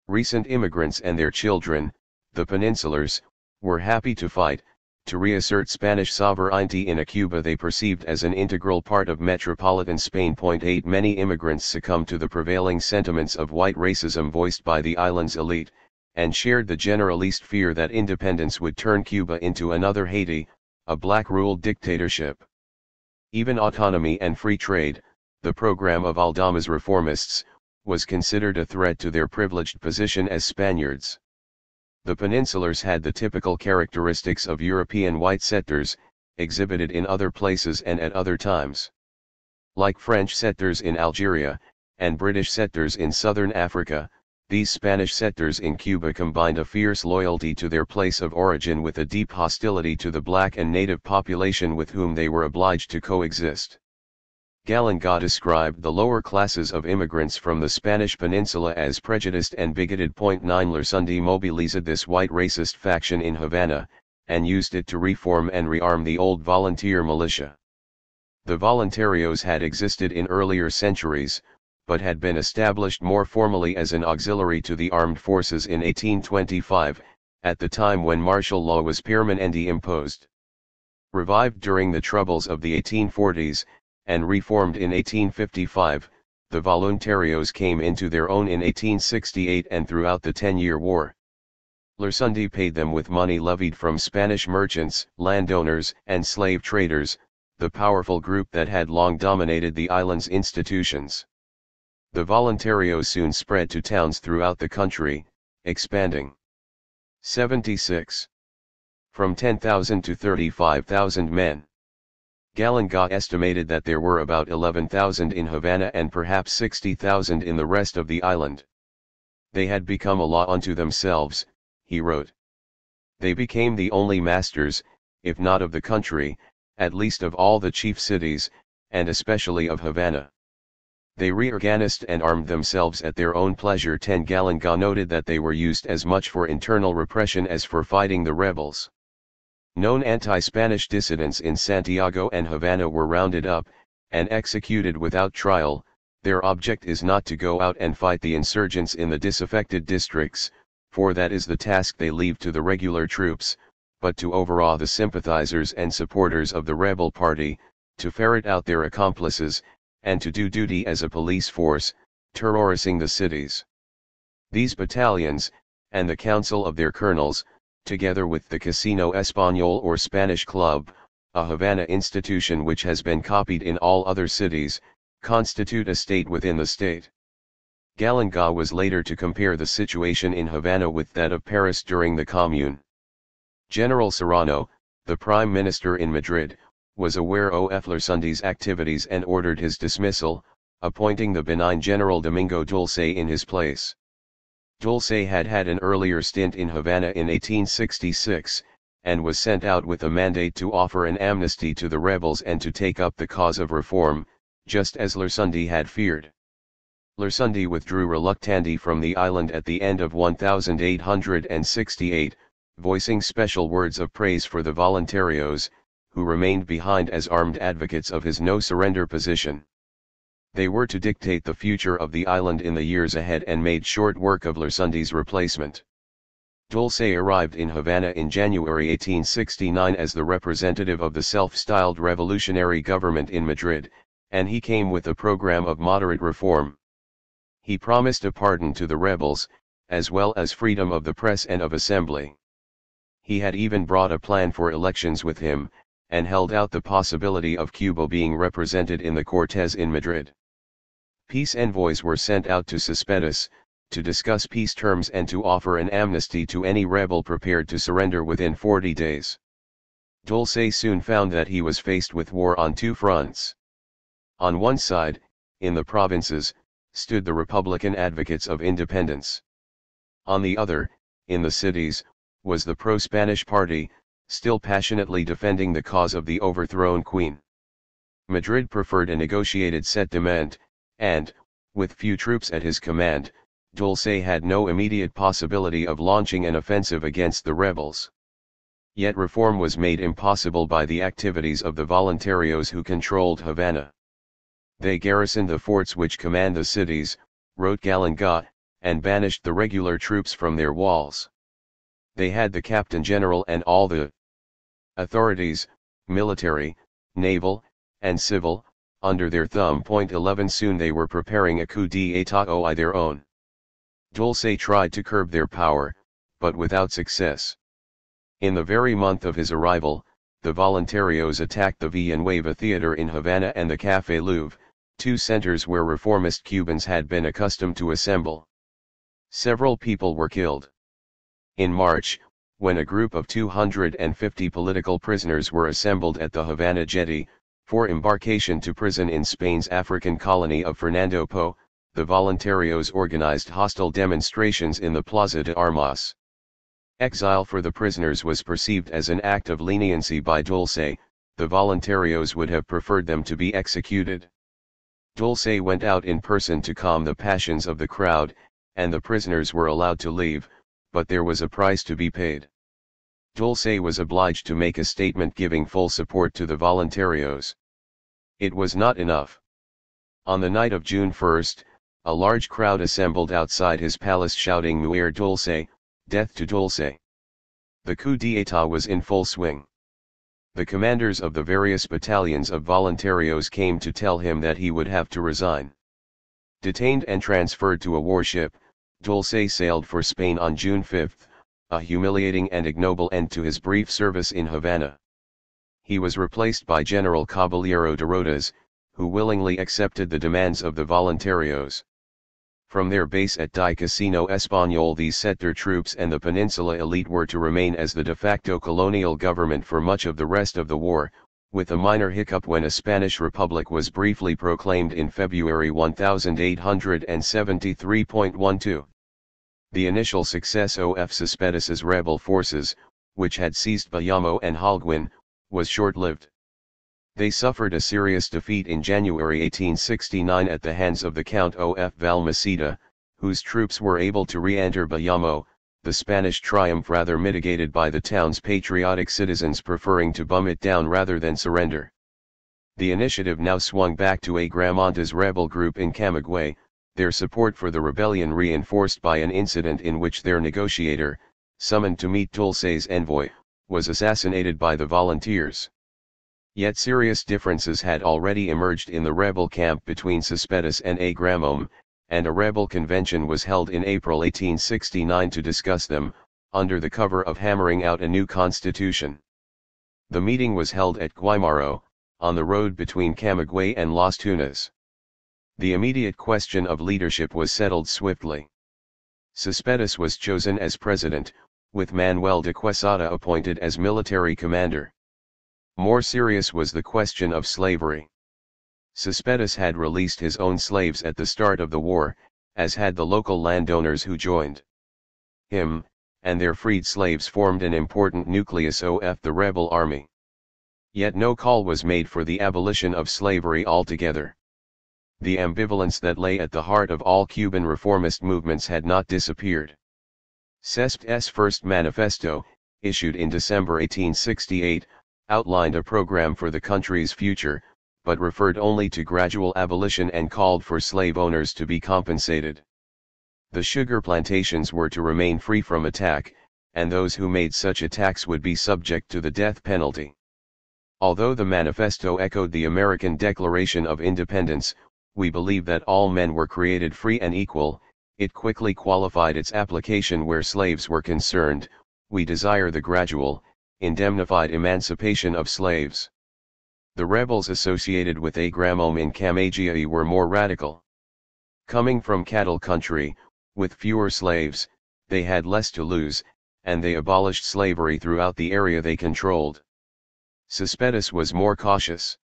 Recent immigrants and their children, the Peninsulars, were happy to fight, to reassert Spanish sovereignty in a Cuba they perceived as an integral part of metropolitan Spain. 8 Many immigrants succumbed to the prevailing sentiments of white racism voiced by the island's elite, and shared the generalist fear that independence would turn Cuba into another Haiti, a black-ruled dictatorship. Even autonomy and free trade, the program of Aldama's reformists, was considered a threat to their privileged position as Spaniards. The Peninsulars had the typical characteristics of European white settlers, exhibited in other places and at other times. Like French settlers in Algeria, and British settlers in southern Africa, these Spanish settlers in Cuba combined a fierce loyalty to their place of origin with a deep hostility to the black and native population with whom they were obliged to coexist. Galanga described the lower classes of immigrants from the Spanish peninsula as prejudiced and bigoted. 9 Lersundi mobilized this white racist faction in Havana, and used it to reform and rearm the old volunteer militia. The voluntarios had existed in earlier centuries, but had been established more formally as an auxiliary to the armed forces in 1825, at the time when martial law was permanently imposed. Revived during the troubles of the 1840s, and reformed in 1855, the voluntarios came into their own in 1868 and throughout the 10-Year War. Lersundi paid them with money levied from Spanish merchants, landowners, and slave traders, the powerful group that had long dominated the island's institutions. The voluntarios soon spread to towns throughout the country, expanding. 76. From 10,000 to 35,000 men. Galanga estimated that there were about 11,000 in Havana and perhaps 60,000 in the rest of the island. They had become a law unto themselves, he wrote. They became the only masters, if not of the country, at least of all the chief cities, and especially of Havana. They reorganized and armed themselves at their own pleasure. 10 Galanga noted that they were used as much for internal repression as for fighting the rebels. Known anti-Spanish dissidents in Santiago and Havana were rounded up, and executed without trial. Their object is not to go out and fight the insurgents in the disaffected districts, for that is the task they leave to the regular troops, but to overawe the sympathizers and supporters of the rebel party, to ferret out their accomplices, and to do duty as a police force, terrorizing the cities. These battalions, and the council of their colonels, together with the Casino Español or Spanish Club, a Havana institution which has been copied in all other cities, constitute a state within the state. Galanga was later to compare the situation in Havana with that of Paris during the Commune. General Serrano, the prime minister in Madrid, was aware of Lersundi's activities and ordered his dismissal, appointing the benign General Domingo Dulce in his place. Dulce had had an earlier stint in Havana in 1866, and was sent out with a mandate to offer an amnesty to the rebels and to take up the cause of reform, just as Lersundi had feared. Lersundi withdrew reluctantly from the island at the end of 1868, voicing special words of praise for the voluntarios, who remained behind as armed advocates of his no-surrender position. They were to dictate the future of the island in the years ahead and made short work of Lersundi's replacement. Dulce arrived in Havana in January 1869 as the representative of the self-styled revolutionary government in Madrid, and he came with a program of moderate reform. He promised a pardon to the rebels, as well as freedom of the press and of assembly. He had even brought a plan for elections with him, and held out the possibility of Cuba being represented in the Cortes in Madrid. Peace envoys were sent out to Cespedes, to discuss peace terms and to offer an amnesty to any rebel prepared to surrender within 40 days. Dulce soon found that he was faced with war on two fronts. On one side, in the provinces, stood the Republican advocates of independence. On the other, in the cities, was the pro-Spanish party, still passionately defending the cause of the overthrown queen. Madrid preferred a negotiated settlement, and, with few troops at his command, Dulce had no immediate possibility of launching an offensive against the rebels. Yet reform was made impossible by the activities of the voluntarios who controlled Havana. They garrisoned the forts which command the cities, wrote gott, and banished the regular troops from their walls. They had the captain general and all the authorities, military, naval, and civil, under their thumb. 11 Soon they were preparing a coup d'état of their own. Dulce tried to curb their power, but without success. In the very month of his arrival, the voluntarios attacked the Villanueva Theater in Havana and the Café Louvre, two centers where reformist Cubans had been accustomed to assemble. Several people were killed. In March, when a group of 250 political prisoners were assembled at the Havana jetty, for embarkation to prison in Spain's African colony of Fernando Po, the voluntarios organized hostile demonstrations in the Plaza de Armas. Exile for the prisoners was perceived as an act of leniency by Dulce. The voluntarios would have preferred them to be executed. Dulce went out in person to calm the passions of the crowd, and the prisoners were allowed to leave, but there was a price to be paid. Dulce was obliged to make a statement giving full support to the voluntarios. It was not enough. On the night of June 1, a large crowd assembled outside his palace shouting "Muere Dulce, death to Dulce." The coup d'état was in full swing. The commanders of the various battalions of voluntarios came to tell him that he would have to resign. Detained and transferred to a warship, Dulce sailed for Spain on June 5, a humiliating and ignoble end to his brief service in Havana. He was replaced by General Caballero de Rodas, who willingly accepted the demands of the voluntarios. From their base at Die Casino Español, these set their troops and the Peninsula elite were to remain as the de facto colonial government for much of the rest of the war, with a minor hiccup when a Spanish republic was briefly proclaimed in February 1873.12. The initial success of Cespedes's rebel forces, which had seized Bayamo and Holguin, was short-lived. They suffered a serious defeat in January 1869 at the hands of the Count of Valmaseda, whose troops were able to re-enter Bayamo, the Spanish triumph rather mitigated by the town's patriotic citizens preferring to bum it down rather than surrender. The initiative now swung back to Agramonte's rebel group in Camagüey, their support for the rebellion reinforced by an incident in which their negotiator, summoned to meet Dulce's envoy, was assassinated by the volunteers. Yet serious differences had already emerged in the rebel camp between Cespedes and Agramonte, and a rebel convention was held in April 1869 to discuss them, under the cover of hammering out a new constitution. The meeting was held at Guaymaro, on the road between Camagüey and Las Tunas. The immediate question of leadership was settled swiftly. Cespedes was chosen as president, with Manuel de Quesada appointed as military commander. More serious was the question of slavery. Cespedes had released his own slaves at the start of the war, as had the local landowners who joined him, and their freed slaves formed an important nucleus of the rebel army. Yet no call was made for the abolition of slavery altogether. The ambivalence that lay at the heart of all Cuban reformist movements had not disappeared. Cespedes' first manifesto, issued in December 1868, outlined a program for the country's future, but referred only to gradual abolition and called for slave owners to be compensated. The sugar plantations were to remain free from attack, and those who made such attacks would be subject to the death penalty. Although the manifesto echoed the American Declaration of Independence, we believe that all men were created free and equal, It quickly qualified its application where slaves were concerned: we desire the gradual, indemnified emancipation of slaves. The rebels associated with Agramome in Camaggiai were more radical. Coming from cattle country, with fewer slaves, they had less to lose, and they abolished slavery throughout the area they controlled. Cespedes was more cautious.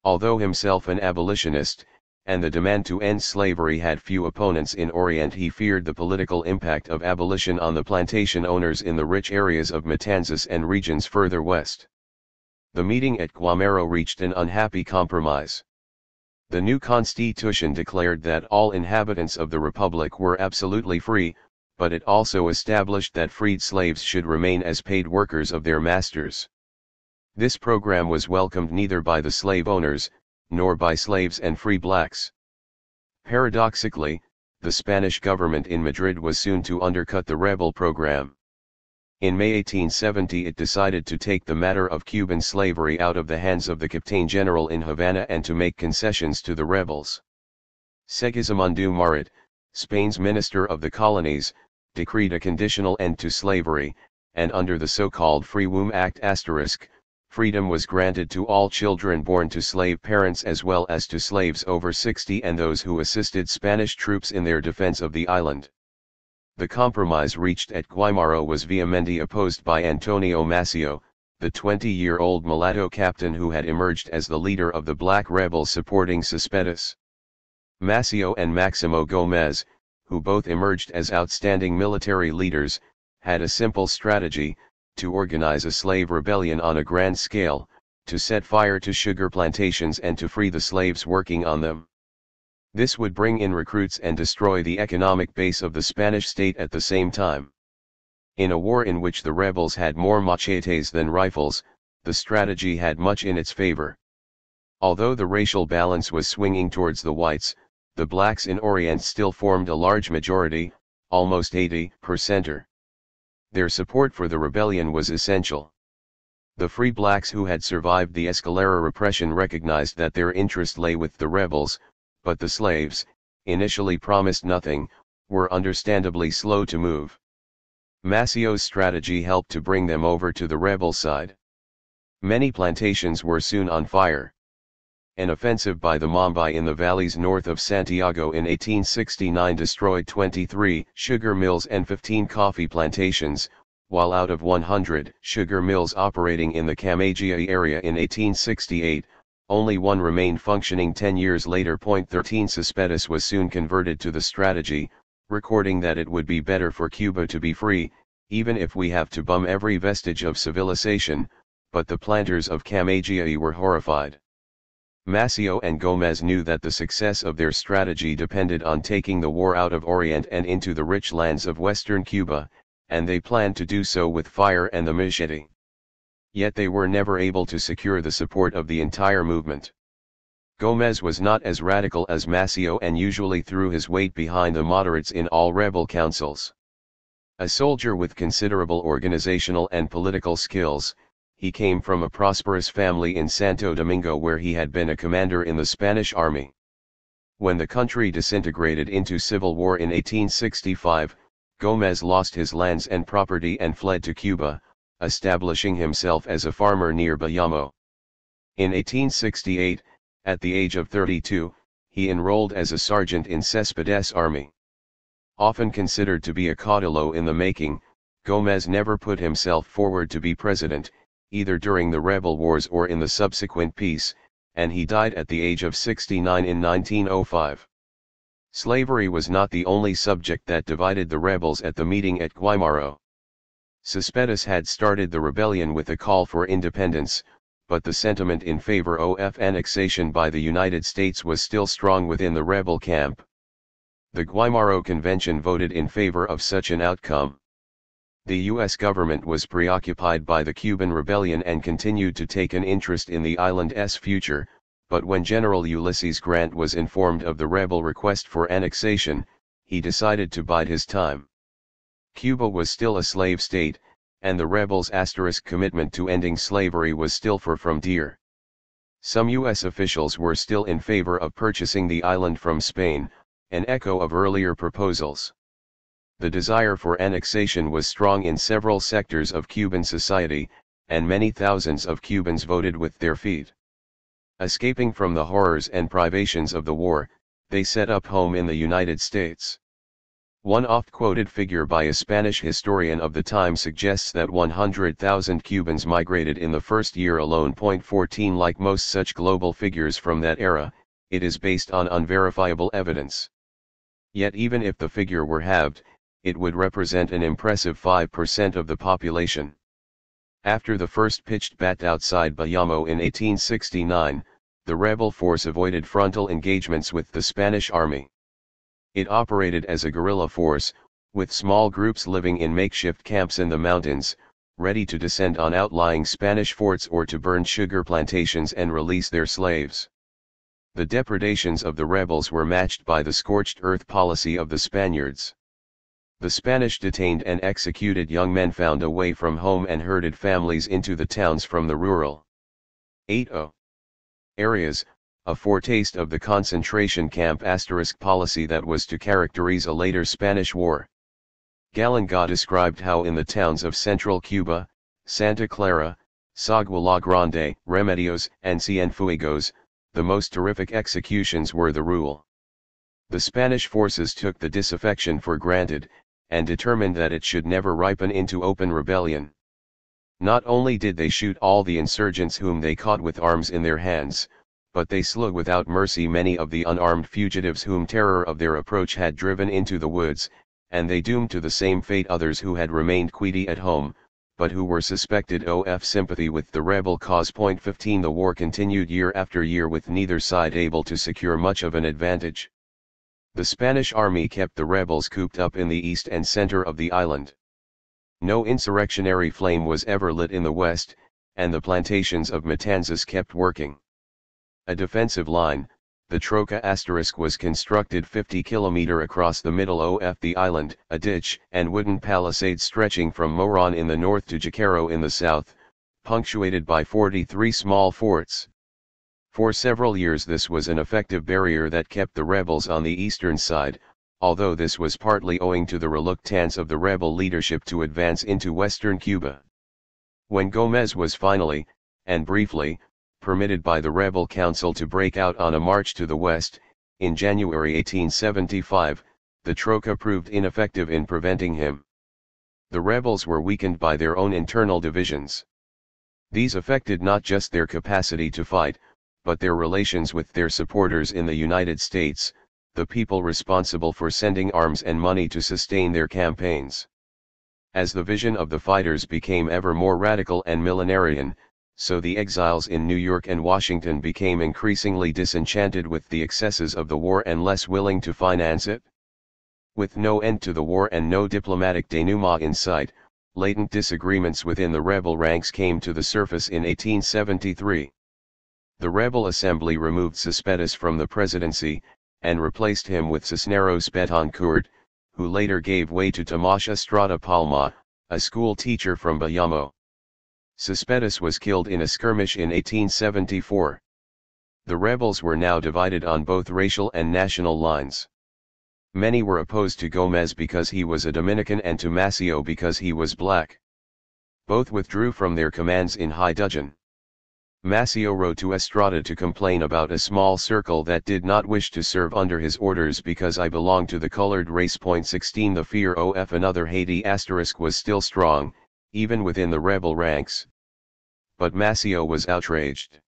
Although himself an abolitionist, and the demand to end slavery had few opponents in Orient, he feared the political impact of abolition on the plantation owners in the rich areas of Matanzas and regions further west. The meeting at Guamaro reached an unhappy compromise. The new constitution declared that all inhabitants of the republic were absolutely free, but it also established that freed slaves should remain as paid workers of their masters. This program was welcomed neither by the slave owners, nor by slaves and free blacks. Paradoxically, the Spanish government in Madrid was soon to undercut the rebel program. In May 1870 it decided to take the matter of Cuban slavery out of the hands of the Captain General in Havana and to make concessions to the rebels. Segismundo Marat, Spain's Minister of the Colonies, decreed a conditional end to slavery, and under the so-called Free Womb Act *, freedom was granted to all children born to slave parents as well as to slaves over 60 and those who assisted Spanish troops in their defense of the island. The compromise reached at Guaymaro was vehemently opposed by Antonio Maceo, the 20-year-old mulatto captain who had emerged as the leader of the black rebels supporting Cespedes. Maceo and Maximo Gomez, who both emerged as outstanding military leaders, had a simple strategy: to organize a slave rebellion on a grand scale, to set fire to sugar plantations and to free the slaves working on them. This would bring in recruits and destroy the economic base of the Spanish state at the same time. In a war in which the rebels had more machetes than rifles, the strategy had much in its favor. Although the racial balance was swinging towards the whites, the blacks in Orient still formed a large majority, almost 80%. Their support for the rebellion was essential. The free blacks who had survived the Escalera repression recognized that their interest lay with the rebels, but the slaves, initially promised nothing, were understandably slow to move. Maceo's strategy helped to bring them over to the rebel side. Many plantations were soon on fire. An offensive by the Mambay in the valleys north of Santiago in 1869 destroyed 23 sugar mills and 15 coffee plantations, while out of 100 sugar mills operating in the Camaggiai area in 1868, only one remained functioning 10 years later. 13 Cespedes was soon converted to the strategy, recording that it would be better for Cuba to be free, even if we have to bum every vestige of civilization, but the planters of Camaggiai were horrified. Maceo and Gomez knew that the success of their strategy depended on taking the war out of Orient and into the rich lands of western Cuba, and they planned to do so with fire and the machete. Yet they were never able to secure the support of the entire movement. Gomez was not as radical as Maceo and usually threw his weight behind the moderates in all rebel councils. A soldier with considerable organizational and political skills, he came from a prosperous family in Santo Domingo where he had been a commander in the Spanish army. When the country disintegrated into civil war in 1865, Gomez lost his lands and property and fled to Cuba, establishing himself as a farmer near Bayamo. In 1868, at the age of 32, he enrolled as a sergeant in Cespedes' army. Often considered to be a caudillo in the making, Gomez never put himself forward to be president, either during the rebel wars or in the subsequent peace, and he died at the age of 69 in 1905. Slavery was not the only subject that divided the rebels at the meeting at Guaymaro. Cespedes had started the rebellion with a call for independence, but the sentiment in favor of annexation by the United States was still strong within the rebel camp. The Guaymaro Convention voted in favor of such an outcome. The U.S. government was preoccupied by the Cuban rebellion and continued to take an interest in the island's future, but when General Ulysses Grant was informed of the rebel request for annexation, he decided to bide his time. Cuba was still a slave state, and the rebels' commitment to ending slavery was still far from dear. Some U.S. officials were still in favor of purchasing the island from Spain, an echo of earlier proposals. The desire for annexation was strong in several sectors of Cuban society, and many thousands of Cubans voted with their feet. Escaping from the horrors and privations of the war, they set up home in the United States. One oft-quoted figure by a Spanish historian of the time suggests that 100,000 Cubans migrated in the first year alone. 14 Like most such global figures from that era, it is based on unverifiable evidence. Yet even if the figure were halved, it would represent an impressive 5% of the population. After the first pitched bat outside Bayamo in 1869, the rebel force avoided frontal engagements with the Spanish army. It operated as a guerrilla force, with small groups living in makeshift camps in the mountains, ready to descend on outlying Spanish forts or to burn sugar plantations and release their slaves. The depredations of the rebels were matched by the scorched earth policy of the Spaniards. The Spanish detained and executed young men found away from home and herded families into the towns from the rural 80 areas, a foretaste of the concentration camp * policy that was to characterize a later Spanish war. Gallenga described how in the towns of central Cuba, Santa Clara, Sagua la Grande, Remedios, and Cienfuegos, the most terrific executions were the rule. The Spanish forces took the disaffection for granted, and determined that it should never ripen into open rebellion. Not only did they shoot all the insurgents whom they caught with arms in their hands, but they slew without mercy many of the unarmed fugitives whom terror of their approach had driven into the woods, and they doomed to the same fate others who had remained quietly at home, but who were suspected of sympathy with the rebel cause. 15 The war continued year after year with neither side able to secure much of an advantage. The Spanish army kept the rebels cooped up in the east and center of the island. No insurrectionary flame was ever lit in the west, and the plantations of Matanzas kept working. A defensive line, the Troca * was constructed 50 km across the middle of the island, a ditch and wooden palisades stretching from Moron in the north to Jacaro in the south, punctuated by 43 small forts. For several years this was an effective barrier that kept the rebels on the eastern side, although this was partly owing to the reluctance of the rebel leadership to advance into western Cuba. When Gómez was finally, and briefly, permitted by the rebel council to break out on a march to the west, in January 1875, the Troca proved ineffective in preventing him. The rebels were weakened by their own internal divisions. These affected not just their capacity to fight, but their relations with their supporters in the United States, the people responsible for sending arms and money to sustain their campaigns. As the vision of the fighters became ever more radical and millenarian, so the exiles in New York and Washington became increasingly disenchanted with the excesses of the war and less willing to finance it. With no end to the war and no diplomatic denouement in sight, latent disagreements within the rebel ranks came to the surface in 1873. The rebel assembly removed Cespedes from the presidency, and replaced him with Cisneros Betancourt, who later gave way to Tomás Estrada Palma, a school teacher from Bayamo. Cespedes was killed in a skirmish in 1874. The rebels were now divided on both racial and national lines. Many were opposed to Gómez because he was a Dominican and to Maceo because he was black. Both withdrew from their commands in high dudgeon. Maceo wrote to Estrada to complain about a small circle that did not wish to serve under his orders because I belong to the colored race. 16 The fear of another Haiti * was still strong, even within the rebel ranks. But Maceo was outraged.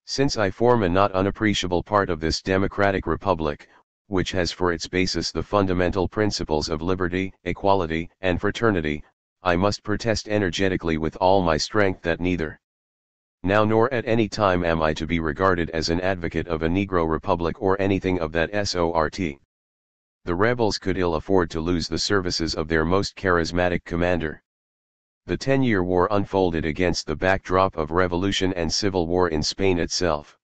Since I form a not unappreciable part of this democratic republic, which has for its basis the fundamental principles of liberty, equality, and fraternity, I must protest energetically with all my strength that neither now nor at any time am I to be regarded as an advocate of a Negro republic or anything of that sort. The rebels could ill afford to lose the services of their most charismatic commander. The 10-year war unfolded against the backdrop of revolution and civil war in Spain itself.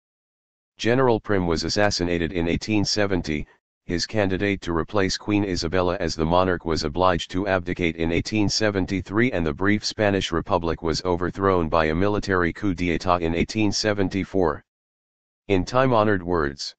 General Prim was assassinated in 1870, his candidate to replace Queen Isabella as the monarch was obliged to abdicate in 1873, and the brief Spanish Republic was overthrown by a military coup d'état in 1874. In time-honored words,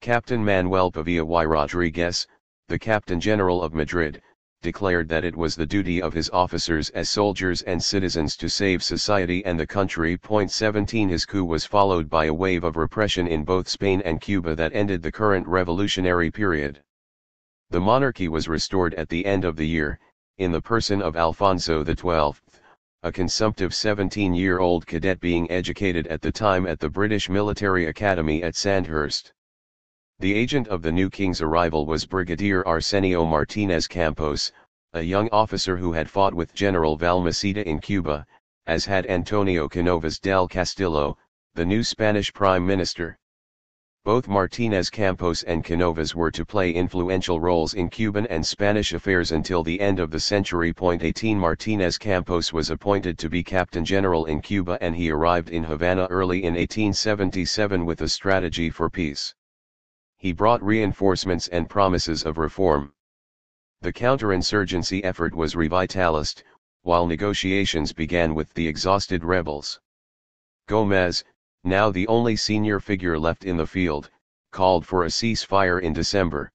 Captain Manuel Pavia y Rodriguez, the Captain General of Madrid, declared that it was the duty of his officers as soldiers and citizens to save society and the country. 17 His coup was followed by a wave of repression in both Spain and Cuba that ended the current revolutionary period. The monarchy was restored at the end of the year, in the person of Alfonso XII, a consumptive 17-year-old cadet being educated at the time at the British Military Academy at Sandhurst. The agent of the new king's arrival was Brigadier Arsenio Martinez Campos, a young officer who had fought with General Balmaceda in Cuba, as had Antonio Canovas del Castillo, the new Spanish prime minister. Both Martinez Campos and Canovas were to play influential roles in Cuban and Spanish affairs until the end of the century. 18 Martinez Campos was appointed to be Captain General in Cuba, and he arrived in Havana early in 1877 with a strategy for peace. He brought reinforcements and promises of reform. The counterinsurgency effort was revitalist, while negotiations began with the exhausted rebels. Gómez, now the only senior figure left in the field, called for a ceasefire in December.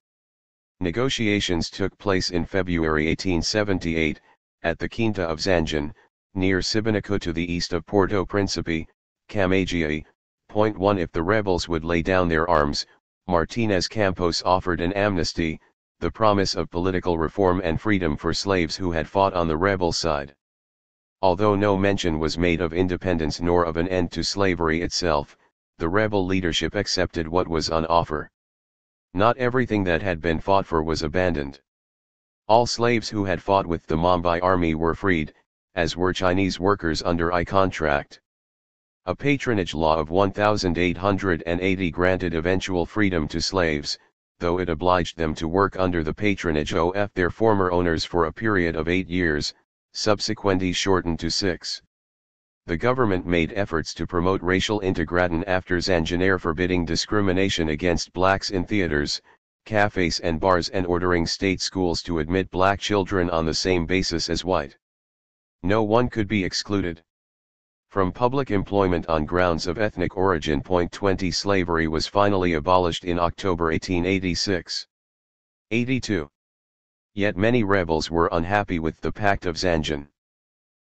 Negotiations took place in February 1878, at the Quinta of Zanjan, near Sibinaco to the east of Porto Principe, Camagüey. 1 If the rebels would lay down their arms, Martinez Campos offered an amnesty, the promise of political reform and freedom for slaves who had fought on the rebel side. Although no mention was made of independence nor of an end to slavery itself, the rebel leadership accepted what was on offer. Not everything that had been fought for was abandoned. All slaves who had fought with the Mumbai army were freed, as were Chinese workers under a contract. A patronage law of 1880 granted eventual freedom to slaves, though it obliged them to work under the patronage of their former owners for a period of 8 years, subsequently shortened to 6. The government made efforts to promote racial integration after Zanjaneer, forbidding discrimination against blacks in theaters, cafes and bars, and ordering state schools to admit black children on the same basis as white. No one could be excluded from public employment on grounds of ethnic origin. 20 Slavery was finally abolished in October 1886. 82. Yet many rebels were unhappy with the Pact of Zanjan.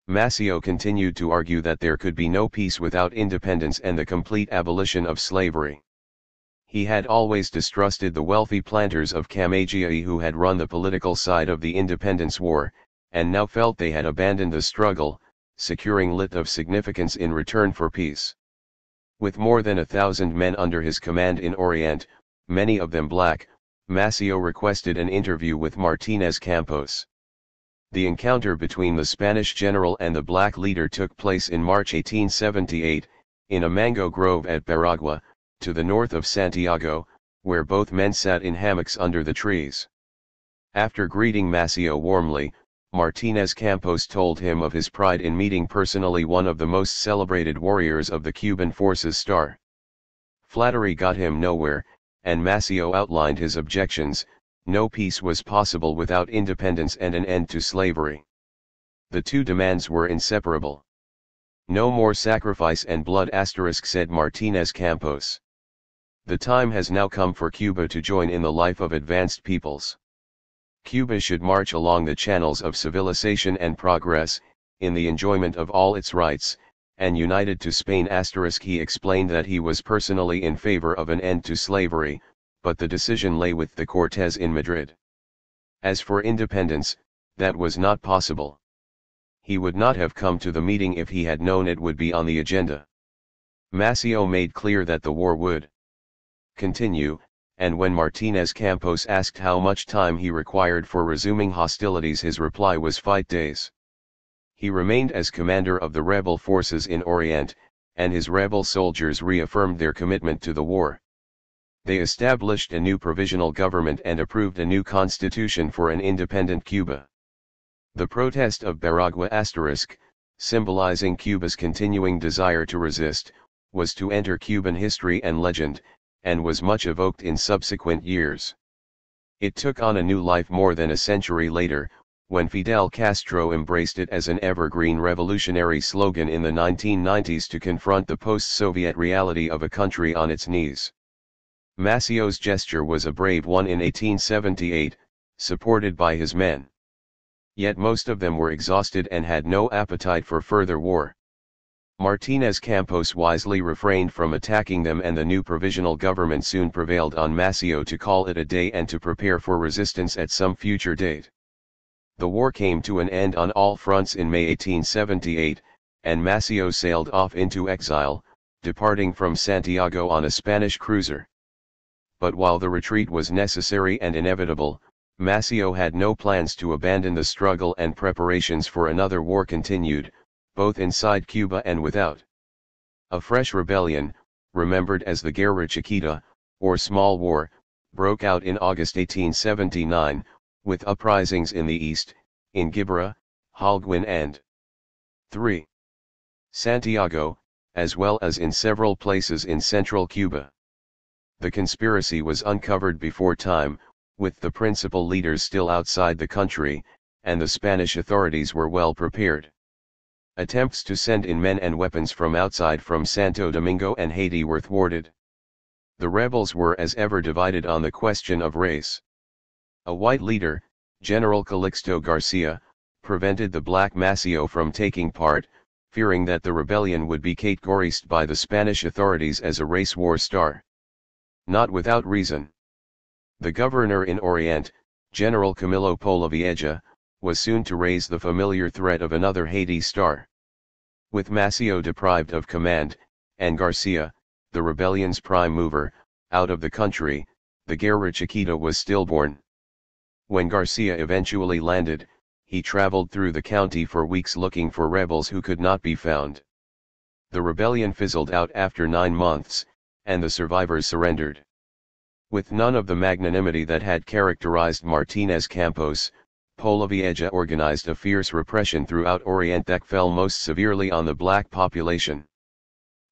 Maceo continued to argue that there could be no peace without independence and the complete abolition of slavery. He had always distrusted the wealthy planters of Camagüey who had run the political side of the independence war, and now felt they had abandoned the struggle, securing little of significance in return for peace. With more than 1,000 men under his command in Orient, many of them black, Maceo requested an interview with Martinez Campos. The encounter between the Spanish general and the black leader took place in March 1878, in a mango grove at Baragua, to the north of Santiago, where both men sat in hammocks under the trees. After greeting Maceo warmly, Martinez Campos told him of his pride in meeting personally one of the most celebrated warriors of the Cuban forces. Flattery got him nowhere, and Maceo outlined his objections. No peace was possible without independence and an end to slavery. The two demands were inseparable. No more sacrifice and blood, said Martinez Campos. The time has now come for Cuba to join in the life of advanced peoples. Cuba should march along the channels of civilization and progress, in the enjoyment of all its rights, and united to Spain. He explained that he was personally in favor of an end to slavery, but the decision lay with the Cortes in Madrid. As for independence, that was not possible. He would not have come to the meeting if he had known it would be on the agenda. Maceo made clear that the war would continue, and when Martinez Campos asked how much time he required for resuming hostilities, his reply was 5 days. He remained as commander of the rebel forces in Orient, and his rebel soldiers reaffirmed their commitment to the war. They established a new provisional government and approved a new constitution for an independent Cuba. The protest of Baragua *, symbolizing Cuba's continuing desire to resist, was to enter Cuban history and legend, and was much evoked in subsequent years. It took on a new life more than a century later, when Fidel Castro embraced it as an evergreen revolutionary slogan in the 1990s to confront the post-Soviet reality of a country on its knees. Macio's gesture was a brave one in 1878, supported by his men. Yet most of them were exhausted and had no appetite for further war. Martinez Campos wisely refrained from attacking them, and the new provisional government soon prevailed on Macio to call it a day and to prepare for resistance at some future date. The war came to an end on all fronts in May 1878, and Macio sailed off into exile, departing from Santiago on a Spanish cruiser. But while the retreat was necessary and inevitable, Macio had no plans to abandon the struggle, and preparations for another war continued, both inside Cuba and without. A fresh rebellion, remembered as the Guerra Chiquita, or Small War, broke out in August 1879, with uprisings in the east, in Gibra, Holguin and 3. Santiago, as well as in several places in central Cuba. The conspiracy was uncovered before time, with the principal leaders still outside the country, and the Spanish authorities were well prepared. Attempts to send in men and weapons from outside from Santo Domingo and Haiti were thwarted. The rebels were as ever divided on the question of race. A white leader, General Calixto Garcia, prevented the black Macio from taking part, fearing that the rebellion would be categorized by the Spanish authorities as a race war star. Not without reason. The governor in Orient, General Camilo Polavieja, was soon to raise the familiar threat of another Haiti star. With Macio deprived of command, and Garcia, the rebellion's prime mover, out of the country, the Guerra Chiquita was stillborn. When Garcia eventually landed, he traveled through the county for weeks looking for rebels who could not be found. The rebellion fizzled out after 9 months, and the survivors surrendered. With none of the magnanimity that had characterized Martinez Campos, Polavieja organized a fierce repression throughout Orient that fell most severely on the black population.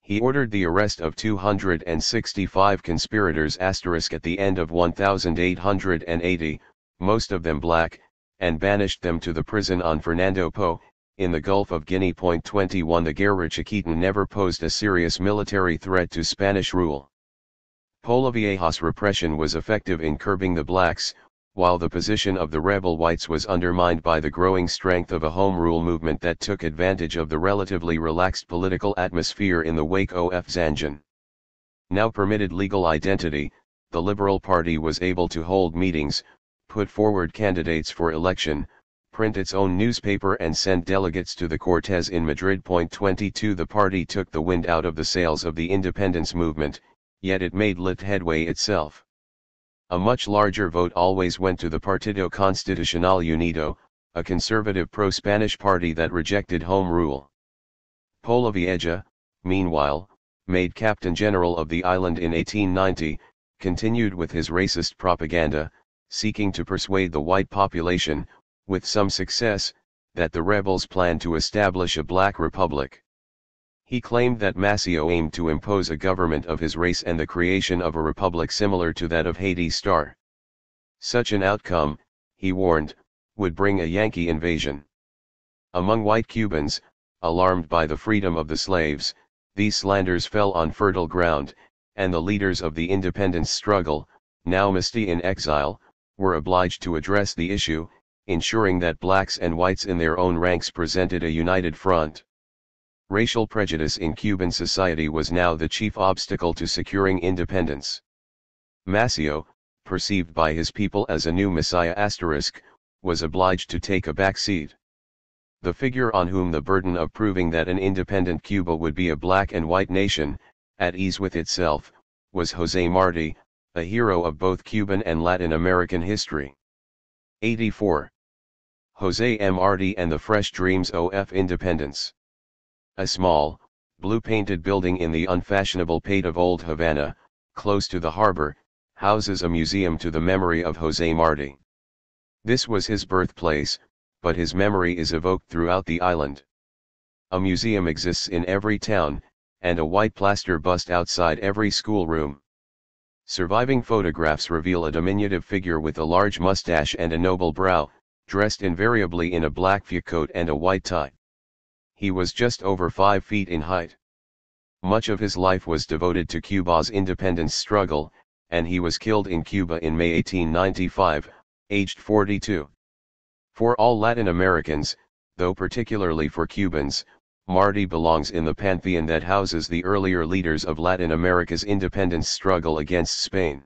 He ordered the arrest of 265 conspirators at the end of 1880, most of them black, and banished them to the prison on Fernando Po, in the Gulf of Guinea. 21 The Guerra Chiquitan never posed a serious military threat to Spanish rule. Polavieja's repression was effective in curbing the blacks, while the position of the rebel whites was undermined by the growing strength of a home rule movement that took advantage of the relatively relaxed political atmosphere in the wake of Zanjan. Now permitted legal identity, the Liberal Party was able to hold meetings, put forward candidates for election, print its own newspaper and send delegates to the Cortes in Madrid. 22 The party took the wind out of the sails of the independence movement, yet it made little headway itself. A much larger vote always went to the Partido Constitucional Unido, a conservative pro-Spanish party that rejected home rule. Polavieja, meanwhile, made Captain General of the island in 1890, continued with his racist propaganda, seeking to persuade the white population, with some success, that the rebels planned to establish a black republic. He claimed that Macio aimed to impose a government of his race and the creation of a republic similar to that of Haiti star. Such an outcome, he warned, would bring a Yankee invasion. Among white Cubans, alarmed by the freedom of the slaves, these slanders fell on fertile ground, and the leaders of the independence struggle, now mostly in exile, were obliged to address the issue, ensuring that blacks and whites in their own ranks presented a united front. Racial prejudice in Cuban society was now the chief obstacle to securing independence. Macio, perceived by his people as a new messiah was obliged to take a back seat. The figure on whom the burden of proving that an independent Cuba would be a black and white nation, at ease with itself, was José Martí, a hero of both Cuban and Latin American history. 84. José M. Martí and the Fresh Dreams of Independence. A small, blue-painted building in the unfashionable pate of Old Havana, close to the harbor, houses a museum to the memory of José Martí. This was his birthplace, but his memory is evoked throughout the island. A museum exists in every town, and a white plaster bust outside every schoolroom. Surviving photographs reveal a diminutive figure with a large mustache and a noble brow, dressed invariably in a black frock coat and a white tie. He was just over 5 feet in height. Much of his life was devoted to Cuba's independence struggle, and he was killed in Cuba in May 1895, aged 42. For all Latin Americans, though particularly for Cubans, Martí belongs in the pantheon that houses the earlier leaders of Latin America's independence struggle against Spain.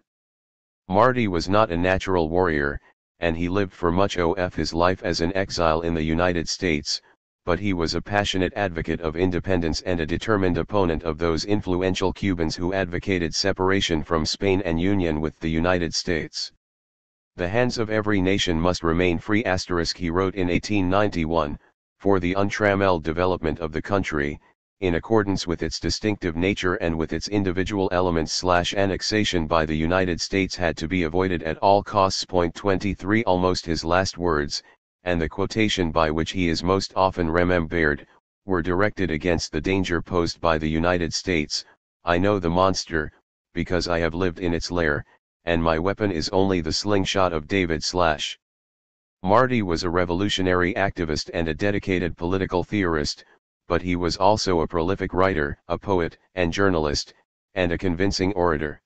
Martí was not a natural warrior, and he lived for much of his life as an exile in the United States, but he was a passionate advocate of independence and a determined opponent of those influential Cubans who advocated separation from Spain and union with the United States. The hands of every nation must remain free *, he wrote in 1891, for the untrammeled development of the country, in accordance with its distinctive nature and with its individual elements / annexation by the United States had to be avoided at all costs. 23 Almost his last words, and the quotation by which he is most often remembered, were directed against the danger posed by the United States. I know the monster, because I have lived in its lair, and my weapon is only the slingshot of David / Martí was a revolutionary activist and a dedicated political theorist, but he was also a prolific writer, a poet, and journalist, and a convincing orator.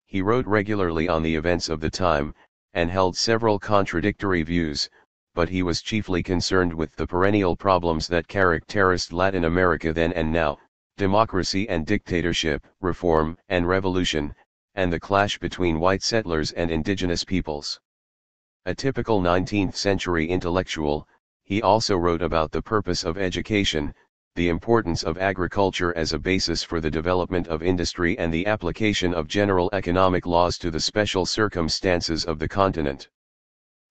He wrote regularly on the events of the time, and held several contradictory views, but he was chiefly concerned with the perennial problems that characterized Latin America then and now, democracy and dictatorship, reform and revolution, and the clash between white settlers and indigenous peoples. A typical 19th-century intellectual, he also wrote about the purpose of education, the importance of agriculture as a basis for the development of industry and the application of general economic laws to the special circumstances of the continent.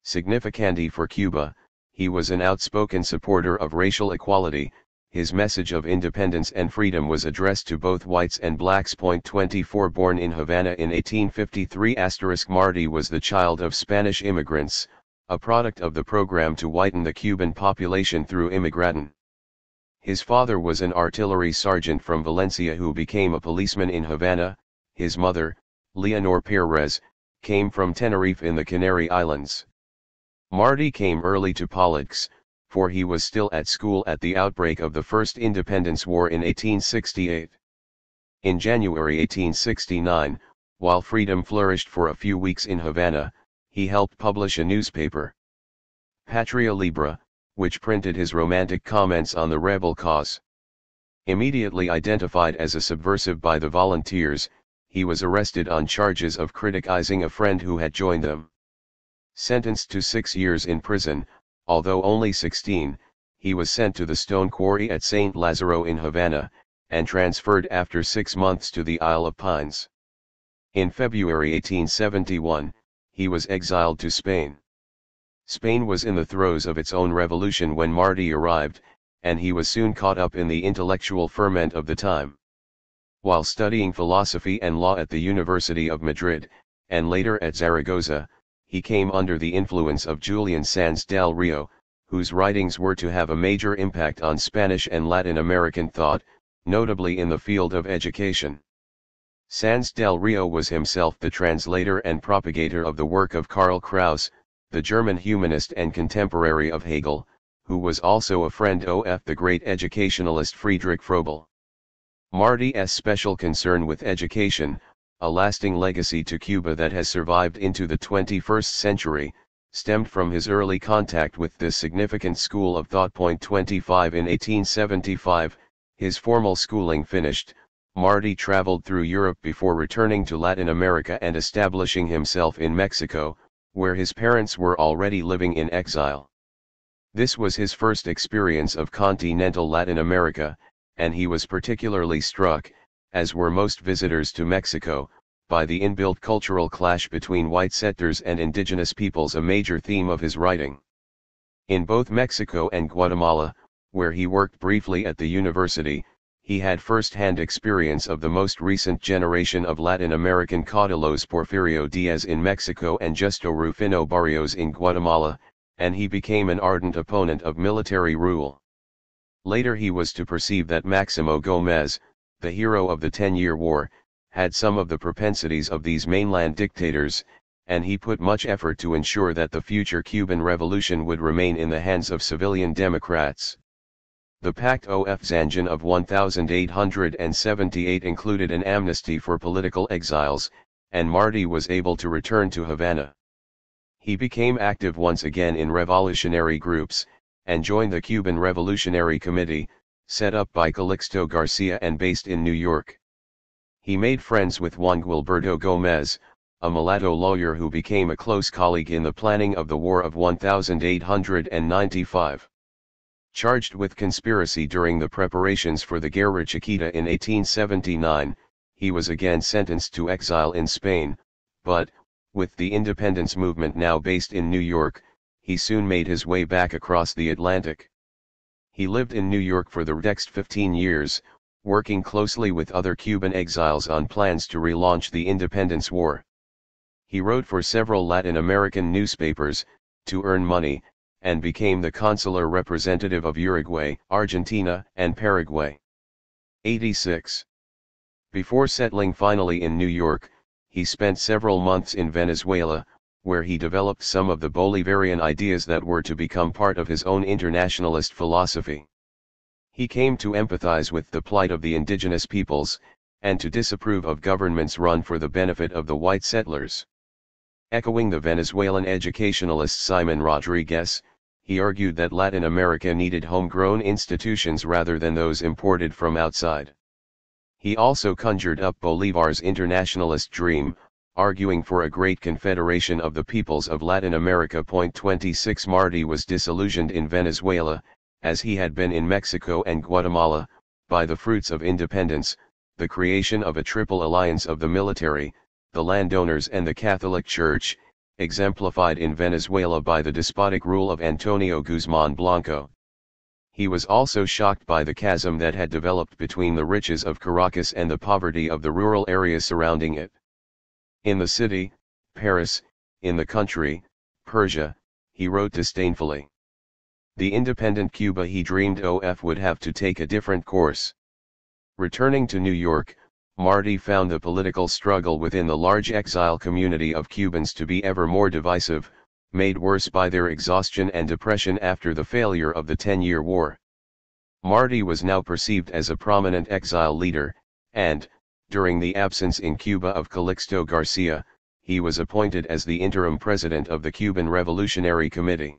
Significantly for Cuba, he was an outspoken supporter of racial equality. His message of independence and freedom was addressed to both whites and blacks. 24 Born in Havana in 1853 *, Martí was the child of Spanish immigrants, a product of the program to whiten the Cuban population through immigration. His father was an artillery sergeant from Valencia who became a policeman in Havana. His mother, Leonor Pérez, came from Tenerife in the Canary Islands. Martí came early to politics, for he was still at school at the outbreak of the First Independence War in 1868. In January 1869, while freedom flourished for a few weeks in Havana, he helped publish a newspaper, Patria Libre, which printed his romantic comments on the rebel cause. Immediately identified as a subversive by the volunteers, he was arrested on charges of criticizing a friend who had joined them. Sentenced to 6 years in prison, although only 16, he was sent to the stone quarry at St. Lazaro in Havana, and transferred after 6 months to the Isle of Pines. In February 1871, he was exiled to Spain. Spain was in the throes of its own revolution when Martí arrived, and he was soon caught up in the intellectual ferment of the time. While studying philosophy and law at the University of Madrid, and later at Zaragoza, he came under the influence of Julian Sanz del Rio, whose writings were to have a major impact on Spanish and Latin American thought, notably in the field of education. Sanz del Rio was himself the translator and propagator of the work of Karl Kraus, the German humanist and contemporary of Hegel, who was also a friend of the great educationalist Friedrich Froebel. Martí's special concern with education, a lasting legacy to Cuba that has survived into the 21st century, stemmed from his early contact with this significant school of thought. 25 In 1875, his formal schooling finished, Martí traveled through Europe before returning to Latin America and establishing himself in Mexico, where his parents were already living in exile. This was his first experience of continental Latin America, and he was particularly struck, as were most visitors to Mexico, by the inbuilt cultural clash between white settlers and indigenous peoples, a major theme of his writing. In both Mexico and Guatemala, where he worked briefly at the university, he had first-hand experience of the most recent generation of Latin American caudilos, Porfirio Díaz in Mexico and Justo Rufino Barrios in Guatemala, and he became an ardent opponent of military rule. Later he was to perceive that Máximo Gómez, the hero of the 10-Year War, had some of the propensities of these mainland dictators, and he put much effort to ensure that the future Cuban revolution would remain in the hands of civilian democrats. The Pact of Zanjan of 1878 included an amnesty for political exiles, and Martí was able to return to Havana. He became active once again in revolutionary groups, and joined the Cuban Revolutionary Committee, set up by Calixto Garcia and based in New York. He made friends with Juan Guilberto Gómez, a mulatto lawyer who became a close colleague in the planning of the War of 1895. Charged with conspiracy during the preparations for the Guerra Chiquita in 1879, he was again sentenced to exile in Spain, but, with the independence movement now based in New York, he soon made his way back across the Atlantic. He lived in New York for the next 15 years, working closely with other Cuban exiles on plans to relaunch the independence war. He wrote for several Latin American newspapers, to earn money, and became the consular representative of Uruguay, Argentina, and Paraguay. 86. Before settling finally in New York, he spent several months in Venezuela, where he developed some of the Bolivarian ideas that were to become part of his own internationalist philosophy. He came to empathize with the plight of the indigenous peoples, and to disapprove of governments run for the benefit of the white settlers. Echoing the Venezuelan educationalist Simon Rodriguez, he argued that Latin America needed homegrown institutions rather than those imported from outside. He also conjured up Bolivar's internationalist dream, arguing for a great confederation of the peoples of Latin America. 26 Martí was disillusioned in Venezuela, as he had been in Mexico and Guatemala, by the fruits of independence, the creation of a triple alliance of the military, the landowners and the Catholic Church, exemplified in Venezuela by the despotic rule of Antonio Guzmán Blanco. He was also shocked by the chasm that had developed between the riches of Caracas and the poverty of the rural areas surrounding it. In the city, Paris; in the country, Persia, he wrote disdainfully. The independent Cuba he dreamed of would have to take a different course. Returning to New York, Martí found the political struggle within the large exile community of Cubans to be ever more divisive, made worse by their exhaustion and depression after the failure of the 10-year war. Martí was now perceived as a prominent exile leader, and, during the absence in Cuba of Calixto Garcia, he was appointed as the interim president of the Cuban Revolutionary Committee.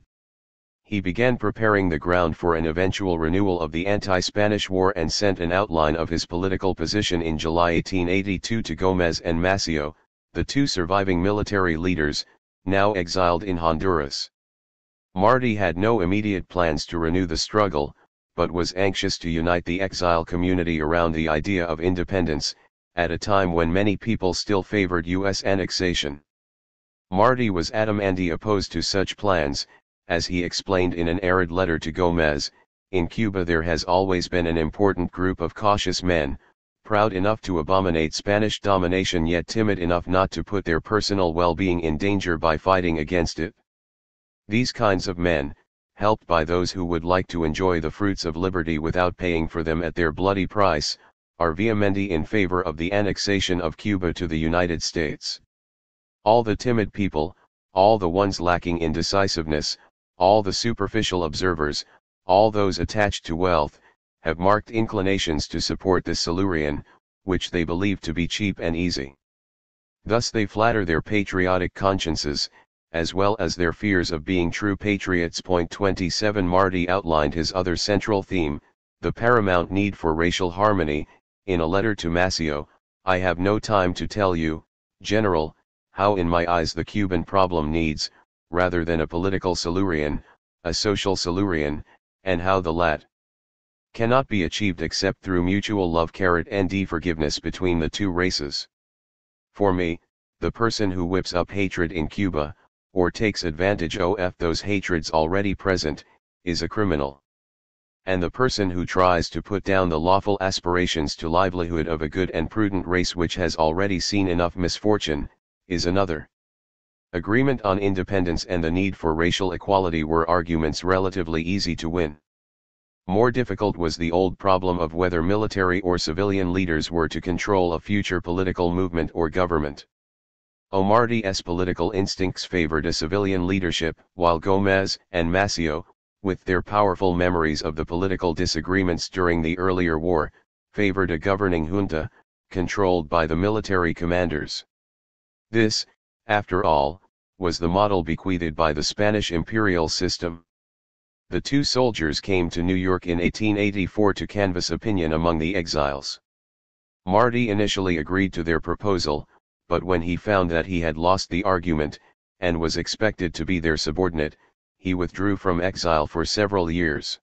He began preparing the ground for an eventual renewal of the anti-Spanish War and sent an outline of his political position in July 1882 to Gómez and Maceo, the two surviving military leaders, now exiled in Honduras. Martí had no immediate plans to renew the struggle, but was anxious to unite the exile community around the idea of independence, at a time when many people still favored U.S. annexation. Martí was adamantly opposed to such plans, as he explained in an arid letter to Gómez. In Cuba there has always been an important group of cautious men, proud enough to abominate Spanish domination yet timid enough not to put their personal well-being in danger by fighting against it. These kinds of men, helped by those who would like to enjoy the fruits of liberty without paying for them at their bloody price, are vehemently in favor of the annexation of Cuba to the United States. All the timid people, all the ones lacking in decisiveness, all the superficial observers, all those attached to wealth, have marked inclinations to support this Silurian, which they believe to be cheap and easy. Thus they flatter their patriotic consciences, as well as their fears of being true patriots. 27 Martí outlined his other central theme, the paramount need for racial harmony, in a letter to Maceo. I have no time to tell you, General, how in my eyes the Cuban problem needs, rather than a political Silurian, a social Silurian, and how the lat cannot be achieved except through mutual love and forgiveness between the two races. For me, the person who whips up hatred in Cuba, or takes advantage of those hatreds already present, is a criminal. And the person who tries to put down the lawful aspirations to livelihood of a good and prudent race which has already seen enough misfortune, is another. Agreement on independence and the need for racial equality were arguments relatively easy to win. More difficult was the old problem of whether military or civilian leaders were to control a future political movement or government. Martí's political instincts favored a civilian leadership, while Gómez and Maceo, with their powerful memories of the political disagreements during the earlier war, favored a governing junta, controlled by the military commanders. This, after all, was the model bequeathed by the Spanish imperial system. The two soldiers came to New York in 1884 to canvass opinion among the exiles. Marty initially agreed to their proposal, but when he found that he had lost the argument, and was expected to be their subordinate, he withdrew from exile for several years.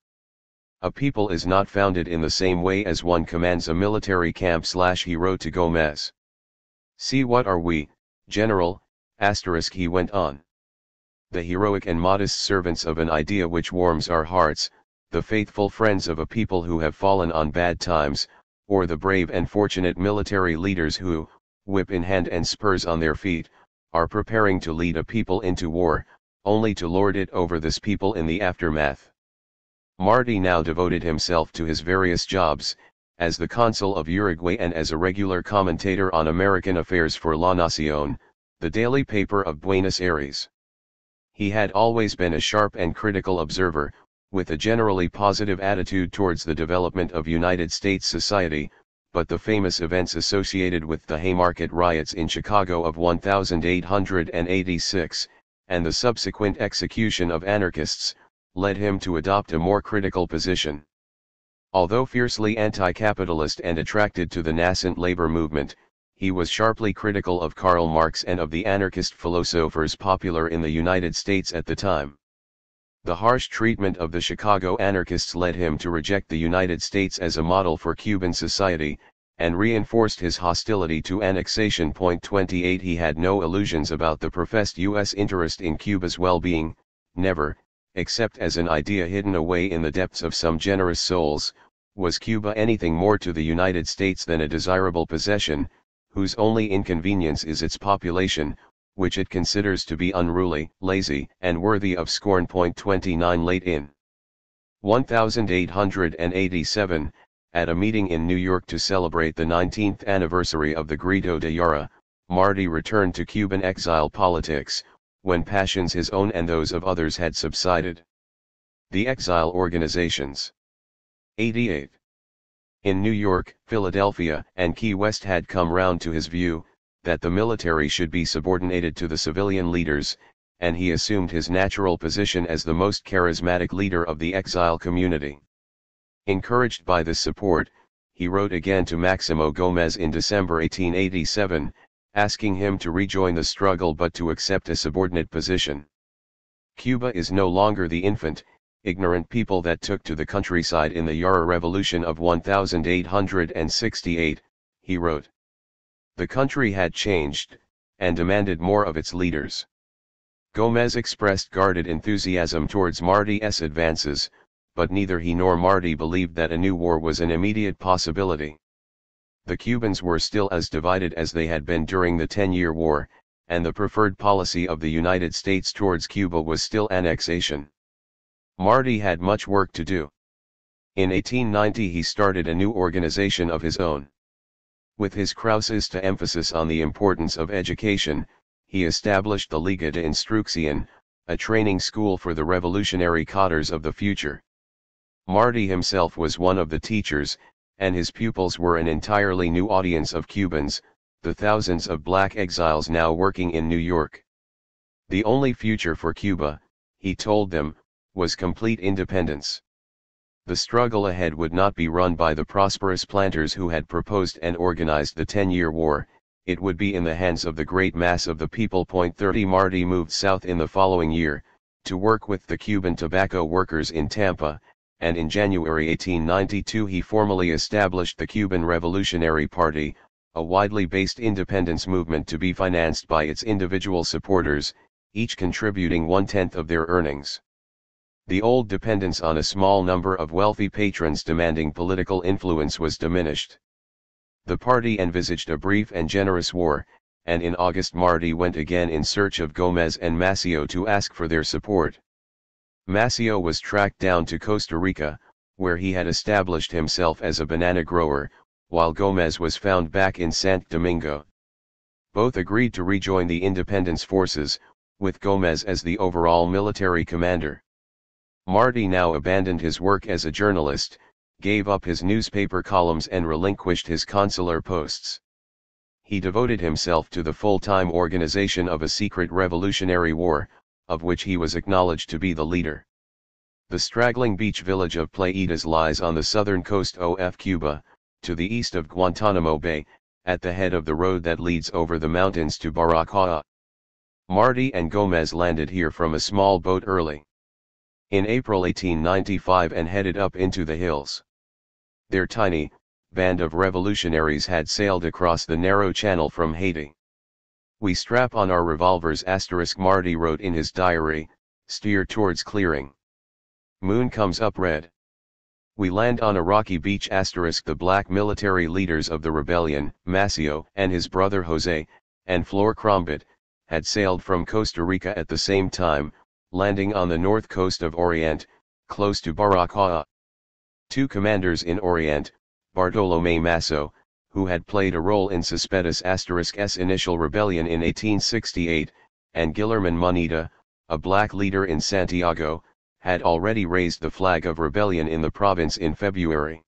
A people is not founded in the same way as one commands a military camp. He wrote to Gomez. "See what are we, General, *, he went on. The heroic and modest servants of an idea which warms our hearts, the faithful friends of a people who have fallen on bad times, or the brave and fortunate military leaders who, whip in hand and spurs on their feet, are preparing to lead a people into war, only to lord it over this people in the aftermath." Marty now devoted himself to his various jobs, as the consul of Uruguay and as a regular commentator on American affairs for La Nación, the daily paper of Buenos Aires. He had always been a sharp and critical observer, with a generally positive attitude towards the development of United States society, but the famous events associated with the Haymarket riots in Chicago of 1886, and the subsequent execution of anarchists, led him to adopt a more critical position. Although fiercely anti-capitalist and attracted to the nascent labor movement, he was sharply critical of Karl Marx and of the anarchist philosophers popular in the United States at the time. The harsh treatment of the Chicago anarchists led him to reject the United States as a model for Cuban society, and reinforced his hostility to annexation. 28 He had no illusions about the professed U.S. interest in Cuba's well-being, never, except as an idea hidden away in the depths of some generous souls, was Cuba anything more to the United States than a desirable possession, whose only inconvenience is its population, which it considers to be unruly, lazy, and worthy of scorn. 29 Late in 1887, at a meeting in New York to celebrate the 19th anniversary of the Grito de Yara, Marty returned to Cuban exile politics, when passions his own and those of others had subsided. The exile organizations. 88. In New York, Philadelphia, and Key West had come round to his view, that the military should be subordinated to the civilian leaders, and he assumed his natural position as the most charismatic leader of the exile community. Encouraged by this support, he wrote again to Maximo Gomez in December 1887, asking him to rejoin the struggle but to accept a subordinate position. "Cuba is no longer the infant, ignorant people that took to the countryside in the Yara Revolution of 1868, he wrote. The country had changed, and demanded more of its leaders. Gomez expressed guarded enthusiasm towards Marty's advances, but neither he nor Marty believed that a new war was an immediate possibility. The Cubans were still as divided as they had been during the 10-Year War, and the preferred policy of the United States towards Cuba was still annexation. Marty had much work to do. In 1890 he started a new organization of his own. With his Krausista emphasis on the importance of education, he established the Liga de Instrucción, a training school for the revolutionary cadres of the future. Marty himself was one of the teachers, and his pupils were an entirely new audience of Cubans, the thousands of black exiles now working in New York. The only future for Cuba, he told them, was complete independence. The struggle ahead would not be run by the prosperous planters who had proposed and organized the 10-Year War, it would be in the hands of the great mass of the people. 30 Marty moved south in the following year, to work with the Cuban tobacco workers in Tampa, and in January 1892 he formally established the Cuban Revolutionary Party, a widely based independence movement to be financed by its individual supporters, each contributing 1/10 of their earnings. The old dependence on a small number of wealthy patrons demanding political influence was diminished. The party envisaged a brief and generous war, and in August Marty went again in search of Gomez and Maceo to ask for their support. Maceo was tracked down to Costa Rica, where he had established himself as a banana grower, while Gomez was found back in Santo Domingo. Both agreed to rejoin the independence forces, with Gomez as the overall military commander. Marty now abandoned his work as a journalist, gave up his newspaper columns and relinquished his consular posts. He devoted himself to the full-time organization of a secret revolutionary war, of which he was acknowledged to be the leader. The straggling beach village of Pleiades lies on the southern coast of Cuba, to the east of Guantanamo Bay, at the head of the road that leads over the mountains to Baracoa. Martí and Gómez landed here from a small boat early in April 1895 and headed up into the hills. Their tiny band of revolutionaries had sailed across the narrow channel from Haiti. "We strap on our revolvers," Martí wrote in his diary, "steer towards clearing. Moon comes up red. We land on a rocky beach." The black military leaders of the rebellion, Maceo and his brother Jose, and Flor Crombit, had sailed from Costa Rica at the same time, landing on the north coast of Orient, close to Baracoa. Two commanders in Orient, Bartolomé Masso, who had played a role in Cespedes*'s initial rebellion in 1868, and Guillermin Moneda, a black leader in Santiago, had already raised the flag of rebellion in the province in February.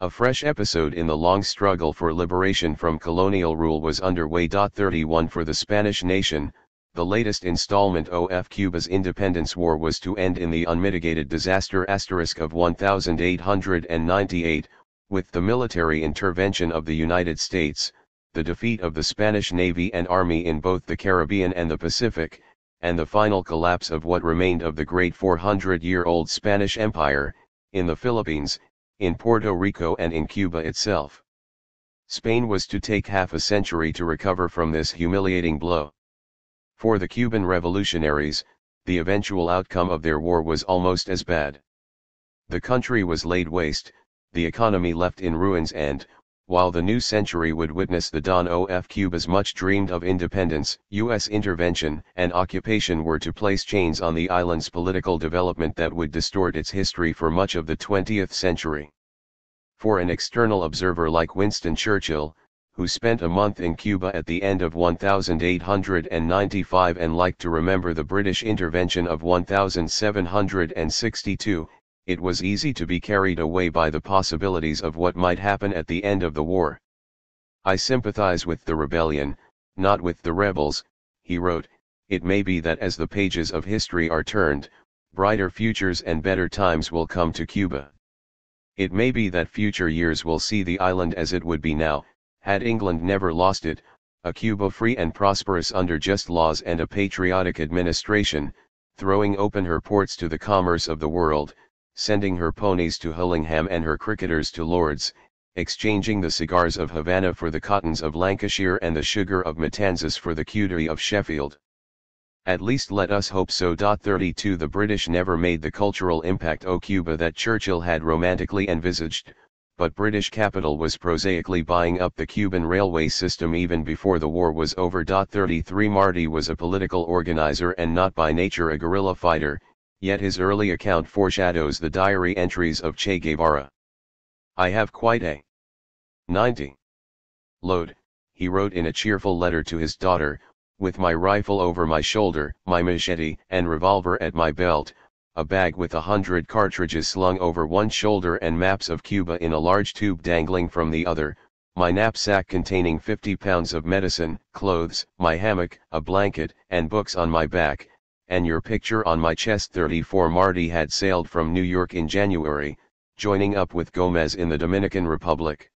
A fresh episode in the long struggle for liberation from colonial rule was underway. 31 For the Spanish nation, the latest installment of Cuba's independence war was to end in the unmitigated disaster of 1898, with the military intervention of the United States, the defeat of the Spanish Navy and Army in both the Caribbean and the Pacific, and the final collapse of what remained of the great 400-year-old Spanish Empire, in the Philippines, in Puerto Rico and in Cuba itself. Spain was to take half a century to recover from this humiliating blow. For the Cuban revolutionaries, the eventual outcome of their war was almost as bad. The country was laid waste, the economy left in ruins, and, while the new century would witness the dawn of Cuba's much-dreamed-of independence, U.S. intervention and occupation were to place chains on the island's political development that would distort its history for much of the 20th century. For an external observer like Winston Churchill, who spent a month in Cuba at the end of 1895 and liked to remember the British intervention of 1762, it was easy to be carried away by the possibilities of what might happen at the end of the war. "I sympathize with the rebellion, not with the rebels," he wrote. "It may be that as the pages of history are turned, brighter futures and better times will come to Cuba. It may be that future years will see the island as it would be now, had England never lost it, a Cuba free and prosperous under just laws and a patriotic administration, throwing open her ports to the commerce of the world, sending her ponies to Hullingham and her cricketers to Lord's, exchanging the cigars of Havana for the cottons of Lancashire and the sugar of Matanzas for the cutie of Sheffield. At least let us hope so." 32 The British never made the cultural impact on Cuba that Churchill had romantically envisaged, but British capital was prosaically buying up the Cuban railway system even before the war was over. 33 Martí was a political organizer and not by nature a guerrilla fighter, yet his early account foreshadows the diary entries of Che Guevara. "I have quite a 90 load," he wrote in a cheerful letter to his daughter, "with my rifle over my shoulder, my machete and revolver at my belt, a bag with 100 cartridges slung over one shoulder and maps of Cuba in a large tube dangling from the other, my knapsack containing 50 pounds of medicine, clothes, my hammock, a blanket, and books on my back, and your picture on my chest." 34 Martí had sailed from New York in January, joining up with Gómez in the Dominican Republic.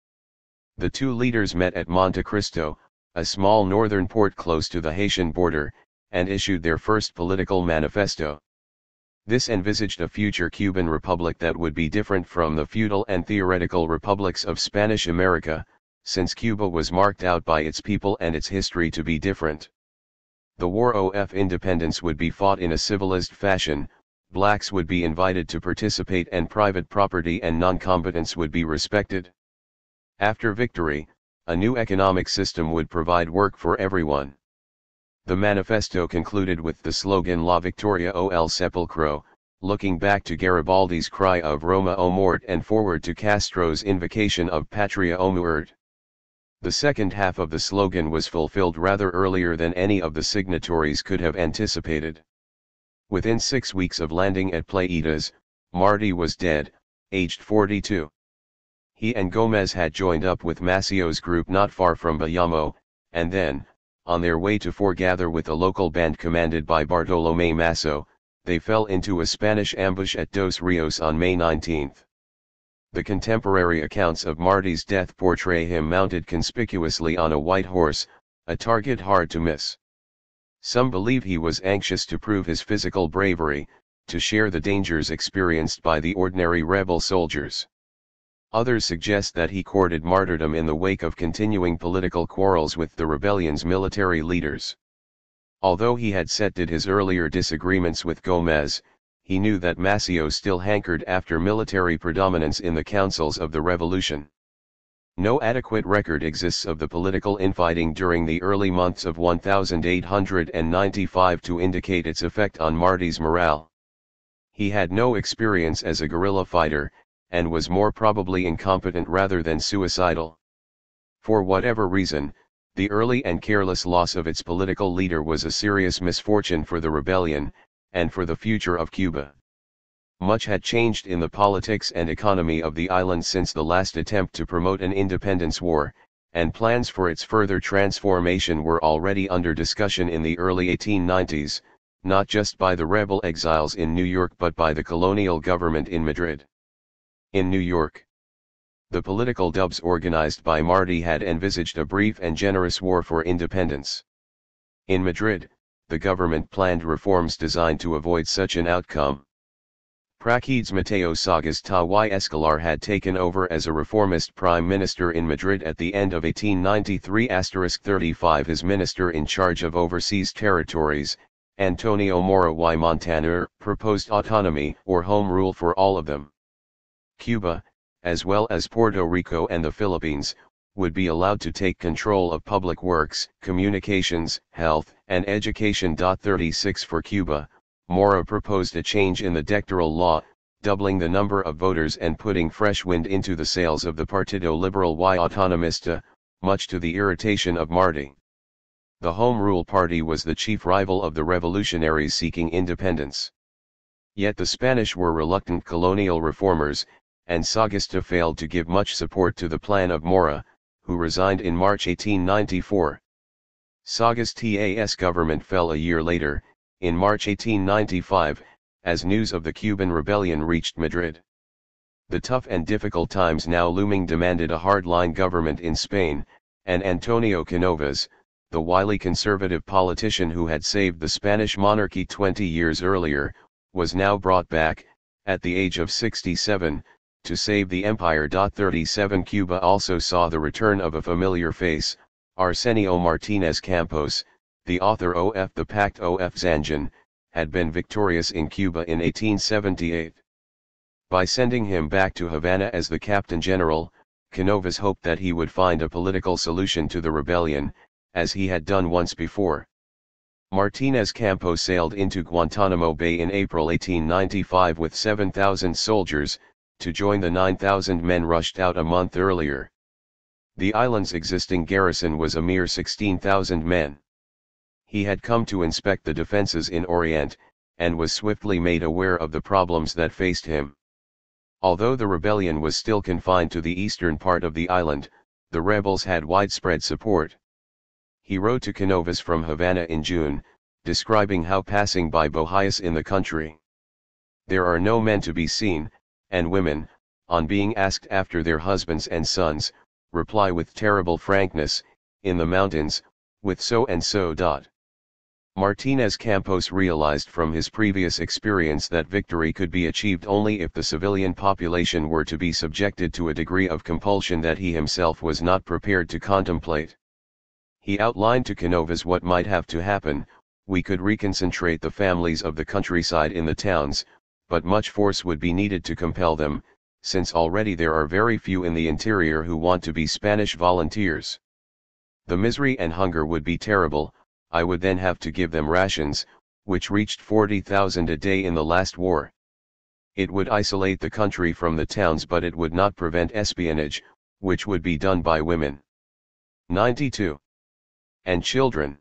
The two leaders met at Monte Cristo, a small northern port close to the Haitian border, and issued their first political manifesto. This envisaged a future Cuban republic that would be different from the feudal and theoretical republics of Spanish America, since Cuba was marked out by its people and its history to be different. The War of Independence would be fought in a civilized fashion, blacks would be invited to participate and private property and non-combatants would be respected. After victory, a new economic system would provide work for everyone. The manifesto concluded with the slogan La Victoria o el Sepulcro, looking back to Garibaldi's cry of Roma o Mort and forward to Castro's invocation of Patria o Muerte. The second half of the slogan was fulfilled rather earlier than any of the signatories could have anticipated. Within 6 weeks of landing at Pleiades, Martí was dead, aged 42. He and Gomez had joined up with Maceo's group not far from Bayamo, and then, on their way to foregather with a local band commanded by Bartolomé Masso, they fell into a Spanish ambush at Dos Rios on May 19. The contemporary accounts of Martí's death portray him mounted conspicuously on a white horse, a target hard to miss. Some believe he was anxious to prove his physical bravery, to share the dangers experienced by the ordinary rebel soldiers. Others suggest that he courted martyrdom in the wake of continuing political quarrels with the rebellion's military leaders. Although he had settled his earlier disagreements with Gomez, he knew that Maceo still hankered after military predominance in the councils of the revolution. No adequate record exists of the political infighting during the early months of 1895 to indicate its effect on Martí's morale. He had no experience as a guerrilla fighter, and was more probably incompetent rather than suicidal. For whatever reason, the early and careless loss of its political leader was a serious misfortune for the rebellion, and for the future of Cuba. Much had changed in the politics and economy of the island since the last attempt to promote an independence war, and plans for its further transformation were already under discussion in the early 1890s, not just by the rebel exiles in New York but by the colonial government in Madrid. In New York, the political dubs organized by Martí had envisaged a brief and generous war for independence. In Madrid, the government planned reforms designed to avoid such an outcome. Praxedes Mateo Sagasta y Escolar had taken over as a reformist prime minister in Madrid at the end of 1893*35. His minister in charge of overseas territories, Antonio Mora y Montaner, proposed autonomy or home rule for all of them. Cuba, as well as Puerto Rico and the Philippines, would be allowed to take control of public works, communications, health, and education. 36 For Cuba, Mora proposed a change in the electoral law, doubling the number of voters and putting fresh wind into the sails of the Partido Liberal y Autonomista, much to the irritation of Martí. The Home Rule Party was the chief rival of the revolutionaries seeking independence. Yet the Spanish were reluctant colonial reformers, and Sagasta failed to give much support to the plan of Mora, who resigned in March 1894. Sagasta's government fell a year later, in March 1895, as news of the Cuban rebellion reached Madrid. The tough and difficult times now looming demanded a hardline government in Spain, and Antonio Canovas, the wily conservative politician who had saved the Spanish monarchy 20 years earlier, was now brought back, at the age of 67, to save the empire. 37 Cuba also saw the return of a familiar face, Arsenio Martínez Campos, the author of The Pact of Zanjan, had been victorious in Cuba in 1878. By sending him back to Havana as the Captain General, Canovas hoped that he would find a political solution to the rebellion, as he had done once before. Martínez Campos sailed into Guantanamo Bay in April 1895 with 7,000 soldiers, to join the 9,000 men rushed out a month earlier. The island's existing garrison was a mere 16,000 men. He had come to inspect the defenses in Orient, and was swiftly made aware of the problems that faced him. Although the rebellion was still confined to the eastern part of the island, the rebels had widespread support. He wrote to Canovas from Havana in June, describing how passing by Bohías in the country, there are no men to be seen, and women, on being asked after their husbands and sons, reply with terrible frankness, in the mountains, with so and so. Martínez Campos realized from his previous experience that victory could be achieved only if the civilian population were to be subjected to a degree of compulsion that he himself was not prepared to contemplate. He outlined to Canovas what might have to happen: we could reconcentrate the families of the countryside in the towns, but much force would be needed to compel them, since already there are very few in the interior who want to be Spanish volunteers. The misery and hunger would be terrible. I would then have to give them rations, which reached 40,000 a day in the last war. It would isolate the country from the towns, but it would not prevent espionage, which would be done by women. 92. And children.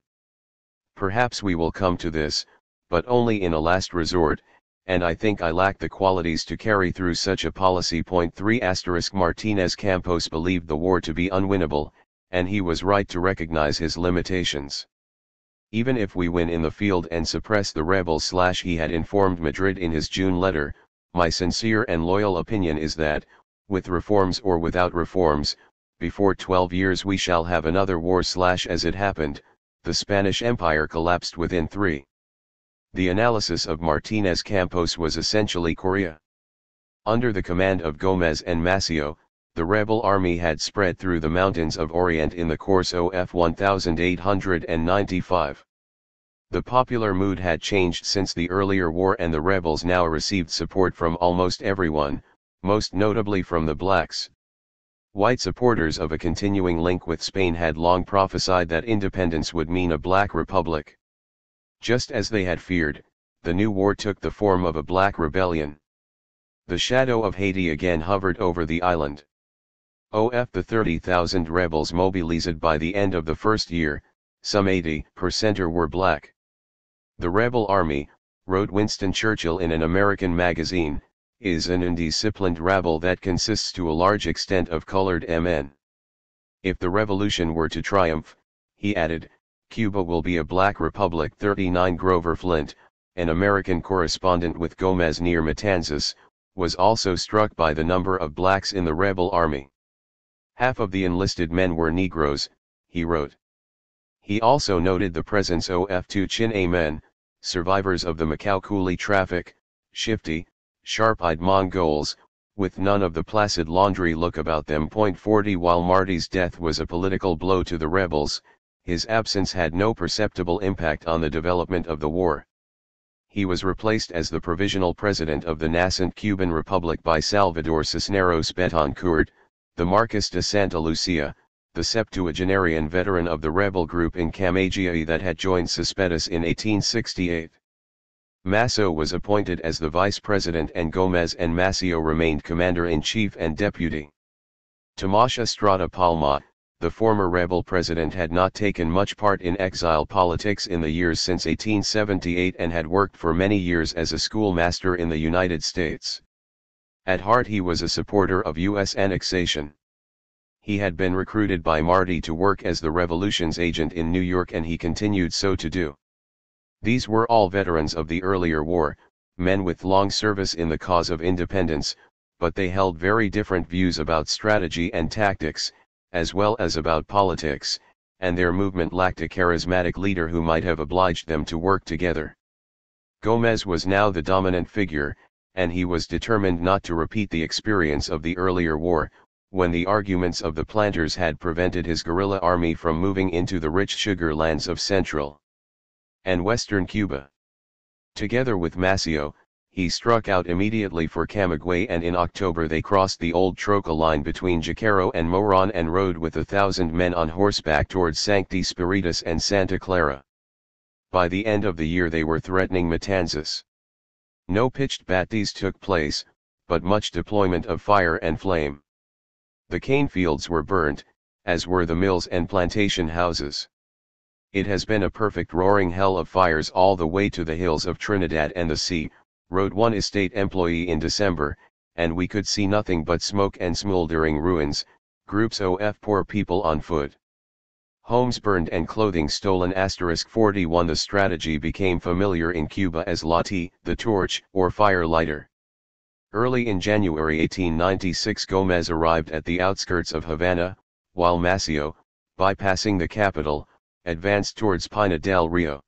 Perhaps we will come to this, but only in a last resort, and I think I lack the qualities to carry through such a policy. 3 Martinez Campos believed the war to be unwinnable, and he was right to recognize his limitations. Even if we win in the field and suppress the rebels / he had informed Madrid in his June letter, my sincere and loyal opinion is that, with reforms or without reforms, before 12 years we shall have another war / as it happened, the Spanish Empire collapsed within 3. The analysis of Martinez Campos was essentially Korea. Under the command of Gómez and Maceo, the rebel army had spread through the mountains of Orient in the course of 1895. The popular mood had changed since the earlier war, and the rebels now received support from almost everyone, most notably from the blacks. White supporters of a continuing link with Spain had long prophesied that independence would mean a black republic. Just as they had feared, the new war took the form of a black rebellion. The shadow of Haiti again hovered over the island. The 30,000 rebels mobilized by the end of the first year, some 80% were black. The rebel army, wrote Winston Churchill in an American magazine, is an undisciplined rabble that consists to a large extent of colored men. If the revolution were to triumph, he added, Cuba will be a black republic. 39 Grover Flint, an American correspondent with Gómez near Matanzas, was also struck by the number of blacks in the rebel army. Half of the enlisted men were Negroes, he wrote. He also noted the presence of 2 Chin-A men, survivors of the Macau coolie traffic, shifty, sharp-eyed Mongols, with none of the placid laundry look about them. 40 While Marty's death was a political blow to the rebels, his absence had no perceptible impact on the development of the war. He was replaced as the provisional president of the nascent Cuban Republic by Salvador Cisneros Betancourt, the Marquis de Santa Lucia, the septuagenarian veteran of the rebel group in Camagüey that had joined Cespedes in 1868. Masso was appointed as the vice president, and Gómez and Maceo remained commander-in-chief and deputy. Tomás Estrada Palma, the former rebel president, had not taken much part in exile politics in the years since 1878 and had worked for many years as a schoolmaster in the United States. At heart he was a supporter of U.S. annexation. He had been recruited by Martí to work as the revolution's agent in New York, and he continued so to do. These were all veterans of the earlier war, men with long service in the cause of independence, but they held very different views about strategy and tactics, as well as about politics, and their movement lacked a charismatic leader who might have obliged them to work together. Gómez was now the dominant figure, and he was determined not to repeat the experience of the earlier war, when the arguments of the planters had prevented his guerrilla army from moving into the rich sugar lands of central and western Cuba. Together with Maceo, he struck out immediately for Camagüey, and in October they crossed the old Troca line between Jacaro and Moron and rode with 1,000 men on horseback towards Sancti Spiritus and Santa Clara. By the end of the year they were threatening Matanzas. No pitched batteries took place, but much deployment of fire and flame. The cane fields were burnt, as were the mills and plantation houses. It has been a perfect roaring hell of fires all the way to the hills of Trinidad and the sea, wrote one estate employee in December, and we could see nothing but smoke and smoldering ruins, groups of poor people on foot. Homes burned and clothing stolen. 41 The strategy became familiar in Cuba as lati, the torch, or fire lighter. Early in January 1896 Gómez arrived at the outskirts of Havana, while Maceo, bypassing the capital, advanced towards Pina del Rio.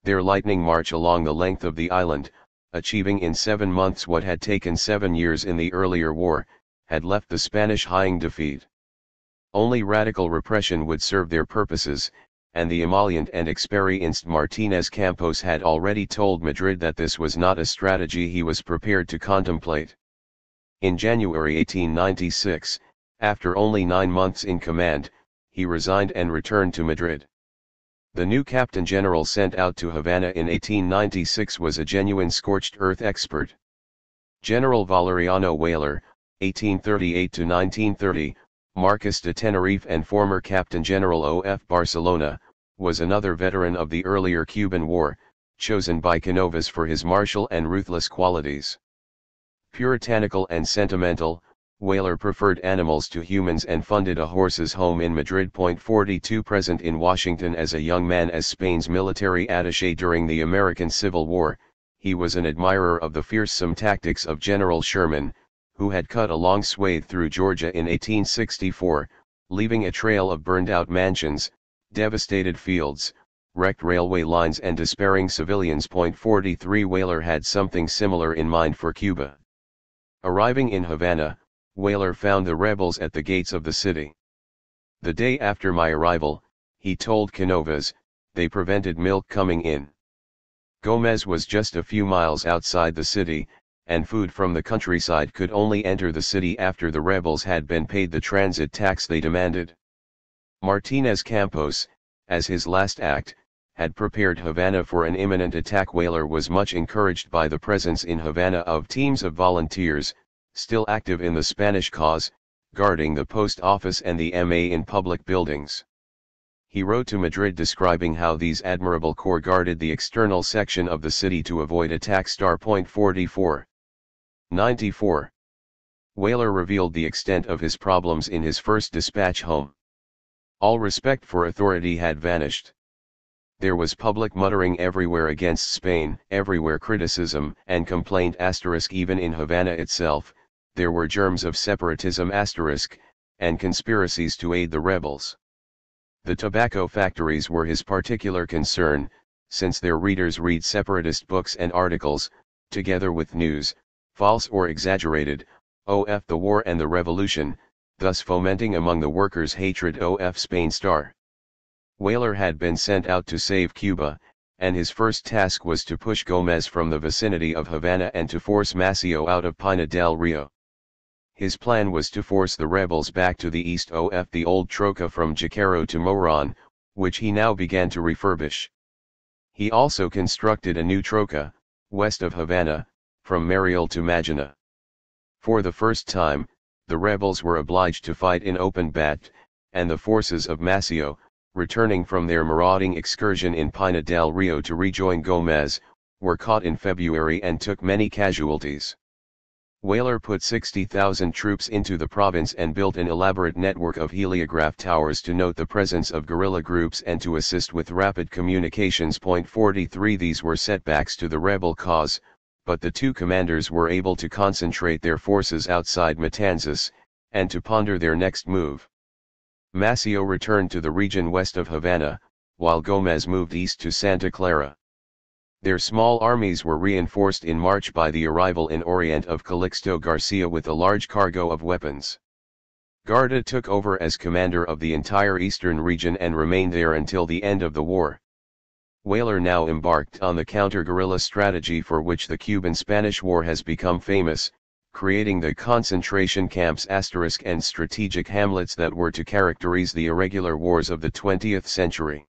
Their lightning march along the length of the island, achieving in 7 months what had taken 7 years in the earlier war, had left the Spanish hiding defeat. Only radical repression would serve their purposes, and the emollient and experienced Martinez Campos had already told Madrid that this was not a strategy he was prepared to contemplate. In January 1896, after only 9 months in command, he resigned and returned to Madrid. The new Captain General sent out to Havana in 1896 was a genuine scorched earth expert. General Valeriano Weyler, 1838–1930, Marquis de Tenerife and former Captain General of Barcelona, was another veteran of the earlier Cuban War, chosen by Canovas for his martial and ruthless qualities. Puritanical and sentimental, Weyler preferred animals to humans and funded a horses' home in Madrid. 42 Present in Washington as a young man as Spain's military attaché during the American Civil War, he was an admirer of the fearsome tactics of General Sherman, who had cut a long swathe through Georgia in 1864, leaving a trail of burned-out mansions, devastated fields, wrecked railway lines and despairing civilians. 43 Weyler had something similar in mind for Cuba. Arriving in Havana, Weyler found the rebels at the gates of the city. "The day after my arrival," he told Canovas, "they prevented milk coming in. Gomez was just a few miles outside the city, and food from the countryside could only enter the city after the rebels had been paid the transit tax they demanded." Martinez Campos, as his last act, had prepared Havana for an imminent attack. Weyler was much encouraged by the presence in Havana of teams of volunteers, still active in the Spanish cause, guarding the post office and the MA in public buildings. He wrote to Madrid describing how these admirable corps guarded the external section of the city to avoid attack. 44. 94. Weyler revealed the extent of his problems in his first dispatch home. All respect for authority had vanished. There was public muttering everywhere against Spain, everywhere criticism and complaint *, even in Havana itself, there were germs of separatism *, and conspiracies to aid the rebels. The tobacco factories were his particular concern, since their readers read separatist books and articles, together with news, false or exaggerated, of the war and the revolution, thus fomenting among the workers hatred of Spain. Weyler had been sent out to save Cuba, and his first task was to push Gomez from the vicinity of Havana and to force Maceo out of Pina del Rio. His plan was to force the rebels back to the east of the old troca from Jacaro to Moron, which he now began to refurbish. He also constructed a new troca, west of Havana, from Mariel to Magina. For the first time, the rebels were obliged to fight in open battle, and the forces of Maceo, returning from their marauding excursion in Pina del Rio to rejoin Gomez, were caught in February and took many casualties. Weyler put 60,000 troops into the province and built an elaborate network of heliograph towers to note the presence of guerrilla groups and to assist with rapid communications. 43 These were setbacks to the rebel cause, but the two commanders were able to concentrate their forces outside Matanzas, and to ponder their next move. Maceo returned to the region west of Havana, while Gomez moved east to Santa Clara. Their small armies were reinforced in March by the arrival in Orient of Calixto Garcia with a large cargo of weapons. Garda took over as commander of the entire eastern region and remained there until the end of the war. Weyler now embarked on the counter-guerrilla strategy for which the Cuban-Spanish War has become famous, creating the concentration camps * and strategic hamlets that were to characterize the irregular wars of the 20th century.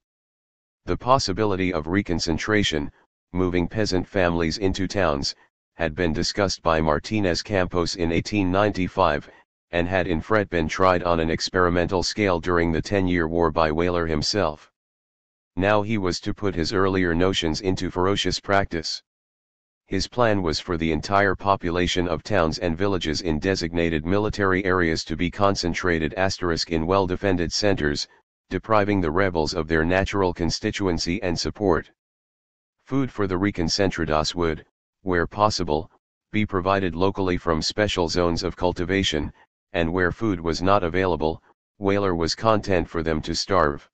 The possibility of reconcentration, moving peasant families into towns, had been discussed by Martinez Campos in 1895, and had in fact been tried on an experimental scale during the 10-year war by Weyler himself. Now he was to put his earlier notions into ferocious practice. His plan was for the entire population of towns and villages in designated military areas to be concentrated * in well-defended centers, depriving the rebels of their natural constituency and support. Food for the reconcentrados would, where possible, be provided locally from special zones of cultivation, and where food was not available, Weyler was content for them to starve.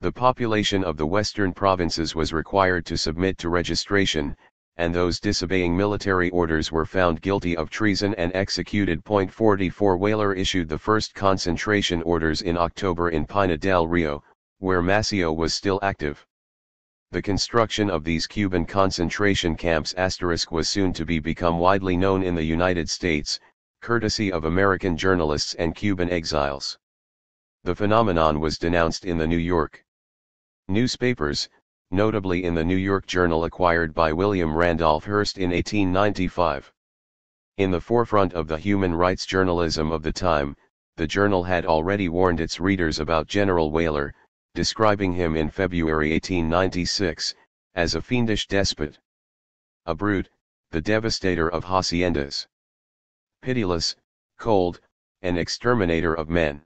The population of the western provinces was required to submit to registration, and those disobeying military orders were found guilty of treason and executed. 44 Weyler issued the first concentration orders in October in Pina del Rio, where Maceo was still active. The construction of these Cuban concentration camps * was soon to become widely known in the United States, courtesy of American journalists and Cuban exiles. The phenomenon was denounced in the New York newspapers, notably in the New York Journal acquired by William Randolph Hearst in 1895. In the forefront of the human rights journalism of the time, the journal had already warned its readers about General Weyler, describing him in February 1896, as a fiendish despot. A brute, the devastator of haciendas. Pitiless, cold, an exterminator of men.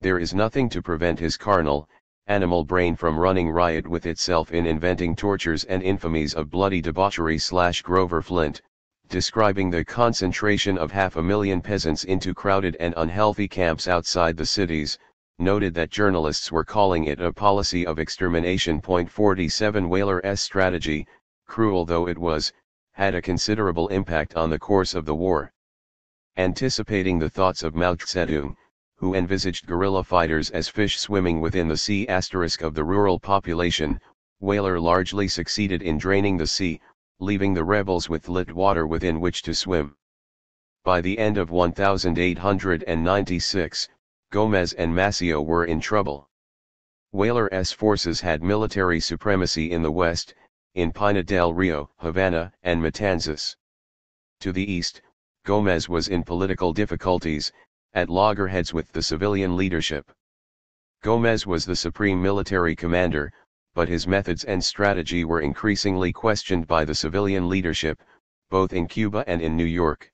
There is nothing to prevent his carnal, animal brain from running riot with itself in inventing tortures and infamies of bloody debauchery. Grover Flint, describing the concentration of 500,000 peasants into crowded and unhealthy camps outside the cities, noted that journalists were calling it a policy of extermination. 47 Weyler's strategy, cruel though it was, had a considerable impact on the course of the war. Anticipating the thoughts of Mao Zedong, who envisaged guerrilla fighters as fish swimming within the sea** of the rural population, Weyler largely succeeded in draining the sea, leaving the rebels with lit water within which to swim. By the end of 1896, Gómez and Maceo were in trouble. Weyler's forces had military supremacy in the west, in Pinar del Rio, Havana, and Matanzas. To the east, Gómez was in political difficulties, at loggerheads with the civilian leadership. Gómez was the supreme military commander, but his methods and strategy were increasingly questioned by the civilian leadership, both in Cuba and in New York.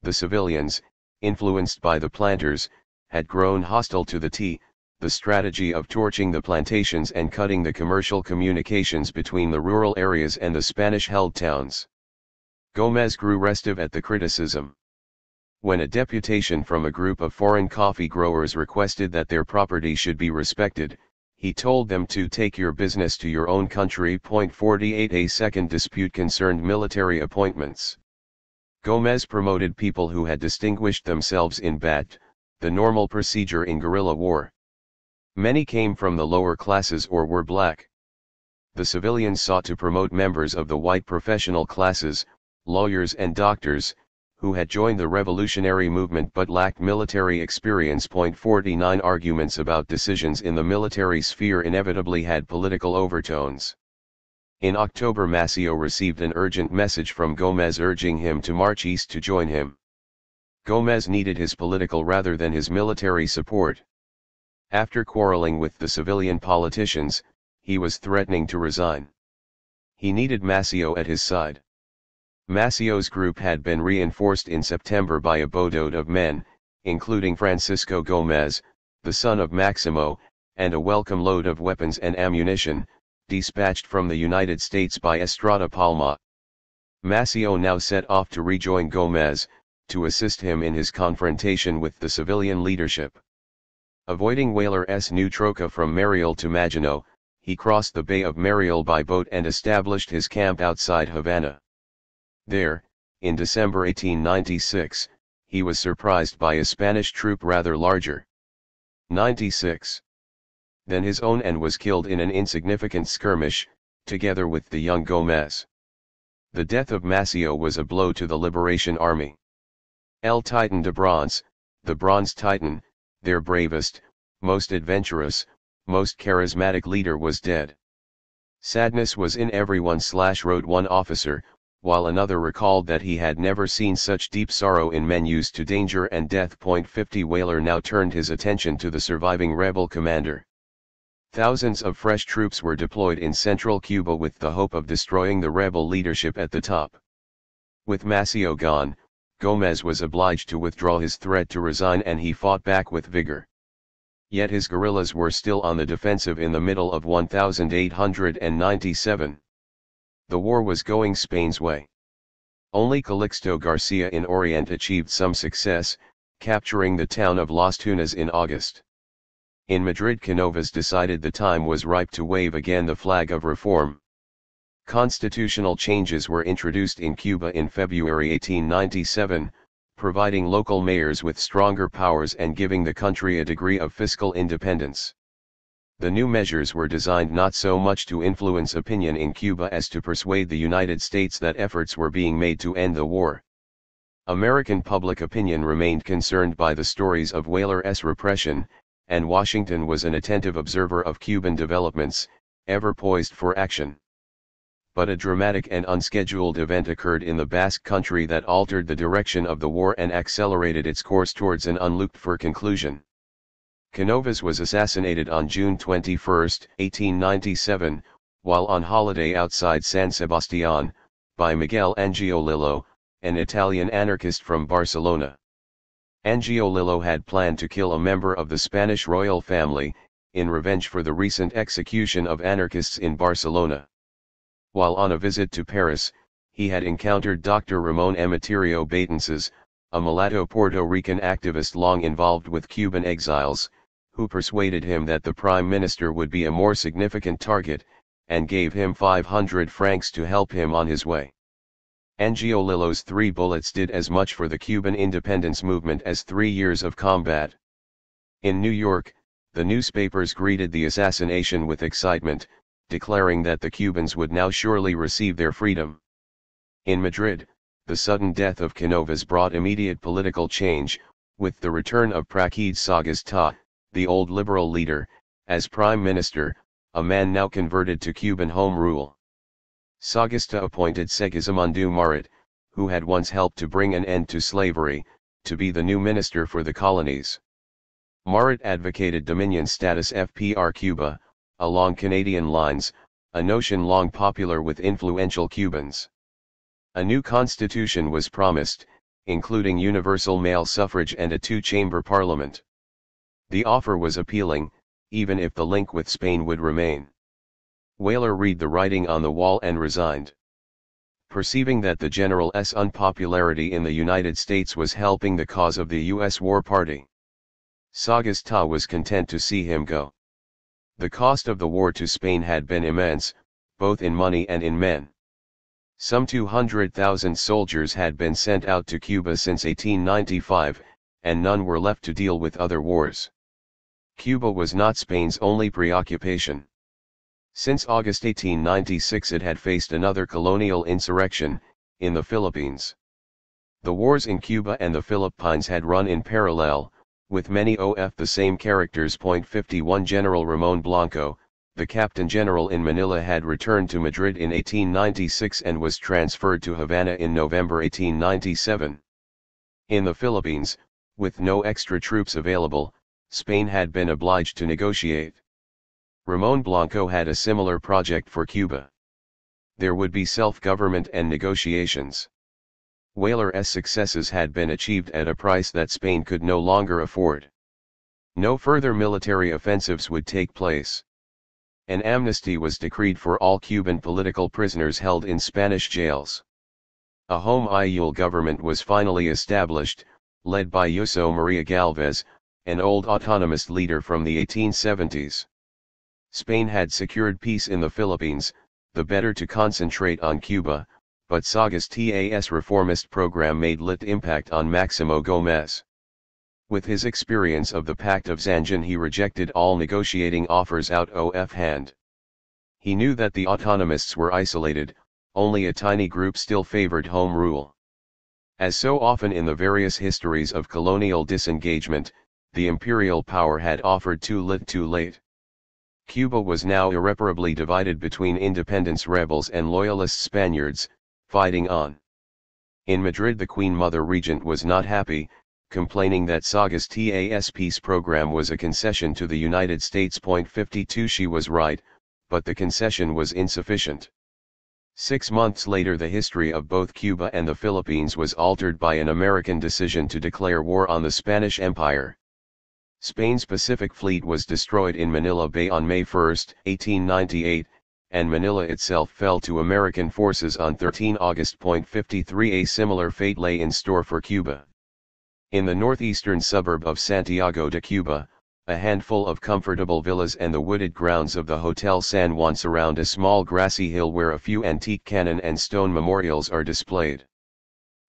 The civilians, influenced by the planters, had grown hostile to the strategy of torching the plantations and cutting the commercial communications between the rural areas and the Spanish-held towns. Gómez grew restive at the criticism. When a deputation from a group of foreign coffee growers requested that their property should be respected, he told them to take your business to your own country. 48 A second dispute concerned military appointments. Gómez promoted people who had distinguished themselves in BAT, the normal procedure in guerrilla war. Many came from the lower classes or were black. The civilians sought to promote members of the white professional classes, lawyers and doctors, who had joined the revolutionary movement but lacked military experience. 49 Arguments about decisions in the military sphere inevitably had political overtones. In October, Maceo received an urgent message from Gómez urging him to march east to join him. Gómez needed his political rather than his military support. After quarreling with the civilian politicians, he was threatening to resign. He needed Maceo at his side. Maceo's group had been reinforced in September by a boatload of men, including Francisco Gómez, the son of Maximo, and a welcome load of weapons and ammunition, dispatched from the United States by Estrada Palma. Maceo now set off to rejoin Gómez, to assist him in his confrontation with the civilian leadership. Avoiding Weyler's new troca from Mariel to Maginot, he crossed the Bay of Mariel by boat and established his camp outside Havana. There, in December 1896, he was surprised by a Spanish troop rather larger, 96, than his own, and was killed in an insignificant skirmish, together with the young Gómez. The death of Maceo was a blow to the Liberation Army. El Titan de Bronze, the Bronze Titan, their bravest, most adventurous, most charismatic leader, was dead. Sadness was in everyone, wrote one officer, while another recalled that he had never seen such deep sorrow in men used to danger and death. 50 Weyler now turned his attention to the surviving rebel commander. Thousands of fresh troops were deployed in central Cuba with the hope of destroying the rebel leadership at the top. With Maceo gone, Gómez was obliged to withdraw his threat to resign, and he fought back with vigor. Yet his guerrillas were still on the defensive in the middle of 1897. The war was going Spain's way. Only Calixto Garcia in Orient achieved some success, capturing the town of Las Tunas in August. In Madrid, Canovas decided the time was ripe to wave again the flag of reform. Constitutional changes were introduced in Cuba in February 1897, providing local mayors with stronger powers and giving the country a degree of fiscal independence. The new measures were designed not so much to influence opinion in Cuba as to persuade the United States that efforts were being made to end the war. American public opinion remained concerned by the stories of Weyler's repression, and Washington was an attentive observer of Cuban developments, ever poised for action. But a dramatic and unscheduled event occurred in the Basque Country that altered the direction of the war and accelerated its course towards an unlooked-for conclusion. Canovas was assassinated on June 21, 1897, while on holiday outside San Sebastián, by Miguel Angiolillo, an Italian anarchist from Barcelona. Angiolillo had planned to kill a member of the Spanish royal family, in revenge for the recent execution of anarchists in Barcelona. While on a visit to Paris, he had encountered Dr. Ramón Emeterio Batenses, a mulatto Puerto Rican activist long involved with Cuban exiles, who persuaded him that the prime minister would be a more significant target, and gave him 500 francs to help him on his way. Angiolillo's 3 bullets did as much for the Cuban independence movement as 3 years of combat. In New York, the newspapers greeted the assassination with excitement, declaring that the Cubans would now surely receive their freedom. In Madrid, the sudden death of Canovas brought immediate political change, with the return of Praxedes Sagasta, the old liberal leader, as prime minister, a man now converted to Cuban home rule. Sagasta appointed Segismundo Marat, who had once helped to bring an end to slavery, to be the new minister for the colonies. Marat advocated Dominion status for Cuba, along Canadian lines, a notion long popular with influential Cubans. A new constitution was promised, including universal male suffrage and a 2-chamber parliament. The offer was appealing, even if the link with Spain would remain. Weyler read the writing on the wall and resigned. Perceiving that the general's unpopularity in the United States was helping the cause of the U.S. war party, Sagasta was content to see him go. The cost of the war to Spain had been immense, both in money and in men. Some 200,000 soldiers had been sent out to Cuba since 1895, and none were left to deal with other wars. Cuba was not Spain's only preoccupation. Since August 1896 it had faced another colonial insurrection, in the Philippines. The wars in Cuba and the Philippines had run in parallel, with many of the same characters. 51 General Ramon Blanco, the Captain General in Manila, had returned to Madrid in 1896 and was transferred to Havana in November 1897. In the Philippines, with no extra troops available, Spain had been obliged to negotiate. Ramon Blanco had a similar project for Cuba. There would be self-government and negotiations. Weyler's successes had been achieved at a price that Spain could no longer afford. No further military offensives would take place. An amnesty was decreed for all Cuban political prisoners held in Spanish jails. A home rule government was finally established, led by José María Gálvez, an old autonomist leader from the 1870s. Spain had secured peace in the Philippines, the better to concentrate on Cuba, but Sagasta's reformist program made little impact on Máximo Gómez. With his experience of the Pact of Zanjan, he rejected all negotiating offers out of hand. He knew that the autonomists were isolated, only a tiny group still favored home rule. As so often in the various histories of colonial disengagement, the imperial power had offered too little too late. Cuba was now irreparably divided between independence rebels and loyalist Spaniards, fighting on. In Madrid the Queen Mother Regent was not happy, complaining that Sagasta's peace program was a concession to the United States. 52 She was right, but the concession was insufficient. 6 months later the history of both Cuba and the Philippines was altered by an American decision to declare war on the Spanish Empire. Spain's Pacific Fleet was destroyed in Manila Bay on May 1, 1898, and Manila itself fell to American forces on 13 August. 53 A similar fate lay in store for Cuba. In the northeastern suburb of Santiago de Cuba, a handful of comfortable villas and the wooded grounds of the Hotel San Juan surround a small grassy hill where a few antique cannon and stone memorials are displayed.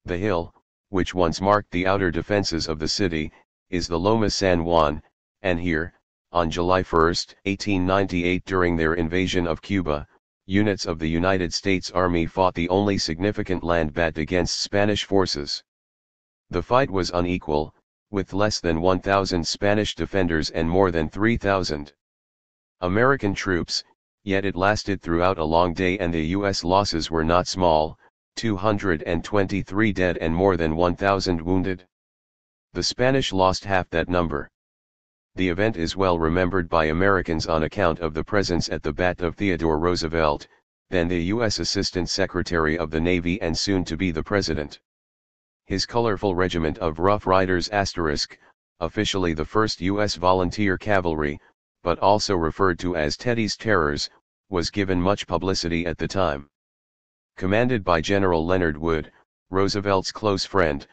The hill, which once marked the outer defenses of the city, is the Loma San Juan, and here, on July 1, 1898, during their invasion of Cuba, units of the United States Army fought the only significant land battle against Spanish forces. The fight was unequal, with less than 1,000 Spanish defenders and more than 3,000 American troops, yet it lasted throughout a long day and the U.S. losses were not small, 223 dead and more than 1,000 wounded. The Spanish lost half that number. The event is well remembered by Americans on account of the presence at the bat of Theodore Roosevelt, then the U.S. Assistant Secretary of the Navy and soon to be the President. His colorful regiment of Rough Riders *, officially the 1st U.S. Volunteer Cavalry, but also referred to as Teddy's Terrors, was given much publicity at the time. Commanded by General Leonard Wood, Roosevelt's close friend,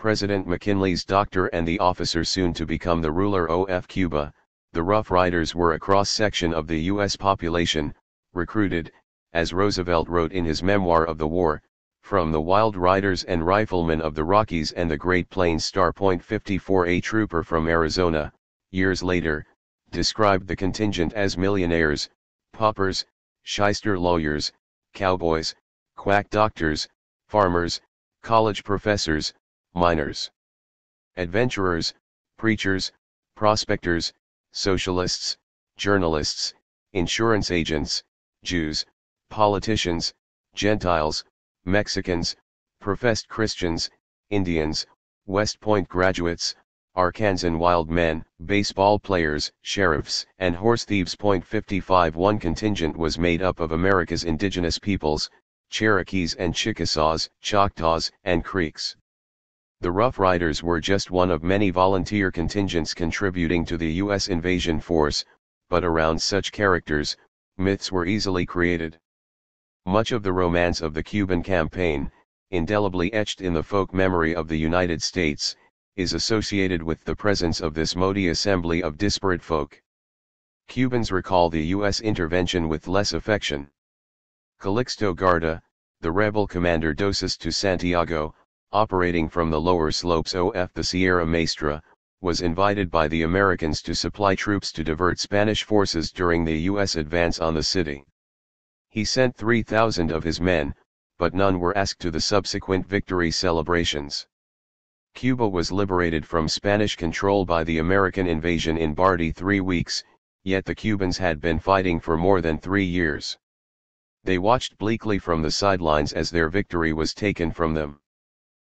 President McKinley's doctor and the officer soon to become the ruler of Cuba, the Rough Riders were a cross-section of the U.S. population, recruited, as Roosevelt wrote in his memoir of the war, from the wild riders and riflemen of the Rockies and the Great Plains. .54 A trooper from Arizona, years later, described the contingent as millionaires, paupers, shyster lawyers, cowboys, quack doctors, farmers, college professors, miners, adventurers, preachers, prospectors, socialists, journalists, insurance agents, Jews, politicians, Gentiles, Mexicans, professed Christians, Indians, West Point graduates, Arkansan wild men, baseball players, sheriffs, and horse thieves. .55 One contingent was made up of America's indigenous peoples, Cherokees and Chickasaws, Choctaws, and Creeks. The Rough Riders were just one of many volunteer contingents contributing to the U.S. invasion force, but around such characters, myths were easily created. Much of the romance of the Cuban campaign, indelibly etched in the folk memory of the United States, is associated with the presence of this moody assembly of disparate folk. Cubans recall the U.S. intervention with less affection. Calixto Garda, the rebel commander Dosis to Santiago, operating from the lower slopes of the Sierra Maestra, was invited by the Americans to supply troops to divert Spanish forces during the U.S. advance on the city. He sent 3,000 of his men, but none were asked to the subsequent victory celebrations. Cuba was liberated from Spanish control by the American invasion in barely 3 weeks, yet the Cubans had been fighting for more than 3 years. They watched bleakly from the sidelines as their victory was taken from them.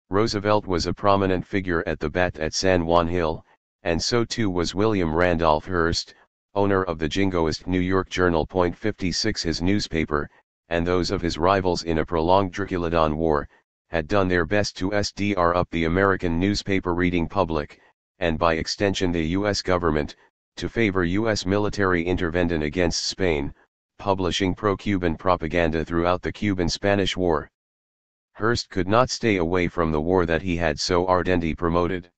Roosevelt was a prominent figure at the bat at San Juan Hill, and so too was William Randolph Hearst, owner of the jingoist New York Journal. .56 His newspaper, and those of his rivals in a prolonged Draculodon war, had done their best to stir up the American newspaper reading public, and by extension the U.S. government, to favor U.S. military intervention against Spain, publishing pro-Cuban propaganda throughout the Cuban-Spanish War. Hearst could not stay away from the war that he had so ardently promoted.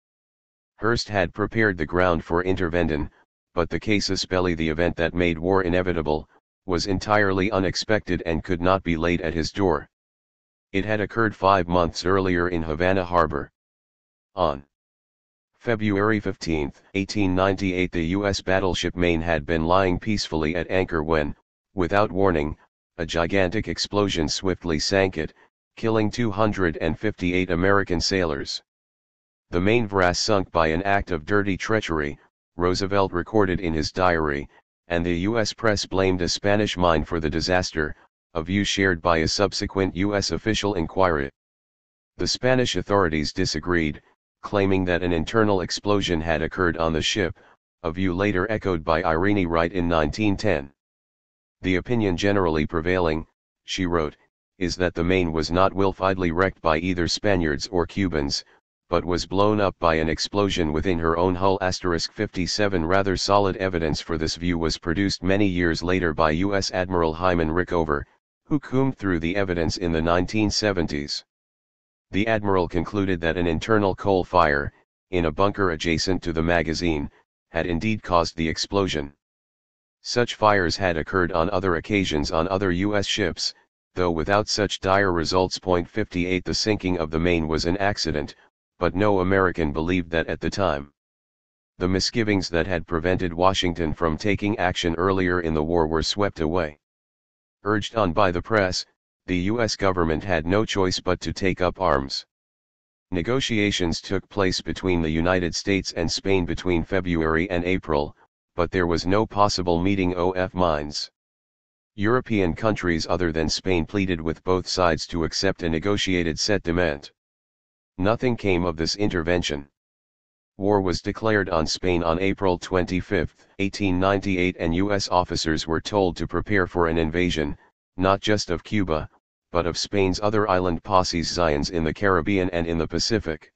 Hearst had prepared the ground for intervention, but the casus belli, the event that made war inevitable, was entirely unexpected and could not be laid at his door. It had occurred 5 months earlier in Havana Harbor. On February 15, 1898, the U.S. battleship Maine had been lying peacefully at anchor when, without warning, a gigantic explosion swiftly sank it, killing 258 American sailors. The Maine Vras sunk by an act of dirty treachery, Roosevelt recorded in his diary, and the U.S. press blamed a Spanish mine for the disaster, a view shared by a subsequent U.S. official inquiry. The Spanish authorities disagreed, claiming that an internal explosion had occurred on the ship, a view later echoed by Irene Wright in 1910. The opinion generally prevailing, she wrote, is that the Maine was not wilfully wrecked by either Spaniards or Cubans, but was blown up by an explosion within her own hull. *57 Rather solid evidence for this view was produced many years later by U.S. Admiral Hyman Rickover, who combed through the evidence in the 1970s. The admiral concluded that an internal coal fire, in a bunker adjacent to the magazine, had indeed caused the explosion. Such fires had occurred on other occasions on other U.S. ships, though without such dire results. .58 The sinking of the Maine was an accident, but no American believed that at the time. The misgivings that had prevented Washington from taking action earlier in the war were swept away. Urged on by the press, the U.S. government had no choice but to take up arms. Negotiations took place between the United States and Spain between February and April, but there was no possible meeting of minds. European countries other than Spain pleaded with both sides to accept a negotiated settlement. Nothing came of this intervention. War was declared on Spain on April 25, 1898, and U.S. officers were told to prepare for an invasion, not just of Cuba, but of Spain's other island possessions in the Caribbean and in the Pacific.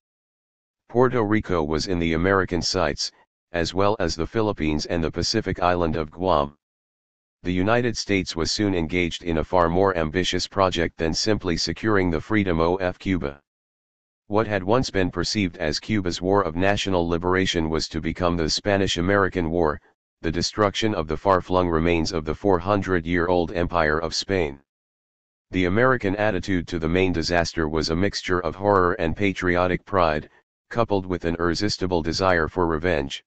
Puerto Rico was in the American sights, as well as the Philippines and the Pacific island of Guam. The United States was soon engaged in a far more ambitious project than simply securing the freedom of Cuba. What had once been perceived as Cuba's War of National Liberation was to become the Spanish-American War, the destruction of the far-flung remains of the 400-year-old Empire of Spain. The American attitude to the main disaster was a mixture of horror and patriotic pride, coupled with an irresistible desire for revenge.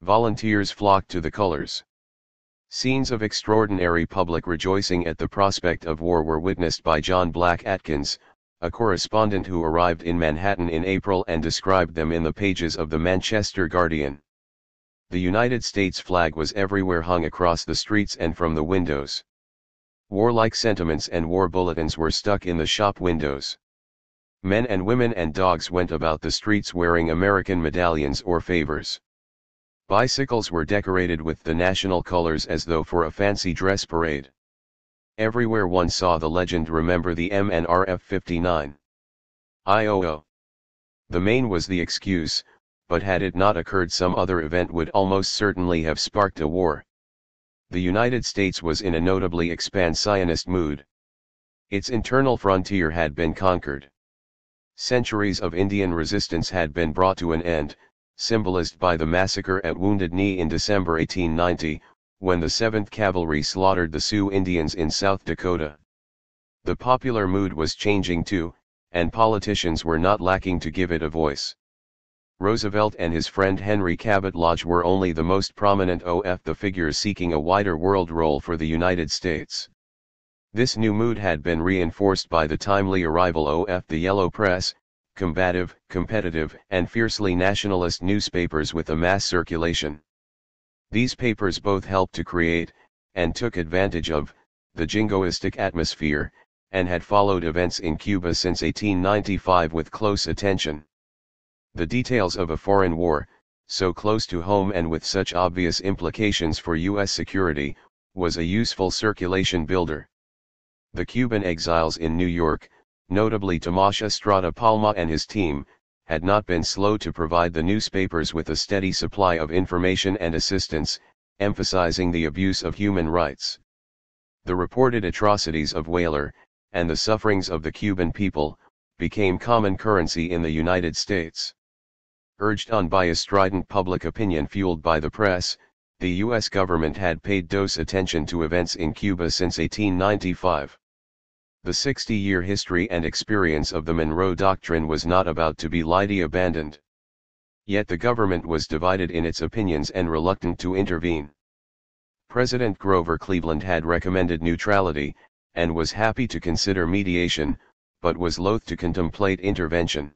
Volunteers flocked to the colors. Scenes of extraordinary public rejoicing at the prospect of war were witnessed by John Black Atkins, a correspondent who arrived in Manhattan in April and described them in the pages of the Manchester Guardian. The United States flag was everywhere hung across the streets and from the windows. Warlike sentiments and war bulletins were stuck in the shop windows. Men and women and dogs went about the streets wearing American medallions or favors. Bicycles were decorated with the national colors as though for a fancy dress parade. Everywhere one saw the legend "Remember the MNRF 59. IOO. The Maine was the excuse, but had it not occurred, some other event would almost certainly have sparked a war. The United States was in a notably expansionist mood. Its internal frontier had been conquered. Centuries of Indian resistance had been brought to an end, symbolized by the massacre at Wounded Knee in December 1890, when the 7th Cavalry slaughtered the Sioux Indians in South Dakota. The popular mood was changing too, and politicians were not lacking to give it a voice. Roosevelt and his friend Henry Cabot Lodge were only the most prominent of the figures seeking a wider world role for the United States. This new mood had been reinforced by the timely arrival of the Yellow Press, combative, competitive, and fiercely nationalist newspapers with a mass circulation. These papers both helped to create, and took advantage of, the jingoistic atmosphere, and had followed events in Cuba since 1895 with close attention. The details of a foreign war, so close to home and with such obvious implications for U.S. security, was a useful circulation builder. The Cuban exiles in New York, notably Tomás Estrada Palma and his team, had not been slow to provide the newspapers with a steady supply of information and assistance, emphasizing the abuse of human rights. The reported atrocities of Whaler, and the sufferings of the Cuban people, became common currency in the United States. Urged on by a strident public opinion fueled by the press, the U.S. government had paid close attention to events in Cuba since 1895. The 60-year history and experience of the Monroe Doctrine was not about to be lightly abandoned. Yet the government was divided in its opinions and reluctant to intervene. President Grover Cleveland had recommended neutrality, and was happy to consider mediation, but was loath to contemplate intervention.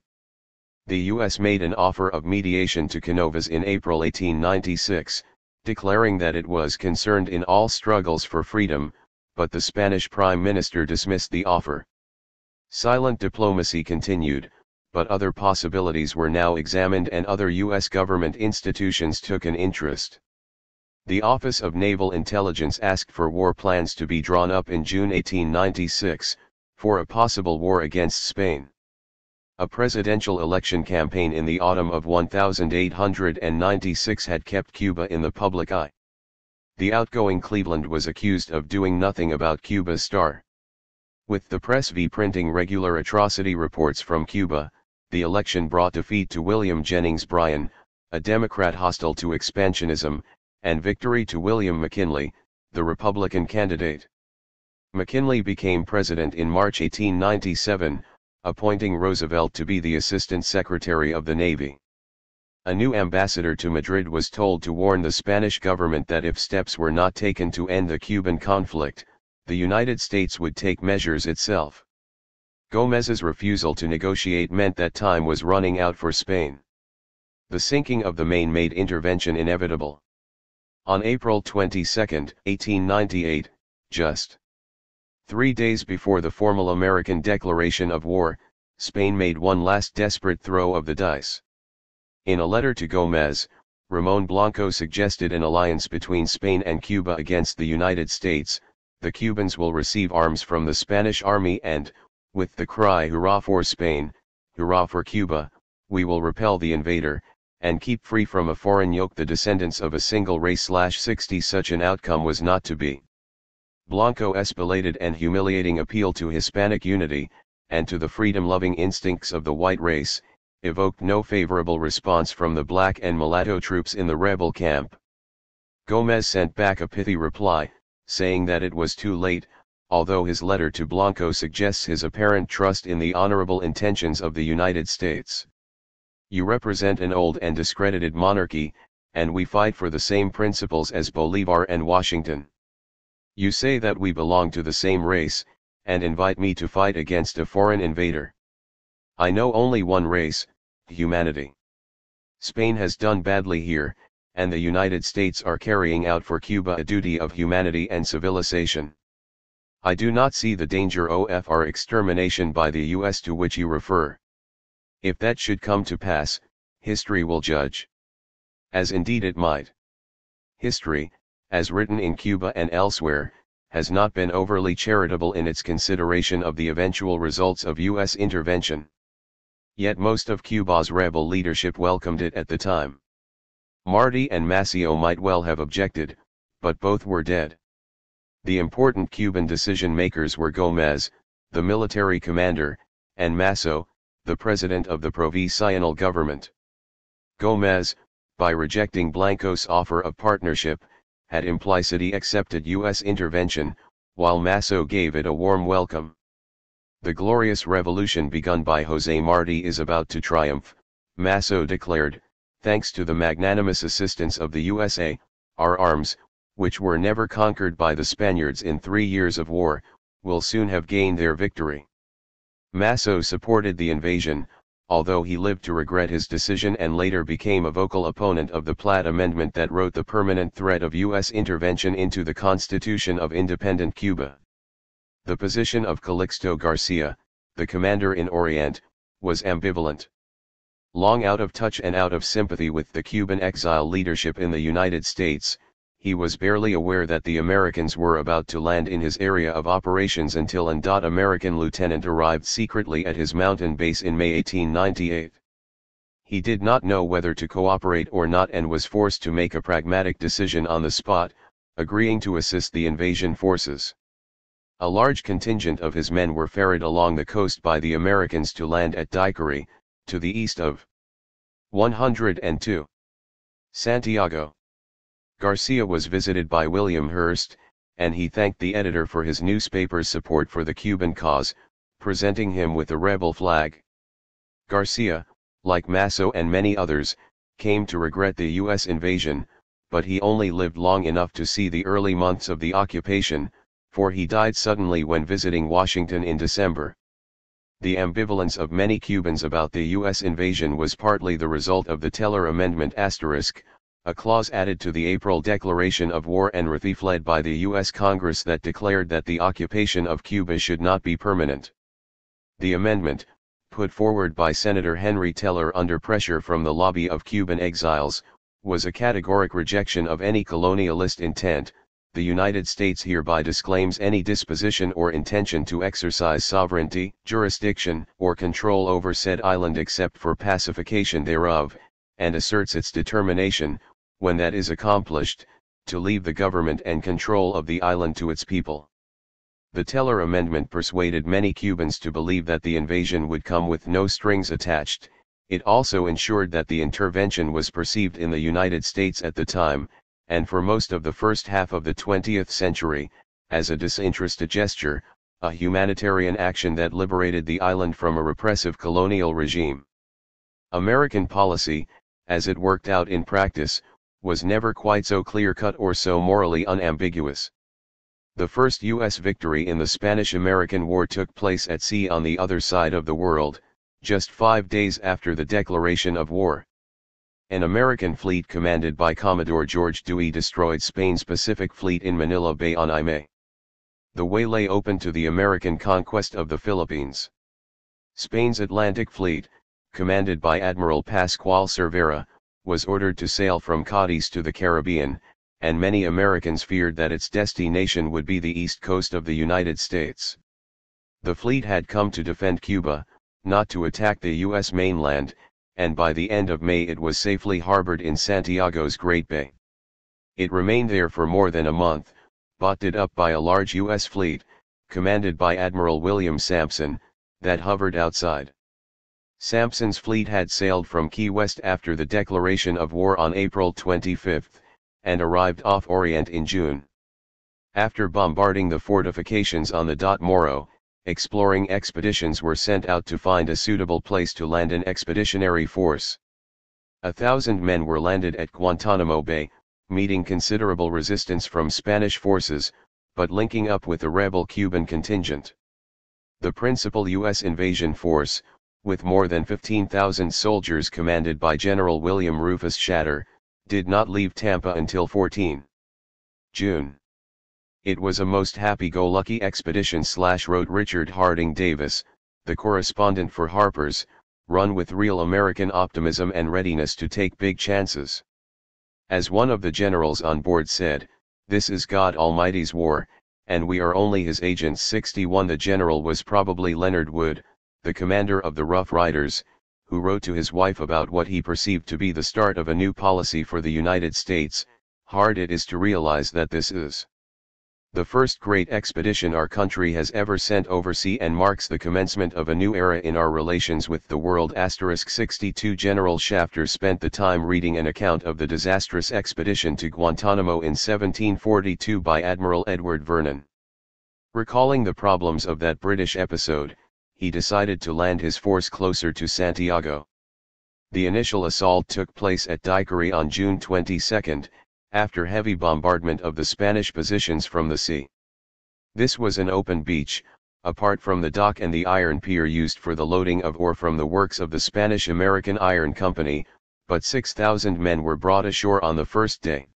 The U.S. made an offer of mediation to Canovas in April 1896, declaring that it was concerned in all struggles for freedom, but the Spanish Prime Minister dismissed the offer. Silent diplomacy continued, but other possibilities were now examined and other U.S. government institutions took an interest. The Office of Naval Intelligence asked for war plans to be drawn up in June 1896, for a possible war against Spain. A presidential election campaign in the autumn of 1896 had kept Cuba in the public eye. The outgoing Cleveland was accused of doing nothing about Cuba's star. With the press printing regular atrocity reports from Cuba, the election brought defeat to William Jennings Bryan, a Democrat hostile to expansionism, and victory to William McKinley, the Republican candidate. McKinley became president in March 1897, appointing Roosevelt to be the Assistant Secretary of the Navy. A new ambassador to Madrid was told to warn the Spanish government that if steps were not taken to end the Cuban conflict, the United States would take measures itself. Gómez's refusal to negotiate meant that time was running out for Spain. The sinking of the Maine made intervention inevitable. On April 22, 1898, just 3 days before the formal American declaration of war, Spain made one last desperate throw of the dice. In a letter to Gómez, Ramón Blanco suggested an alliance between Spain and Cuba against the United States. The Cubans will receive arms from the Spanish army and, with the cry "Hurrah for Spain, hurrah for Cuba," we will repel the invader, and keep free from a foreign yoke the descendants of a single race/60. Such an outcome was not to be. Blanco's belated and humiliating appeal to Hispanic unity, and to the freedom-loving instincts of the white race, evoked no favorable response from the black and mulatto troops in the rebel camp. Gómez sent back a pithy reply, saying that it was too late, although his letter to Blanco suggests his apparent trust in the honorable intentions of the United States. "You represent an old and discredited monarchy, and we fight for the same principles as Bolívar and Washington. You say that we belong to the same race, and invite me to fight against a foreign invader. I know only one race, humanity. Spain has done badly here, and the United States are carrying out for Cuba a duty of humanity and civilization. I do not see the danger of our extermination by the US to which you refer. If that should come to pass, history will judge. As indeed it might. History, as written in Cuba and elsewhere, has not been overly charitable in its consideration of the eventual results of US intervention. Yet most of Cuba's rebel leadership welcomed it at the time. Martí and Maceo might well have objected, but both were dead. The important Cuban decision-makers were Gómez, the military commander, and Maceo, the president of the provisional government. Gómez, by rejecting Blanco's offer of partnership, had implicitly accepted US intervention, while Maceo gave it a warm welcome. The glorious revolution begun by José Martí is about to triumph, Maceo declared, thanks to the magnanimous assistance of the USA. Our arms, which were never conquered by the Spaniards in 3 years of war, will soon have gained their victory. Maceo supported the invasion, although he lived to regret his decision and later became a vocal opponent of the Platt Amendment that wrote the permanent threat of US intervention into the Constitution of independent Cuba. The position of Calixto Garcia, the commander in Orient, was ambivalent. Long out of touch and out of sympathy with the Cuban exile leadership in the United States, he was barely aware that the Americans were about to land in his area of operations until an American lieutenant arrived secretly at his mountain base in May 1898. He did not know whether to cooperate or not and was forced to make a pragmatic decision on the spot, agreeing to assist the invasion forces. A large contingent of his men were ferried along the coast by the Americans to land at Daiquiri, to the east of 102. Santiago. Garcia was visited by William Hearst, and he thanked the editor for his newspaper's support for the Cuban cause, presenting him with a rebel flag. Garcia, like Maceo and many others, came to regret the US invasion, but he only lived long enough to see the early months of the occupation, for he died suddenly when visiting Washington in December. The ambivalence of many Cubans about the US invasion was partly the result of the Teller Amendment *, a clause added to the April declaration of war and ratified by the U.S. Congress that declared that the occupation of Cuba should not be permanent. The amendment, put forward by Senator Henry Teller under pressure from the lobby of Cuban exiles, was a categoric rejection of any colonialist intent. The United States hereby disclaims any disposition or intention to exercise sovereignty, jurisdiction, or control over said island except for pacification thereof, and asserts its determination, when that is accomplished, to leave the government and control of the island to its people. The Teller Amendment persuaded many Cubans to believe that the invasion would come with no strings attached. It also ensured that the intervention was perceived in the United States at the time, and for most of the first half of the 20th century, as a disinterested gesture, a humanitarian action that liberated the island from a repressive colonial regime. American policy, as it worked out in practice, was never quite so clear-cut or so morally unambiguous. The first U.S. victory in the Spanish-American War took place at sea on the other side of the world, just 5 days after the declaration of war. An American fleet commanded by Commodore George Dewey destroyed Spain's Pacific Fleet in Manila Bay on May. The way lay open to the American conquest of the Philippines. Spain's Atlantic Fleet, commanded by Admiral Pascual Cervera, was ordered to sail from Cadiz to the Caribbean, and many Americans feared that its destination would be the east coast of the United States. The fleet had come to defend Cuba, not to attack the U.S. mainland, and by the end of May it was safely harbored in Santiago's Great Bay. It remained there for more than a month, botted up by a large U.S. fleet, commanded by Admiral William Sampson, that hovered outside. Sampson's fleet had sailed from Key West after the declaration of war on April 25, and arrived off Orient in June. After bombarding the fortifications on the Moro, exploring expeditions were sent out to find a suitable place to land an expeditionary force. 1,000 men were landed at Guantanamo Bay, meeting considerable resistance from Spanish forces, but linking up with the rebel Cuban contingent. The principal U.S. invasion force, with more than 15,000 soldiers commanded by General William Rufus Shatter, did not leave Tampa until 14 June. It was a most happy-go-lucky expedition, wrote Richard Harding Davis, the correspondent for Harper's, run with real American optimism and readiness to take big chances. As one of the generals on board said, "This is God Almighty's war, and we are only his agents." 61 The general was probably Leonard Wood, the commander of the Rough Riders, who wrote to his wife about what he perceived to be the start of a new policy for the United States. "Hard it is to realize that this is the first great expedition our country has ever sent overseas and marks the commencement of a new era in our relations with the world." 62 General Shafter spent the time reading an account of the disastrous expedition to Guantanamo in 1742 by Admiral Edward Vernon. Recalling the problems of that British episode, he decided to land his force closer to Santiago. The initial assault took place at Daiquiri on June 22, after heavy bombardment of the Spanish positions from the sea. This was an open beach, apart from the dock and the iron pier used for the loading of ore from the works of the Spanish-American Iron Company, but 6,000 men were brought ashore on the first day.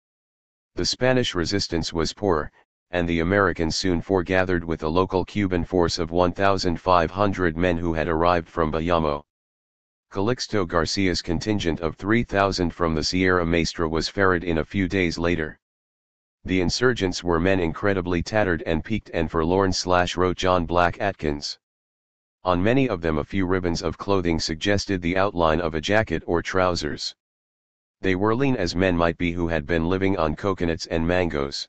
The Spanish resistance was poor, and the Americans soon foregathered with a local Cuban force of 1,500 men who had arrived from Bayamo. Calixto Garcia's contingent of 3,000 from the Sierra Maestra was ferried in a few days later. The insurgents were men incredibly tattered and peaked and forlorn, wrote John Black Atkins. On many of them a few ribbons of clothing suggested the outline of a jacket or trousers. They were lean as men might be who had been living on coconuts and mangoes.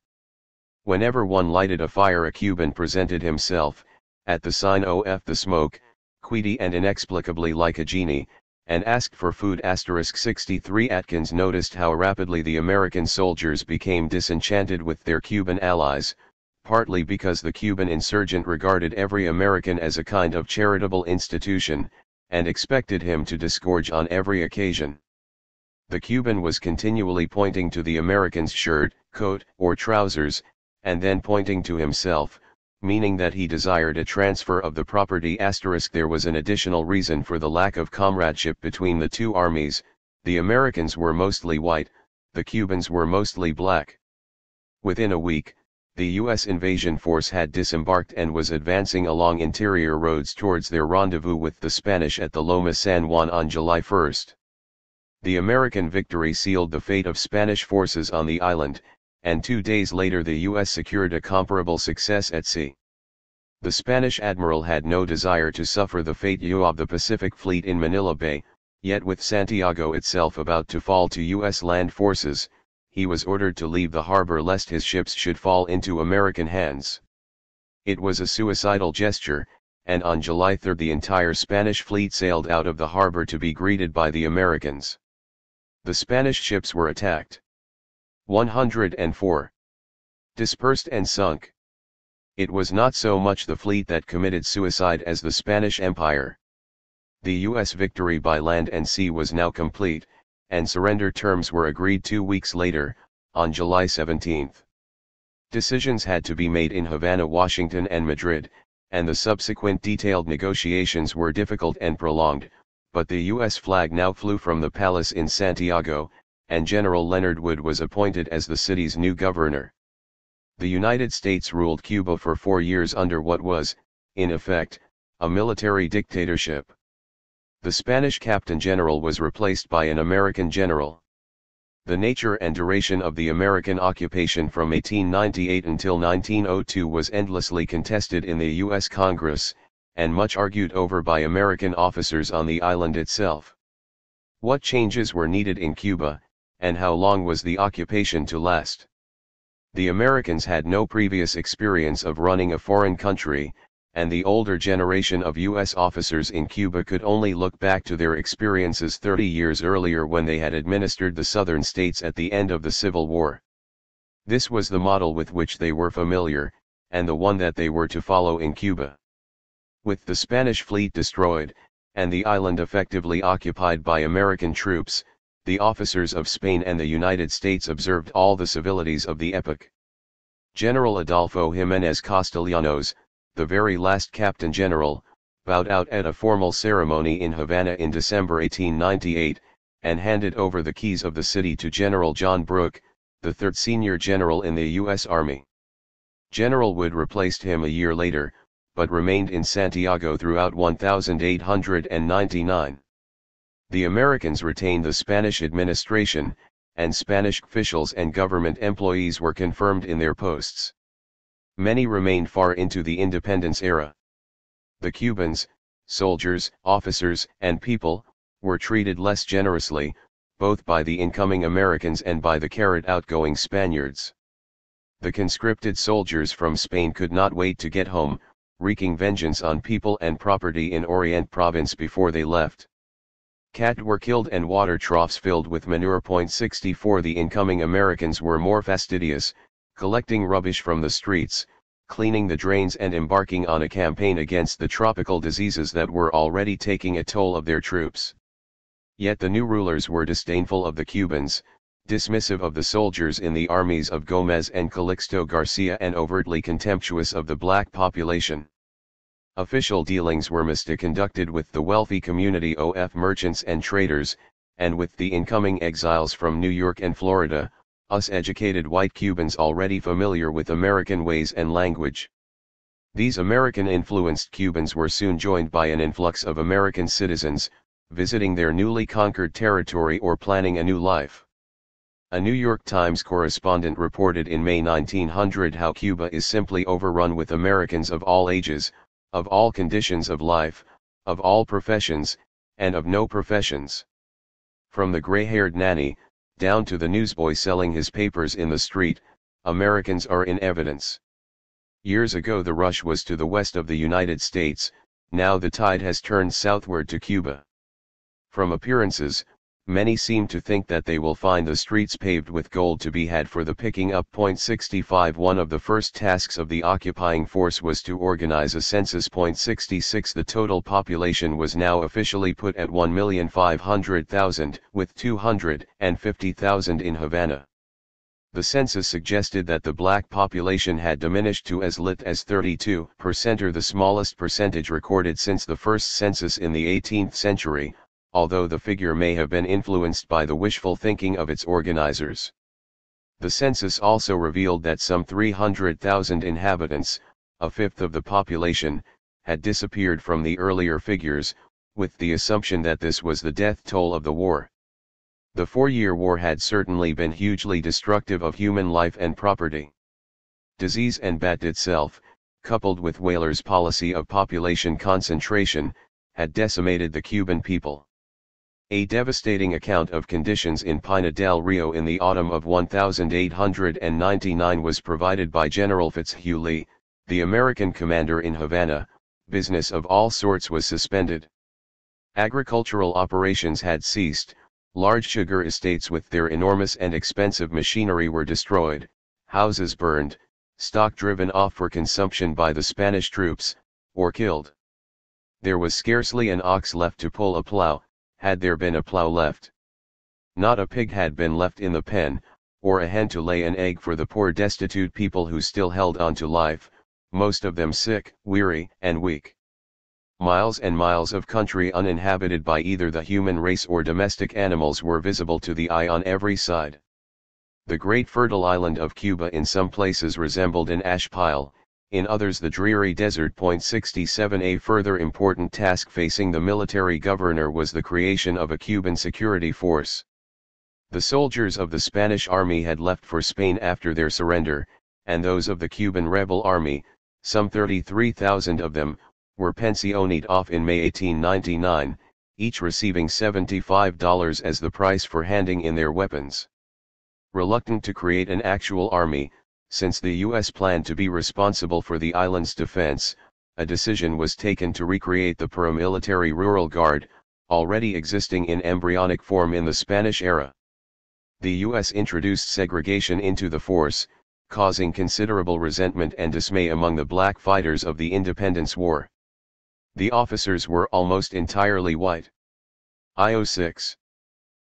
Whenever one lighted a fire a Cuban presented himself, at the sign of the smoke, queasy and inexplicably like a genie, and asked for food. 63 Atkins noticed how rapidly the American soldiers became disenchanted with their Cuban allies, partly because the Cuban insurgent regarded every American as a kind of charitable institution, and expected him to disgorge on every occasion. The Cuban was continually pointing to the American's shirt, coat, or trousers, and then pointing to himself, meaning that he desired a transfer of the property. There was an additional reason for the lack of comradeship between the two armies: the Americans were mostly white, the Cubans were mostly black. Within a week, the U.S. invasion force had disembarked and was advancing along interior roads towards their rendezvous with the Spanish at the Loma San Juan on July 1. The American victory sealed the fate of Spanish forces on the island, and 2 days later the U.S. secured a comparable success at sea. The Spanish admiral had no desire to suffer the fate of the Pacific Fleet in Manila Bay, yet with Santiago itself about to fall to U.S. land forces, he was ordered to leave the harbor lest his ships should fall into American hands. It was a suicidal gesture, and on July 3 the entire Spanish fleet sailed out of the harbor to be greeted by the Americans. The Spanish ships were attacked. 104 dispersed and sunk. It was not so much the fleet that committed suicide as the Spanish Empire. The U.S. victory by land and sea was now complete, and surrender terms were agreed 2 weeks later, on July 17. Decisions had to be made in Havana, Washington and Madrid, and the subsequent detailed negotiations were difficult and prolonged, but the U.S. flag now flew from the palace in Santiago, and General Leonard Wood was appointed as the city's new governor. The United States ruled Cuba for 4 years under what was, in effect, a military dictatorship. The Spanish Captain General was replaced by an American general. The nature and duration of the American occupation from 1898 until 1902 was endlessly contested in the U.S. Congress, and much argued over by American officers on the island itself. What changes were needed in Cuba, and how long was the occupation to last? The Americans had no previous experience of running a foreign country, and the older generation of U.S. officers in Cuba could only look back to their experiences 30 years earlier when they had administered the southern states at the end of the Civil War. This was the model with which they were familiar, and the one that they were to follow in Cuba. With the Spanish fleet destroyed, and the island effectively occupied by American troops, the officers of Spain and the United States observed all the civilities of the epoch. General Adolfo Jimenez Castellanos, the very last Captain General, bowed out at a formal ceremony in Havana in December 1898, and handed over the keys of the city to General John Brooke, the third senior general in the U.S. Army. General Wood replaced him a year later, but remained in Santiago throughout 1899. The Americans retained the Spanish administration, and Spanish officials and government employees were confirmed in their posts. Many remained far into the independence era. The Cubans, soldiers, officers, and people, were treated less generously, both by the incoming Americans and by the outgoing Spaniards. The conscripted soldiers from Spain could not wait to get home, wreaking vengeance on people and property in Orient Province before they left. Cattle were killed and water troughs filled with manure. 64 The incoming Americans were more fastidious, collecting rubbish from the streets, cleaning the drains and embarking on a campaign against the tropical diseases that were already taking a toll of their troops. Yet the new rulers were disdainful of the Cubans, dismissive of the soldiers in the armies of Gomez and Calixto Garcia, and overtly contemptuous of the black population. Official dealings were mostly conducted with the wealthy community of merchants and traders, and with the incoming exiles from New York and Florida, us educated white Cubans already familiar with American ways and language. These American-influenced Cubans were soon joined by an influx of American citizens, visiting their newly conquered territory or planning a new life. A New York Times correspondent reported in May 1900 how Cuba is simply overrun with Americans of all ages, of all conditions of life, of all professions, and of no professions. From the gray-haired nanny, down to the newsboy selling his papers in the street, Americans are in evidence. Years ago the rush was to the west of the United States, now the tide has turned southward to Cuba. From appearances, many seem to think that they will find the streets paved with gold to be had for the picking up. 65 One of the first tasks of the occupying force was to organize a census. 66 The total population was now officially put at 1,500,000, with 250,000 in Havana. The census suggested that the black population had diminished to as little as 32%, or the smallest percentage recorded since the first census in the 18th century, although the figure may have been influenced by the wishful thinking of its organizers. The census also revealed that some 300,000 inhabitants, a fifth of the population, had disappeared from the earlier figures, with the assumption that this was the death toll of the war. The 4-year war had certainly been hugely destructive of human life and property. Disease and bat itself, coupled with Weyler's policy of population concentration, had decimated the Cuban people. A devastating account of conditions in Pina del Rio in the autumn of 1899 was provided by General Fitzhugh Lee, the American commander in Havana. Business of all sorts was suspended. Agricultural operations had ceased, large sugar estates with their enormous and expensive machinery were destroyed, houses burned, stock driven off for consumption by the Spanish troops, or killed. There was scarcely an ox left to pull a plow, had there been a plow left. Not a pig had been left in the pen, or a hen to lay an egg for the poor destitute people who still held on to life, most of them sick, weary, and weak. Miles and miles of country uninhabited by either the human race or domestic animals were visible to the eye on every side. The great fertile island of Cuba in some places resembled an ash pile, in others the dreary desert. 67. A further important task facing the military governor was the creation of a Cuban security force. The soldiers of the Spanish army had left for Spain after their surrender, and those of the Cuban rebel army, some 33,000 of them, were pensioned off in May 1899, each receiving $75 as the price for handing in their weapons. Reluctant to create an actual army, since the U.S. planned to be responsible for the island's defense, a decision was taken to recreate the paramilitary Rural Guard, already existing in embryonic form in the Spanish era. The U.S. introduced segregation into the force, causing considerable resentment and dismay among the black fighters of the Independence War. The officers were almost entirely white. IO6.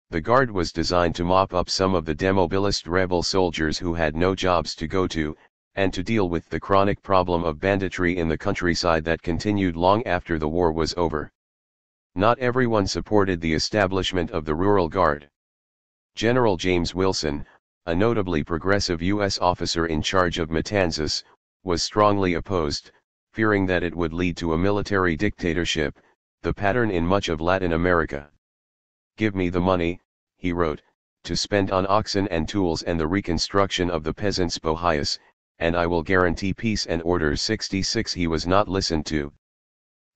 The Guard was designed to mop up some of the demobilized rebel soldiers who had no jobs to go to, and to deal with the chronic problem of banditry in the countryside that continued long after the war was over. Not everyone supported the establishment of the Rural Guard. General James Wilson, a notably progressive U.S. officer in charge of Matanzas, was strongly opposed, fearing that it would lead to a military dictatorship, the pattern in much of Latin America. "Give me the money," he wrote, "to spend on oxen and tools and the reconstruction of the peasants' bohías, and I will guarantee peace and order." 66. He was not listened to.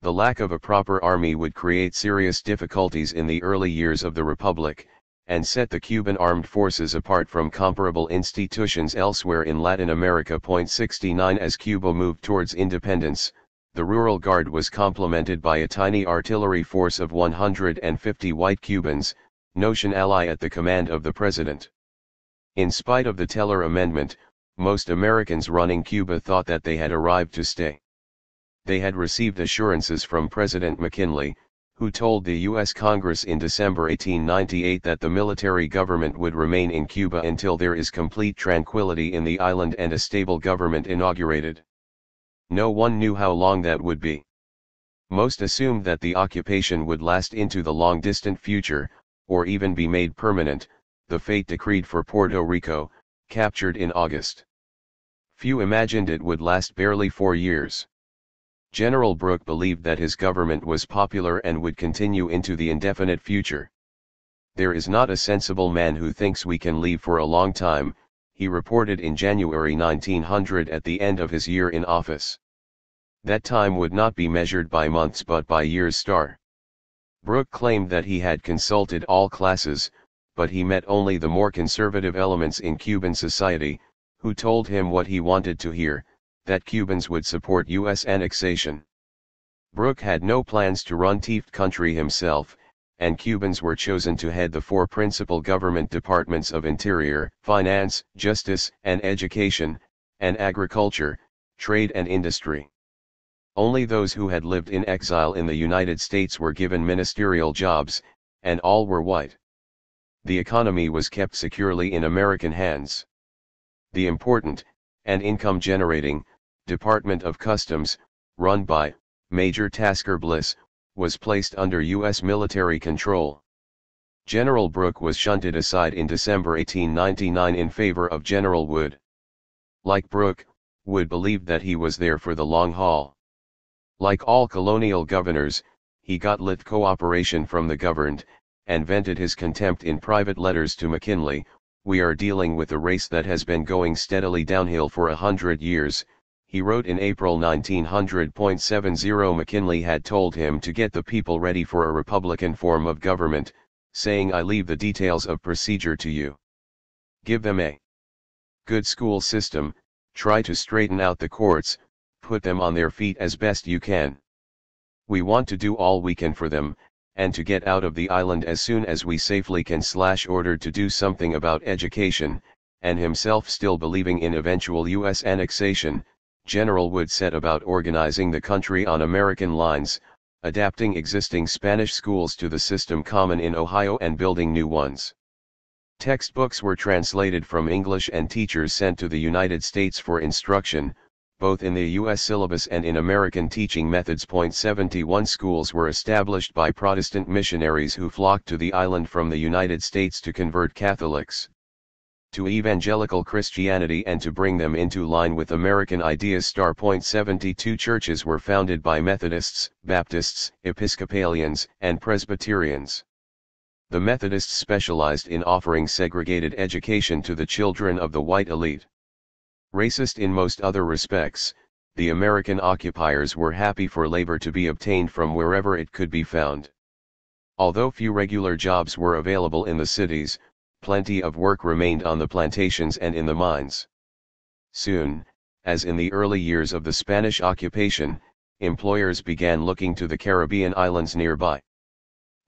The lack of a proper army would create serious difficulties in the early years of the Republic, and set the Cuban armed forces apart from comparable institutions elsewhere in Latin America. 69. As Cuba moved towards independence, the Rural Guard was complemented by a tiny artillery force of 150 white Cubans, notion ally at the command of the president. In spite of the Teller Amendment, most Americans running Cuba thought that they had arrived to stay. They had received assurances from President McKinley, who told the U.S. Congress in December 1898 that the military government would remain in Cuba until there is complete tranquility in the island and a stable government inaugurated. No one knew how long that would be. Most assumed that the occupation would last into the long-distant future, or even be made permanent, the fate decreed for Puerto Rico, captured in August. Few imagined it would last barely 4 years. General Brooke believed that his government was popular and would continue into the indefinite future. "There is not a sensible man who thinks we can leave for a long time," he reported in January 1900 at the end of his year in office. That time would not be measured by months but by years. Brooke claimed that he had consulted all classes, but he met only the more conservative elements in Cuban society, who told him what he wanted to hear, that Cubans would support U.S. annexation. Brooke had no plans to run THIRD country himself, and Cubans were chosen to head the 4 principal government departments of Interior, Finance, Justice and Education, and Agriculture, Trade and Industry. Only those who had lived in exile in the United States were given ministerial jobs, and all were white. The economy was kept securely in American hands. The important, and income-generating, Department of Customs, run by Major Tasker Bliss, was placed under U.S. military control. General Brooke was shunted aside in December 1899 in favor of General Wood. Like Brooke, Wood believed that he was there for the long haul. Like all colonial governors, he got little cooperation from the governed, and vented his contempt in private letters to McKinley. "We are dealing with a race that has been going steadily downhill for 100 years, he wrote in April 1900. 70. McKinley had told him to get the people ready for a Republican form of government, saying, "I leave the details of procedure to you. Give them a good school system, try to straighten out the courts, put them on their feet as best you can. We want to do all we can for them, and to get out of the island as soon as we safely can." Ordered to do something about education, and himself still believing in eventual U.S. annexation, General Wood set about organizing the country on American lines, adapting existing Spanish schools to the system common in Ohio and building new ones. Textbooks were translated from English and teachers sent to the United States for instruction, both in the U.S. syllabus and in American teaching methods. 71 Schools were established by Protestant missionaries who flocked to the island from the United States to convert Catholics. to evangelical Christianity and to bring them into line with American ideas. 72 churches were founded by Methodists, Baptists, Episcopalians, and Presbyterians. The Methodists specialized in offering segregated education to the children of the white elite. Racist in most other respects, the American occupiers were happy for labor to be obtained from wherever it could be found. Although few regular jobs were available in the cities, plenty of work remained on the plantations and in the mines. Soon, as in the early years of the Spanish occupation, employers began looking to the Caribbean islands nearby.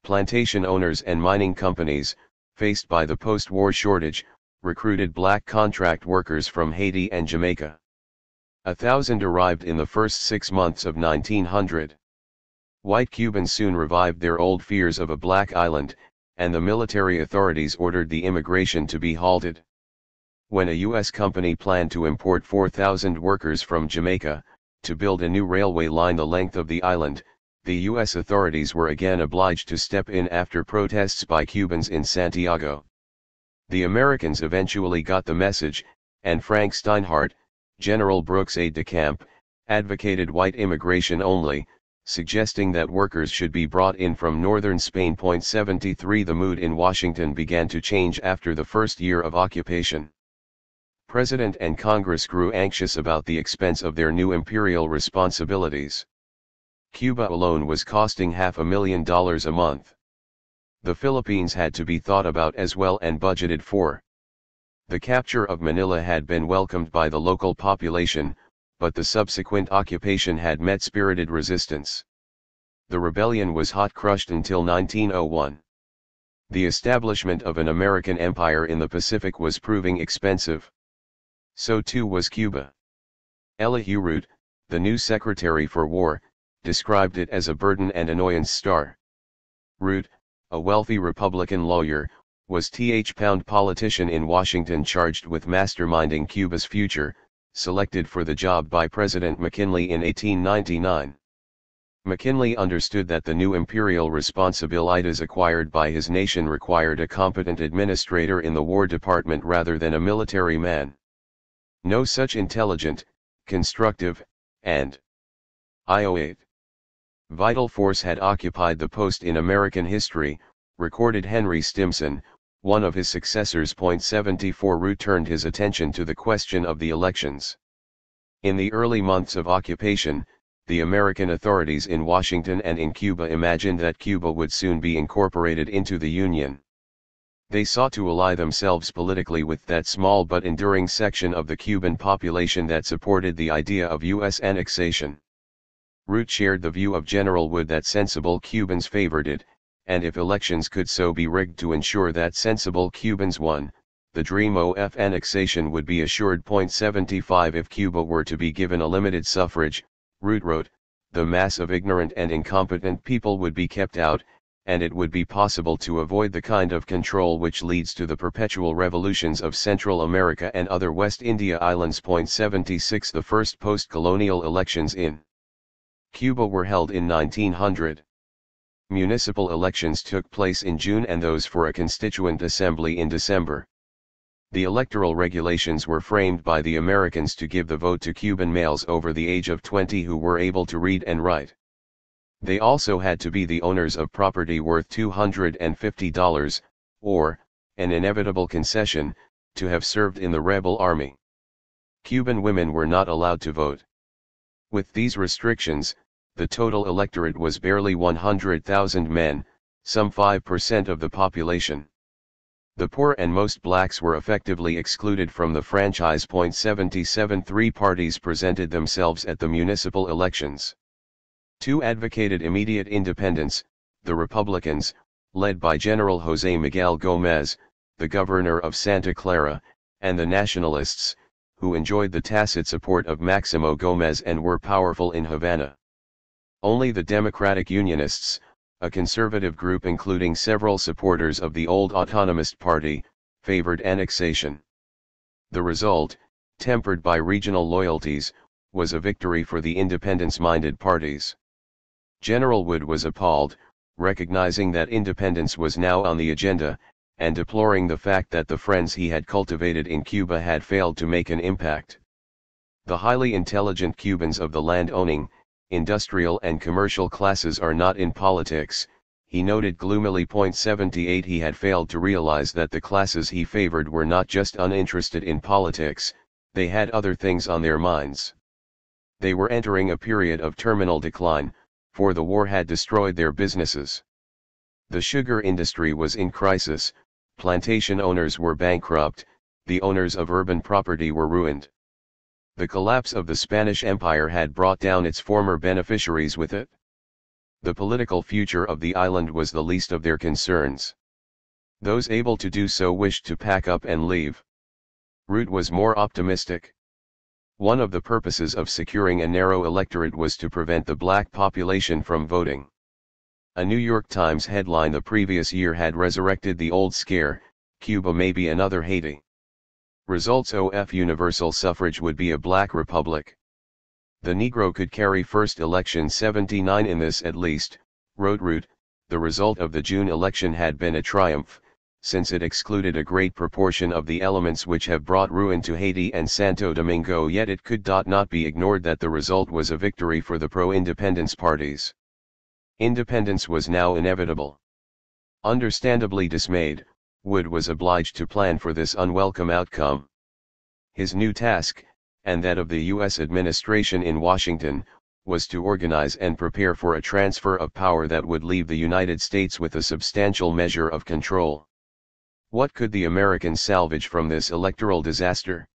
Plantation owners and mining companies, faced by the post-war shortage, recruited black contract workers from Haiti and Jamaica. 1,000 arrived in the first 6 months of 1900. White Cubans soon revived their old fears of a black island, and the military authorities ordered the immigration to be halted. When a U.S. company planned to import 4,000 workers from Jamaica, to build a new railway line the length of the island, the U.S. authorities were again obliged to step in after protests by Cubans in Santiago. The Americans eventually got the message, and Frank Steinhardt, General Brooks' aide-de-camp, advocated white immigration only, suggesting that workers should be brought in from northern Spain. 73 The mood in Washington began to change after the first year of occupation. President and Congress grew anxious about the expense of their new imperial responsibilities. Cuba alone was costing $500,000 a month. The Philippines had to be thought about as well and budgeted for. The capture of Manila had been welcomed by the local population, but the subsequent occupation had met spirited resistance. The rebellion was hot crushed until 1901. The establishment of an American empire in the Pacific was proving expensive. So too was Cuba. Elihu Root, the new Secretary for War, described it as a burden and annoyance. Root, a wealthy Republican lawyer, was Pound politician in Washington charged with masterminding Cuba's future, selected for the job by President McKinley in 1899. McKinley understood that the new imperial responsibilities acquired by his nation required a competent administrator in the War Department rather than a military man. No such intelligent, constructive, and vital force had occupied the post in American history, recorded Henry Stimson, one of his successors. 74 Root turned his attention to the question of the elections. In the early months of occupation, the American authorities in Washington and in Cuba imagined that Cuba would soon be incorporated into the Union. They sought to ally themselves politically with that small but enduring section of the Cuban population that supported the idea of U.S. annexation. Root shared the view of General Wood that sensible Cubans favored it, and if elections could so be rigged to ensure that sensible Cubans won, the dream of annexation would be assured. 75 If Cuba were to be given a limited suffrage, Root wrote, the mass of ignorant and incompetent people would be kept out, and it would be possible to avoid the kind of control which leads to the perpetual revolutions of Central America and other West India islands. 76 The first post-colonial elections in Cuba were held in 1900. Municipal elections took place in June and those for a constituent assembly in December. The electoral regulations were framed by the Americans to give the vote to Cuban males over the age of 20 who were able to read and write. They also had to be the owners of property worth $250, or, an inevitable concession, to have served in the rebel army. Cuban women were not allowed to vote. With these restrictions, the total electorate was barely 100,000 men, some 5% of the population. The poor and most blacks were effectively excluded from the franchise. 77 Three parties presented themselves at the municipal elections. Two advocated immediate independence, the Republicans, led by General José Miguel Gómez, the governor of Santa Clara, and the Nationalists, who enjoyed the tacit support of Máximo Gómez and were powerful in Havana. Only the Democratic Unionists, a conservative group including several supporters of the old autonomist party, favored annexation. The result, tempered by regional loyalties, was a victory for the independence-minded parties. General Wood was appalled, recognizing that independence was now on the agenda, and deploring the fact that the friends he had cultivated in Cuba had failed to make an impact. The highly intelligent Cubans of the land-owning, industrial and commercial classes are not in politics, he noted gloomily. 78 He had failed to realize that the classes he favored were not just uninterested in politics, they had other things on their minds. They were entering a period of terminal decline, for the war had destroyed their businesses. The sugar industry was in crisis, plantation owners were bankrupt, the owners of urban property were ruined. The collapse of the Spanish Empire had brought down its former beneficiaries with it. The political future of the island was the least of their concerns. Those able to do so wished to pack up and leave. Root was more optimistic. One of the purposes of securing a narrow electorate was to prevent the black population from voting. A New York Times headline the previous year had resurrected the old scare, Cuba may be another Haiti. Results: OF universal suffrage would be a black republic. The Negro could carry first election 79 in this at least, wrote Root. The result of the June election had been a triumph, since it excluded a great proportion of the elements which have brought ruin to Haiti and Santo Domingo, yet it could not be ignored that the result was a victory for the pro-independence parties. Independence was now inevitable. Understandably dismayed, Wood was obliged to plan for this unwelcome outcome. His new task, and that of the U.S. administration in Washington, was to organize and prepare for a transfer of power that would leave the United States with a substantial measure of control. What could the Americans salvage from this electoral disaster?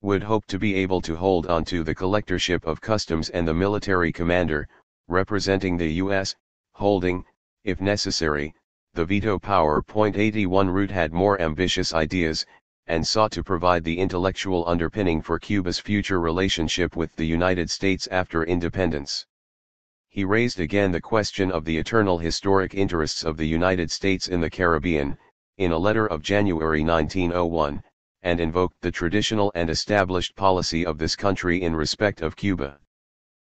Wood hoped to be able to hold on to the collectorship of customs and the military commander, representing the U.S., holding, if necessary, the veto power. 81 Root had more ambitious ideas, and sought to provide the intellectual underpinning for Cuba's future relationship with the United States after independence. He raised again the question of the eternal historic interests of the United States in the Caribbean, in a letter of January 1901, and invoked the traditional and established policy of this country in respect of Cuba.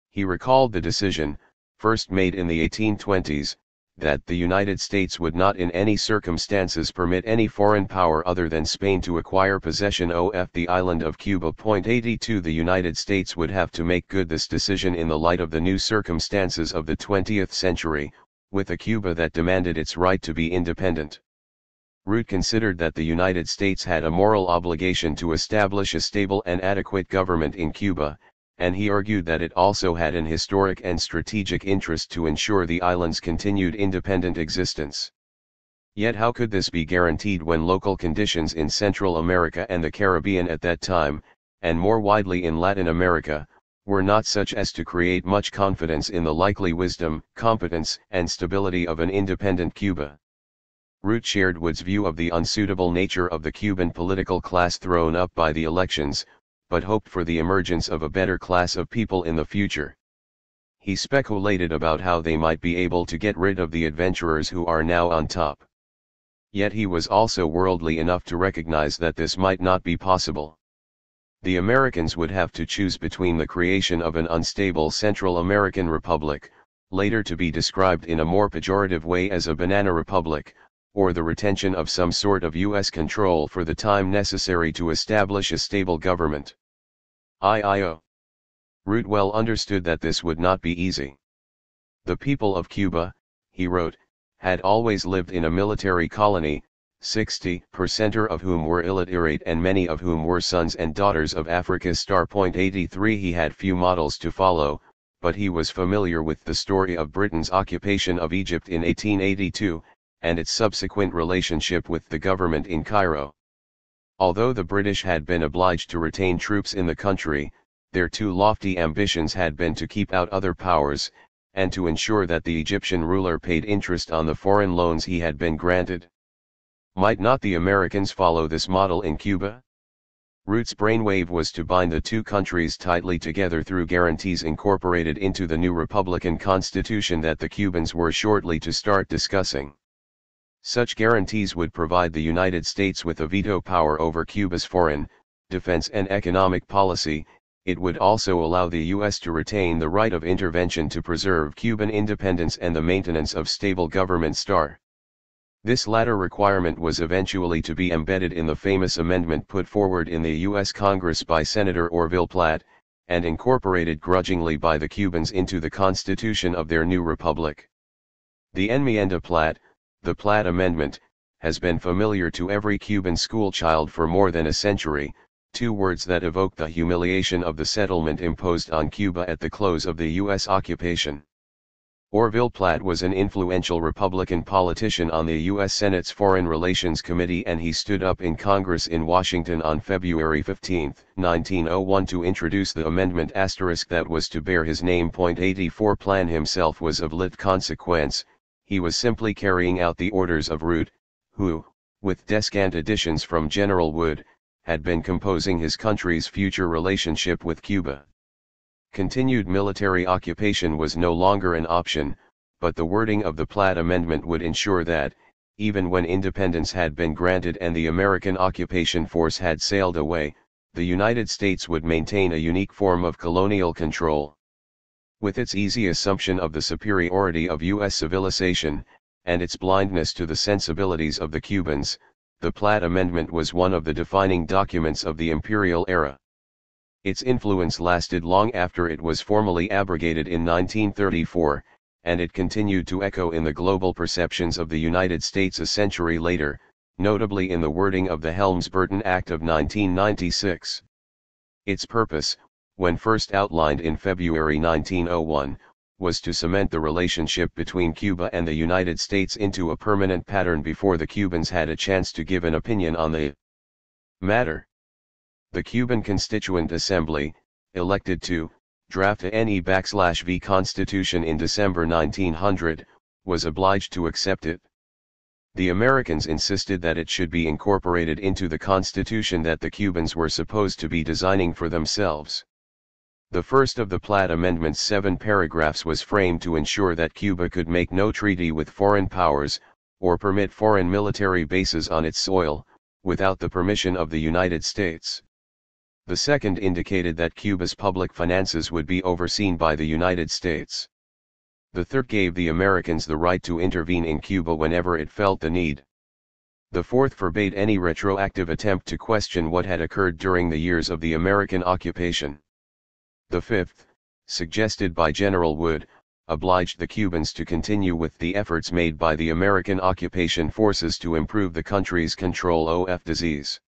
He recalled the decision, first made in the 1820s, that the United States would not in any circumstances permit any foreign power other than Spain to acquire possession of the island of Cuba. 82 The United States would have to make good this decision in the light of the new circumstances of the 20th century, with a Cuba that demanded its right to be independent. Root considered that the United States had a moral obligation to establish a stable and adequate government in Cuba, and he argued that it also had an historic and strategic interest to ensure the island's continued independent existence. Yet how could this be guaranteed when local conditions in Central America and the Caribbean at that time, and more widely in Latin America, were not such as to create much confidence in the likely wisdom, competence, and stability of an independent Cuba? Root shared Wood's view of the unsuitable nature of the Cuban political class thrown up by the elections, but hoped for the emergence of a better class of people in the future. He speculated about how they might be able to get rid of the adventurers who are now on top. Yet he was also worldly enough to recognize that this might not be possible. The Americans would have to choose between the creation of an unstable Central American republic, later to be described in a more pejorative way as a banana republic, or the retention of some sort of U.S. control for the time necessary to establish a stable government. Root well understood that this would not be easy. The people of Cuba, he wrote, had always lived in a military colony, 60% of whom were illiterate and many of whom were sons and daughters of Africa. 83 He had few models to follow, but he was familiar with the story of Britain's occupation of Egypt in 1882, and its subsequent relationship with the government in Cairo. Although the British had been obliged to retain troops in the country, their two lofty ambitions had been to keep out other powers, and to ensure that the Egyptian ruler paid interest on the foreign loans he had been granted. Might not the Americans follow this model in Cuba? Root's brainwave was to bind the two countries tightly together through guarantees incorporated into the new Republican Constitution that the Cubans were shortly to start discussing. Such guarantees would provide the United States with a veto power over Cuba's foreign, defense and economic policy. It would also allow the U.S. to retain the right of intervention to preserve Cuban independence and the maintenance of stable government. This latter requirement was eventually to be embedded in the famous amendment put forward in the U.S. Congress by Senator Orville Platt, and incorporated grudgingly by the Cubans into the constitution of their new republic. The Enmienda Platt, the Platt Amendment, has been familiar to every Cuban schoolchild for more than a century, two words that evoke the humiliation of the settlement imposed on Cuba at the close of the U.S. occupation. Orville Platt was an influential Republican politician on the U.S. Senate's Foreign Relations Committee, and he stood up in Congress in Washington on February 15, 1901 to introduce the amendment that was to bear his name. 84 Platt himself was of little consequence, he was simply carrying out the orders of Root, who, with descant additions from General Wood, had been composing his country's future relationship with Cuba. Continued military occupation was no longer an option, but the wording of the Platt Amendment would ensure that, even when independence had been granted and the American occupation force had sailed away, the United States would maintain a unique form of colonial control. With its easy assumption of the superiority of U.S. civilization, and its blindness to the sensibilities of the Cubans, the Platt Amendment was one of the defining documents of the imperial era. Its influence lasted long after it was formally abrogated in 1934, and it continued to echo in the global perceptions of the United States a century later, notably in the wording of the Helms-Burton Act of 1996. Its purpose, when first outlined in February 1901, was to cement the relationship between Cuba and the United States into a permanent pattern before the Cubans had a chance to give an opinion on the matter. The Cuban Constituent Assembly, elected to draft a NE/V Constitution in December 1900, was obliged to accept it. The Americans insisted that it should be incorporated into the Constitution that the Cubans were supposed to be designing for themselves. The first of the Platt Amendment's 7 paragraphs was framed to ensure that Cuba could make no treaty with foreign powers, or permit foreign military bases on its soil, without the permission of the United States. The second indicated that Cuba's public finances would be overseen by the United States. The third gave the Americans the right to intervene in Cuba whenever it felt the need. The fourth forbade any retroactive attempt to question what had occurred during the years of the American occupation. The fifth, suggested by General Wood, obliged the Cubans to continue with the efforts made by the American occupation forces to improve the country's control of disease.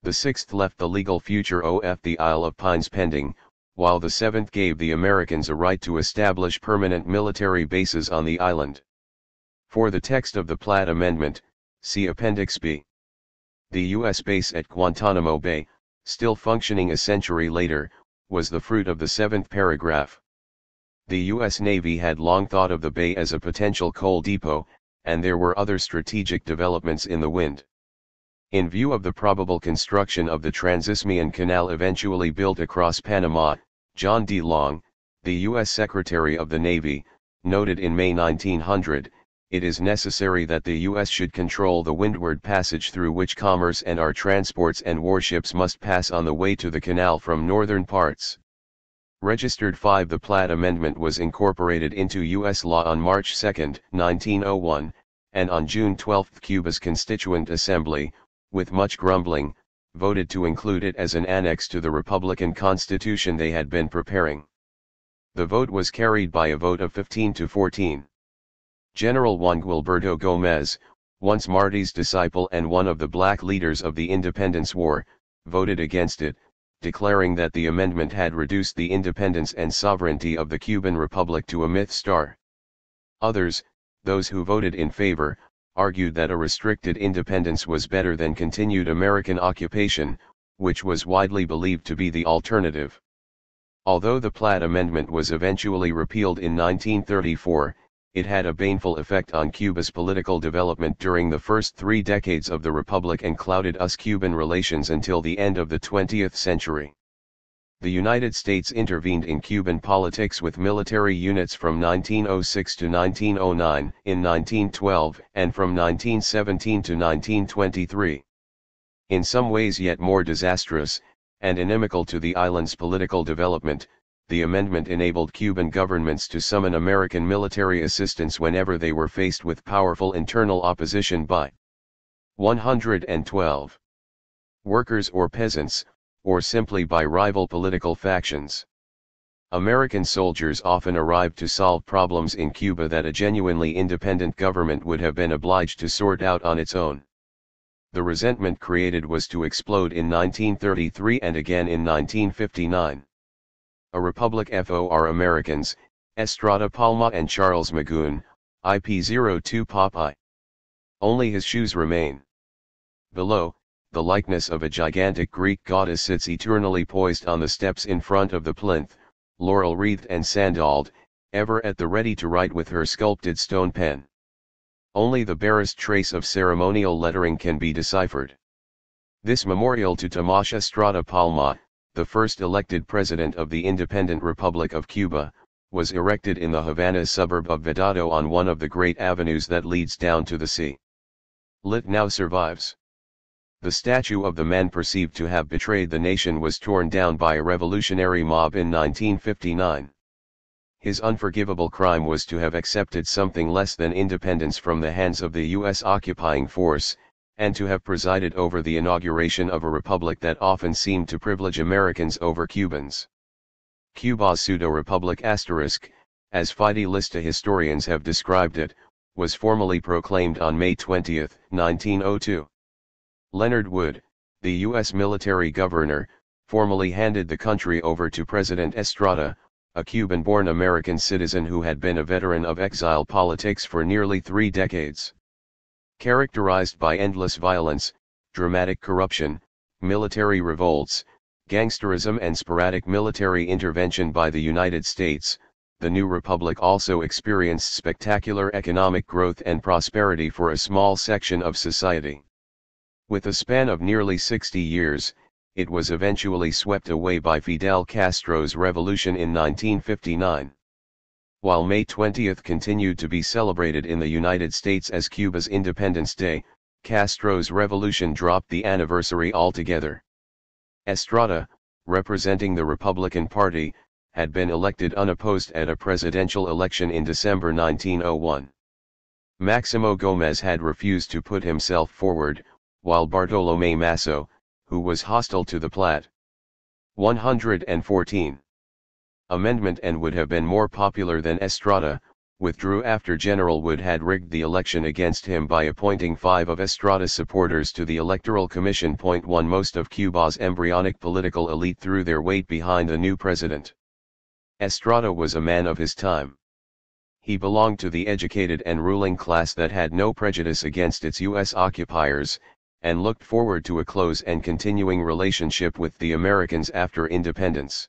The sixth left the legal future of the Isle of Pines pending, while the seventh gave the Americans a right to establish permanent military bases on the island. For the text of the Platt Amendment, see Appendix B. The U.S. base at Guantanamo Bay, still functioning a century later, was the fruit of the seventh paragraph. The U.S. Navy had long thought of the bay as a potential coal depot, and there were other strategic developments in the wind. In view of the probable construction of the Trans-Isthmian Canal eventually built across Panama, John D. Long, the U.S. Secretary of the Navy, noted in May 1900, "It is necessary that the U.S. should control the windward passage through which commerce and our transports and warships must pass on the way to the canal from northern parts." Registered 5. The Platt Amendment was incorporated into U.S. law on March 2, 1901, and on June 12 Cuba's Constituent Assembly, with much grumbling, voted to include it as an annex to the Republican Constitution they had been preparing. The vote was carried by a vote of 15 to 14. General Juan Guilberto Gómez, once Marty's disciple and one of the black leaders of the Independence War, voted against it, declaring that the amendment had reduced the independence and sovereignty of the Cuban Republic to a myth star. Others, those who voted in favor, argued that a restricted independence was better than continued American occupation, which was widely believed to be the alternative. Although the Platt Amendment was eventually repealed in 1934, it had a baneful effect on Cuba's political development during the first 3 decades of the Republic and clouded US-Cuban relations until the end of the 20th century. The United States intervened in Cuban politics with military units from 1906 to 1909, in 1912, and from 1917 to 1923. In some ways yet more disastrous, and inimical to the island's political development, the amendment enabled Cuban governments to summon American military assistance whenever they were faced with powerful internal opposition by 112 workers or peasants, or simply by rival political factions. American soldiers often arrived to solve problems in Cuba that a genuinely independent government would have been obliged to sort out on its own. The resentment created was to explode in 1933 and again in 1959. A Republic for Americans, Estrada Palma and Charles Magoon, IP02 Popeye. Only his shoes remain. Below, the likeness of a gigantic Greek goddess sits eternally poised on the steps in front of the plinth, laurel-wreathed and sandaled, ever at the ready to write with her sculpted stone pen. Only the barest trace of ceremonial lettering can be deciphered. This memorial to Tomás Estrada Palma, the first elected president of the independent Republic of Cuba, was erected in the Havana suburb of Vedado on one of the great avenues that leads down to the sea. Lit now survives. The statue of the man perceived to have betrayed the nation was torn down by a revolutionary mob in 1959. His unforgivable crime was to have accepted something less than independence from the hands of the U.S. occupying force, and to have presided over the inauguration of a republic that often seemed to privilege Americans over Cubans. Cuba's pseudo-republic asterisk, as Fidelista historians have described it, was formally proclaimed on May 20, 1902. Leonard Wood, the U.S. military governor, formally handed the country over to President Estrada, a Cuban-born American citizen who had been a veteran of exile politics for nearly 3 decades. Characterized by endless violence, dramatic corruption, military revolts, gangsterism and sporadic military intervention by the United States, the new republic also experienced spectacular economic growth and prosperity for a small section of society. With a span of nearly 60 years, it was eventually swept away by Fidel Castro's revolution in 1959. While May 20 continued to be celebrated in the United States as Cuba's Independence Day, Castro's revolution dropped the anniversary altogether. Estrada, representing the Republican Party, had been elected unopposed at a presidential election in December 1901. Maximo Gómez had refused to put himself forward, while Bartolomé Masso, who was hostile to the Plat. 114. Amendment and would have been more popular than Estrada, withdrew after General Wood had rigged the election against him by appointing 5 of Estrada's supporters to the Electoral Commission. 1 Most of Cuba's embryonic political elite threw their weight behind the new president. Estrada was a man of his time. He belonged to the educated and ruling class that had no prejudice against its U.S. occupiers, and looked forward to a close and continuing relationship with the Americans after independence.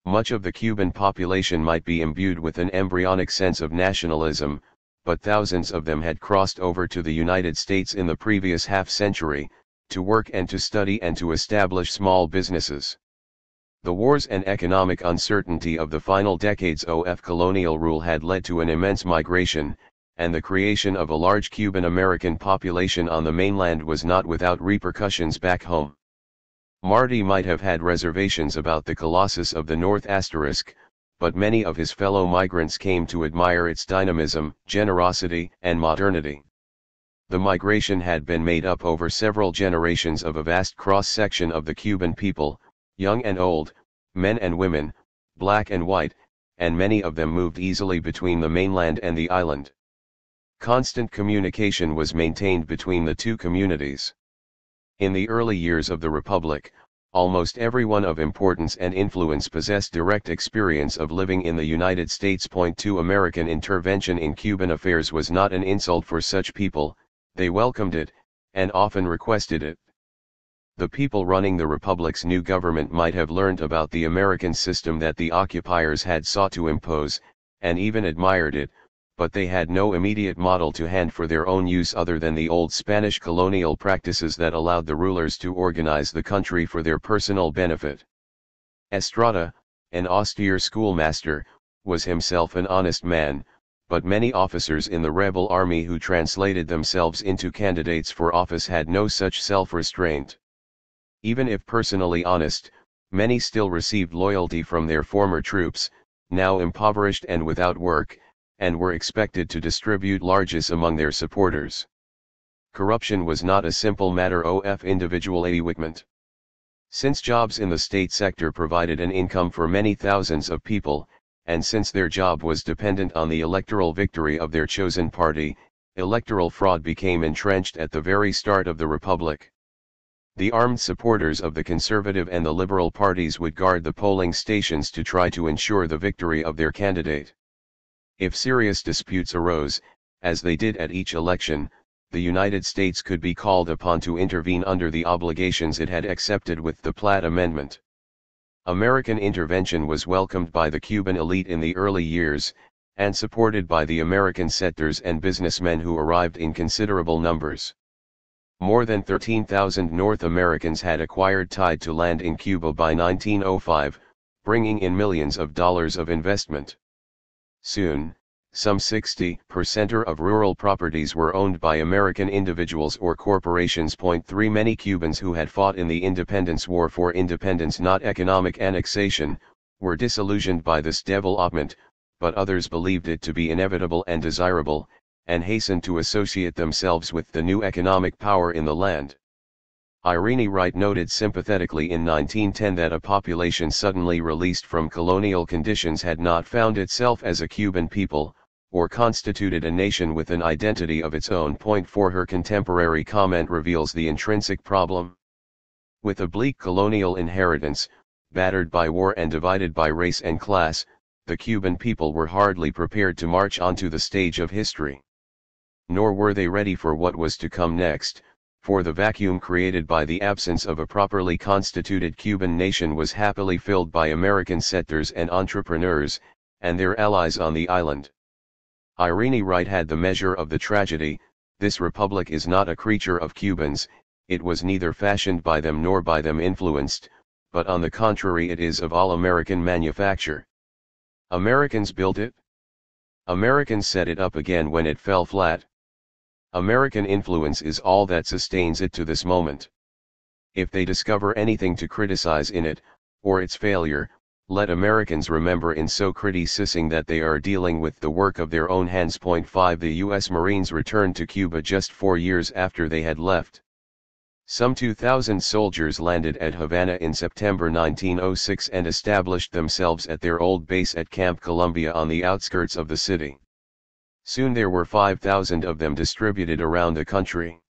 Much of the Cuban population might be imbued with an embryonic sense of nationalism, but thousands of them had crossed over to the United States in the previous half-century, to work and to study and to establish small businesses. The wars and economic uncertainty of the final decades of colonial rule had led to an immense migration, and the creation of a large Cuban-American population on the mainland was not without repercussions back home. Martí might have had reservations about the Colossus of the North asterisk, but many of his fellow migrants came to admire its dynamism, generosity, and modernity. The migration had been made up over several generations of a vast cross-section of the Cuban people, young and old, men and women, black and white, and many of them moved easily between the mainland and the island. Constant communication was maintained between the two communities. In the early years of the Republic, almost everyone of importance and influence possessed direct experience of living in the United States. 2 American intervention in Cuban affairs was not an insult for such people, they welcomed it, and often requested it. The people running the Republic's new government might have learned about the American system that the occupiers had sought to impose, and even admired it, but they had no immediate model to hand for their own use other than the old Spanish colonial practices that allowed the rulers to organize the country for their personal benefit. Estrada, an austere schoolmaster, was himself an honest man, but many officers in the rebel army who translated themselves into candidates for office had no such self-restraint. Even if personally honest, Many still received loyalty from their former troops, now impoverished and without work, and were expected to distribute largesse among their supporters. Corruption was not a simple matter of individual equipment. Since jobs in the state sector provided an income for many thousands of people, and since their job was dependent on the electoral victory of their chosen party, electoral fraud became entrenched at the very start of the Republic. The armed supporters of the Conservative and the Liberal parties would guard the polling stations to try to ensure the victory of their candidate. If serious disputes arose, as they did at each election, the United States could be called upon to intervene under the obligations it had accepted with the Platt Amendment. American intervention was welcomed by the Cuban elite in the early years, and supported by the American settlers and businessmen who arrived in considerable numbers. More than 13,000 North Americans had acquired title to land in Cuba by 1905, bringing in millions of dollars of investment. Soon, some 60% of rural properties were owned by American individuals or corporations. 3 Many Cubans who had fought in the Independence War for independence, not economic annexation, were disillusioned by this development, but others believed it to be inevitable and desirable, and hastened to associate themselves with the new economic power in the land. Irene Wright noted sympathetically in 1910 that a population suddenly released from colonial conditions had not found itself as a Cuban people, or constituted a nation with an identity of its own. For her contemporary comment reveals the intrinsic problem. With a bleak colonial inheritance, battered by war and divided by race and class, the Cuban people were hardly prepared to march onto the stage of history. Nor were they ready for what was to come next, for the vacuum created by the absence of a properly constituted Cuban nation was happily filled by American settlers and entrepreneurs, and their allies on the island. Irene Wright had the measure of the tragedy. This republic is not a creature of Cubans, it was neither fashioned by them nor by them influenced, but on the contrary it is of all American manufacture. Americans built it. Americans set it up again when it fell flat. American influence is all that sustains it to this moment. If they discover anything to criticize in it, or its failure, let Americans remember in so criticizing that they are dealing with the work of their own hands. 5 The U.S. Marines returned to Cuba just 4 years after they had left. Some 2,000 soldiers landed at Havana in September 1906 and established themselves at their old base at Camp Columbia on the outskirts of the city. Soon there were 5,000 of them distributed around the country.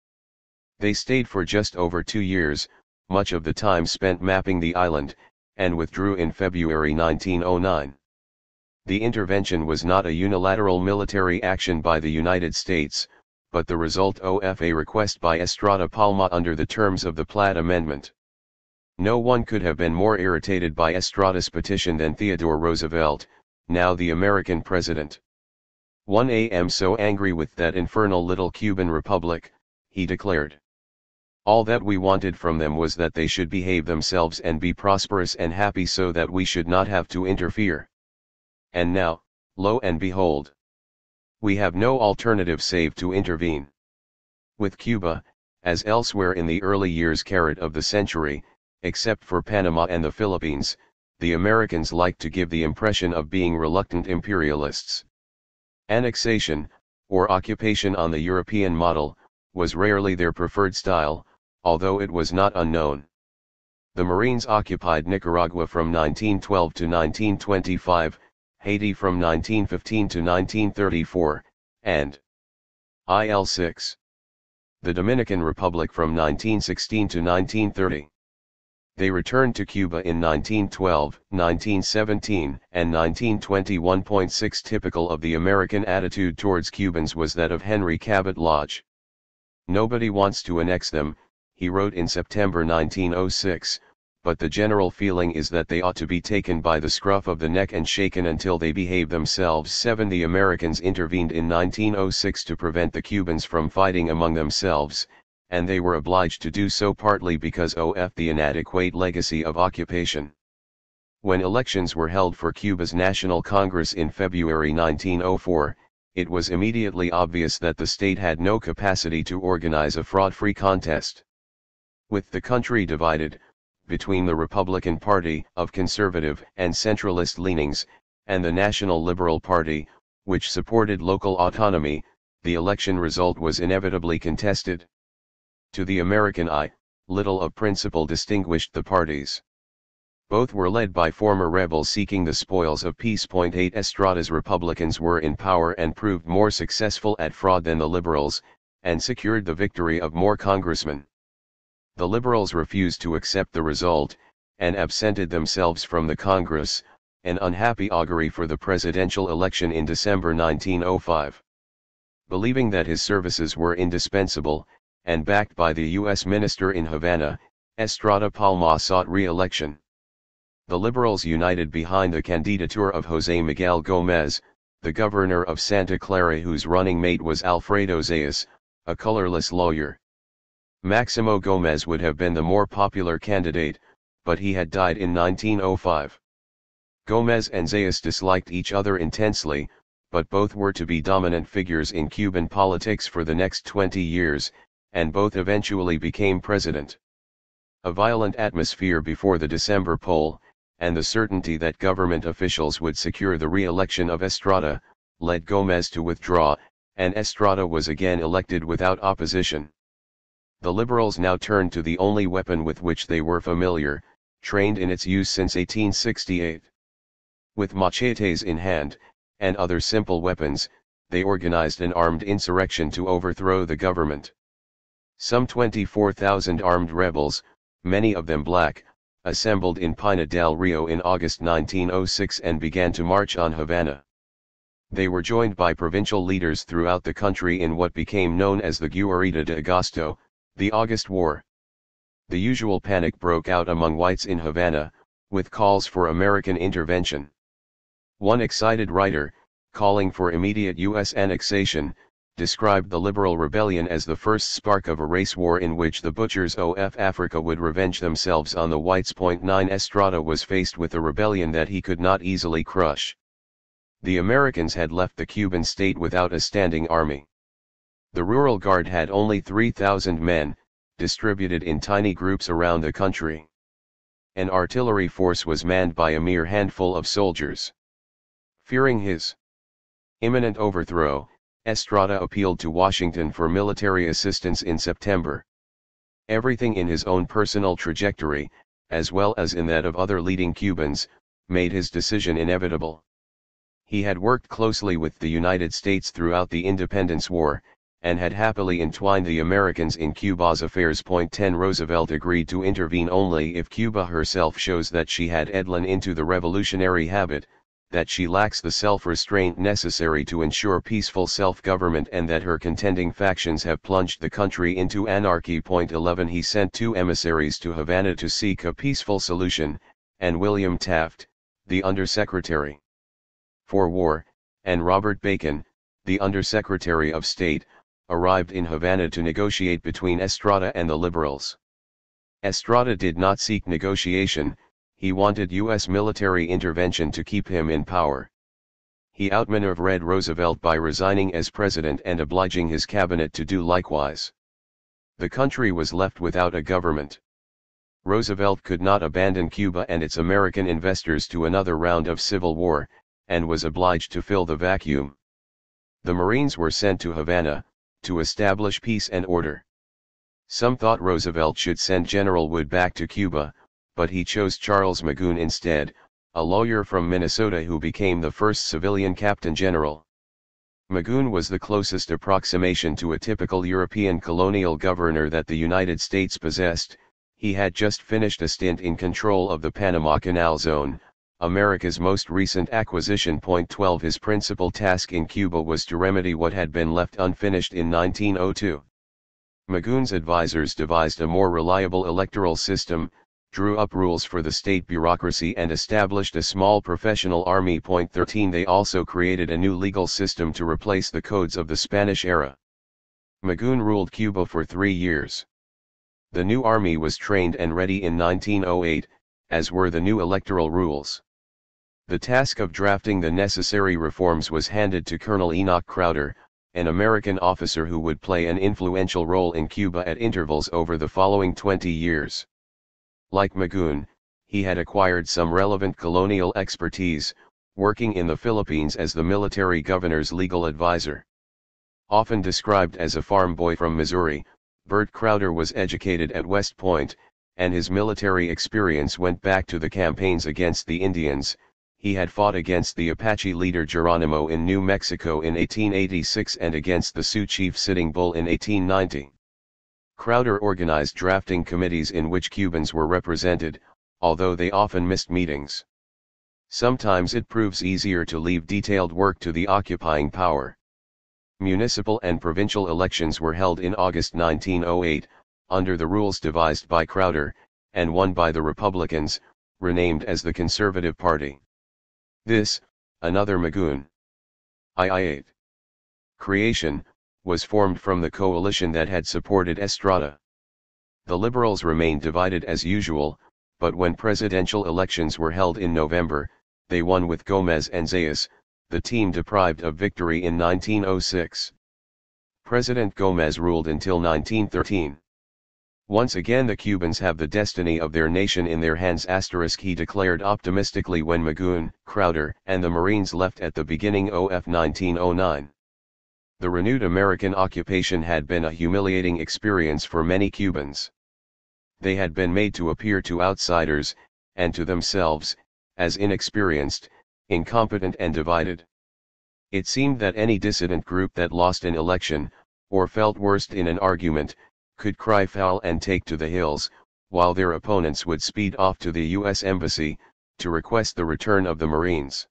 They stayed for just over 2 years, much of the time spent mapping the island, and withdrew in February 1909. The intervention was not a unilateral military action by the United States, but the result of a request by Estrada Palma under the terms of the Platt Amendment. No one could have been more irritated by Estrada's petition than Theodore Roosevelt, now the American president. "I am so angry with that infernal little Cuban republic," he declared. "All that we wanted from them was that they should behave themselves and be prosperous and happy so that we should not have to interfere. And now, lo and behold, we have no alternative save to intervene." With Cuba, as elsewhere in the early years of the century, except for Panama and the Philippines, the Americans liked to give the impression of being reluctant imperialists. Annexation, or occupation on the European model, was rarely their preferred style, although it was not unknown. The Marines occupied Nicaragua from 1912 to 1925, Haiti from 1915 to 1934, and Il-6. The Dominican Republic from 1916 to 1930. They returned to Cuba in 1912, 1917, and 1921. Typical of the American attitude towards Cubans was that of Henry Cabot Lodge. "Nobody wants to annex them," he wrote in September 1906, "but the general feeling is that they ought to be taken by the scruff of the neck and shaken until they behave themselves." 7 The Americans intervened in 1906 to prevent the Cubans from fighting among themselves, and they were obliged to do so partly because of the inadequate legacy of occupation. When elections were held for Cuba's National Congress in February 1904, it was immediately obvious that the state had no capacity to organize a fraud-free contest. With the country divided, between the Republican Party of conservative and centralist leanings, and the National Liberal Party, which supported local autonomy, the election result was inevitably contested. To the American eye, little of principle distinguished the parties. Both were led by former rebels seeking the spoils of peace. 8 Estrada's Republicans were in power and proved more successful at fraud than the Liberals, and secured the victory of more congressmen. The Liberals refused to accept the result, and absented themselves from the Congress, an unhappy augury for the presidential election in December 1905. Believing that his services were indispensable, and backed by the U.S. minister in Havana, Estrada Palma sought re-election. The Liberals united behind the candidature of José Miguel Gómez, the governor of Santa Clara, whose running mate was Alfredo Zayas, a colorless lawyer. Máximo Gómez would have been the more popular candidate, but he had died in 1905. Gómez and Zayas disliked each other intensely, but both were to be dominant figures in Cuban politics for the next 20 years, and both eventually became president. A violent atmosphere before the December poll, and the certainty that government officials would secure the re-election of Estrada, led Gómez to withdraw, and Estrada was again elected without opposition. The Liberals now turned to the only weapon with which they were familiar, trained in its use since 1868. With machetes in hand, and other simple weapons, they organized an armed insurrection to overthrow the government. Some 24,000 armed rebels, many of them black, assembled in Pina del Rio in August 1906 and began to march on Havana. They were joined by provincial leaders throughout the country in what became known as the Guerrilla de Agosto, the August War. The usual panic broke out among whites in Havana, with calls for American intervention. One excited writer, calling for immediate U.S. annexation, described the liberal rebellion as the first spark of a race war in which the butchers of Africa would revenge themselves on the whites. 9 Estrada was faced with a rebellion that he could not easily crush. The Americans had left the Cuban state without a standing army. The rural guard had only 3,000 men, distributed in tiny groups around the country. An artillery force was manned by a mere handful of soldiers. Fearing his imminent overthrow, Estrada appealed to Washington for military assistance in September. Everything in his own personal trajectory, as well as in that of other leading Cubans, made his decision inevitable. He had worked closely with the United States throughout the Independence War, and had happily entwined the Americans in Cuba's affairs. 10 Roosevelt agreed to intervene only if Cuba herself shows that she had edlen into the revolutionary habit, that she lacks the self-restraint necessary to ensure peaceful self-government, and that her contending factions have plunged the country into anarchy. 11 He sent 2 emissaries to Havana to seek a peaceful solution, and William Taft, the Undersecretary for War, and Robert Bacon, the Undersecretary of State, arrived in Havana to negotiate between Estrada and the Liberals. Estrada did not seek negotiation. He wanted U.S. military intervention to keep him in power. He outmaneuvered Roosevelt by resigning as president and obliging his cabinet to do likewise. The country was left without a government. Roosevelt could not abandon Cuba and its American investors to another round of civil war, and was obliged to fill the vacuum. The Marines were sent to Havana, to establish peace and order. Some thought Roosevelt should send General Wood back to Cuba, but he chose Charles Magoon instead, a lawyer from Minnesota who became the first civilian captain general. Magoon was the closest approximation to a typical European colonial governor that the United States possessed. He had just finished a stint in control of the Panama Canal Zone, America's most recent acquisition. 12 His principal task in Cuba was to remedy what had been left unfinished in 1902. Magoon's advisors devised a more reliable electoral system, drew up rules for the state bureaucracy, and established a small professional army. 13 They also created a new legal system to replace the codes of the Spanish era. Magoon ruled Cuba for 3 years. The new army was trained and ready in 1908, as were the new electoral rules. The task of drafting the necessary reforms was handed to Colonel Enoch Crowder, an American officer who would play an influential role in Cuba at intervals over the following 20 years. Like Magoon, he had acquired some relevant colonial expertise, working in the Philippines as the military governor's legal advisor. Often described as a farm boy from Missouri, Bert Crowder was educated at West Point, and his military experience went back to the campaigns against the Indians. He had fought against the Apache leader Geronimo in New Mexico in 1886 and against the Sioux chief Sitting Bull in 1890. Crowder organized drafting committees in which Cubans were represented, although they often missed meetings. Sometimes it proves easier to leave detailed work to the occupying power. Municipal and provincial elections were held in August 1908, under the rules devised by Crowder, and won by the Republicans, renamed as the Conservative Party. This, another Magoon II creation, was formed from the coalition that had supported Estrada. The Liberals remained divided as usual, but when presidential elections were held in November, they won with Gomez and Zayas, the team deprived of victory in 1906. President Gomez ruled until 1913. Once again the Cubans have the destiny of their nation in their hands. He declared optimistically when Magoon, Crowder, and the Marines left at the beginning of 1909. The renewed American occupation had been a humiliating experience for many Cubans. They had been made to appear to outsiders, and to themselves, as inexperienced, incompetent and divided. It seemed that any dissident group that lost an election, or felt worst in an argument, could cry foul and take to the hills, while their opponents would speed off to the U.S. Embassy, to request the return of the Marines.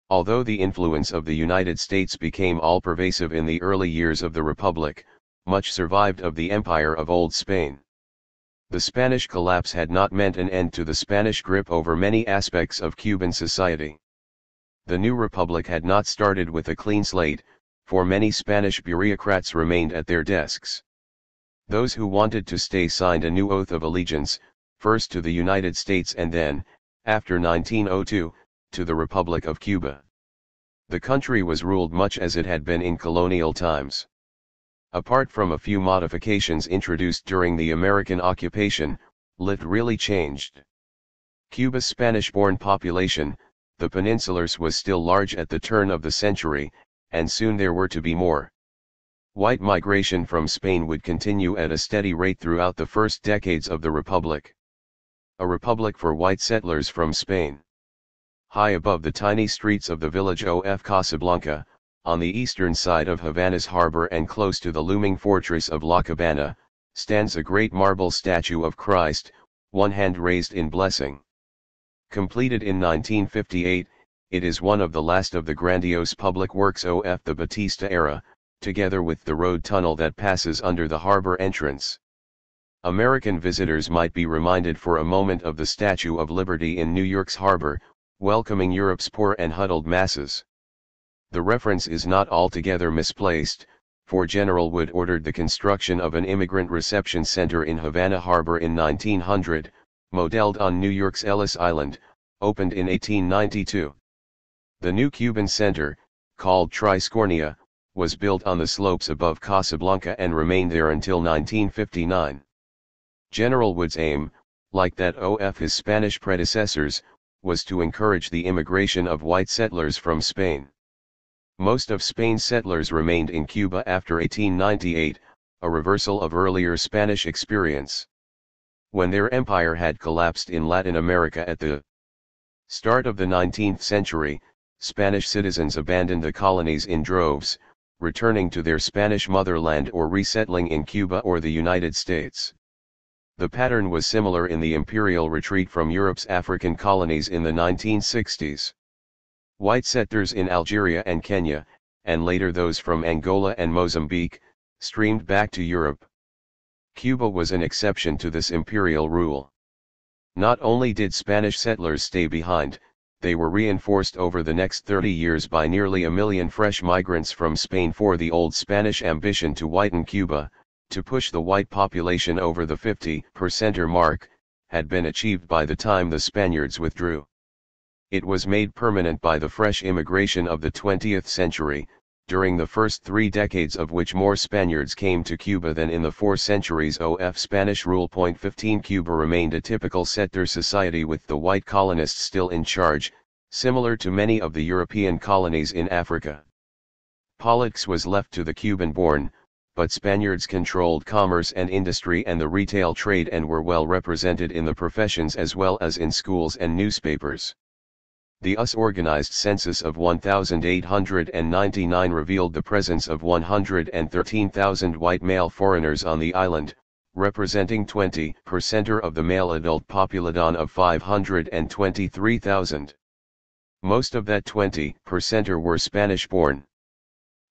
Although the influence of the United States became all-pervasive in the early years of the Republic, much survived of the Empire of Old Spain. The Spanish collapse had not meant an end to the Spanish grip over many aspects of Cuban society. The new republic had not started with a clean slate, for many Spanish bureaucrats remained at their desks. Those who wanted to stay signed a new oath of allegiance, first to the United States and then, after 1902, to the Republic of Cuba. The country was ruled much as it had been in colonial times. Apart from a few modifications introduced during the American occupation, little really changed. Cuba's Spanish-born population, the peninsulars, was still large at the turn of the century, and soon there were to be more. White migration from Spain would continue at a steady rate throughout the first decades of the Republic. A republic for white settlers from Spain. High above the tiny streets of the village of Casablanca, on the eastern side of Havana's harbor and close to the looming fortress of La Cabana, stands a great marble statue of Christ, one hand raised in blessing. Completed in 1958, it is one of the last of the grandiose public works of the Batista era, together with the road tunnel that passes under the harbor entrance. American visitors might be reminded for a moment of the Statue of Liberty in New York's harbor, welcoming Europe's poor and huddled masses. The reference is not altogether misplaced, for General Wood ordered the construction of an immigrant reception center in Havana Harbor in 1900, modeled on New York's Ellis Island, opened in 1892. The new Cuban center, called Triscornia, was built on the slopes above Casablanca and remained there until 1959. General Wood's aim, like that of his Spanish predecessors, was to encourage the immigration of white settlers from Spain. Most of Spain's settlers remained in Cuba after 1898, a reversal of earlier Spanish experience. When their empire had collapsed in Latin America at the start of the 19th century, Spanish citizens abandoned the colonies in droves, returning to their Spanish motherland or resettling in Cuba or the United States. The pattern was similar in the imperial retreat from Europe's African colonies in the 1960s. White settlers in Algeria and Kenya, and later those from Angola and Mozambique, streamed back to Europe. Cuba was an exception to this imperial rule. Not only did Spanish settlers stay behind, they were reinforced over the next 30 years by nearly 1 million fresh migrants from Spain, for the old Spanish ambition to whiten Cuba, to push the white population over the 50% mark, had been achieved by the time the Spaniards withdrew. It was made permanent by the fresh immigration of the 20th century, during the first 3 decades of which more Spaniards came to Cuba than in the 4 centuries of Spanish rule. 15 Cuba remained a typical settler society with the white colonists still in charge, similar to many of the European colonies in Africa. Politics was left to the Cuban-born, but Spaniards controlled commerce and industry and the retail trade and were well represented in the professions as well as in schools and newspapers. The US organized census of 1899 revealed the presence of 113,000 white male foreigners on the island, representing 20% of the male adult population of 523,000. Most of that 20% were Spanish-born.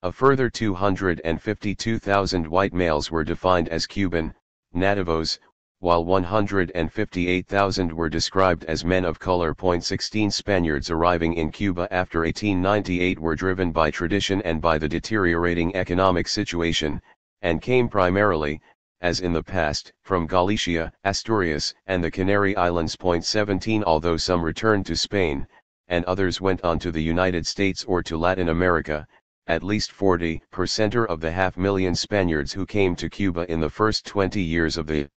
A further 252,000 white males were defined as Cuban, nativos, while 158,000 were described as men of color. 16 Spaniards arriving in Cuba after 1898 were driven by tradition and by the deteriorating economic situation, and came primarily, as in the past, from Galicia, Asturias, and the Canary Islands. 17 Although some returned to Spain, and others went on to the United States or to Latin America, at least 40% of the 500,000 Spaniards who came to Cuba in the first 20 years of the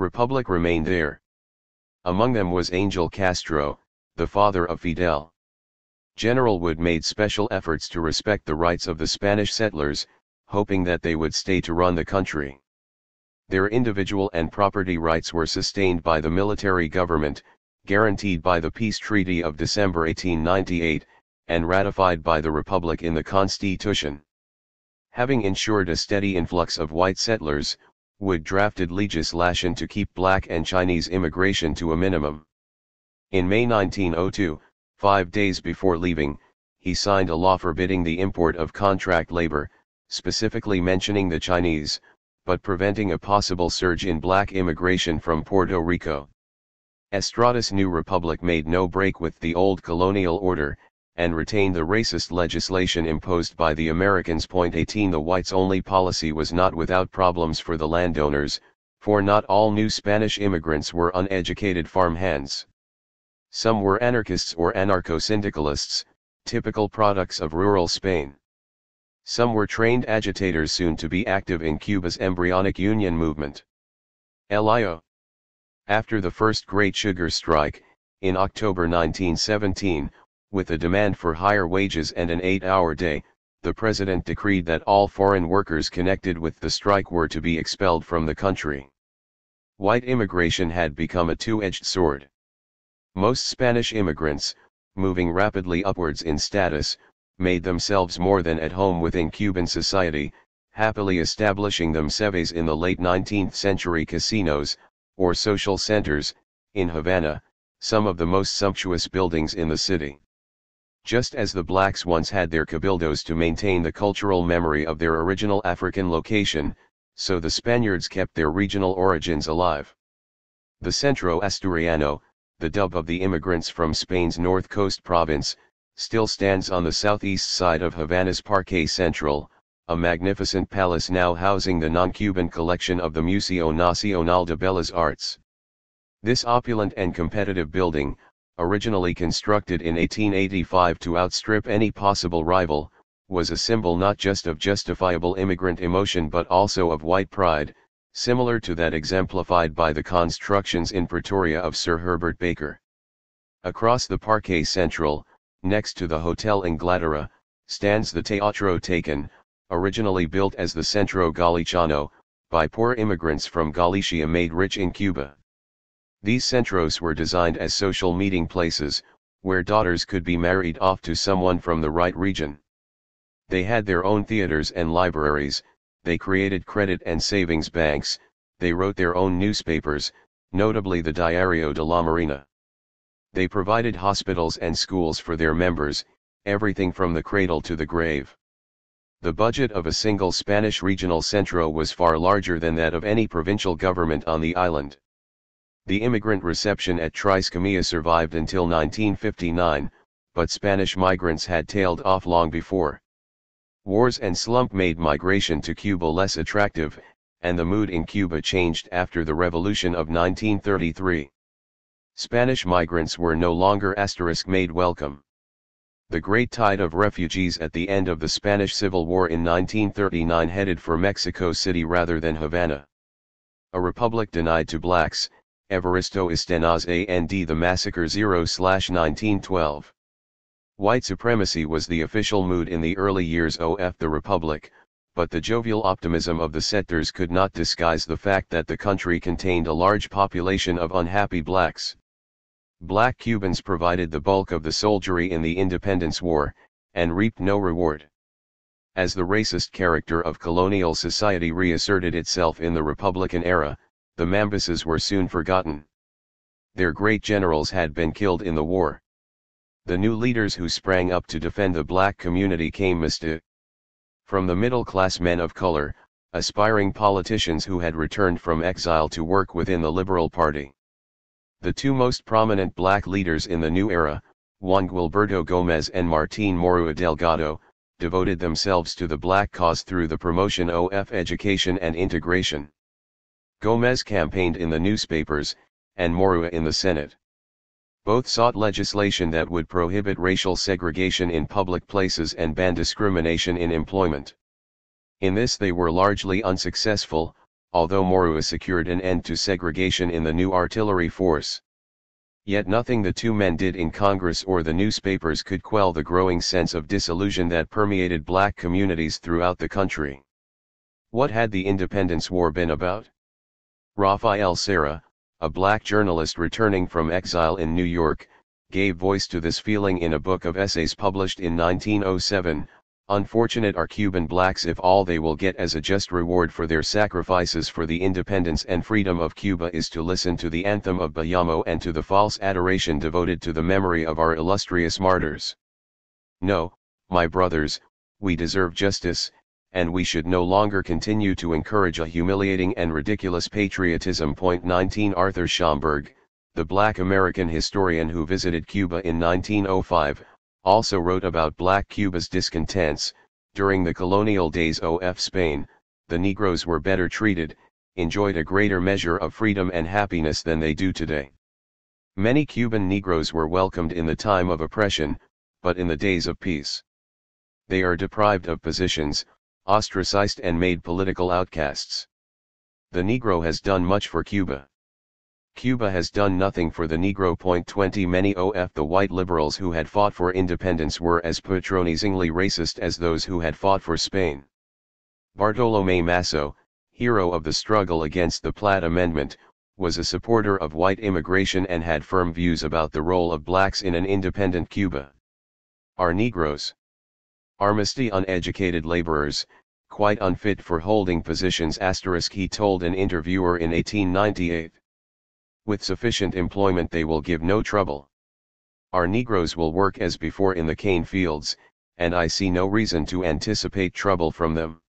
Republic remained there. Among them was Angel Castro, the father of Fidel. General Wood made special efforts to respect the rights of the Spanish settlers, hoping that they would stay to run the country. Their individual and property rights were sustained by the military government, guaranteed by the Peace Treaty of December 1898, and ratified by the Republic in the Constitution. Having ensured a steady influx of white settlers, Wood drafted legislation to keep black and Chinese immigration to a minimum. In May 1902, 5 days before leaving, he signed a law forbidding the import of contract labor, specifically mentioning the Chinese, but preventing a possible surge in black immigration from Puerto Rico. Estrada's new republic made no break with the old colonial order, and retained the racist legislation imposed by the Americans. 18 The whites-only policy was not without problems for the landowners, for not all new Spanish immigrants were uneducated farmhands. Some were anarchists or anarcho-syndicalists, typical products of rural Spain. Some were trained agitators soon to be active in Cuba's embryonic union movement. LIO. After the first Great Sugar Strike, in October 1917, with a demand for higher wages and an 8-hour day, the president decreed that all foreign workers connected with the strike were to be expelled from the country. White immigration had become a two-edged sword. Most Spanish immigrants, moving rapidly upwards in status, made themselves more than at home within Cuban society, happily establishing themselves in the late 19th century casinos, or social centers, in Havana, some of the most sumptuous buildings in the city. Just as the blacks once had their cabildos to maintain the cultural memory of their original African location, so the Spaniards kept their regional origins alive. The Centro Asturiano, the dub of the immigrants from Spain's North Coast province, still stands on the southeast side of Havana's Parque Central, a magnificent palace now housing the non-Cuban collection of the Museo Nacional de Bellas Artes. This opulent and competitive building, originally constructed in 1885 to outstrip any possible rival, was a symbol not just of justifiable immigrant emotion but also of white pride, similar to that exemplified by the constructions in Pretoria of Sir Herbert Baker. Across the Parque Central, next to the Hotel Inglaterra, stands the Teatro Taken, originally built as the Centro Galiciano, by poor immigrants from Galicia made rich in Cuba. These centros were designed as social meeting places, where daughters could be married off to someone from the right region. They had their own theaters and libraries, they created credit and savings banks, they wrote their own newspapers, notably the Diario de la Marina. They provided hospitals and schools for their members, everything from the cradle to the grave. The budget of a single Spanish regional centro was far larger than that of any provincial government on the island. The immigrant reception at Triscomia survived until 1959, but Spanish migrants had tailed off long before. Wars and slump made migration to Cuba less attractive, and the mood in Cuba changed after the Revolution of 1933. Spanish migrants were no longer *made welcome. The great tide of refugees at the end of the Spanish Civil War in 1939 headed for Mexico City rather than Havana. A republic denied to blacks, Evaristo Estenaz and the Massacre 0/1912. White supremacy was the official mood in the early years of the republic, but the jovial optimism of the settlers could not disguise the fact that the country contained a large population of unhappy blacks. Black Cubans provided the bulk of the soldiery in the Independence War, and reaped no reward. As the racist character of colonial society reasserted itself in the Republican era, the Mambises were soon forgotten. Their great generals had been killed in the war. The new leaders who sprang up to defend the black community came from the middle-class men of color, aspiring politicians who had returned from exile to work within the Liberal Party. The two most prominent black leaders in the new era, Juan Guilberto Gómez and Martín Morúa Delgado, devoted themselves to the black cause through the promotion of education and integration. Gómez campaigned in the newspapers, and Morúa in the Senate. Both sought legislation that would prohibit racial segregation in public places and ban discrimination in employment. In this they were largely unsuccessful, although Morúa secured an end to segregation in the new artillery force. Yet nothing the two men did in Congress or the newspapers could quell the growing sense of disillusion that permeated black communities throughout the country. What had the Independence War been about? Rafael Serra, a black journalist returning from exile in New York, gave voice to this feeling in a book of essays published in 1907, Unfortunate are Cuban blacks if all they will get as a just reward for their sacrifices for the independence and freedom of Cuba is to listen to the anthem of Bayamo and to the false adoration devoted to the memory of our illustrious martyrs. No, my brothers, we deserve justice, and we should no longer continue to encourage a humiliating and ridiculous patriotism. 19 Arthur Schomburg, the black American historian who visited Cuba in 1905, also wrote about black Cuba's discontents. During the colonial days of Spain, the Negroes were better treated, enjoyed a greater measure of freedom and happiness than they do today. Many Cuban Negroes were welcomed in the time of oppression, but in the days of peace, they are deprived of positions, ostracized and made political outcasts. The Negro has done much for Cuba. Cuba has done nothing for the Negro. 20 Many of the white liberals who had fought for independence were as patronizingly racist as those who had fought for Spain. Bartolomé Masso, hero of the struggle against the Platt Amendment, was a supporter of white immigration and had firm views about the role of blacks in an independent Cuba. Are Negroes Armisti uneducated laborers, quite unfit for holding positions*, he told an interviewer in 1898. With sufficient employment they will give no trouble. Our Negroes will work as before in the cane fields, and I see no reason to anticipate trouble from them.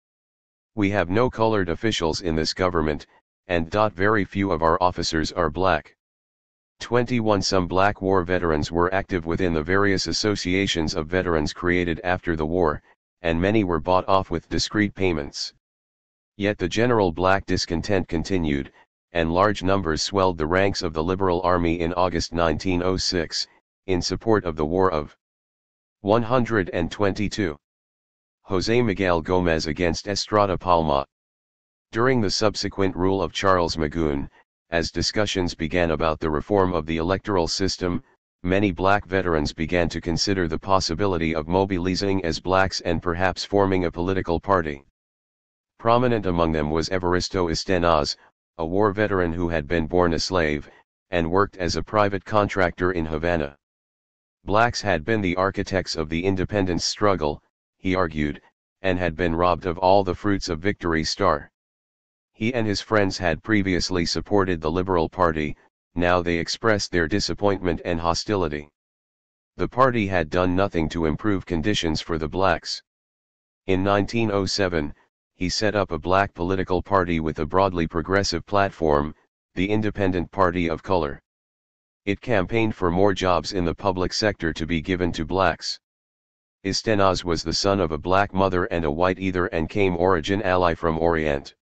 We have no colored officials in this government, and very few of our officers are black. 21 Some black war veterans were active within the various associations of veterans created after the war, and many were bought off with discreet payments. Yet the general black discontent continued, and large numbers swelled the ranks of the Liberal Army in August 1906, in support of the War of 122. José Miguel Gómez against Estrada Palma. During the subsequent rule of Charles Magoon, as discussions began about the reform of the electoral system, many black veterans began to consider the possibility of mobilizing as blacks and perhaps forming a political party. Prominent among them was Evaristo Estenaz, a war veteran who had been born a slave, and worked as a private contractor in Havana. Blacks had been the architects of the independence struggle, he argued, and had been robbed of all the fruits of victory. He and his friends had previously supported the Liberal Party, now they expressed their disappointment and hostility. The party had done nothing to improve conditions for the blacks. In 1907, he set up a black political party with a broadly progressive platform, the Independent Party of Color. It campaigned for more jobs in the public sector to be given to blacks. Estenaz was the son of a black mother and a white either and came origin ally from Orient.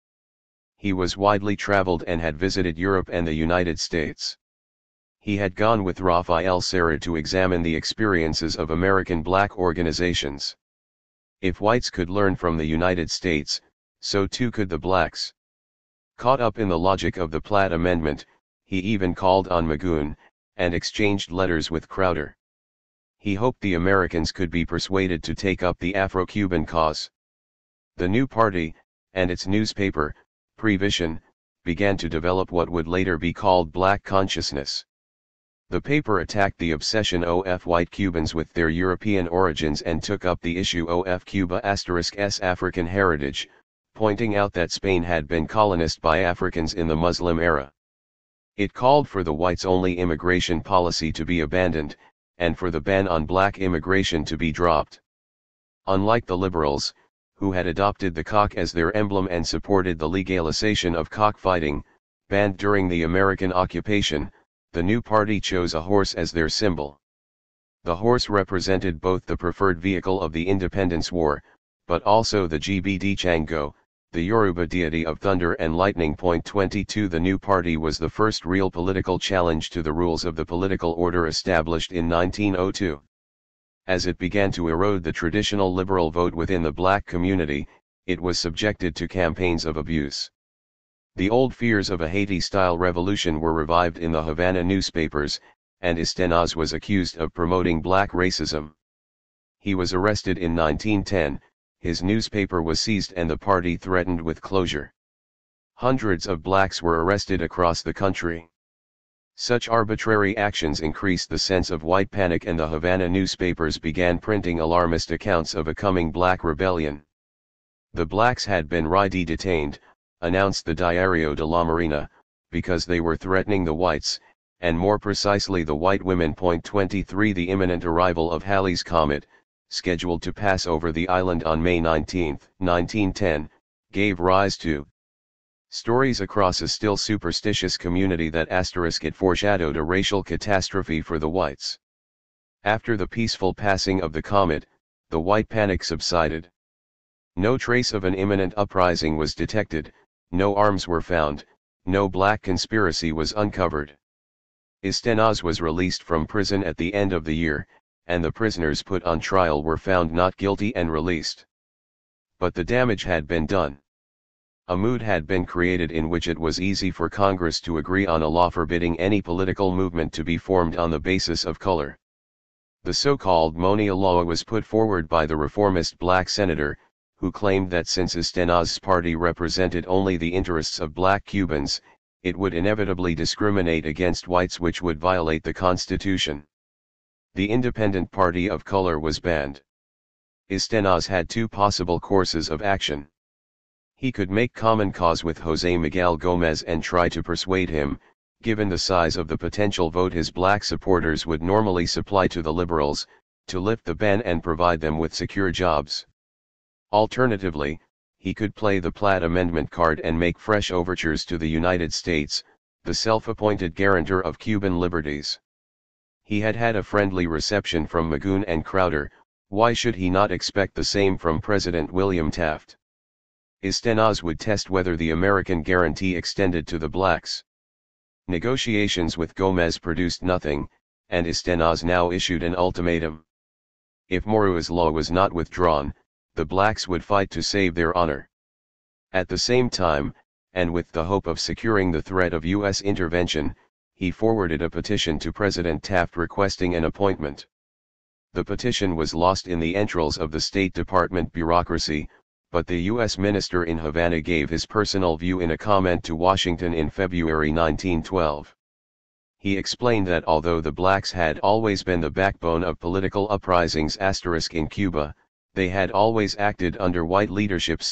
He was widely traveled and had visited Europe and the United States. He had gone with Raphael Serra to examine the experiences of American black organizations. If whites could learn from the United States, so too could the blacks. Caught up in the logic of the Platt Amendment, he even called on Magoon, and exchanged letters with Crowder. He hoped the Americans could be persuaded to take up the Afro-Cuban cause. The new party, and its newspaper, Prevision, began to develop what would later be called Black consciousness. The paper attacked the obsession of white Cubans with their European origins and took up the issue of Cuba***'s African heritage, pointing out that Spain had been colonized by Africans in the Muslim era. It called for the whites-only immigration policy to be abandoned, and for the ban on black immigration to be dropped. Unlike the liberals, who had adopted the cock as their emblem and supported the legalization of cockfighting, banned during the American occupation, the new party chose a horse as their symbol. The horse represented both the preferred vehicle of the Independence War, but also the GBD Chango, the Yoruba deity of thunder and lightning. 22 The new party was the first real political challenge to the rules of the political order established in 1902. As it began to erode the traditional liberal vote within the black community, it was subjected to campaigns of abuse. The old fears of a Haiti-style revolution were revived in the Havana newspapers, and Istenaz was accused of promoting black racism. He was arrested in 1910, his newspaper was seized and the party threatened with closure. Hundreds of blacks were arrested across the country. Such arbitrary actions increased the sense of white panic, and the Havana newspapers began printing alarmist accounts of a coming black rebellion. The blacks had been detained, announced the Diario de la Marina, because they were threatening the whites, and more precisely the white women. 23 The imminent arrival of Halley's Comet, scheduled to pass over the island on May 19, 1910, gave rise to stories across a still superstitious community that it foreshadowed a racial catastrophe for the whites. After the peaceful passing of the comet, the white panic subsided. No trace of an imminent uprising was detected, no arms were found, no black conspiracy was uncovered. Istenaz was released from prison at the end of the year, and the prisoners put on trial were found not guilty and released. But the damage had been done. A mood had been created in which it was easy for Congress to agree on a law forbidding any political movement to be formed on the basis of color. The so-called Monia Law was put forward by the reformist black senator, who claimed that since Istenaz's party represented only the interests of black Cubans, it would inevitably discriminate against whites, which would violate the Constitution. The Independent Party of Color was banned. Istenaz had two possible courses of action. He could make common cause with José Miguel Gómez and try to persuade him, given the size of the potential vote his black supporters would normally supply to the liberals, to lift the ban and provide them with secure jobs. Alternatively, he could play the Platt Amendment card and make fresh overtures to the United States, the self-appointed guarantor of Cuban liberties. He had had a friendly reception from Magoon and Crowder, why should he not expect the same from President William Taft? Istenaz would test whether the American guarantee extended to the blacks. Negotiations with Gómez produced nothing, and Istenaz now issued an ultimatum. If Morua's law was not withdrawn, the blacks would fight to save their honor. At the same time, and with the hope of securing the threat of U.S. intervention, he forwarded a petition to President Taft requesting an appointment. The petition was lost in the entrails of the State Department bureaucracy, but the U.S. minister in Havana gave his personal view in a comment to Washington in February 1912. He explained that although the blacks had always been the backbone of political uprisings in Cuba, they had always acted under white leadership.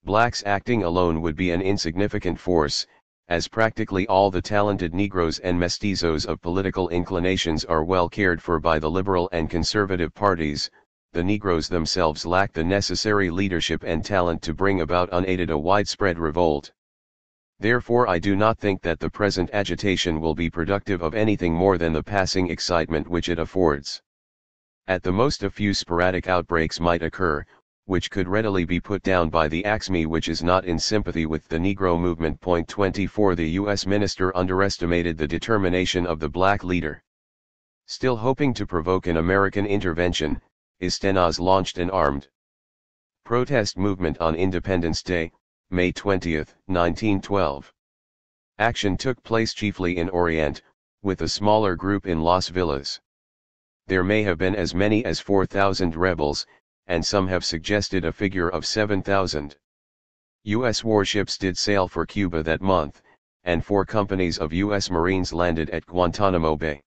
Blacks acting alone would be an insignificant force, as practically all the talented Negroes and mestizos of political inclinations are well cared for by the liberal and conservative parties. The Negroes themselves lack the necessary leadership and talent to bring about unaided a widespread revolt. Therefore I do not think that the present agitation will be productive of anything more than the passing excitement which it affords. At the most a few sporadic outbreaks might occur, which could readily be put down by the ACME, which is not in sympathy with the Negro movement. 24 The U.S. minister underestimated the determination of the black leader. Still hoping to provoke an American intervention, Istenaz launched an armed protest movement on Independence Day, May 20, 1912. Action took place chiefly in Orient, with a smaller group in Las Villas. There may have been as many as 4,000 rebels, and some have suggested a figure of 7,000. U.S. warships did sail for Cuba that month, and 4 companies of U.S. Marines landed at Guantanamo Bay.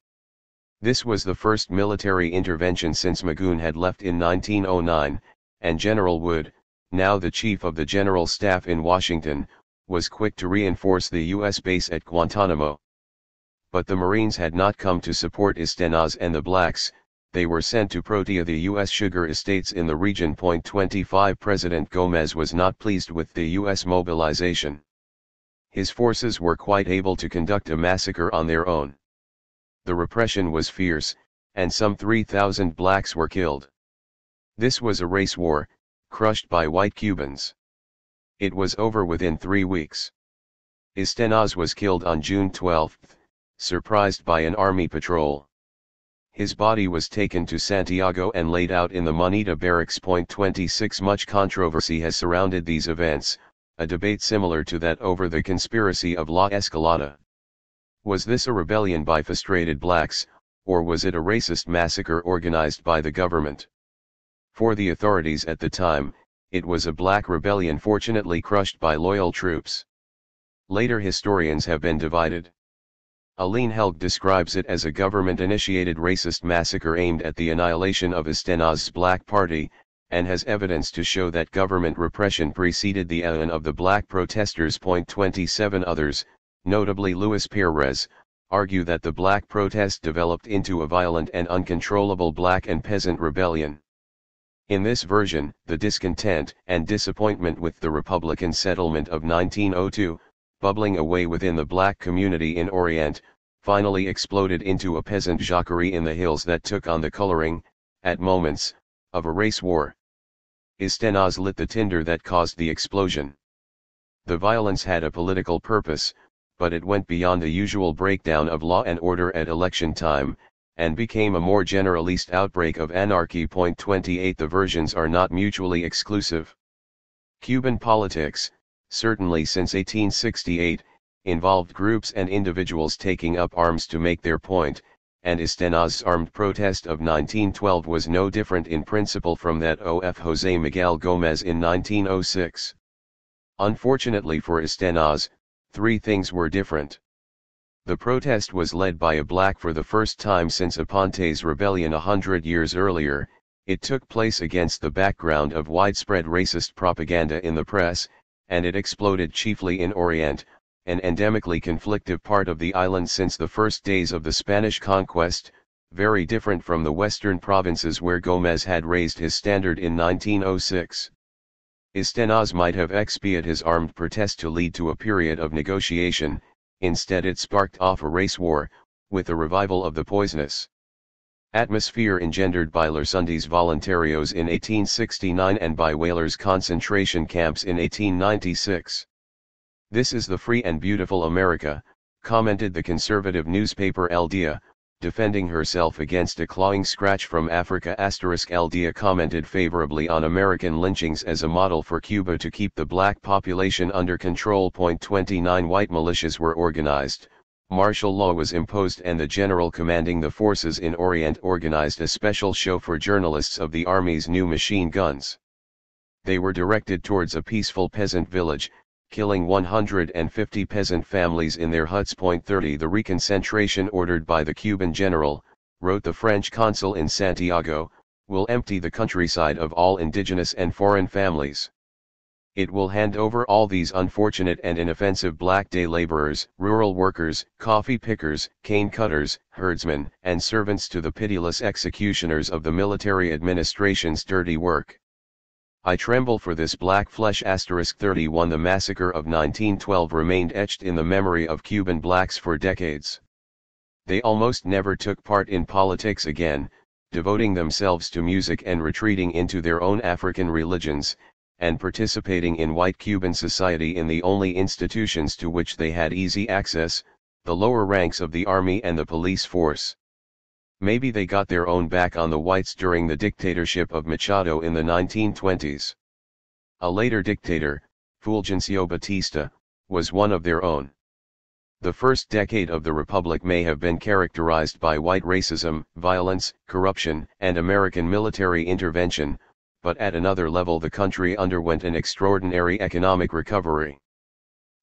This was the first military intervention since Magoon had left in 1909, and General Wood, now the Chief of the General Staff in Washington, was quick to reinforce the U.S. base at Guantanamo. But the Marines had not come to support Istenaz and the blacks, they were sent to Protea, the U.S. sugar estates in the region. 25 President Gomez was not pleased with the U.S. mobilization. His forces were quite able to conduct a massacre on their own. The repression was fierce, and some 3,000 blacks were killed. This was a race war, crushed by white Cubans. It was over within 3 weeks. Istenaz was killed on June 12, surprised by an army patrol. His body was taken to Santiago and laid out in the Moneda barracks. 26 Much controversy has surrounded these events, a debate similar to that over the conspiracy of La Escalada. Was this a rebellion by frustrated blacks, or was it a racist massacre organized by the government? For the authorities at the time, it was a black rebellion fortunately crushed by loyal troops. Later historians have been divided. Aline Helg describes it as a government-initiated racist massacre aimed at the annihilation of Istenaz's Black Party, and has evidence to show that government repression preceded the end of the black protesters. 27 Others, notably Luis Perez, argue that the black protest developed into a violent and uncontrollable black and peasant rebellion. In this version, the discontent and disappointment with the Republican settlement of 1902, bubbling away within the black community in Orient, finally exploded into a peasant jacquerie in the hills that took on the coloring, at moments, of a race war. Istenaz lit the tinder that caused the explosion. The violence had a political purpose, but it went beyond the usual breakdown of law and order at election time, and became a more generalist outbreak of anarchy. 28 The versions are not mutually exclusive. Cuban politics, certainly since 1868, involved groups and individuals taking up arms to make their point, and Istenaz's armed protest of 1912 was no different in principle from that of José Miguel Gómez in 1906. Unfortunately for Istenaz, 3 things were different. The protest was led by a black for the first time since Aponte's rebellion 100 years earlier. It took place against the background of widespread racist propaganda in the press, and it exploded chiefly in Orient, an endemically conflictive part of the island since the first days of the Spanish conquest, very different from the western provinces where Gómez had raised his standard in 1906. Istenaz might have expiated his armed protest to lead to a period of negotiation, instead it sparked off a race war, with a revival of the poisonous atmosphere engendered by Lersundi's voluntarios in 1869 and by whalers' concentration camps in 1896. "This is the free and beautiful America," commented the conservative newspaper El Dia, defending herself against a clawing scratch from Africa. El Dia commented favorably on American lynchings as a model for Cuba to keep the black population under control. 29 White militias were organized, martial law was imposed, and the general commanding the forces in Orient organized a special show for journalists of the army's new machine guns. They were directed towards a peaceful peasant village, killing 150 peasant families in their huts. 30 The reconcentration ordered by the Cuban general, wrote the French consul in Santiago, will empty the countryside of all indigenous and foreign families. It will hand over all these unfortunate and inoffensive black day laborers, rural workers, coffee pickers, cane cutters, herdsmen, and servants to the pitiless executioners of the military administration's dirty work. I tremble for this black flesh. 31 The massacre of 1912 remained etched in the memory of Cuban blacks for decades. They almost never took part in politics again, devoting themselves to music and retreating into their own African religions, and participating in white Cuban society in the only institutions to which they had easy access, the lower ranks of the army and the police force. Maybe they got their own back on the whites during the dictatorship of Machado in the 1920s. A later dictator, Fulgencio Batista, was one of their own. The first decade of the Republic may have been characterized by white racism, violence, corruption, and American military intervention, but at another level the country underwent an extraordinary economic recovery.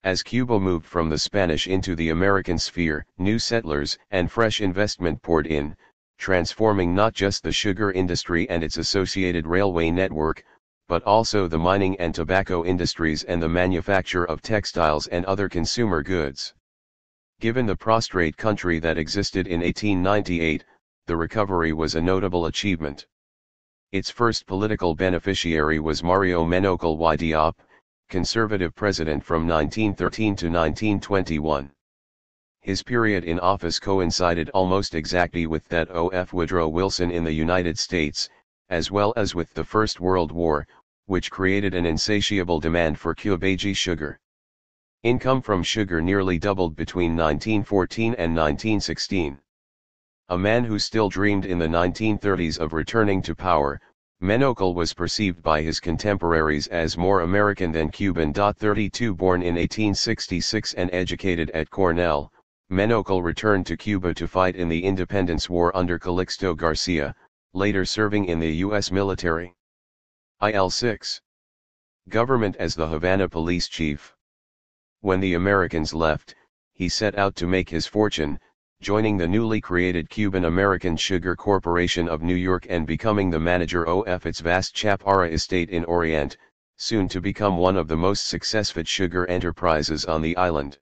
As Cuba moved from the Spanish into the American sphere, new settlers and fresh investment poured in, transforming not just the sugar industry and its associated railway network, but also the mining and tobacco industries and the manufacture of textiles and other consumer goods. Given the prostrate country that existed in 1898, the recovery was a notable achievement. Its first political beneficiary was Mario Menokal y Diop, conservative president from 1913 to 1921. His period in office coincided almost exactly with that of Woodrow Wilson in the United States, as well as with the First World War, which created an insatiable demand for Cubaji sugar. Income from sugar nearly doubled between 1914 and 1916. A man who still dreamed in the 1930s of returning to power, Menokal was perceived by his contemporaries as more American than Cuban. 32 Born in 1866 and educated at Cornell, Menokal returned to Cuba to fight in the Independence War under Calixto Garcia, later serving in the U.S. military. IL-6. Government as the Havana police chief. When the Americans left, he set out to make his fortune, joining the newly created Cuban-American Sugar Corporation of New York and becoming the manager of its vast Chaparra estate in Orient, soon to become one of the most successful sugar enterprises on the island.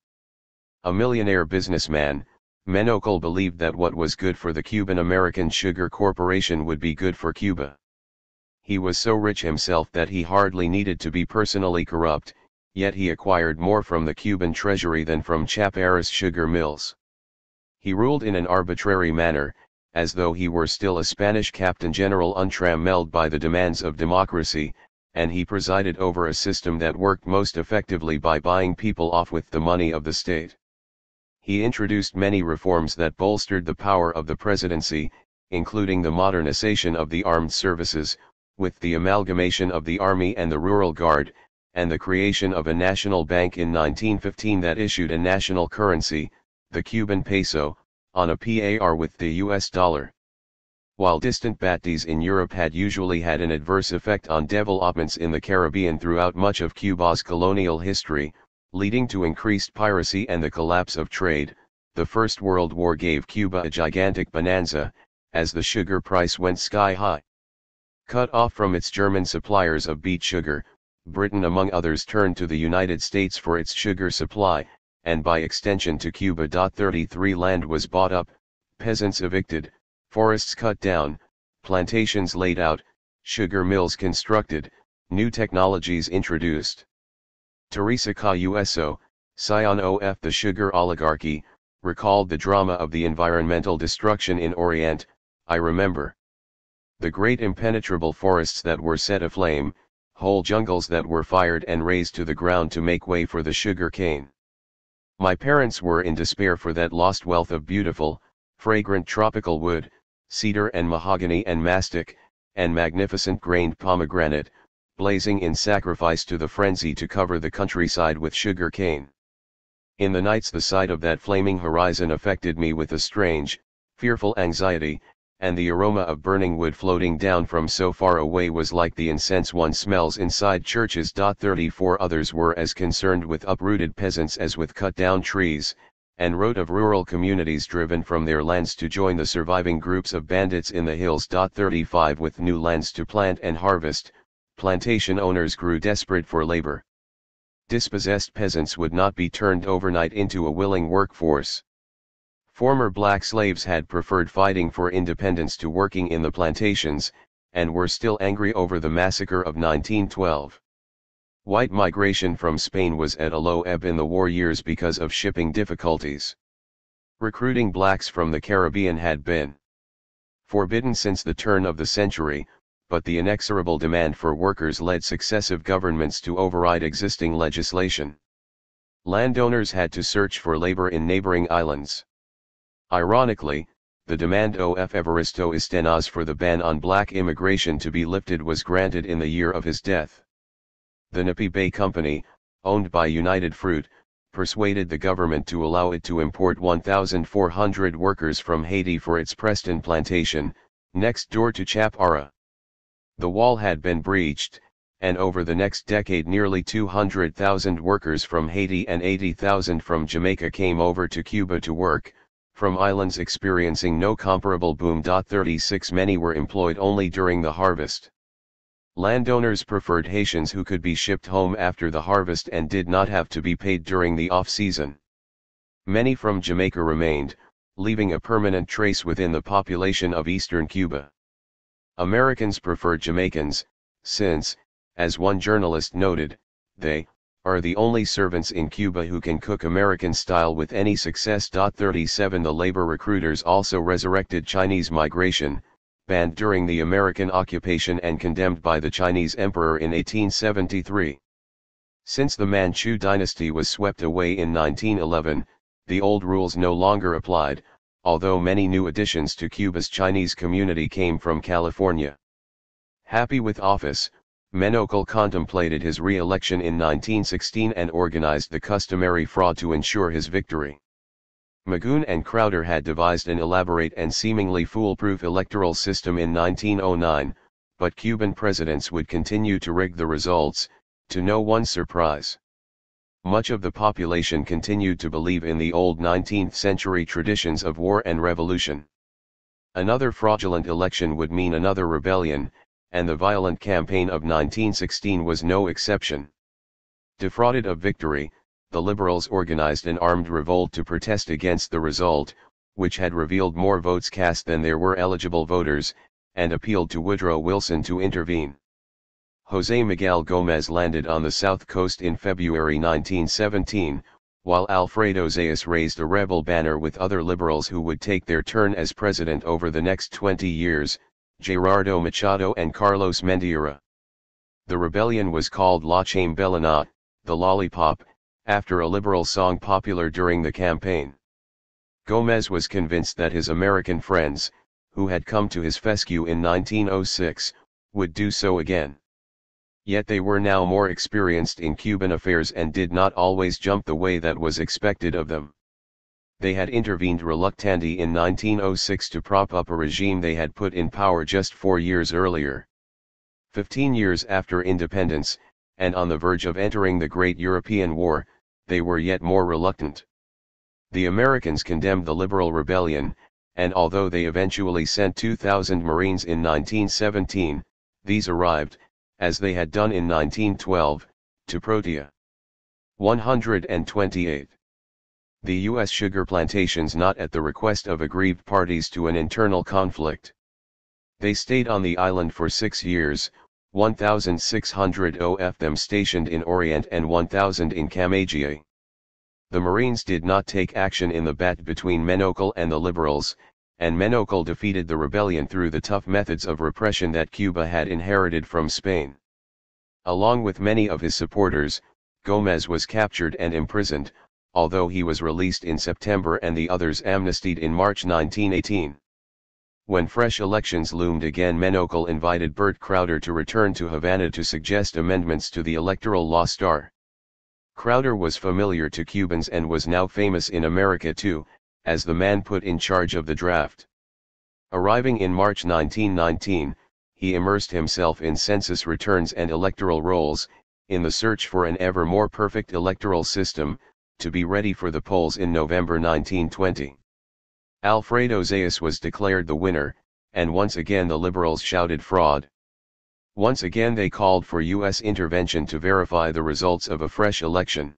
A millionaire businessman, Menokal believed that what was good for the Cuban-American Sugar Corporation would be good for Cuba. He was so rich himself that he hardly needed to be personally corrupt, yet he acquired more from the Cuban treasury than from Chaparra's sugar mills. He ruled in an arbitrary manner, as though he were still a Spanish captain general untrammeled by the demands of democracy, and he presided over a system that worked most effectively by buying people off with the money of the state. He introduced many reforms that bolstered the power of the presidency, including the modernization of the armed services, with the amalgamation of the Army and the Rural Guard, and the creation of a national bank in 1915 that issued a national currency, the Cuban peso, on a par with the US dollar. While distant batis in Europe had usually had an adverse effect on developments in the Caribbean throughout much of Cuba's colonial history, leading to increased piracy and the collapse of trade, the First World War gave Cuba a gigantic bonanza, as the sugar price went sky high. Cut off from its German suppliers of beet sugar, Britain among others turned to the United States for its sugar supply, and by extension to Cuba. 33 Land was bought up, peasants evicted, forests cut down, plantations laid out, sugar mills constructed, new technologies introduced. Teresa Cayuso, scion of the sugar oligarchy, recalled the drama of the environmental destruction in Orient. I remember the great impenetrable forests that were set aflame, whole jungles that were fired and razed to the ground to make way for the sugar cane. My parents were in despair for that lost wealth of beautiful, fragrant tropical wood, cedar and mahogany and mastic, and magnificent grained pomegranate, blazing in sacrifice to the frenzy to cover the countryside with sugar cane. In the nights the sight of that flaming horizon affected me with a strange, fearful anxiety, and the aroma of burning wood floating down from so far away was like the incense one smells inside churches. 34 Others were as concerned with uprooted peasants as with cut down trees, and wrote of rural communities driven from their lands to join the surviving groups of bandits in the hills. 35 With new lands to plant and harvest, plantation owners grew desperate for labor. Dispossessed peasants would not be turned overnight into a willing workforce. Former black slaves had preferred fighting for independence to working in the plantations, and were still angry over the massacre of 1912. White migration from Spain was at a low ebb in the war years because of shipping difficulties. Recruiting blacks from the Caribbean had been Forbidden since the turn of the century, but the inexorable demand for workers led successive governments to override existing legislation. Landowners had to search for labor in neighboring islands. Ironically, the demand of Evaristo Estenaz for the ban on black immigration to be lifted was granted in the year of his death. The Napi Bay Company, owned by United Fruit, persuaded the government to allow it to import 1,400 workers from Haiti for its Preston plantation, next door to Chapara. The wall had been breached, and over the next decade nearly 200,000 workers from Haiti and 80,000 from Jamaica came over to Cuba to work, from islands experiencing no comparable boom. 36 Many were employed only during the harvest. Landowners preferred Haitians who could be shipped home after the harvest and did not have to be paid during the off-season. Many from Jamaica remained, leaving a permanent trace within the population of eastern Cuba. Americans preferred Jamaicans, since, as one journalist noted, they are the only servants in Cuba who can cook American style with any success. 37 The labor recruiters also resurrected Chinese migration, banned during the American occupation and condemned by the Chinese emperor in 1873. Since the Manchu dynasty was swept away in 1911, the old rules no longer applied, although many new additions to Cuba's Chinese community came from California. Happy with office, Menokal contemplated his re-election in 1916 and organized the customary fraud to ensure his victory. Magoon and Crowder had devised an elaborate and seemingly foolproof electoral system in 1909, but Cuban presidents would continue to rig the results, to no one's surprise. Much of the population continued to believe in the old 19th-century traditions of war and revolution. Another fraudulent election would mean another rebellion, and the violent campaign of 1916 was no exception. Defrauded of victory, the liberals organized an armed revolt to protest against the result, which had revealed more votes cast than there were eligible voters, and appealed to Woodrow Wilson to intervene. José Miguel Gómez landed on the south coast in February 1917, while Alfredo Zayas raised a rebel banner with other liberals who would take their turn as president over the next 20 years, Gerardo Machado and Carlos Mendiera. The rebellion was called La Chambelana, the Lollipop, after a liberal song popular during the campaign. Gómez was convinced that his American friends, who had come to his fescue in 1906, would do so again. Yet they were now more experienced in Cuban affairs and did not always jump the way that was expected of them. They had intervened reluctantly in 1906 to prop up a regime they had put in power just 4 years earlier. 15 years after independence, and on the verge of entering the Great European War, they were yet more reluctant. The Americans condemned the liberal rebellion, and although they eventually sent 2,000 Marines in 1917, these arrived, as they had done in 1912, to Protea. 128. The U.S. sugar plantations not at the request of aggrieved parties to an internal conflict. They stayed on the island for 6 years, 1,600 of them stationed in Orient and 1,000 in Camagüey. The Marines did not take action in the bat between Menokal and the liberals, and Menokal defeated the rebellion through the tough methods of repression that Cuba had inherited from Spain. Along with many of his supporters, Gómez was captured and imprisoned, although he was released in September and the others amnestied in March 1918. When fresh elections loomed again, Menokal invited Bert Crowder to return to Havana to suggest amendments to the electoral law. Crowder was familiar to Cubans and was now famous in America too, as the man put in charge of the draft. Arriving in March 1919, he immersed himself in census returns and electoral rolls, in the search for an ever more perfect electoral system, to be ready for the polls in November 1920. Alfredo Zayas was declared the winner, and once again the liberals shouted fraud. Once again they called for U.S. intervention to verify the results of a fresh election.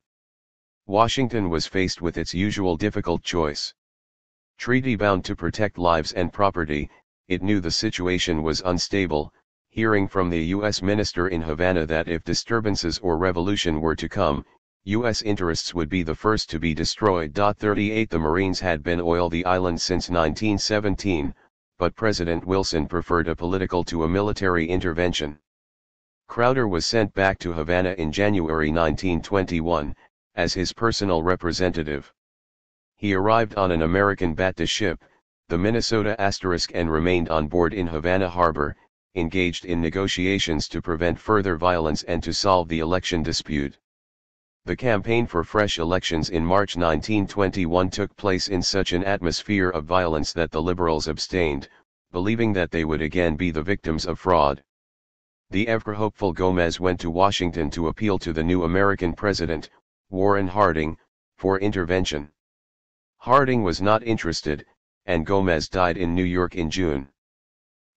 Washington was faced with its usual difficult choice. Treaty-bound to protect lives and property, it knew the situation was unstable, hearing from the U.S. minister in Havana that if disturbances or revolution were to come, U.S. interests would be the first to be destroyed. 38 The Marines had been oil the island since 1917, but President Wilson preferred a political to a military intervention. Crowder was sent back to Havana in January 1921, as his personal representative. He arrived on an American battleship, the Minnesota *, and remained on board in Havana Harbor, engaged in negotiations to prevent further violence and to solve the election dispute. The campaign for fresh elections in March 1921 took place in such an atmosphere of violence that the Liberals abstained, believing that they would again be the victims of fraud. The ever-hopeful Gomez went to Washington to appeal to the new American president, Warren Harding, for intervention. Harding was not interested, and Gomez died in New York in June.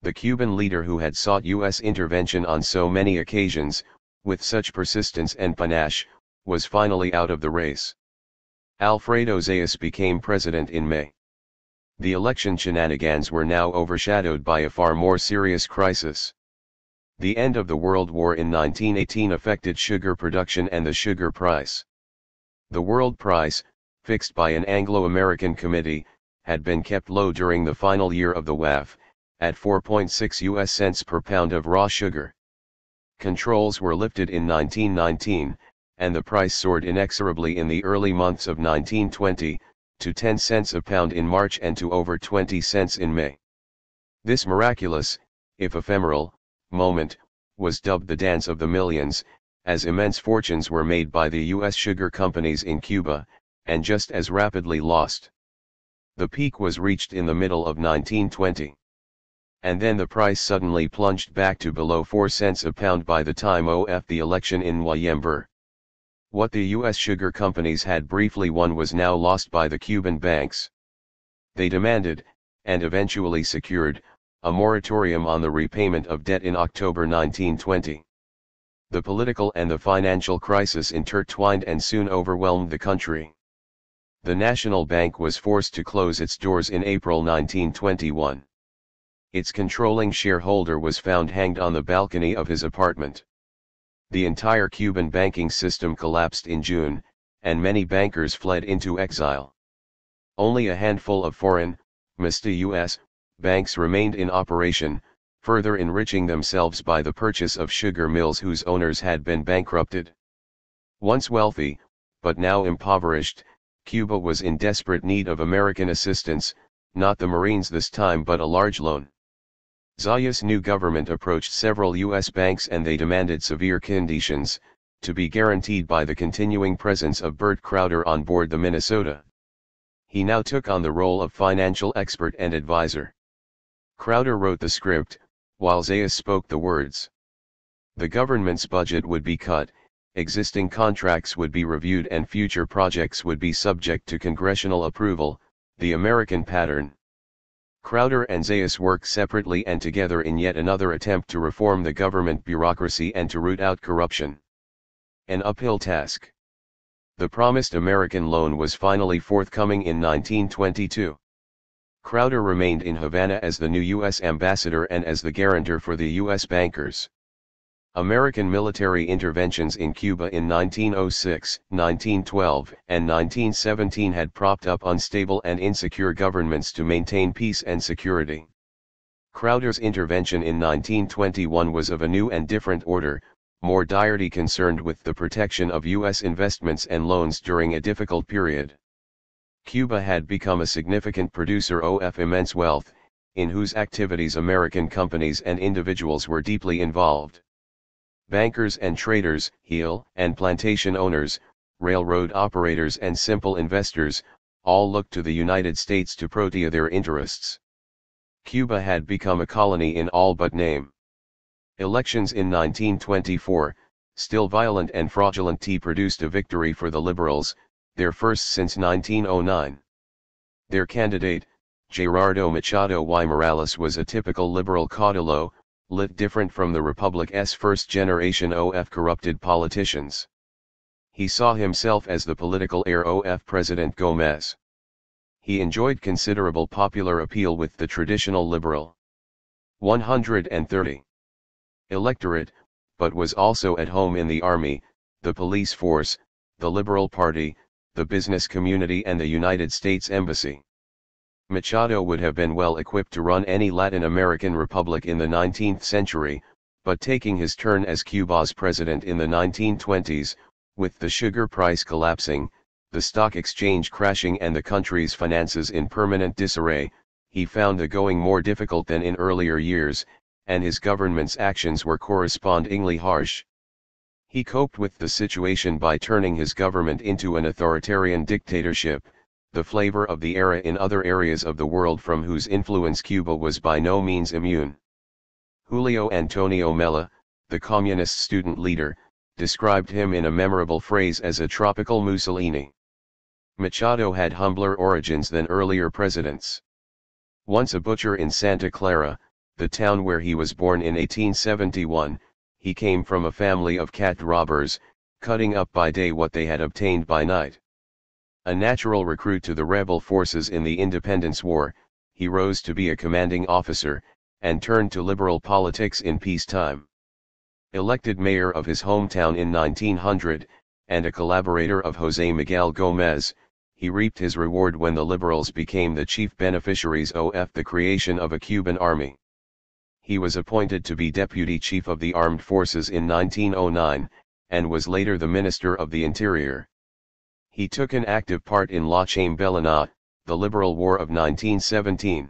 The Cuban leader who had sought U.S. intervention on so many occasions, with such persistence and panache, was finally out of the race. Alfredo Zayas became president in May. The election shenanigans were now overshadowed by a far more serious crisis. The end of the World War in 1918 affected sugar production and the sugar price. The world price, fixed by an Anglo-American committee, had been kept low during the final year of the WAF, at 4.6 US cents per pound of raw sugar. Controls were lifted in 1919, and the price soared inexorably in the early months of 1920, to 10 cents a pound in March and to over 20 cents in May. This miraculous, if ephemeral, moment, was dubbed the Dance of the Millions, as immense fortunes were made by the U.S. sugar companies in Cuba, and just as rapidly lost. The peak was reached in the middle of 1920. And then the price suddenly plunged back to below 4 cents a pound by the time of the election in November. What the U.S. sugar companies had briefly won was now lost by the Cuban banks. They demanded, and eventually secured, a moratorium on the repayment of debt in October 1920. The political and the financial crisis intertwined and soon overwhelmed the country. The National Bank was forced to close its doors in April 1921. Its controlling shareholder was found hanged on the balcony of his apartment. The entire Cuban banking system collapsed in June, and many bankers fled into exile. Only a handful of foreign, mostly U.S., banks remained in operation, further enriching themselves by the purchase of sugar mills whose owners had been bankrupted. Once wealthy, but now impoverished, Cuba was in desperate need of American assistance, not the Marines this time but a large loan. Zayas' new government approached several U.S. banks and they demanded severe conditions, to be guaranteed by the continuing presence of Bert Crowder on board the Minnesota. He now took on the role of financial expert and advisor. Crowder wrote the script, while Zayas spoke the words. The government's budget would be cut, existing contracts would be reviewed and future projects would be subject to congressional approval, the American pattern. Crowder and Zayas worked separately and together in yet another attempt to reform the government bureaucracy and to root out corruption. An uphill task. The promised American loan was finally forthcoming in 1922. Crowder remained in Havana as the new U.S. ambassador and as the guarantor for the U.S. bankers. American military interventions in Cuba in 1906, 1912, and 1917 had propped up unstable and insecure governments to maintain peace and security. Crowder's intervention in 1921 was of a new and different order, more directly concerned with the protection of U.S. investments and loans during a difficult period. Cuba had become a significant producer of immense wealth, in whose activities American companies and individuals were deeply involved. Bankers and traders, and plantation owners, railroad operators and simple investors, all looked to the United States to protect their interests. Cuba had become a colony in all but name. Elections in 1924, still violent and fraudulent, produced a victory for the Liberals, their first since 1909. Their candidate, Gerardo Machado y Morales, was a typical liberal caudillo, lit different from the Republic's first generation of corrupted politicians. He saw himself as the political heir of President Gomez. He enjoyed considerable popular appeal with the traditional liberal 130 electorate, but was also at home in the army, the police force, the Liberal Party, the business community and the United States Embassy. Machado would have been well equipped to run any Latin American republic in the 19th century, but taking his turn as Cuba's president in the 1920s, with the sugar price collapsing, the stock exchange crashing and the country's finances in permanent disarray, he found the going more difficult than in earlier years, and his government's actions were correspondingly harsh. He coped with the situation by turning his government into an authoritarian dictatorship, the flavor of the era in other areas of the world from whose influence Cuba was by no means immune. Julio Antonio Mella, the communist student leader, described him in a memorable phrase as a tropical Mussolini. Machado had humbler origins than earlier presidents. Once a butcher in Santa Clara, the town where he was born in 1871, he came from a family of cat robbers, cutting up by day what they had obtained by night. A natural recruit to the rebel forces in the Independence War, he rose to be a commanding officer, and turned to liberal politics in peacetime. Elected mayor of his hometown in 1900, and a collaborator of José Miguel Gómez, he reaped his reward when the liberals became the chief beneficiaries of the creation of a Cuban army. He was appointed to be deputy chief of the armed forces in 1909, and was later the Minister of the Interior. He took an active part in La Chambelana, the Liberal War of 1917.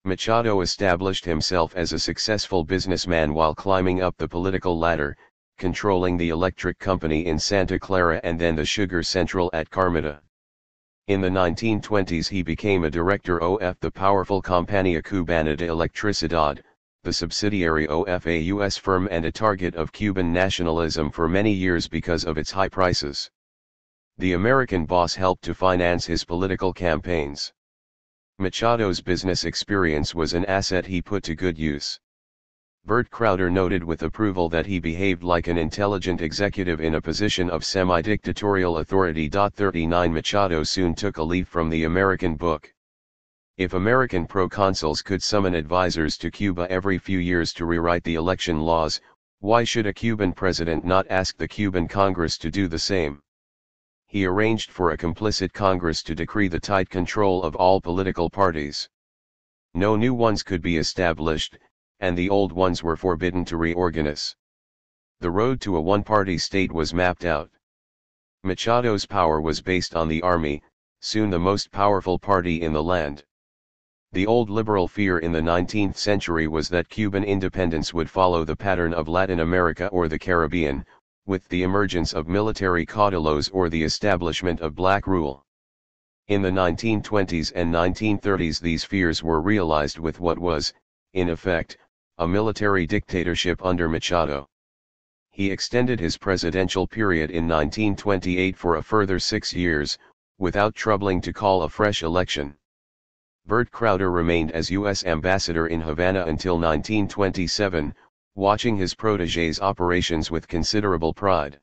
Machado established himself as a successful businessman while climbing up the political ladder, controlling the electric company in Santa Clara and then the sugar central at Carmita. In the 1920s he became a director of the powerful Compañía Cubana de Electricidad, the subsidiary of a U.S. firm and a target of Cuban nationalism for many years because of its high prices. The American boss helped to finance his political campaigns. Machado's business experience was an asset he put to good use. Bert Crowder noted with approval that he behaved like an intelligent executive in a position of semi-dictatorial authority. 39 Machado soon took a leaf from the American book. If American proconsuls could summon advisors to Cuba every few years to rewrite the election laws, why should a Cuban president not ask the Cuban Congress to do the same? He arranged for a complicit Congress to decree the tight control of all political parties. No new ones could be established, and the old ones were forbidden to reorganize. The road to a one-party state was mapped out. Machado's power was based on the army, soon the most powerful party in the land. The old liberal fear in the 19th century was that Cuban independence would follow the pattern of Latin America or the Caribbean, with the emergence of military caudillos or the establishment of black rule. In the 1920s and 1930s these fears were realized with what was, in effect, a military dictatorship under Machado. He extended his presidential period in 1928 for a further 6 years, without troubling to call a fresh election. Bert Crowder remained as U.S. ambassador in Havana until 1927, watching his protégé's operations with considerable pride.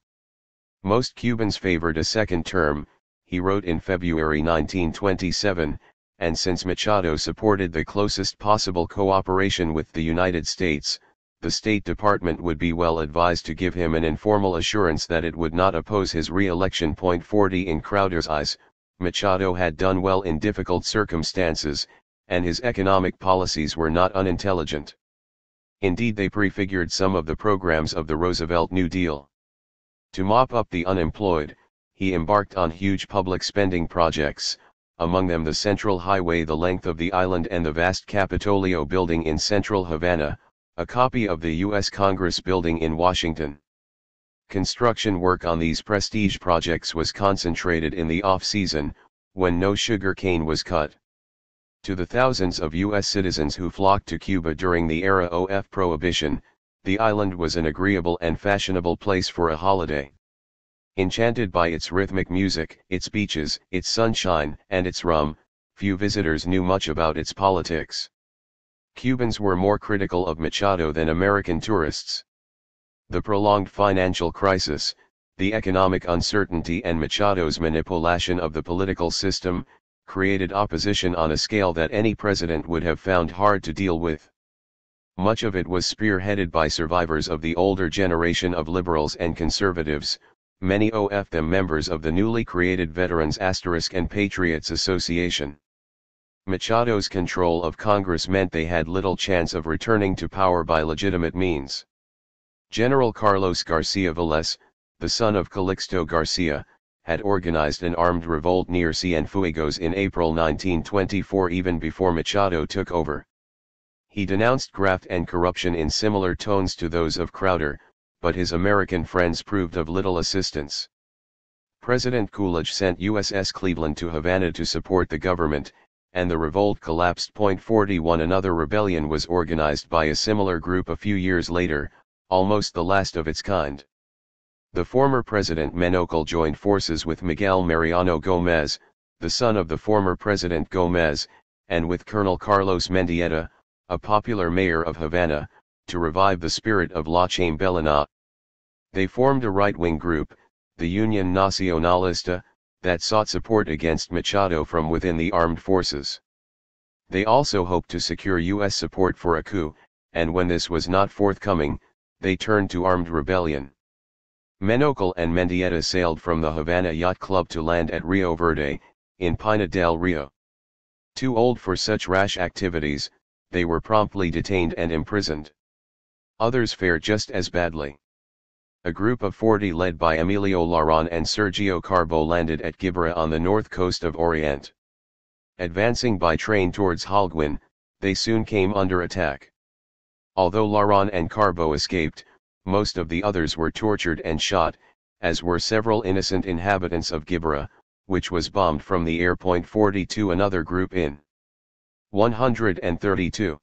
Most Cubans favored a second term, he wrote in February 1927, and since Machado supported the closest possible cooperation with the United States, the State Department would be well advised to give him an informal assurance that it would not oppose his re-election. 40 In Crowder's eyes, Machado had done well in difficult circumstances, and his economic policies were not unintelligent. Indeed, they prefigured some of the programs of the Roosevelt New Deal. To mop up the unemployed, he embarked on huge public spending projects, among them the Central Highway, the length of the island, and the vast Capitolio building in central Havana, a copy of the U.S. Congress building in Washington. Construction work on these prestige projects was concentrated in the off-season, when no sugar cane was cut. To the thousands of U.S. citizens who flocked to Cuba during the era of Prohibition, the island was an agreeable and fashionable place for a holiday. Enchanted by its rhythmic music, its beaches, its sunshine, and its rum, few visitors knew much about its politics. Cubans were more critical of Machado than American tourists. The prolonged financial crisis, the economic uncertainty, and Machado's manipulation of the political system, created opposition on a scale that any president would have found hard to deal with. Much of it was spearheaded by survivors of the older generation of liberals and conservatives, many of them members of the newly created Veterans * and Patriots Association. Machado's control of Congress meant they had little chance of returning to power by legitimate means. General Carlos Garcia Vélez, the son of Calixto Garcia, had organized an armed revolt near Cienfuegos in April 1924, even before Machado took over. He denounced graft and corruption in similar tones to those of Crowder, but his American friends proved of little assistance. President Coolidge sent USS Cleveland to Havana to support the government, and the revolt collapsed. 41 Another rebellion was organized by a similar group a few years later, almost the last of its kind. The former President Menocal joined forces with Miguel Mariano Gómez, the son of the former President Gómez, and with Colonel Carlos Mendieta, a popular mayor of Havana, to revive the spirit of La Chambelana. They formed a right-wing group, the Union Nacionalista, that sought support against Machado from within the armed forces. They also hoped to secure U.S. support for a coup, and when this was not forthcoming, they turned to armed rebellion. Menocal and Mendieta sailed from the Havana Yacht Club to land at Rio Verde, in Pina del Rio. Too old for such rash activities, they were promptly detained and imprisoned. Others fared just as badly. A group of 40 led by Emilio Laron and Sergio Carbo landed at Gibra on the north coast of Orient. Advancing by train towards Holguin, they soon came under attack. Although Laron and Carbo escaped, most of the others were tortured and shot, as were several innocent inhabitants of Gibra, which was bombed from the air. 42 Another group in 132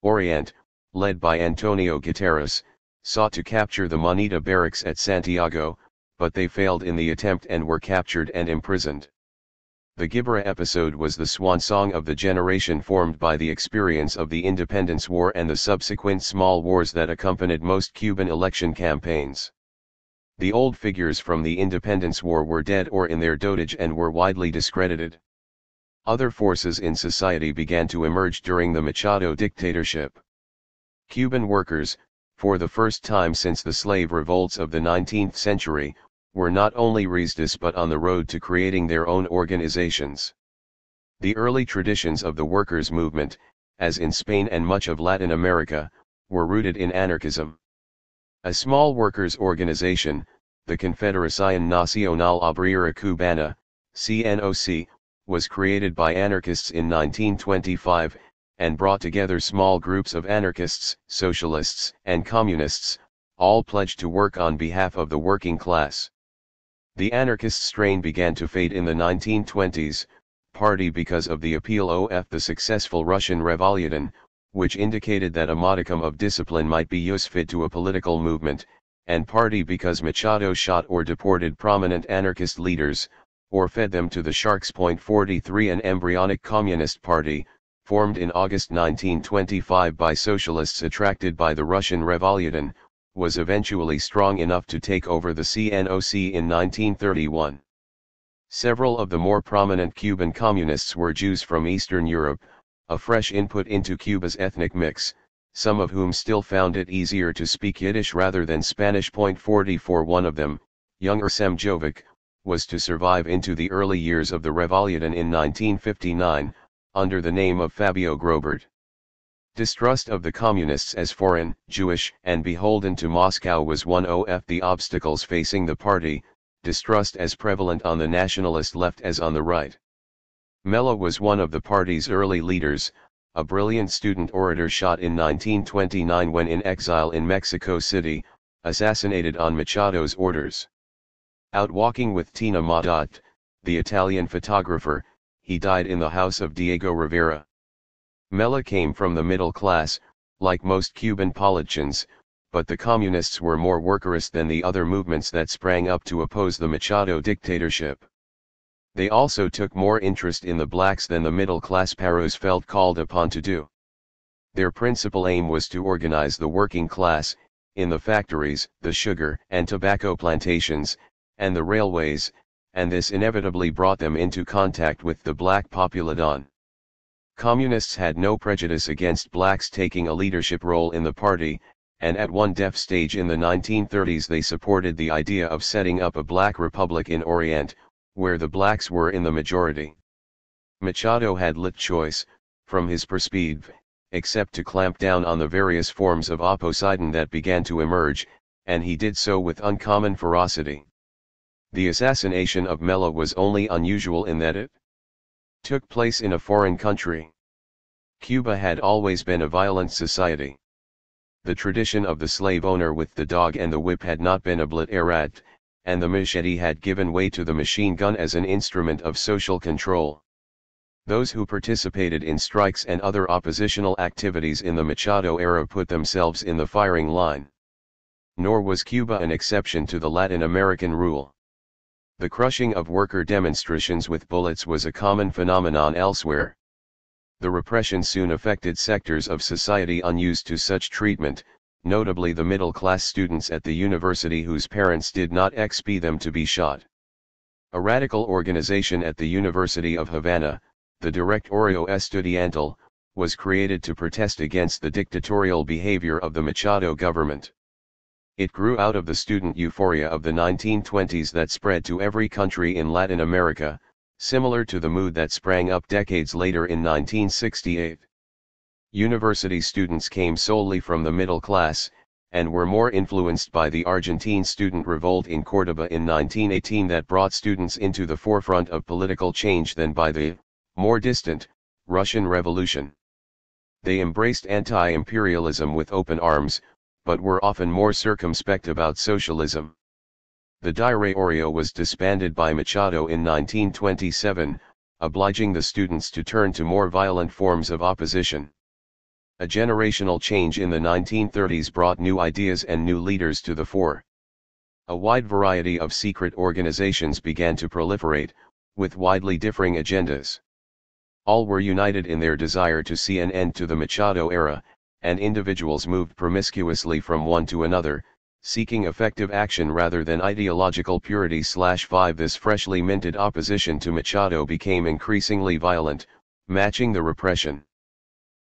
Orient, led by Antonio Guterres, sought to capture the Monita barracks at Santiago, but they failed in the attempt and were captured and imprisoned. The Gibra episode was the swan song of the generation formed by the experience of the Independence War and the subsequent small wars that accompanied most Cuban election campaigns. The old figures from the Independence War were dead or in their dotage and were widely discredited. Other forces in society began to emerge during the Machado dictatorship. Cuban workers, for the first time since the slave revolts of the 19th century, were not only resistas but on the road to creating their own organizations. The early traditions of the workers' movement, as in Spain and much of Latin America, were rooted in anarchism. A small workers' organization, the Confederación Nacional Obrera Cubana, CNOC, was created by anarchists in 1925, and brought together small groups of anarchists, socialists, and communists, all pledged to work on behalf of the working class. The anarchist strain began to fade in the 1920s, partly because of the appeal of the successful Russian Revolution, which indicated that a modicum of discipline might be useful to a political movement, and partly because Machado shot or deported prominent anarchist leaders, or fed them to the Sharks. 43 An embryonic communist party, formed in August 1925 by socialists attracted by the Russian Revolution, was eventually strong enough to take over the CNOC in 1931. Several of the more prominent Cuban communists were Jews from Eastern Europe, a fresh input into Cuba's ethnic mix, some of whom still found it easier to speak Yiddish rather than Spanish. 44 One of them, young Ersem Jovic, was to survive into the early years of the Revolution in 1959, under the name of Fabio Grobert. Distrust of the communists as foreign, Jewish, and beholden to Moscow was one of the obstacles facing the party, distrust as prevalent on the nationalist left as on the right. Mella was one of the party's early leaders, a brilliant student orator shot in 1929 when in exile in Mexico City, assassinated on Machado's orders. Out walking with Tina Modotti, the Italian photographer, he died in the house of Diego Rivera. Mella came from the middle class, like most Cuban politicians, but the communists were more workerist than the other movements that sprang up to oppose the Machado dictatorship. They also took more interest in the blacks than the middle-class paros felt called upon to do. Their principal aim was to organize the working class, in the factories, the sugar and tobacco plantations, and the railways, and this inevitably brought them into contact with the black populadon. Communists had no prejudice against blacks taking a leadership role in the party, and at one stage in the 1930s they supported the idea of setting up a black republic in Orient, where the blacks were in the majority. Machado had little choice, from his perspective, except to clamp down on the various forms of opposition that began to emerge, and he did so with uncommon ferocity. The assassination of Mella was only unusual in that it took place in a foreign country. Cuba had always been a violent society. The tradition of the slave owner with the dog and the whip had not been obliterated, and the machete had given way to the machine gun as an instrument of social control. Those who participated in strikes and other oppositional activities in the Machado era put themselves in the firing line. Nor was Cuba an exception to the Latin American rule. The crushing of worker demonstrations with bullets was a common phenomenon elsewhere. The repression soon affected sectors of society unused to such treatment, notably the middle-class students at the university whose parents did not expect them to be shot. A radical organization at the University of Havana, the Directorio Estudiantil, was created to protest against the dictatorial behavior of the Machado government. It grew out of the student euphoria of the 1920s that spread to every country in Latin America, similar to the mood that sprang up decades later in 1968. University students came solely from the middle class, and were more influenced by the Argentine student revolt in Córdoba in 1918 that brought students into the forefront of political change than by the, more distant, Russian Revolution. They embraced anti-imperialism with open arms, but were often more circumspect about socialism. The Directorio was disbanded by Machado in 1927, obliging the students to turn to more violent forms of opposition. A generational change in the 1930s brought new ideas and new leaders to the fore. A wide variety of secret organizations began to proliferate, with widely differing agendas. All were united in their desire to see an end to the Machado era, and individuals moved promiscuously from one to another, seeking effective action rather than ideological purity. 5 This freshly minted opposition to Machado became increasingly violent, matching the repression.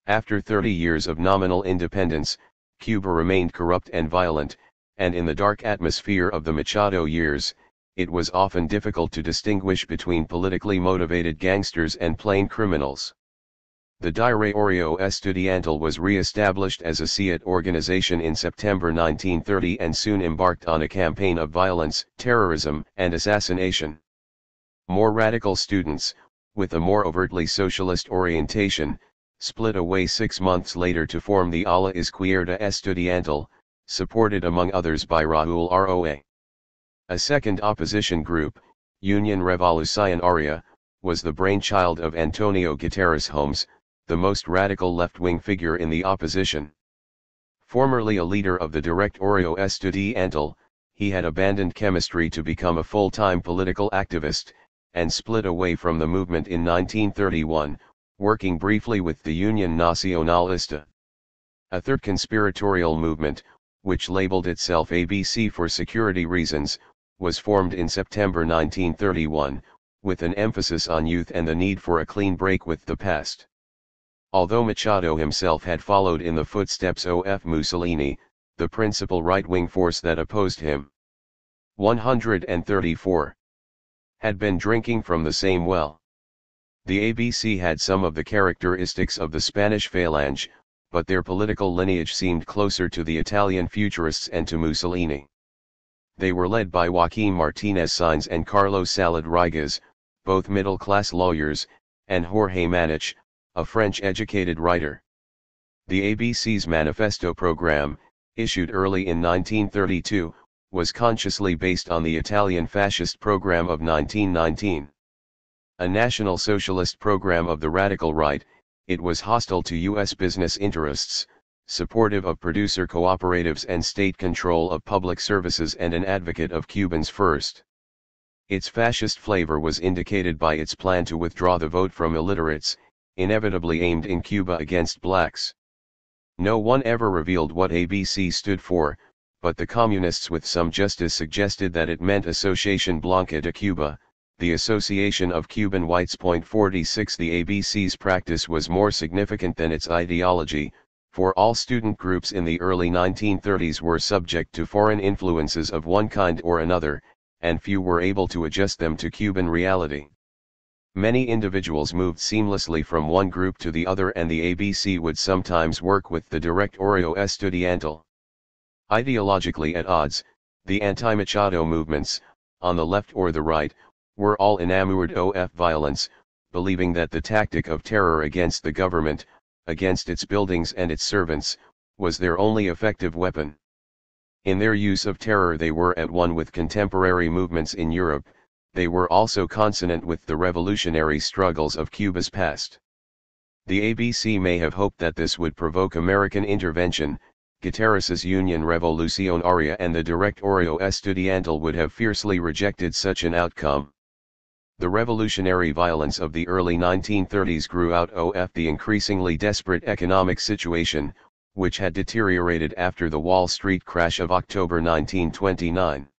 After 30 years of nominal independence, Cuba remained corrupt and violent, and in the dark atmosphere of the Machado years, it was often difficult to distinguish between politically motivated gangsters and plain criminals. The Directorio Estudiantil was re-established as a SEAT organization in September 1930 and soon embarked on a campaign of violence, terrorism, and assassination. More radical students, with a more overtly socialist orientation, split away 6 months later to form the Ala Izquierda Estudiantil, supported among others by Raúl Roa. A second opposition group, Unión Revolucionaria, was the brainchild of Antonio Guterres Holmes, the most radical left-wing figure in the opposition. Formerly a leader of the Directorio Estudiantil, he had abandoned chemistry to become a full-time political activist, and split away from the movement in 1931, working briefly with the Unión Nacionalista. A third conspiratorial movement, which labeled itself ABC for security reasons, was formed in September 1931, with an emphasis on youth and the need for a clean break with the past. Although Machado himself had followed in the footsteps of Mussolini, the principal right-wing force that opposed him, 134, had been drinking from the same well. The ABC had some of the characteristics of the Spanish Phalange, but their political lineage seemed closer to the Italian Futurists and to Mussolini. They were led by Joaquín Martínez Sáenz and Carlos Saladrigas, both middle-class lawyers, and Jorge Manich, a French-educated writer. The ABC's manifesto program, issued early in 1932, was consciously based on the Italian fascist program of 1919. A National Socialist program of the radical right, it was hostile to U.S. business interests, supportive of producer cooperatives and state control of public services, and an advocate of Cubans first. Its fascist flavor was indicated by its plan to withdraw the vote from illiterates, inevitably aimed in Cuba against blacks. No one ever revealed what ABC stood for, but the communists with some justice suggested that it meant Asociación Blanca de Cuba, the Association of Cuban Whites. 46 The ABC's practice was more significant than its ideology, for all student groups in the early 1930s were subject to foreign influences of one kind or another, and few were able to adjust them to Cuban reality. Many individuals moved seamlessly from one group to the other, and the ABC would sometimes work with the Directorio Estudiantil. Ideologically at odds, the anti-Machado movements, on the left or the right, were all enamored of violence, believing that the tactic of terror against the government, against its buildings and its servants, was their only effective weapon. In their use of terror they were at one with contemporary movements in Europe. They were also consonant with the revolutionary struggles of Cuba's past. The ABC may have hoped that this would provoke American intervention. Guterres's Union Revolucionaria and the Directorio Estudiantil would have fiercely rejected such an outcome. The revolutionary violence of the early 1930s grew out of the increasingly desperate economic situation, which had deteriorated after the Wall Street crash of October 1929.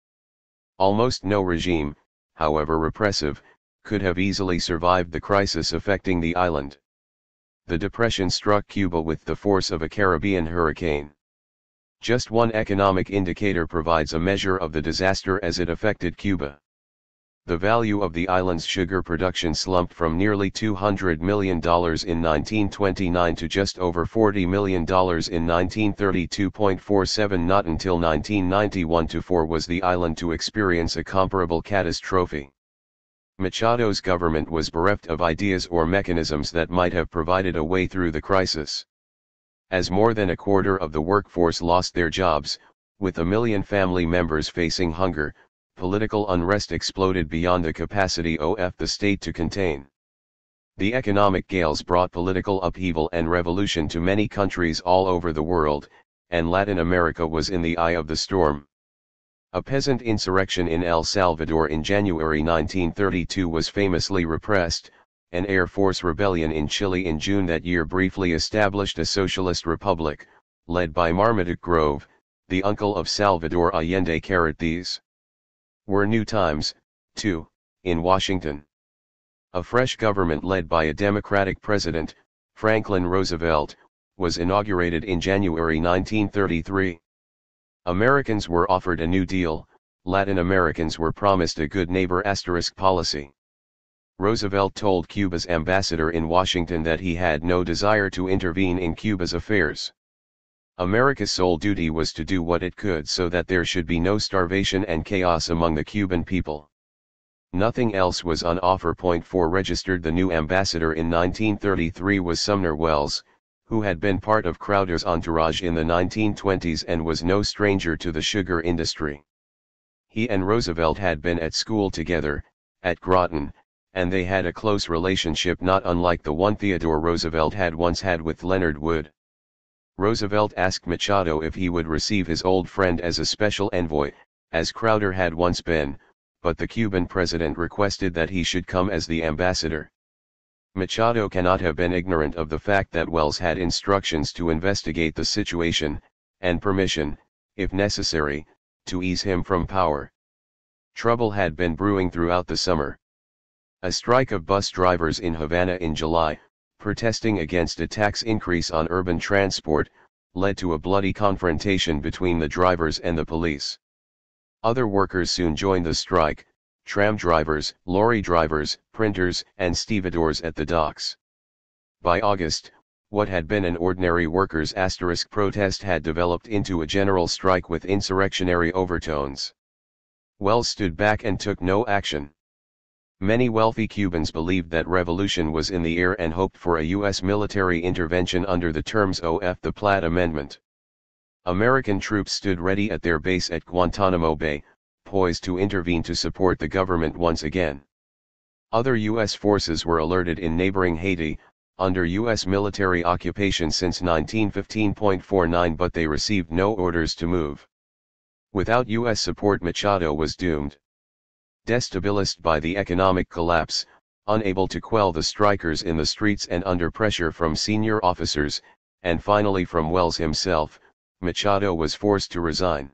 Almost no regime, however repressive, could have easily survived the crisis affecting the island. The depression struck Cuba with the force of a Caribbean hurricane. Just one economic indicator provides a measure of the disaster as it affected Cuba. The value of the island's sugar production slumped from nearly $200 million in 1929 to just over $40 million in 1932.47. Not until 1991-4 was the island to experience a comparable catastrophe. Machado's government was bereft of ideas or mechanisms that might have provided a way through the crisis. As more than a quarter of the workforce lost their jobs, with 1 million family members facing hunger, political unrest exploded beyond the capacity of the state to contain. The economic gales brought political upheaval and revolution to many countries all over the world, and Latin America was in the eye of the storm. A peasant insurrection in El Salvador in January 1932 was famously repressed. An Air Force rebellion in Chile in June that year briefly established a socialist republic, led by Marmaduke Grove, the uncle of Salvador Allende. These were new times, too, in Washington. A fresh government led by a Democratic president, Franklin Roosevelt, was inaugurated in January 1933. Americans were offered a New Deal, Latin Americans were promised a good neighbor * policy. Roosevelt told Cuba's ambassador in Washington that he had no desire to intervene in Cuba's affairs. America's sole duty was to do what it could so that there should be no starvation and chaos among the Cuban people. Nothing else was on offer. Point 4 registered the new ambassador in 1933 was Sumner Welles, who had been part of Crowder's entourage in the 1920s and was no stranger to the sugar industry. He and Roosevelt had been at school together, at Groton, and they had a close relationship not unlike the one Theodore Roosevelt had once had with Leonard Wood. Roosevelt asked Machado if he would receive his old friend as a special envoy, as Crowder had once been, but the Cuban president requested that he should come as the ambassador. Machado cannot have been ignorant of the fact that Welles had instructions to investigate the situation, and permission, if necessary, to ease him from power. Trouble had been brewing throughout the summer. A strike of bus drivers in Havana in July, protesting against a tax increase on urban transport, led to a bloody confrontation between the drivers and the police. Other workers soon joined the strike, tram drivers, lorry drivers, printers, and stevedores at the docks. By August, what had been an ordinary workers' protest had developed into a general strike with insurrectionary overtones. Welles stood back and took no action. Many wealthy Cubans believed that revolution was in the air and hoped for a U.S. military intervention under the terms of the Platt Amendment. American troops stood ready at their base at Guantanamo Bay, poised to intervene to support the government once again. Other U.S. forces were alerted in neighboring Haiti, under U.S. military occupation since 1915.49, but they received no orders to move. Without U.S. support, Machado was doomed. Destabilized by the economic collapse, unable to quell the strikers in the streets and under pressure from senior officers, and finally from Welles himself, Machado was forced to resign.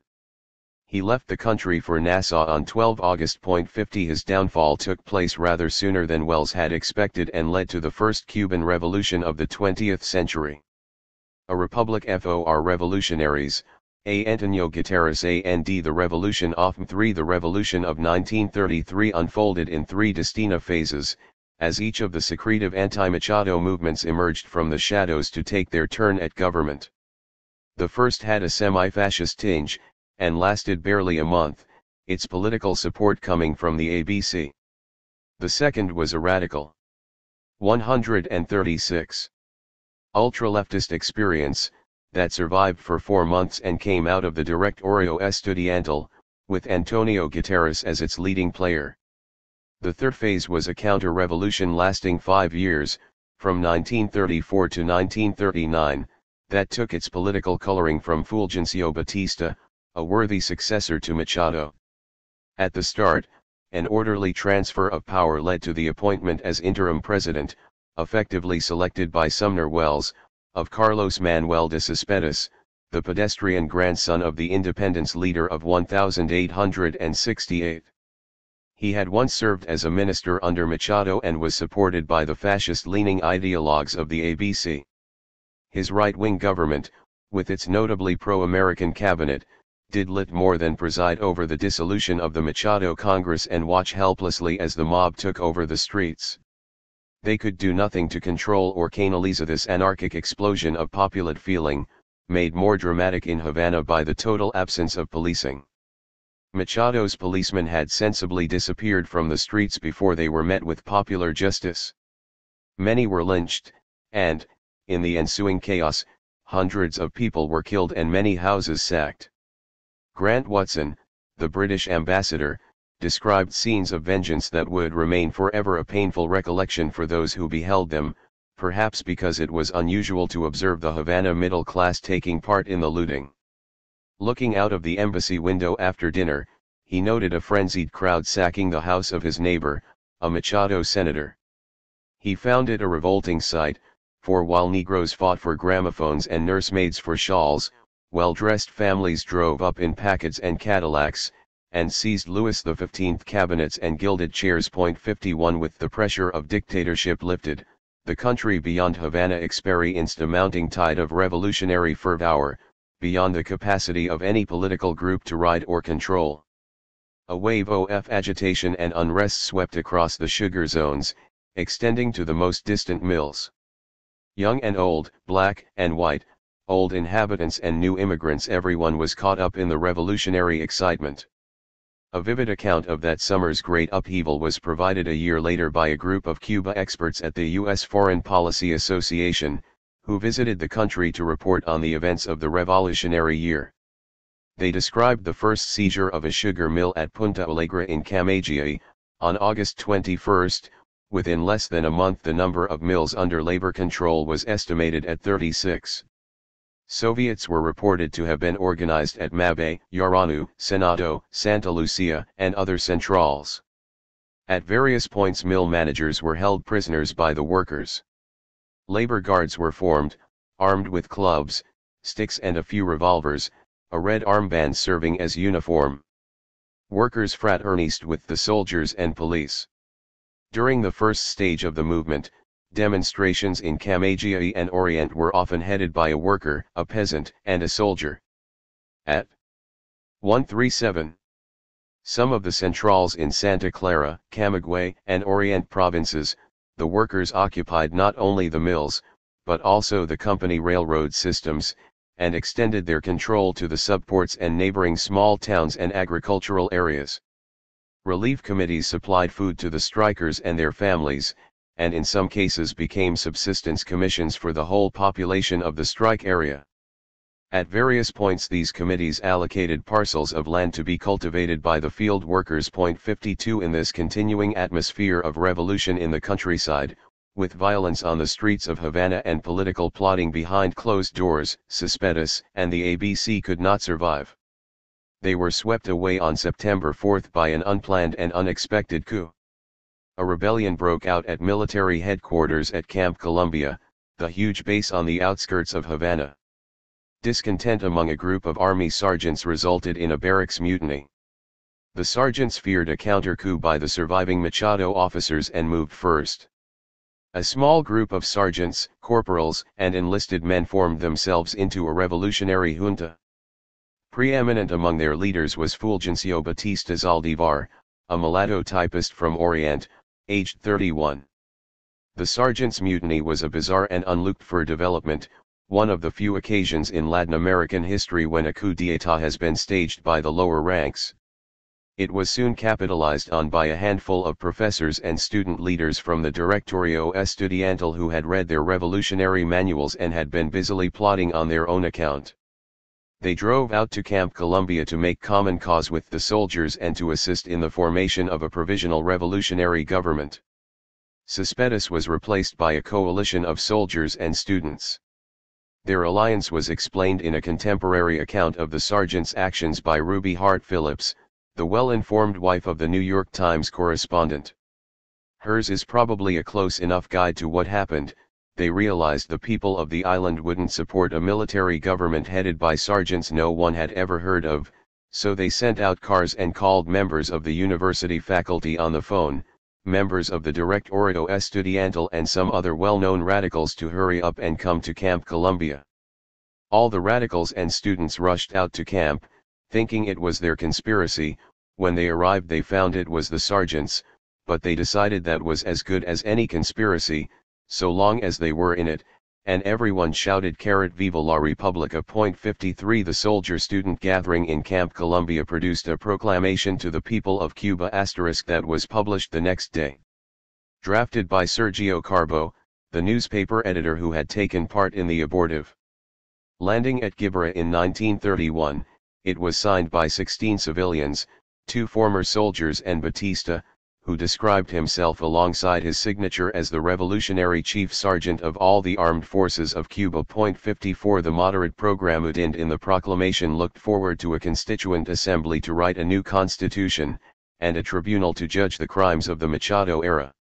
He left the country for Nassau on 12 August. 50 His downfall took place rather sooner than Welles had expected and led to the first Cuban Revolution of the 20th century. A republic for revolutionaries, A. Antonio Guterres and The Revolution of 3 The Revolution of 1933 unfolded in three distinct phases, as each of the secretive anti-Machado movements emerged from the shadows to take their turn at government. The first had a semi-fascist tinge, and lasted barely a month, its political support coming from the ABC. The second was a radical 136 ultra-leftist experience, that survived for 4 months and came out of the Directorio Estudiantil, with Antonio Guterres as its leading player. The third phase was a counter-revolution lasting 5 years, from 1934 to 1939, that took its political coloring from Fulgencio Batista, a worthy successor to Machado. At the start, an orderly transfer of power led to the appointment as interim president, effectively selected by Sumner Welles, of Carlos Manuel de Cespedes, the pedestrian grandson of the independence leader of 1868. He had once served as a minister under Machado and was supported by the fascist-leaning ideologues of the ABC. His right-wing government, with its notably pro-American cabinet, did little more than preside over the dissolution of the Machado Congress and watch helplessly as the mob took over the streets. They could do nothing to control or canalize this anarchic explosion of popular feeling, made more dramatic in Havana by the total absence of policing. Machado's policemen had sensibly disappeared from the streets before they were met with popular justice. Many were lynched, and, in the ensuing chaos, hundreds of people were killed and many houses sacked. Grant Watson, the British ambassador, described scenes of vengeance that would remain forever a painful recollection for those who beheld them, perhaps because it was unusual to observe the Havana middle class taking part in the looting. Looking out of the embassy window after dinner, he noted a frenzied crowd sacking the house of his neighbor, a Machado senator. He found it a revolting sight, for while Negroes fought for gramophones and nursemaids for shawls, well-dressed families drove up in packets and Cadillacs, and seized Louis XV cabinets and gilded chairs. 51 With the pressure of dictatorship lifted, the country beyond Havana experienced a mounting tide of revolutionary fervor, beyond the capacity of any political group to ride or control. A wave of agitation and unrest swept across the sugar zones, extending to the most distant mills. Young and old, black and white, old inhabitants and new immigrants, everyone was caught up in the revolutionary excitement. A vivid account of that summer's great upheaval was provided a year later by a group of Cuba experts at the U.S. Foreign Policy Association, who visited the country to report on the events of the revolutionary year. They described the first seizure of a sugar mill at Punta Alegre in Camagüey, on August 21. Within less than a month the number of mills under labor control was estimated at 36. Soviets were reported to have been organized at Mabay, Yaranu, Senado, Santa Lucia, and other centrales. At various points mill managers were held prisoners by the workers. Labor guards were formed, armed with clubs, sticks and a few revolvers, a red armband serving as uniform. Workers fraternized with the soldiers and police. During the first stage of the movement, demonstrations in Camagüey and Orient were often headed by a worker, a peasant, and a soldier. At 137. Some of the centrales in Santa Clara, Camagüey, and Orient provinces, the workers occupied not only the mills, but also the company railroad systems, and extended their control to the subports and neighboring small towns and agricultural areas. Relief committees supplied food to the strikers and their families, and in some cases became subsistence commissions for the whole population of the strike area. At various points these committees allocated parcels of land to be cultivated by the field workers. 52 In this continuing atmosphere of revolution in the countryside, with violence on the streets of Havana and political plotting behind closed doors, Cespedes and the ABC could not survive. They were swept away on September 4 by an unplanned and unexpected coup. A rebellion broke out at military headquarters at Camp Columbia, the huge base on the outskirts of Havana. Discontent among a group of army sergeants resulted in a barracks mutiny. The sergeants feared a counter-coup by the surviving Machado officers and moved first. A small group of sergeants, corporals, and enlisted men formed themselves into a revolutionary junta. Preeminent among their leaders was Fulgencio Batista Zaldivar, a mulatto typist from Orient, aged 31. The sergeant's mutiny was a bizarre and unlooked-for development, one of the few occasions in Latin American history when a coup d'état has been staged by the lower ranks. It was soon capitalized on by a handful of professors and student leaders from the Directorio Estudiantil who had read their revolutionary manuals and had been busily plotting on their own account. They drove out to Camp Columbia to make common cause with the soldiers and to assist in the formation of a provisional revolutionary government. Cespedes was replaced by a coalition of soldiers and students. Their alliance was explained in a contemporary account of the sergeant's actions by Ruby Hart Phillips, the well-informed wife of the New York Times correspondent. Hers is probably a close enough guide to what happened. They realized the people of the island wouldn't support a military government headed by sergeants no one had ever heard of, so they sent out cars and called members of the university faculty on the phone, members of the Directorio Estudiantil and some other well-known radicals to hurry up and come to Camp Columbia. All the radicals and students rushed out to camp, thinking it was their conspiracy. When they arrived they found it was the sergeants, but they decided that was as good as any conspiracy, so long as they were in it, and everyone shouted "Viva la Repubblica." 53 The soldier-student gathering in Camp Columbia produced a proclamation to the people of Cuba * that was published the next day. Drafted by Sergio Carbo, the newspaper editor who had taken part in the abortive landing at Gibara in 1931, it was signed by 16 civilians, 2 former soldiers and Batista, who described himself alongside his signature as the revolutionary chief sergeant of all the armed forces of Cuba. 54 The moderate Programudin in the proclamation looked forward to a constituent assembly to write a new constitution, and a tribunal to judge the crimes of the Machado era.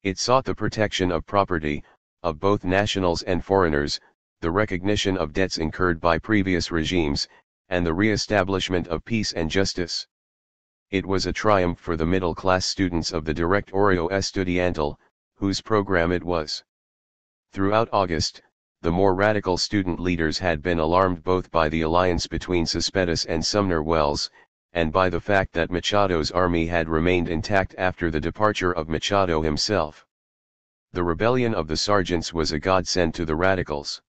It sought the protection of property, of both nationals and foreigners, the recognition of debts incurred by previous regimes, and the re-establishment of peace and justice. It was a triumph for the middle-class students of the Directorio Estudiantil, whose program it was. Throughout August, the more radical student leaders had been alarmed both by the alliance between Cespedes and Sumner Wells, and by the fact that Machado's army had remained intact after the departure of Machado himself. The rebellion of the sergeants was a godsend to the radicals.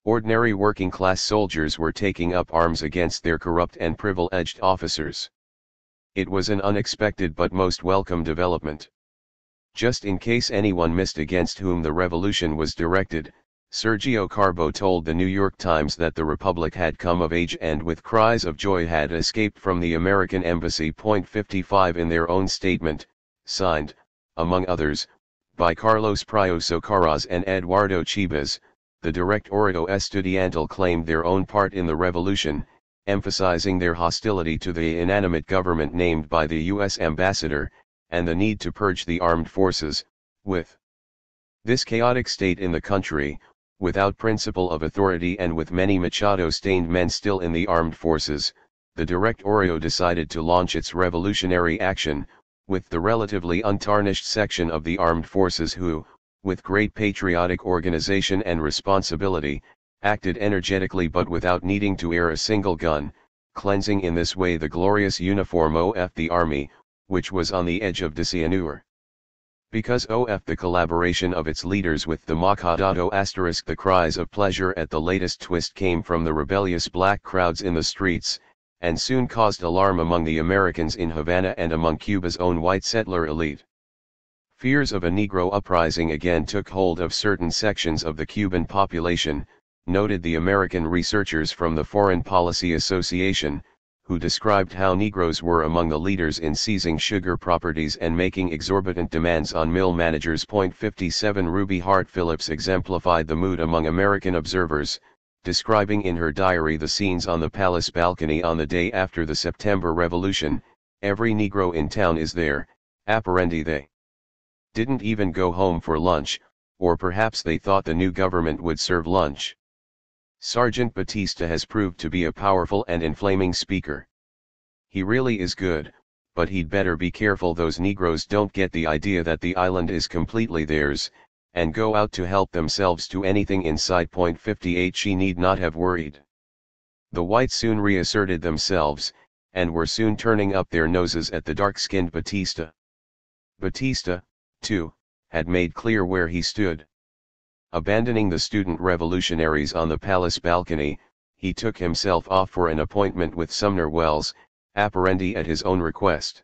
Ordinary working-class soldiers were taking up arms against their corrupt and privileged officers. It was an unexpected but most welcome development. Just in case anyone missed against whom the revolution was directed, Sergio Carbo told the New York Times that the Republic had come of age and with cries of joy had escaped from the American embassy. 55 In their own statement, signed, among others, by Carlos Prio Socarrás and Eduardo Chibas, the Directorio Estudiantil claimed their own part in the revolution, emphasizing their hostility to the inanimate government named by the U.S. ambassador, and the need to purge the armed forces, with this chaotic state in the country, without principle of authority and with many Machado-stained men still in the armed forces, the Directorio decided to launch its revolutionary action, with the relatively untarnished section of the armed forces who, with great patriotic organization and responsibility, acted energetically but without needing to air a single gun, cleansing in this way the glorious uniform of the army, which was on the edge of dishonor. Because of the collaboration of its leaders with the Machado *, the cries of pleasure at the latest twist came from the rebellious black crowds in the streets, and soon caused alarm among the Americans in Havana and among Cuba's own white settler elite. Fears of a Negro uprising again took hold of certain sections of the Cuban population, noted the American researchers from the Foreign Policy Association, who described how Negroes were among the leaders in seizing sugar properties and making exorbitant demands on mill managers. 57 Ruby Hart Phillips exemplified the mood among American observers, describing in her diary the scenes on the palace balcony on the day after the September Revolution. Every Negro in town is there, apparendi they didn't even go home for lunch, or perhaps they thought the new government would serve lunch. Sergeant Batista has proved to be a powerful and inflaming speaker. He really is good, but he'd better be careful those Negroes don't get the idea that the island is completely theirs, and go out to help themselves to anything inside. 58 She need not have worried. The whites soon reasserted themselves, and were soon turning up their noses at the dark-skinned Batista. Batista, too, had made clear where he stood. Abandoning the student revolutionaries on the palace balcony, he took himself off for an appointment with Sumner Welles, apparently at his own request.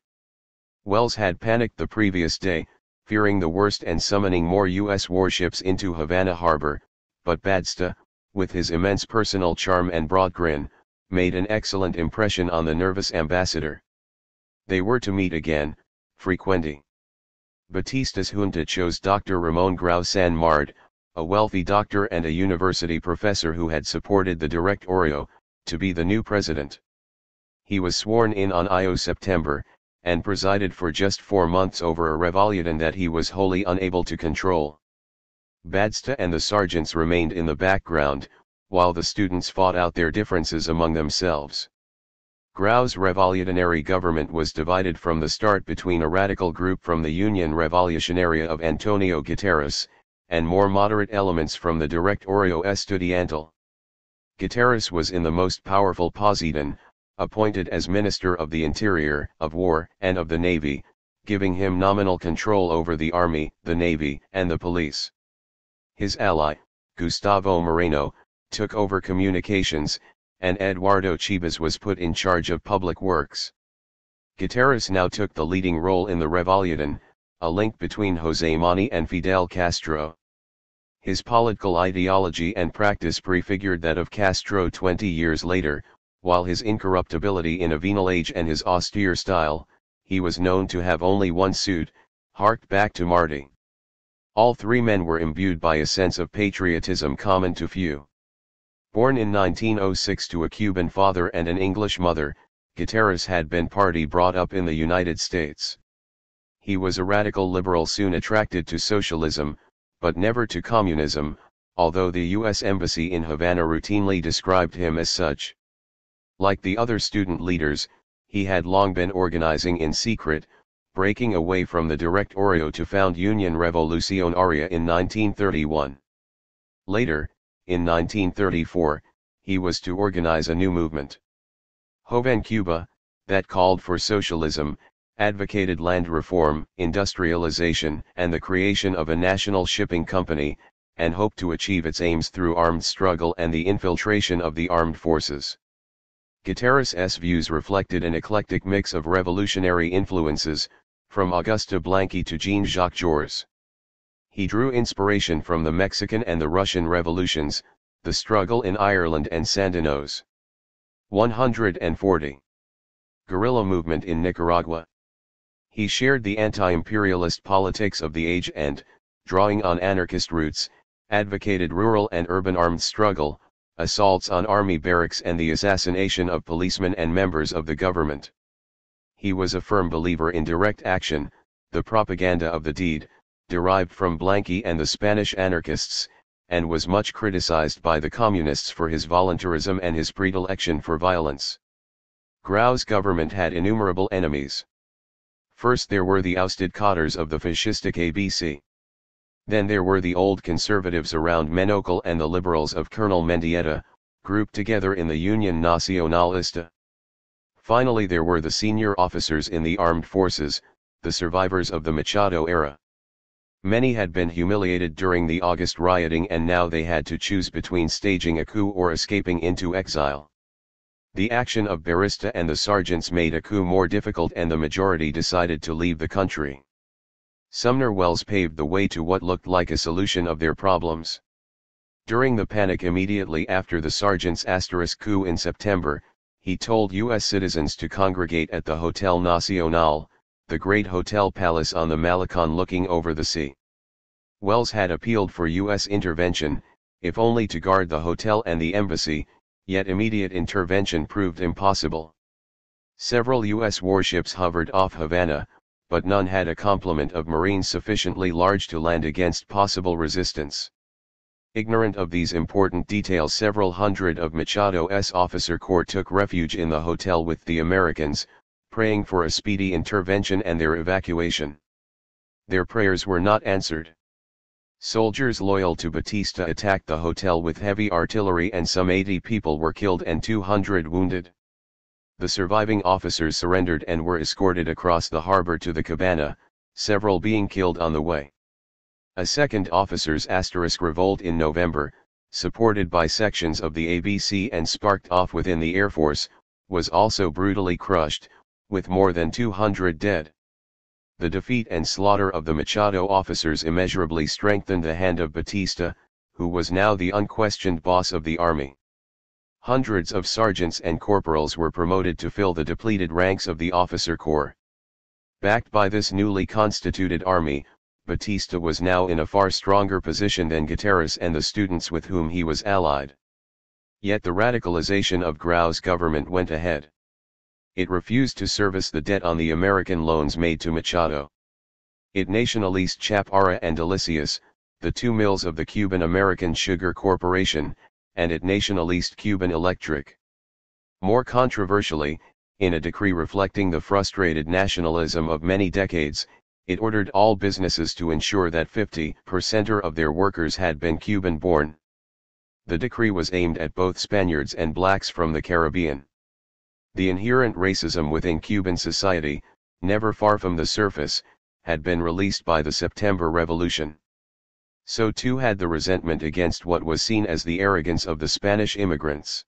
Welles had panicked the previous day, fearing the worst and summoning more U.S. warships into Havana harbor, but Batista, with his immense personal charm and broad grin, made an excellent impression on the nervous ambassador. They were to meet again, frequenting. Batista's junta chose Dr. Ramon Grau San Mard, a wealthy doctor and a university professor who had supported the Directorio, to be the new president. He was sworn in on September, and presided for just 4 months over a revolution that he was wholly unable to control. Batista and the sergeants remained in the background, while the students fought out their differences among themselves. Grau's revolutionary government was divided from the start between a radical group from the Union Revolucionaria of Antonio Guterres, and more moderate elements from the Directorio Estudiantil. Guterres was in the most powerful position, appointed as Minister of the Interior, of War, and of the Navy, giving him nominal control over the Army, the Navy, and the police. His ally, Gustavo Moreno, took over communications, and Eduardo Chibas was put in charge of public works. Guterres now took the leading role in the revolution, a link between José Maní and Fidel Castro. His political ideology and practice prefigured that of Castro 20 years later, while his incorruptibility in a venal age and his austere style, he was known to have only one suit, harked back to Martí. All three men were imbued by a sense of patriotism common to few. Born in 1906 to a Cuban father and an English mother, Guterres had been party brought up in the United States. He was a radical liberal soon attracted to socialism, but never to communism, although the U.S. Embassy in Havana routinely described him as such. Like the other student leaders, he had long been organizing in secret, breaking away from the Directorio to found Union Revolucionaria in 1931. Later, in 1934, he was to organize a new movement. Joven Cuba, that called for socialism, advocated land reform, industrialization, and the creation of a national shipping company, and hoped to achieve its aims through armed struggle and the infiltration of the armed forces. Guterres' views reflected an eclectic mix of revolutionary influences, from Auguste Blanqui to Jean-Jacques Jaurès. He drew inspiration from the Mexican and the Russian revolutions, the struggle in Ireland and Sandinistas. 140. Guerrilla movement in Nicaragua. He shared the anti-imperialist politics of the age and, drawing on anarchist roots, advocated rural and urban armed struggle, assaults on army barracks and the assassination of policemen and members of the government. He was a firm believer in direct action, the propaganda of the deed, derived from Blanqui and the Spanish anarchists, and was much criticized by the communists for his voluntarism and his predilection for violence. Grau's government had innumerable enemies. First there were the ousted cadres of the fascistic ABC. Then there were the old conservatives around Menocal and the liberals of Colonel Mendieta, grouped together in the Union Nacionalista. Finally there were the senior officers in the armed forces, the survivors of the Machado era. Many had been humiliated during the August rioting and now they had to choose between staging a coup or escaping into exile. The action of Batista and the sergeants made a coup more difficult and the majority decided to leave the country. Sumner Welles paved the way to what looked like a solution of their problems. During the panic immediately after the sergeant's coup in September, he told U.S. citizens to congregate at the Hotel Nacional, the great hotel palace on the Malecon looking over the sea. Welles had appealed for U.S. intervention, if only to guard the hotel and the embassy, yet immediate intervention proved impossible. Several U.S. warships hovered off Havana, but none had a complement of marines sufficiently large to land against possible resistance. Ignorant of these important details, several hundred of Machado's officer corps took refuge in the hotel with the Americans, praying for a speedy intervention and their evacuation. Their prayers were not answered. Soldiers loyal to Batista attacked the hotel with heavy artillery and some 80 people were killed and 200 wounded. The surviving officers surrendered and were escorted across the harbor to the cabana, several being killed on the way. A second officers' revolt in November, supported by sections of the ABC and sparked off within the Air Force, was also brutally crushed, with more than 200 dead. The defeat and slaughter of the Machado officers immeasurably strengthened the hand of Batista, who was now the unquestioned boss of the army. Hundreds of sergeants and corporals were promoted to fill the depleted ranks of the officer corps. Backed by this newly constituted army, Batista was now in a far stronger position than Guterres and the students with whom he was allied. Yet the radicalization of Grau's government went ahead. It refused to service the debt on the American loans made to Machado. It nationalized Chaparra and Delicias, the two mills of the Cuban-American Sugar Corporation, and it nationalized Cuban Electric. More controversially, in a decree reflecting the frustrated nationalism of many decades, it ordered all businesses to ensure that 50% of their workers had been Cuban-born. The decree was aimed at both Spaniards and blacks from the Caribbean. The inherent racism within Cuban society, never far from the surface, had been released by the September Revolution. So too had the resentment against what was seen as the arrogance of the Spanish immigrants.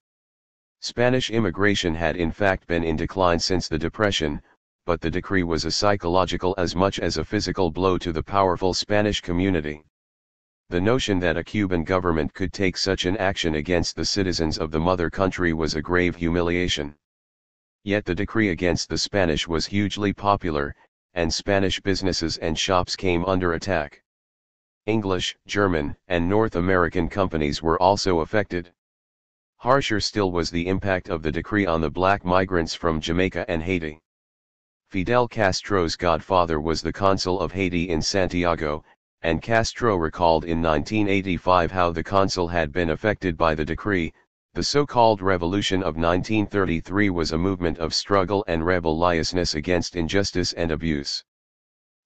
Spanish immigration had in fact been in decline since the Depression, but the decree was a psychological as much as a physical blow to the powerful Spanish community. The notion that a Cuban government could take such an action against the citizens of the mother country was a grave humiliation. Yet the decree against the Spanish was hugely popular, and Spanish businesses and shops came under attack. English, German, and North American companies were also affected. Harsher still was the impact of the decree on the black migrants from Jamaica and Haiti. Fidel Castro's godfather was the consul of Haiti in Santiago, and Castro recalled in 1985 how the consul had been affected by the decree. The so-called Revolution of 1933 was a movement of struggle and rebelliousness against injustice and abuse.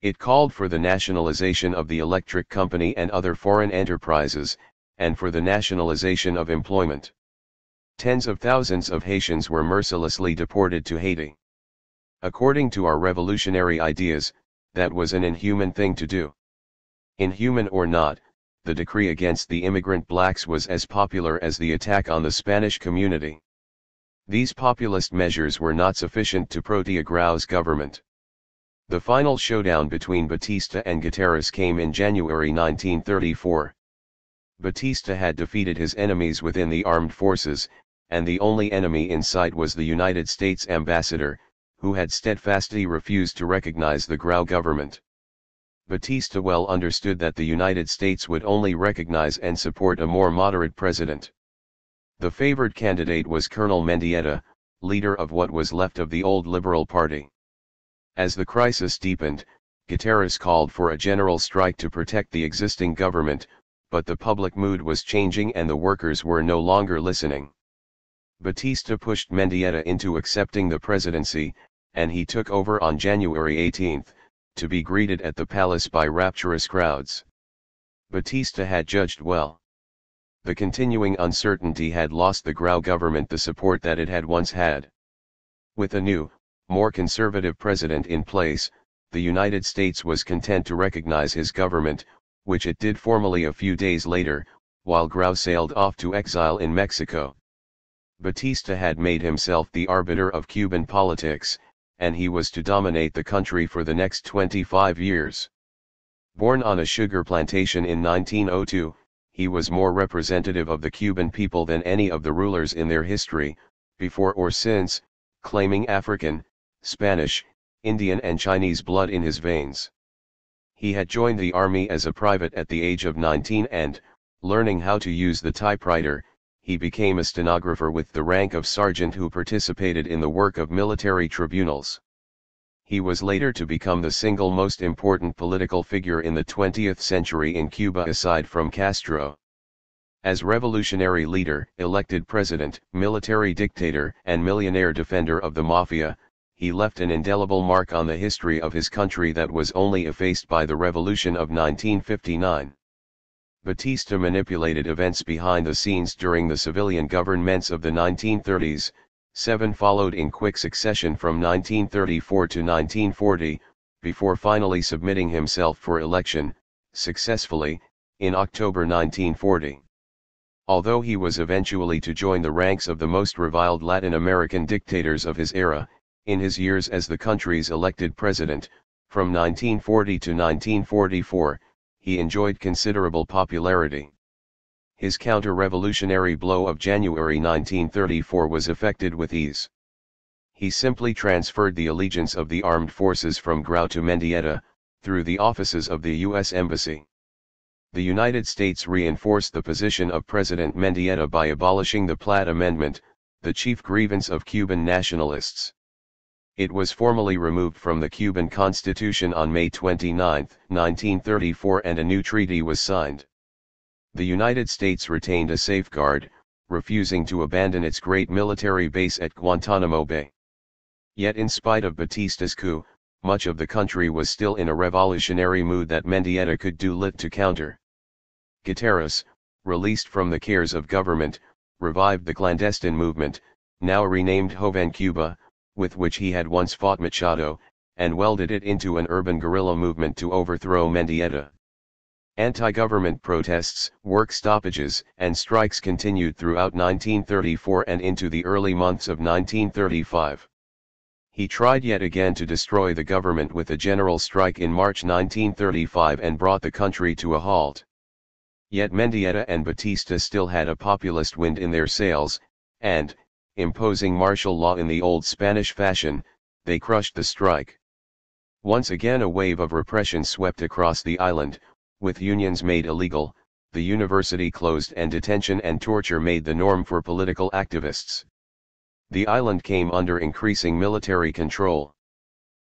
It called for the nationalization of the electric company and other foreign enterprises, and for the nationalization of employment. Tens of thousands of Haitians were mercilessly deported to Haiti. According to our revolutionary ideas, that was an inhuman thing to do. Inhuman or not, the decree against the immigrant blacks was as popular as the attack on the Spanish community. These populist measures were not sufficient to protect Grau's government. The final showdown between Batista and Guterres came in January 1934. Batista had defeated his enemies within the armed forces, and the only enemy in sight was the United States ambassador, who had steadfastly refused to recognize the Grau government. Batista well understood that the United States would only recognize and support a more moderate president. The favored candidate was Colonel Mendieta, leader of what was left of the old Liberal Party. As the crisis deepened, Guterres called for a general strike to protect the existing government, but the public mood was changing and the workers were no longer listening. Batista pushed Mendieta into accepting the presidency, and he took over on January 18, to be greeted at the palace by rapturous crowds. Batista had judged well. The continuing uncertainty had lost the Grau government the support that it had once had. With a new, more conservative president in place, the United States was content to recognize his government, which it did formally a few days later, while Grau sailed off to exile in Mexico. Batista had made himself the arbiter of Cuban politics, and he was to dominate the country for the next 25 years. Born on a sugar plantation in 1902, he was more representative of the Cuban people than any of the rulers in their history, before or since, claiming African, Spanish, Indian and Chinese blood in his veins. He had joined the army as a private at the age of 19 and, learning how to use the typewriter, he became a stenographer with the rank of sergeant who participated in the work of military tribunals. He was later to become the single most important political figure in the 20th century in Cuba aside from Castro. As revolutionary leader, elected president, military dictator, and millionaire defender of the mafia, he left an indelible mark on the history of his country that was only effaced by the Revolution of 1959. Batista manipulated events behind the scenes during the civilian governments of the 1930s, 7 followed in quick succession from 1934 to 1940, before finally submitting himself for election, successfully, in October 1940. Although he was eventually to join the ranks of the most reviled Latin American dictators of his era, in his years as the country's elected president, from 1940 to 1944, he enjoyed considerable popularity. His counter-revolutionary blow of January 1934 was effected with ease. He simply transferred the allegiance of the armed forces from Grau to Mendieta, through the offices of the U.S. Embassy. The United States reinforced the position of President Mendieta by abolishing the Platt Amendment, the chief grievance of Cuban nationalists. It was formally removed from the Cuban Constitution on May 29, 1934, and a new treaty was signed. The United States retained a safeguard, refusing to abandon its great military base at Guantanamo Bay. Yet in spite of Batista's coup, much of the country was still in a revolutionary mood that Mendieta could do little to counter. Guterres, released from the cares of government, revived the clandestine movement, now renamed Joven Cuba, with which he had once fought Machado, and welded it into an urban guerrilla movement to overthrow Mendieta. Anti-government protests, work stoppages, and strikes continued throughout 1934 and into the early months of 1935. He tried yet again to destroy the government with a general strike in March 1935 and brought the country to a halt. Yet Mendieta and Batista still had a populist wind in their sails, and, imposing martial law in the old Spanish fashion, they crushed the strike. Once again a wave of repression swept across the island, with unions made illegal, the university closed, and detention and torture made the norm for political activists. The island came under increasing military control.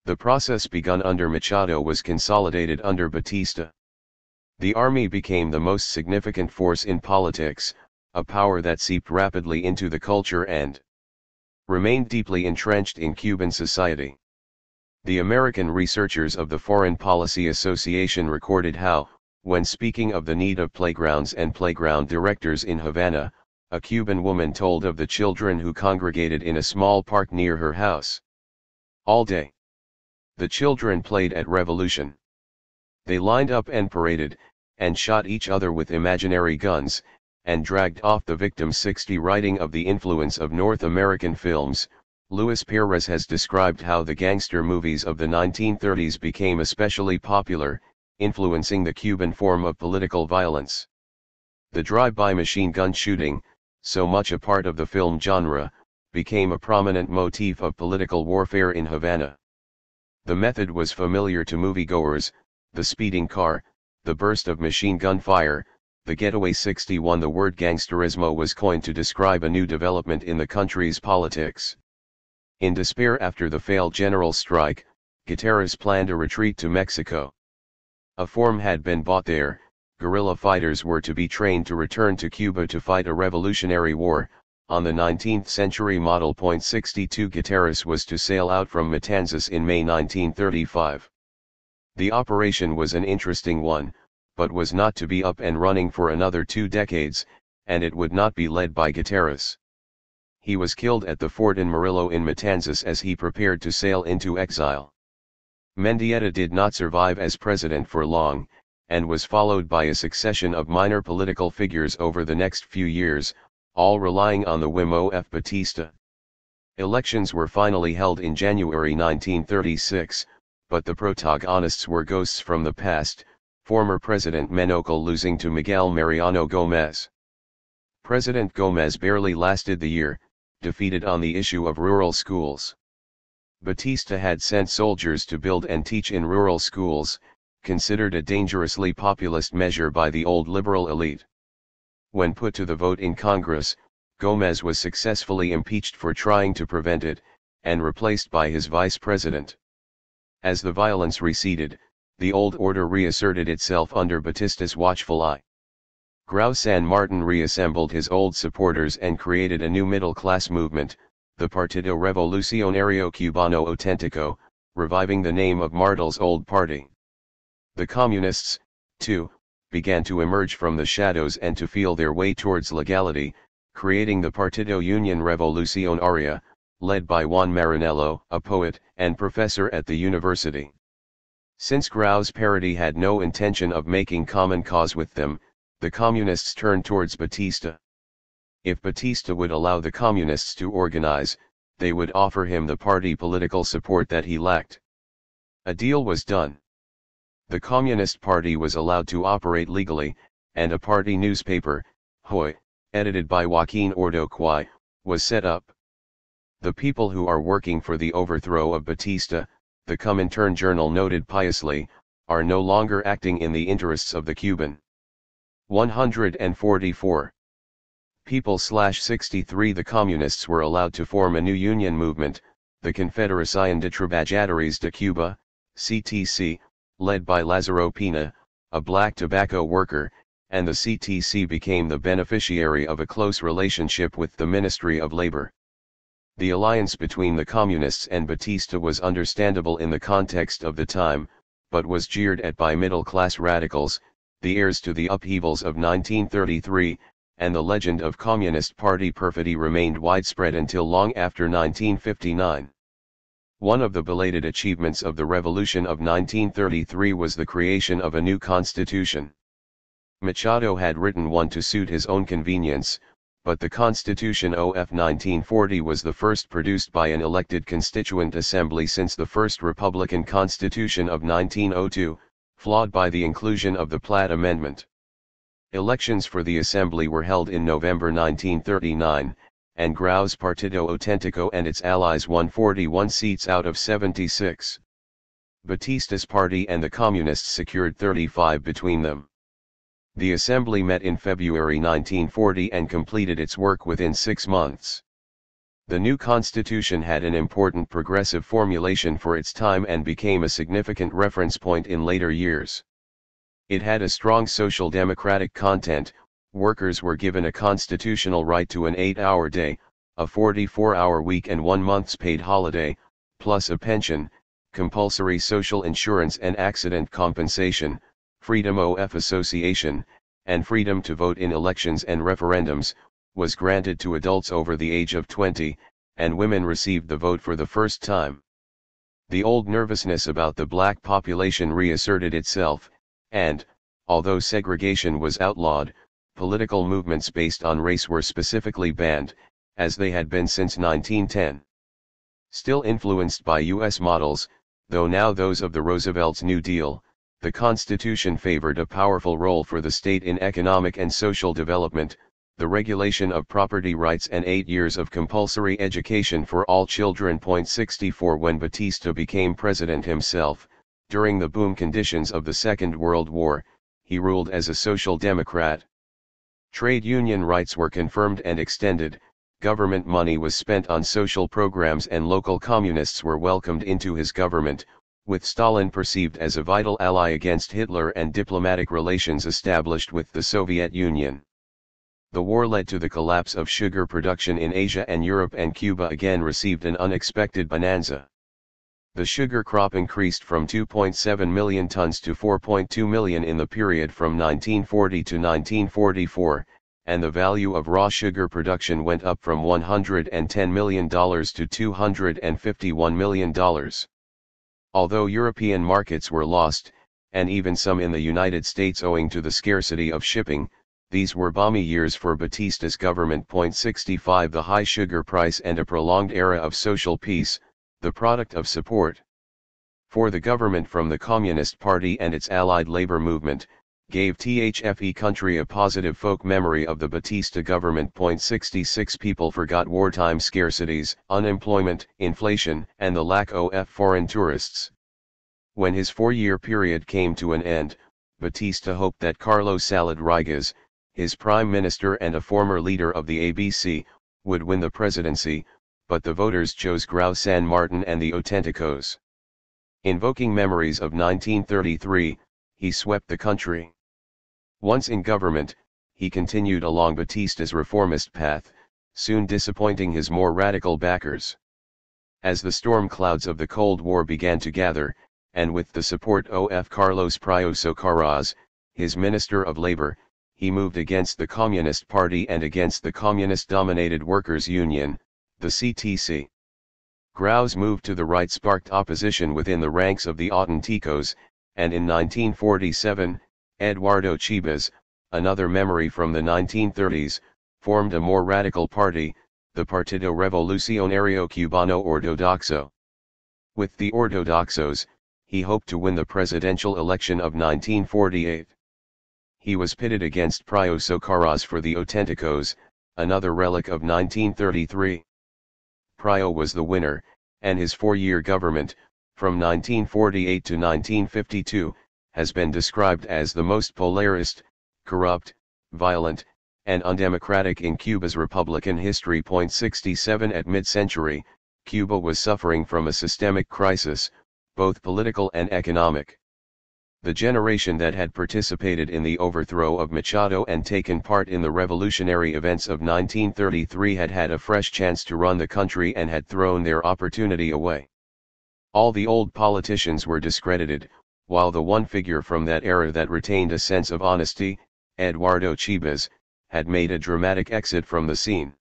The process begun under Machado was consolidated under Batista. The army became the most significant force in politics, a power that seeped rapidly into the culture and remained deeply entrenched in Cuban society. The American researchers of the Foreign Policy Association recorded how, when speaking of the need of playgrounds and playground directors in Havana, a Cuban woman told of the children who congregated in a small park near her house. All day, the children played at revolution. They lined up and paraded, and shot each other with imaginary guns, and dragged off the victims. 60 Writing of the influence of North American films, Luis Perez has described how the gangster movies of the 1930s became especially popular, influencing the Cuban form of political violence. The drive-by machine gun shooting, so much a part of the film genre, became a prominent motif of political warfare in Havana. The method was familiar to moviegoers: the speeding car, the burst of machine gun fire, the getaway. 61 The word gangsterismo was coined to describe a new development in the country's politics. In despair after the failed general strike, Guterres planned a retreat to Mexico. A form had been bought there. Guerrilla fighters were to be trained to return to Cuba to fight a revolutionary war, on the 19th century model. 62 Guterres was to sail out from Matanzas in May 1935. The operation was an interesting one, but was not to be up and running for another 2 decades, and it would not be led by Guterres. He was killed at the fort in Murillo in Matanzas as he prepared to sail into exile. Mendieta did not survive as president for long, and was followed by a succession of minor political figures over the next few years, all relying on the whim of Batista. Elections were finally held in January 1936, but the protagonists were ghosts from the past, former President Menocal losing to Miguel Mariano Gómez. President Gómez barely lasted the year, defeated on the issue of rural schools. Batista had sent soldiers to build and teach in rural schools, considered a dangerously populist measure by the old liberal elite. When put to the vote in Congress, Gómez was successfully impeached for trying to prevent it, and replaced by his vice president. As the violence receded, the old order reasserted itself under Batista's watchful eye. Grau San Martin reassembled his old supporters and created a new middle-class movement, the Partido Revolucionario Cubano Auténtico, reviving the name of Martel's old party. The communists, too, began to emerge from the shadows and to feel their way towards legality, creating the Partido Unión Revolucionaria, led by Juan Maranello, a poet and professor at the university. Since Grau's party had no intention of making common cause with them, the communists turned towards Batista. If Batista would allow the communists to organize, they would offer him the party political support that he lacked. A deal was done. The Communist Party was allowed to operate legally, and a party newspaper, Hoy, edited by Joaquin Ordoquay, was set up. The people who are working for the overthrow of Batista, the Comintern journal noted piously, are no longer acting in the interests of the Cuban. 144. People/63 The Communists were allowed to form a new union movement, the Confederación de Trabajadores de Cuba, CTC, led by Lázaro Pina, a black tobacco worker, and the CTC became the beneficiary of a close relationship with the Ministry of Labor. The alliance between the Communists and Batista was understandable in the context of the time, but was jeered at by middle-class radicals, the heirs to the upheavals of 1933, and the legend of Communist Party perfidy remained widespread until long after 1959. One of the belated achievements of the Revolution of 1933 was the creation of a new constitution. Machado had written one to suit his own convenience, but the Constitution of 1940 was the first produced by an elected constituent assembly since the first Republican Constitution of 1902, flawed by the inclusion of the Platt Amendment. Elections for the assembly were held in November 1939, and Grau's Partido Auténtico and its allies won 41 seats out of 76. Batista's party and the Communists secured 35 between them. The assembly met in February 1940 and completed its work within 6 months. The new constitution had an important progressive formulation for its time and became a significant reference point in later years. It had a strong social democratic content. Workers were given a constitutional right to an 8-hour day, a 44-hour week and 1 month's paid holiday, plus a pension, compulsory social insurance and accident compensation, freedom of association, and freedom to vote in elections and referendums, was granted to adults over the age of 20, and women received the vote for the first time. The old nervousness about the black population reasserted itself, and, although segregation was outlawed, political movements based on race were specifically banned, as they had been since 1910. Still influenced by U.S. models, though now those of the Roosevelt's New Deal, the Constitution favored a powerful role for the state in economic and social development, the regulation of property rights and 8 years of compulsory education for all children. 64 When Batista became president himself, during the boom conditions of the Second World War, he ruled as a social democrat. Trade union rights were confirmed and extended, government money was spent on social programs and local communists were welcomed into his government, with Stalin perceived as a vital ally against Hitler and diplomatic relations established with the Soviet Union. The war led to the collapse of sugar production in Asia and Europe, and Cuba again received an unexpected bonanza. The sugar crop increased from 2.7 million tons to 4.2 million in the period from 1940 to 1944, and the value of raw sugar production went up from $110 million to $251 million. Although European markets were lost, and even some in the United States owing to the scarcity of shipping, these were balmy years for Batista's government. 65 The high sugar price and a prolonged era of social peace, the product of support for the government from the Communist Party and its allied labor movement, gave THFE country a positive folk memory of the Batista government. 66 People forgot wartime scarcities, unemployment, inflation, and the lack of foreign tourists. When his 4-year period came to an end, Batista hoped that Carlos Salad Rodriguez, his prime minister and a former leader of the ABC, would win the presidency, but the voters chose Grau San Martin and the Auténticos. Invoking memories of 1933, he swept the country. Once in government, he continued along Batista's reformist path, soon disappointing his more radical backers. As the storm clouds of the Cold War began to gather, and with the support of Carlos Prioso Carras, his Minister of Labor, he moved against the Communist Party and against the communist-dominated Workers' Union, the CTC. Grau's move to the right sparked opposition within the ranks of the Auténticos, and in 1947, Eduardo Chibas, another memory from the 1930s, formed a more radical party, the Partido Revolucionario Cubano Ortodoxo. With the Ortodoxos, he hoped to win the presidential election of 1948. He was pitted against Prio Socarrás for the Auténticos, another relic of 1933. Prio was the winner, and his four-year government, from 1948 to 1952, has been described as the most polarist, corrupt, violent, and undemocratic in Cuba's Republican history. 67 At mid-century, Cuba was suffering from a systemic crisis, both political and economic. The generation that had participated in the overthrow of Machado and taken part in the revolutionary events of 1933 had had a fresh chance to run the country and had thrown their opportunity away. All the old politicians were discredited, while the one figure from that era that retained a sense of honesty, Eduardo Chibas, had made a dramatic exit from the scene.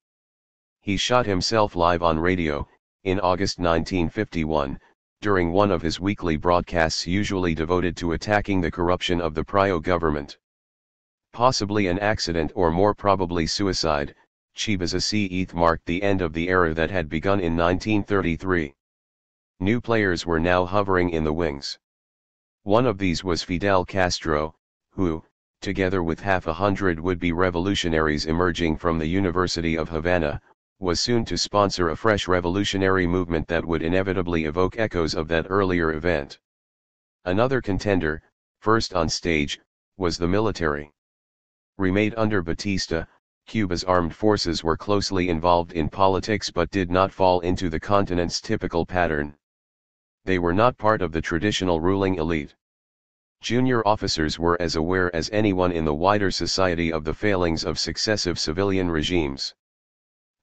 He shot himself live on radio, in August 1951, during one of his weekly broadcasts usually devoted to attacking the corruption of the Prio government. Possibly an accident or more probably suicide, Chibas' death marked the end of the era that had begun in 1933. New players were now hovering in the wings. One of these was Fidel Castro, who, together with 100 would-be revolutionaries emerging from the University of Havana, was soon to sponsor a fresh revolutionary movement that would inevitably evoke echoes of that earlier event. Another contender, first on stage, was the military. Remade under Batista, Cuba's armed forces were closely involved in politics but did not fall into the continent's typical pattern. They were not part of the traditional ruling elite. Junior officers were as aware as anyone in the wider society of the failings of successive civilian regimes.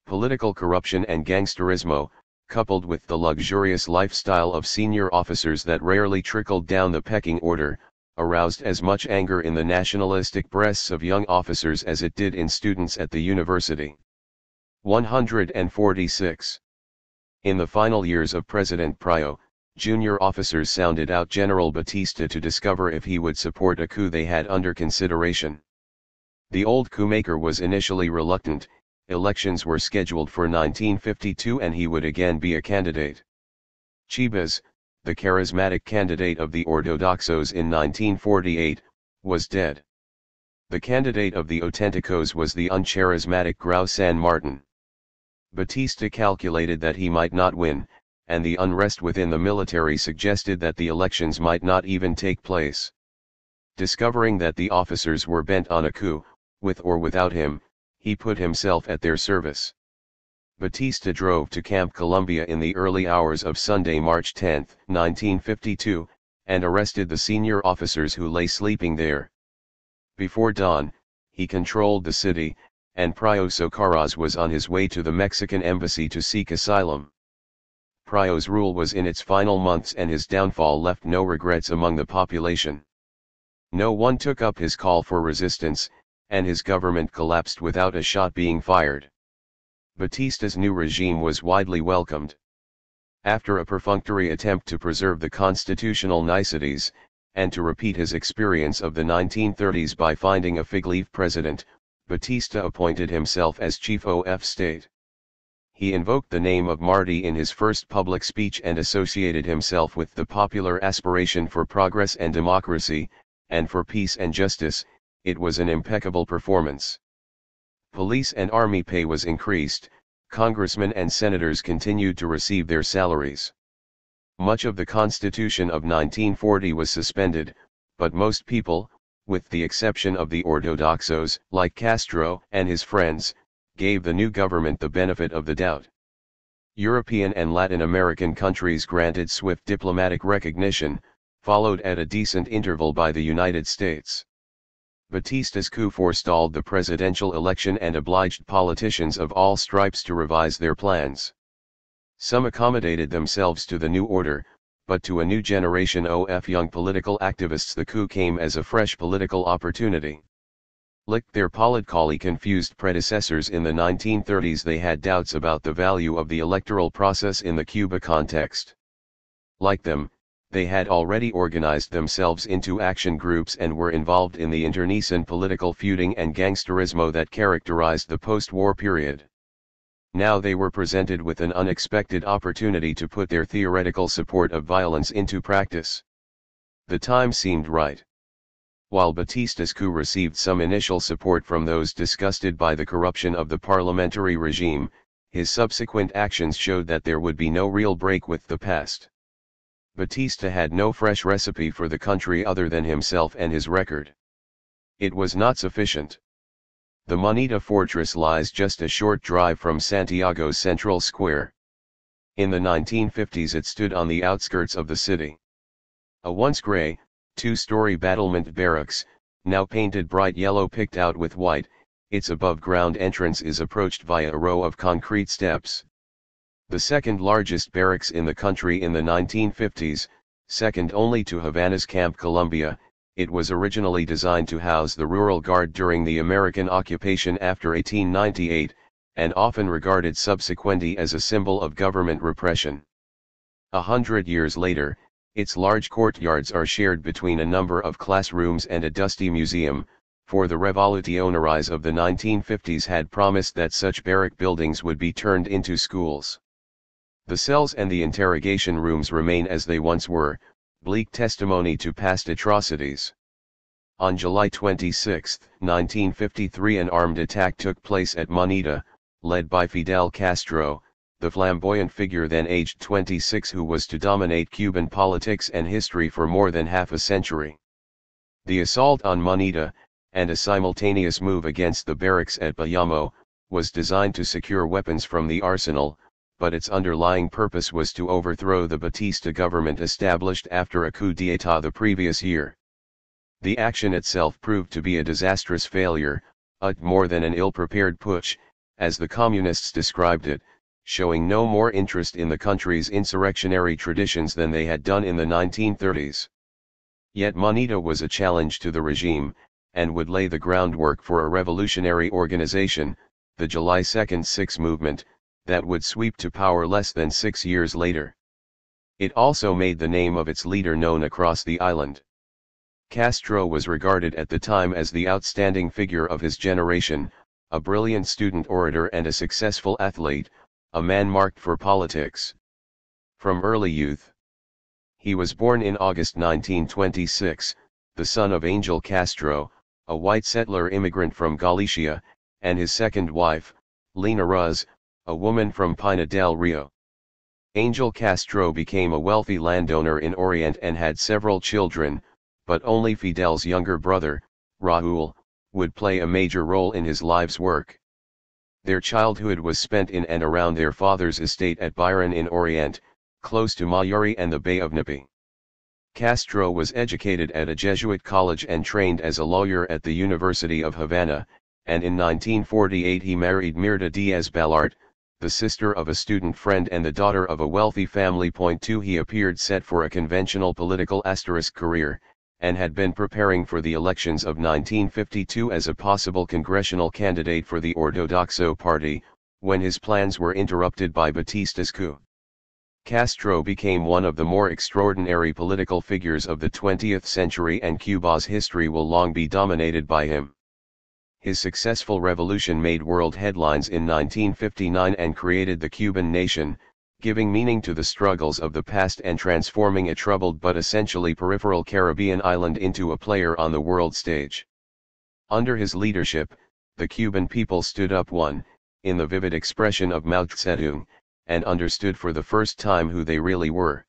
Political corruption and gangsterismo, coupled with the luxurious lifestyle of senior officers that rarely trickled down the pecking order, aroused as much anger in the nationalistic breasts of young officers as it did in students at the university. 146. In the final years of President Prio, junior officers sounded out General Batista to discover if he would support a coup they had under consideration. The old coup-maker was initially reluctant. Elections were scheduled for 1952 and he would again be a candidate. Chibas, the charismatic candidate of the Ortodoxos in 1948, was dead. The candidate of the Auténticos was the uncharismatic Grau San Martin. Batista calculated that he might not win, and the unrest within the military suggested that the elections might not even take place. Discovering that the officers were bent on a coup, with or without him, he put himself at their service. Batista drove to Camp Columbia in the early hours of Sunday, March 10, 1952, and arrested the senior officers who lay sleeping there. Before dawn, he controlled the city, and Prio Socarrás was on his way to the Mexican embassy to seek asylum. Prio's rule was in its final months and his downfall left no regrets among the population. No one took up his call for resistance, and his government collapsed without a shot being fired. Batista's new regime was widely welcomed. After a perfunctory attempt to preserve the constitutional niceties, and to repeat his experience of the 1930s by finding a fig-leaf president, Batista appointed himself as chief of state. He invoked the name of Martí in his first public speech and associated himself with the popular aspiration for progress and democracy, and for peace and justice. It was an impeccable performance. Police and army pay was increased, congressmen and senators continued to receive their salaries. Much of the Constitution of 1940 was suspended, but most people, with the exception of the Ortodoxos, like Castro and his friends, gave the new government the benefit of the doubt. European and Latin American countries granted swift diplomatic recognition, followed at a decent interval by the United States. Batista's coup forestalled the presidential election and obliged politicians of all stripes to revise their plans. Some accommodated themselves to the new order, but to a new generation of young political activists the coup came as a fresh political opportunity. Like their politically confused predecessors in the 1930s, they had doubts about the value of the electoral process in the Cuba context. Like them, they had already organized themselves into action groups and were involved in the internecine political feuding and gangsterismo that characterized the post-war period. Now they were presented with an unexpected opportunity to put their theoretical support of violence into practice. The time seemed right. While Batista's coup received some initial support from those disgusted by the corruption of the parliamentary regime, his subsequent actions showed that there would be no real break with the past. Batista had no fresh recipe for the country other than himself and his record. It was not sufficient. The Moneda fortress lies just a short drive from Santiago's central square. In the 1950s it stood on the outskirts of the city. A once gray, two-story battlement barracks, now painted bright yellow picked out with white, its above-ground entrance is approached via a row of concrete steps. The second largest barracks in the country in the 1950s, second only to Havana's Camp Columbia, it was originally designed to house the Rural Guard during the American occupation after 1898, and often regarded subsequently as a symbol of government repression. 100 years later, its large courtyards are shared between a number of classrooms and a dusty museum, for the revolutionaries of the 1950s had promised that such barrack buildings would be turned into schools. The cells and the interrogation rooms remain as they once were, bleak testimony to past atrocities. On July 26, 1953, an armed attack took place at Moneda, led by Fidel Castro, the flamboyant figure then aged 26 who was to dominate Cuban politics and history for more than half a century. The assault on Moneda, and a simultaneous move against the barracks at Bayamo, was designed to secure weapons from the arsenal, but its underlying purpose was to overthrow the Batista government established after a coup d'état the previous year. The action itself proved to be a disastrous failure, more than an ill-prepared putsch, as the communists described it, showing no more interest in the country's insurrectionary traditions than they had done in the 1930s. Yet Moneda was a challenge to the regime, and would lay the groundwork for a revolutionary organization, the July 2 6 movement, that would sweep to power less than 6 years later. It also made the name of its leader known across the island. Castro was regarded at the time as the outstanding figure of his generation, a brilliant student orator and a successful athlete, a man marked for politics. From early youth. He was born in August 1926, the son of Angel Castro, a white settler immigrant from Galicia, and his second wife, Lena Ruz, a woman from Pina del Rio. Angel Castro became a wealthy landowner in Orient and had several children, but only Fidel's younger brother, Raúl, would play a major role in his life's work. Their childhood was spent in and around their father's estate at Byron in Orient, close to Mayuri and the Bay of Napi. Castro was educated at a Jesuit college and trained as a lawyer at the University of Havana, and in 1948 he married Mirta Díaz-Balart, the sister of a student friend and the daughter of a wealthy family. 2 He appeared set for a conventional political career, and had been preparing for the elections of 1952 as a possible congressional candidate for the Ortodoxo Party, when his plans were interrupted by Batista's coup. Castro became one of the more extraordinary political figures of the 20th century, and Cuba's history will long be dominated by him. His successful revolution made world headlines in 1959 and created the Cuban nation, giving meaning to the struggles of the past and transforming a troubled but essentially peripheral Caribbean island into a player on the world stage. Under his leadership, the Cuban people stood up in the vivid expression of Mao Zedong, and understood for the first time who they really were.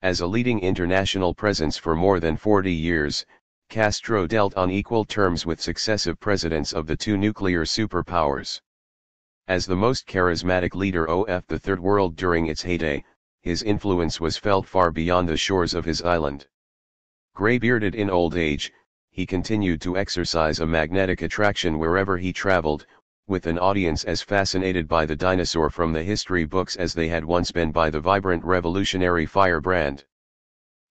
As a leading international presence for more than 40 years, Castro dealt on equal terms with successive presidents of the two nuclear superpowers. As the most charismatic leader of the Third World during its heyday, his influence was felt far beyond the shores of his island. Gray-bearded in old age, he continued to exercise a magnetic attraction wherever he traveled, with an audience as fascinated by the dinosaur from the history books as they had once been by the vibrant revolutionary firebrand.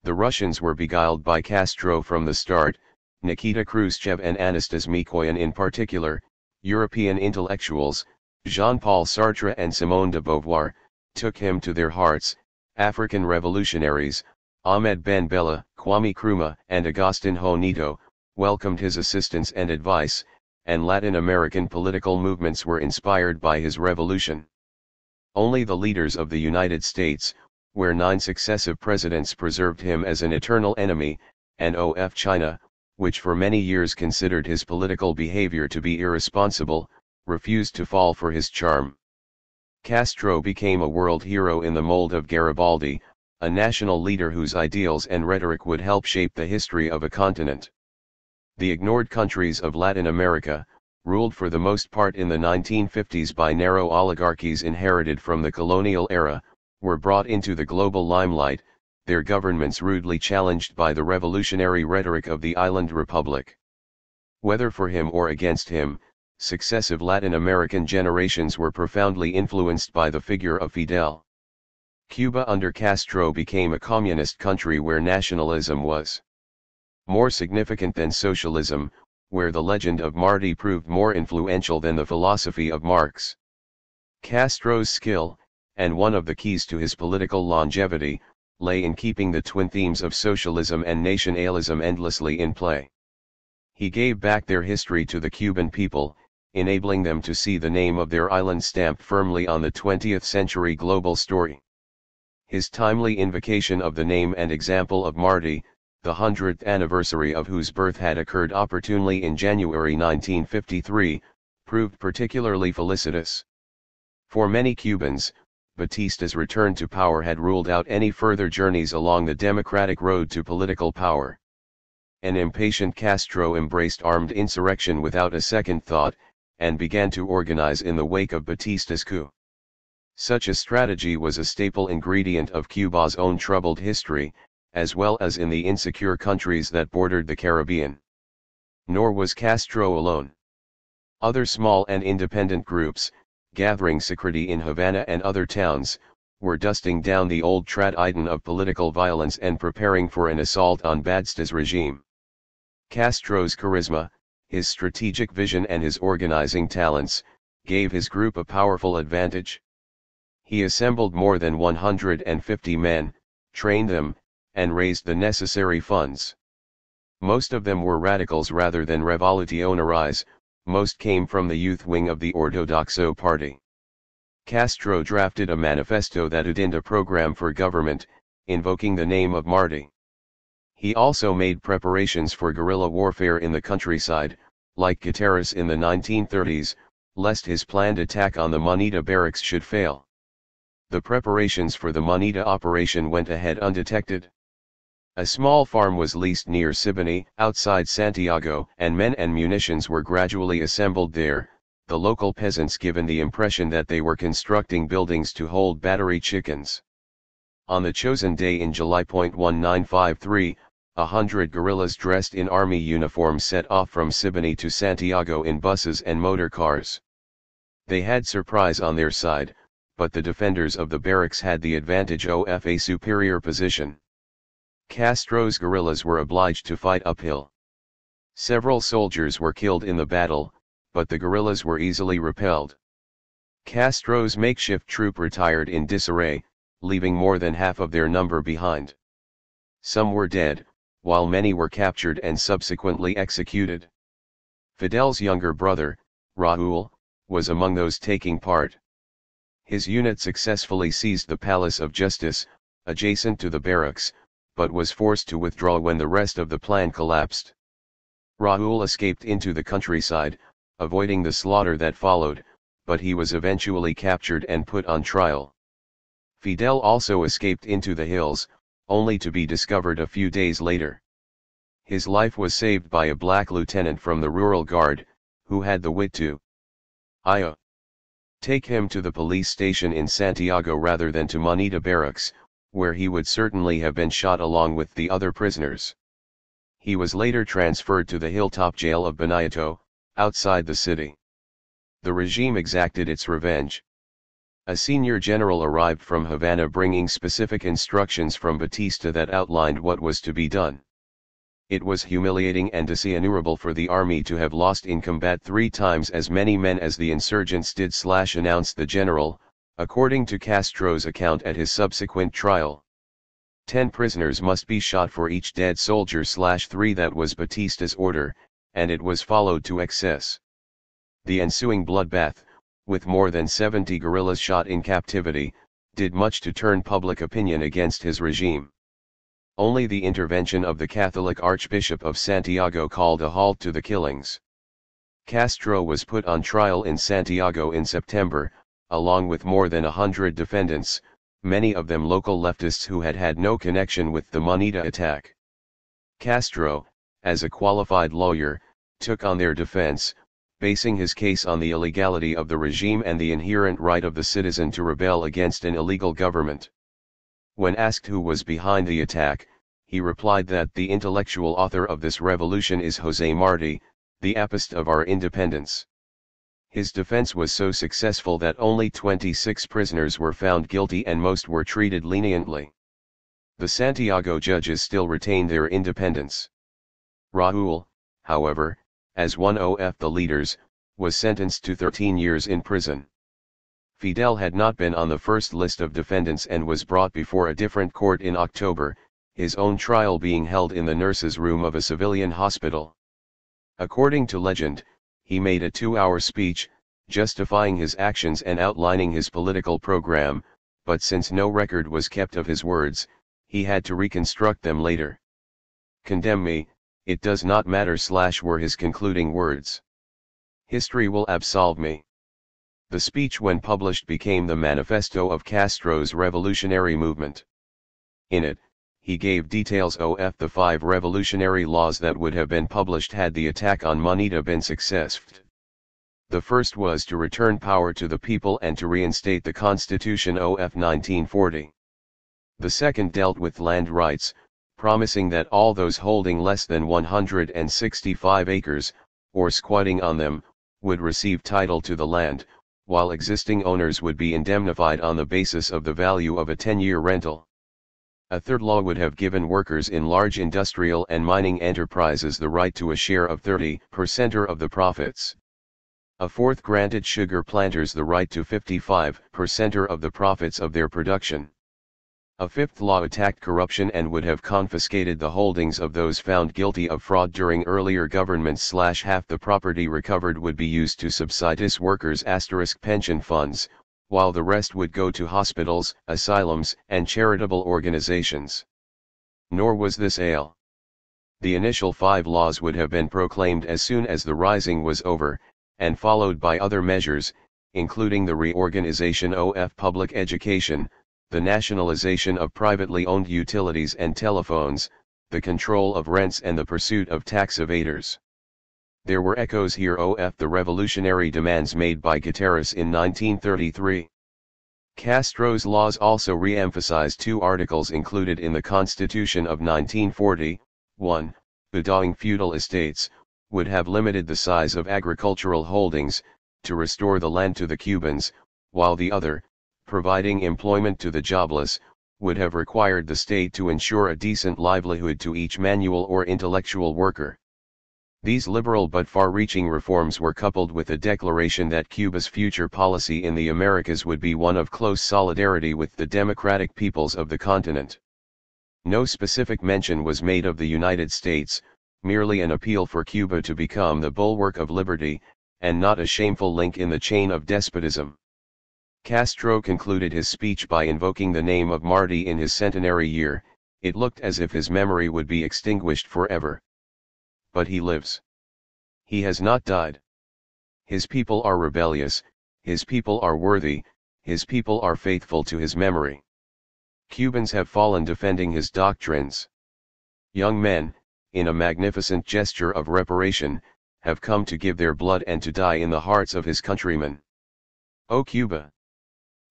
The Russians were beguiled by Castro from the start, Nikita Khrushchev and Anastas Mikoyan in particular, European intellectuals, Jean-Paul Sartre and Simone de Beauvoir, took him to their hearts. African revolutionaries, Ahmed Ben Bella, Kwame Nkrumah and Agustin Honito, welcomed his assistance and advice, and Latin American political movements were inspired by his revolution. Only the leaders of the United States, where 9 successive presidents preserved him as an eternal enemy, and of China, which for many years considered his political behavior to be irresponsible, refused to fall for his charm. Castro became a world hero in the mold of Garibaldi, a national leader whose ideals and rhetoric would help shape the history of a continent. The ignored countries of Latin America, ruled for the most part in the 1950s by narrow oligarchies inherited from the colonial era, were brought into the global limelight, their governments rudely challenged by the revolutionary rhetoric of the island republic. Whether for him or against him, successive Latin American generations were profoundly influenced by the figure of Fidel. Cuba under Castro became a communist country where nationalism was more significant than socialism, where the legend of Martí proved more influential than the philosophy of Marx. Castro's skill, and one of the keys to his political longevity, lay in keeping the twin themes of socialism and nationalism endlessly in play. He gave back their history to the Cuban people, enabling them to see the name of their island stamped firmly on the 20th century global story. His timely invocation of the name and example of Martí, the 100th anniversary of whose birth had occurred opportunely in January 1953, proved particularly felicitous. For many Cubans, Batista's return to power had ruled out any further journeys along the democratic road to political power. An impatient Castro embraced armed insurrection without a second thought, and began to organize in the wake of Batista's coup. Such a strategy was a staple ingredient of Cuba's own troubled history, as well as in the insecure countries that bordered the Caribbean. Nor was Castro alone. Other small and independent groups, gathering secretly in Havana and other towns, were dusting down the old tradition of political violence and preparing for an assault on Batista's regime. Castro's charisma, his strategic vision and his organizing talents, gave his group a powerful advantage. He assembled more than 150 men, trained them, and raised the necessary funds. Most of them were radicals rather than revolucionaries, most came from the youth wing of the Ortodoxo party. Castro drafted a manifesto that outlined a program for government, invoking the name of Martí. He also made preparations for guerrilla warfare in the countryside, like Guterres in the 1930s, lest his planned attack on the Moneda barracks should fail. The preparations for the Moneda operation went ahead undetected. A small farm was leased near Siboney, outside Santiago, and men and munitions were gradually assembled there, the local peasants given the impression that they were constructing buildings to hold battery chickens. On the chosen day in July 1953, 100 guerrillas dressed in army uniforms set off from Siboney to Santiago in buses and motor cars. They had surprise on their side, but the defenders of the barracks had the advantage of a superior position. Castro's guerrillas were obliged to fight uphill. Several soldiers were killed in the battle, but the guerrillas were easily repelled. Castro's makeshift troop retired in disarray, leaving more than half of their number behind. Some were dead, while many were captured and subsequently executed. Fidel's younger brother, Raúl, was among those taking part. His unit successfully seized the Palace of Justice, adjacent to the barracks, but was forced to withdraw when the rest of the plan collapsed. Raúl escaped into the countryside, avoiding the slaughter that followed, but he was eventually captured and put on trial. Fidel also escaped into the hills, only to be discovered a few days later. His life was saved by a black lieutenant from the rural guard, who had the wit to take him to the police station in Santiago rather than to Moneda barracks, where he would certainly have been shot along with the other prisoners. He was later transferred to the hilltop jail of Boniato, outside the city. The regime exacted its revenge. A senior general arrived from Havana bringing specific instructions from Batista that outlined what was to be done. It was humiliating and dishonorable for the army to have lost in combat 3 times as many men as the insurgents did, announced the general, according to Castro's account at his subsequent trial. 10 prisoners must be shot for each dead soldier. 3 That was Batista's order, and it was followed to excess. The ensuing bloodbath, with more than 70 guerrillas shot in captivity, did much to turn public opinion against his regime. Only the intervention of the Catholic Archbishop of Santiago called a halt to the killings. Castro was put on trial in Santiago in September, along with more than 100 defendants, many of them local leftists who had had no connection with the Moneda attack. Castro, as a qualified lawyer, took on their defense, basing his case on the illegality of the regime and the inherent right of the citizen to rebel against an illegal government. When asked who was behind the attack, he replied that the intellectual author of this revolution is José Martí, the apist of our independence. His defense was so successful that only 26 prisoners were found guilty and most were treated leniently. The Santiago judges still retained their independence. Raúl, however, as one of the leaders, was sentenced to 13 years in prison. Fidel had not been on the first list of defendants and was brought before a different court in October, his own trial being held in the nurse's room of a civilian hospital. According to legend, he made a 2-hour speech, justifying his actions and outlining his political program, but since no record was kept of his words, he had to reconstruct them later. "Condemn me, it does not matter" were his concluding words. "History will absolve me." The speech when published became the manifesto of Castro's revolutionary movement. In it, he gave details of the 5 revolutionary laws that would have been published had the attack on Moneda been successful. The first was to return power to the people and to reinstate the Constitution of 1940. The second dealt with land rights, promising that all those holding less than 165 acres, or squatting on them, would receive title to the land, while existing owners would be indemnified on the basis of the value of a 10-year rental. A third law would have given workers in large industrial and mining enterprises the right to a share of 30% of the profits. A fourth granted sugar planters the right to 55% of the profits of their production. A fifth law attacked corruption and would have confiscated the holdings of those found guilty of fraud during earlier governments. Half the property recovered would be used to subsidize workers' pension funds, while the rest would go to hospitals, asylums, and charitable organizations. Nor was this all. The initial 5 laws would have been proclaimed as soon as the rising was over, and followed by other measures, including the reorganization of public education, the nationalization of privately owned utilities and telephones, the control of rents and the pursuit of tax evaders. There were echoes here of the revolutionary demands made by Guterres in 1933. Castro's laws also re-emphasized 2 articles included in the Constitution of 1940. 1. Endowing feudal estates, would have limited the size of agricultural holdings, to restore the land to the Cubans, while the other, providing employment to the jobless, would have required the state to ensure a decent livelihood to each manual or intellectual worker. These liberal but far-reaching reforms were coupled with a declaration that Cuba's future policy in the Americas would be one of close solidarity with the democratic peoples of the continent. No specific mention was made of the United States, merely an appeal for Cuba to become the bulwark of liberty, and not a shameful link in the chain of despotism. Castro concluded his speech by invoking the name of Martí in his centenary year. It looked as if his memory would be extinguished forever. But he lives. He has not died. His people are rebellious, his people are worthy, his people are faithful to his memory. Cubans have fallen defending his doctrines. Young men, in a magnificent gesture of reparation, have come to give their blood and to die in the hearts of his countrymen. O Cuba!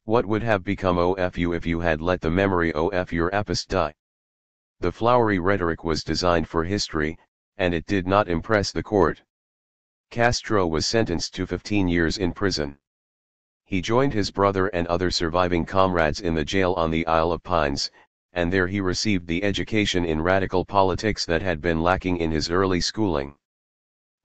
What would have become of you if you had let the memory of your apist die? The flowery rhetoric was designed for history, and it did not impress the court. Castro was sentenced to 15 years in prison. He joined his brother and other surviving comrades in the jail on the Isle of Pines, and there he received the education in radical politics that had been lacking in his early schooling.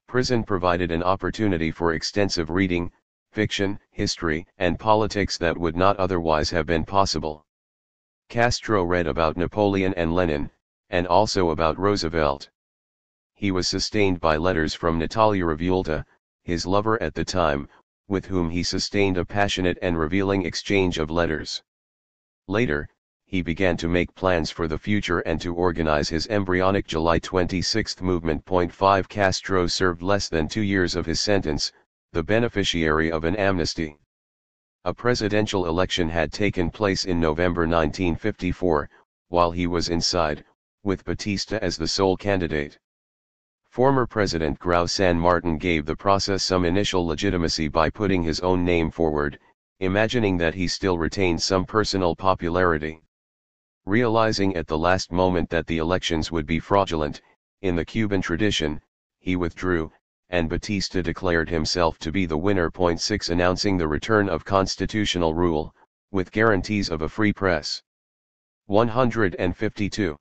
Prison provided an opportunity for extensive reading, fiction, history, and politics that would not otherwise have been possible. Castro read about Napoleon and Lenin, and also about Roosevelt. He was sustained by letters from Natalia Revuelta, his lover at the time, with whom he sustained a passionate and revealing exchange of letters. Later, he began to make plans for the future and to organize his embryonic July 26 movement. 5 Castro served less than 2 years of his sentence, the beneficiary of an amnesty. A presidential election had taken place in November 1954, while he was inside, with Batista as the sole candidate. Former President Grau San Martin gave the process some initial legitimacy by putting his own name forward, imagining that he still retained some personal popularity. Realizing at the last moment that the elections would be fraudulent, in the Cuban tradition, he withdrew, and Batista declared himself to be the winner. 6 Announcing the return of constitutional rule, with guarantees of a free press. 152.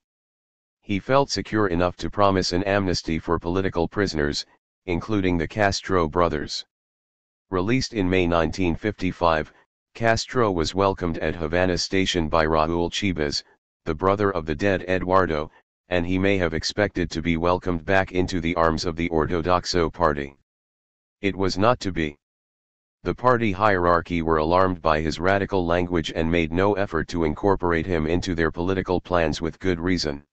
He felt secure enough to promise an amnesty for political prisoners, including the Castro brothers. Released in May 1955, Castro was welcomed at Havana Station by Raúl Chivas, the brother of the dead Eduardo, and he may have expected to be welcomed back into the arms of the Ortodoxo party. It was not to be. The party hierarchy were alarmed by his radical language and made no effort to incorporate him into their political plans, with good reason.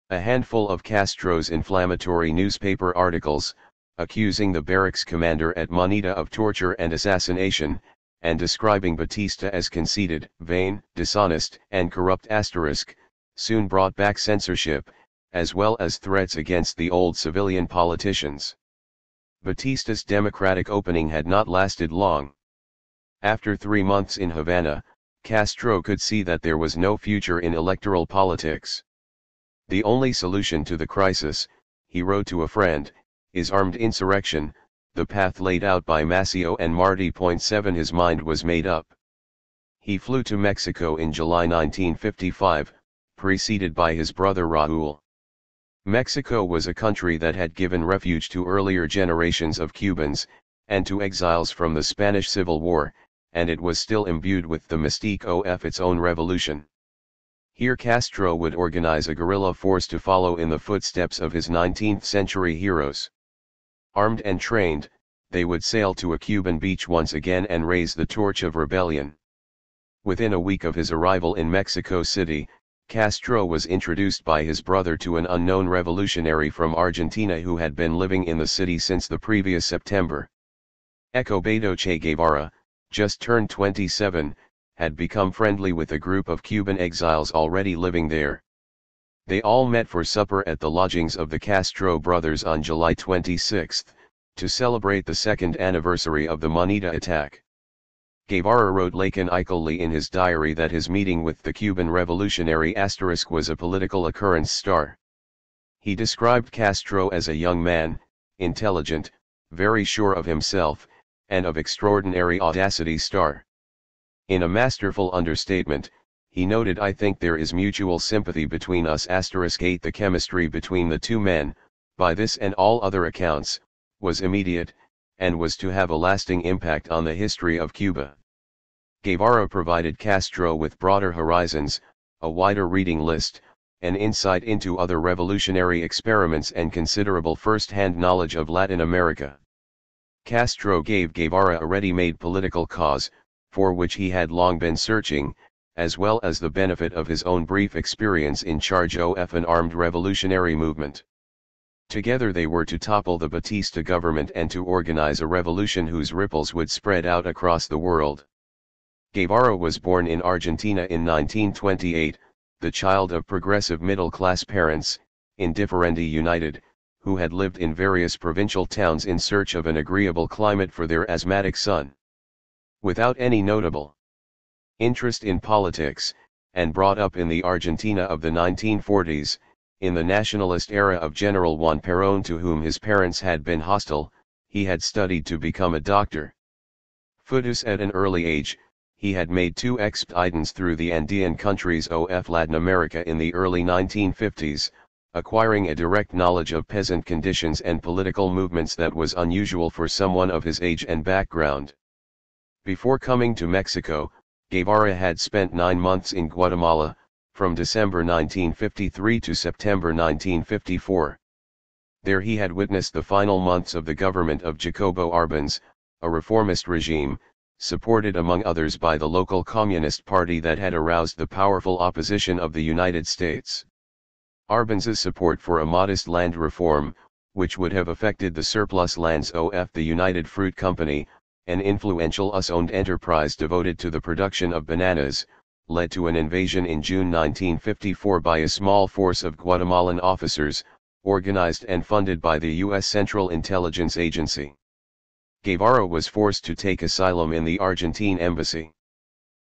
A handful of Castro's inflammatory newspaper articles, accusing the barracks commander at Moneda of torture and assassination, and describing Batista as conceited, vain, dishonest, and corrupt *, soon brought back censorship, as well as threats against the old civilian politicians. Batista's democratic opening had not lasted long. After 3 months in Havana, Castro could see that there was no future in electoral politics. The only solution to the crisis, he wrote to a friend, is armed insurrection, the path laid out by Maceo and Martí. 7 His mind was made up. He flew to Mexico in July 1955, preceded by his brother Raúl. Mexico was a country that had given refuge to earlier generations of Cubans, and to exiles from the Spanish Civil War, and it was still imbued with the mystique of its own revolution. Here Castro would organize a guerrilla force to follow in the footsteps of his 19th-century heroes. Armed and trained, they would sail to a Cuban beach once again and raise the torch of rebellion. Within a week of his arrival in Mexico City, Castro was introduced by his brother to an unknown revolutionary from Argentina who had been living in the city since the previous September. Escobedo Che Guevara, just turned 27, had become friendly with a group of Cuban exiles already living there. They all met for supper at the lodgings of the Castro brothers on July 26, to celebrate the second anniversary of the Moneda attack. Guevara wrote laconically in his diary that his meeting with the Cuban revolutionary * was a political occurrence. He described Castro as a young man, intelligent, very sure of himself, and of extraordinary audacity. In a masterful understatement, he noted, "I think there is mutual sympathy between us." 8 The chemistry between the two men, by this and all other accounts, was immediate, and was to have a lasting impact on the history of Cuba. Guevara provided Castro with broader horizons, a wider reading list, an insight into other revolutionary experiments, and considerable first-hand knowledge of Latin America. Castro gave Guevara a ready-made political cause, for which he had long been searching, as well as the benefit of his own brief experience in charge of an armed revolutionary movement. Together they were to topple the Batista government and to organize a revolution whose ripples would spread out across the world. Guevara was born in Argentina in 1928, the child of progressive middle-class parents, indifferently united, who had lived in various provincial towns in search of an agreeable climate for their asthmatic son. Without any notable interest in politics, and brought up in the Argentina of the 1940s, in the nationalist era of General Juan Perón, to whom his parents had been hostile, he had studied to become a doctor. At an early age, he had made 2 expeditions through the Andean countries of Latin America in the early 1950s, acquiring a direct knowledge of peasant conditions and political movements that was unusual for someone of his age and background. Before coming to Mexico, Guevara had spent 9 months in Guatemala, from December 1953 to September 1954. There he had witnessed the final months of the government of Jacobo Arbenz, a reformist regime, supported among others by the local Communist Party that had aroused the powerful opposition of the United States. Arbenz's support for a modest land reform, which would have affected the surplus lands of the United Fruit Company, an influential US-owned enterprise devoted to the production of bananas, led to an invasion in June 1954 by a small force of Guatemalan officers, organized and funded by the U.S. Central Intelligence Agency. Guevara was forced to take asylum in the Argentine embassy.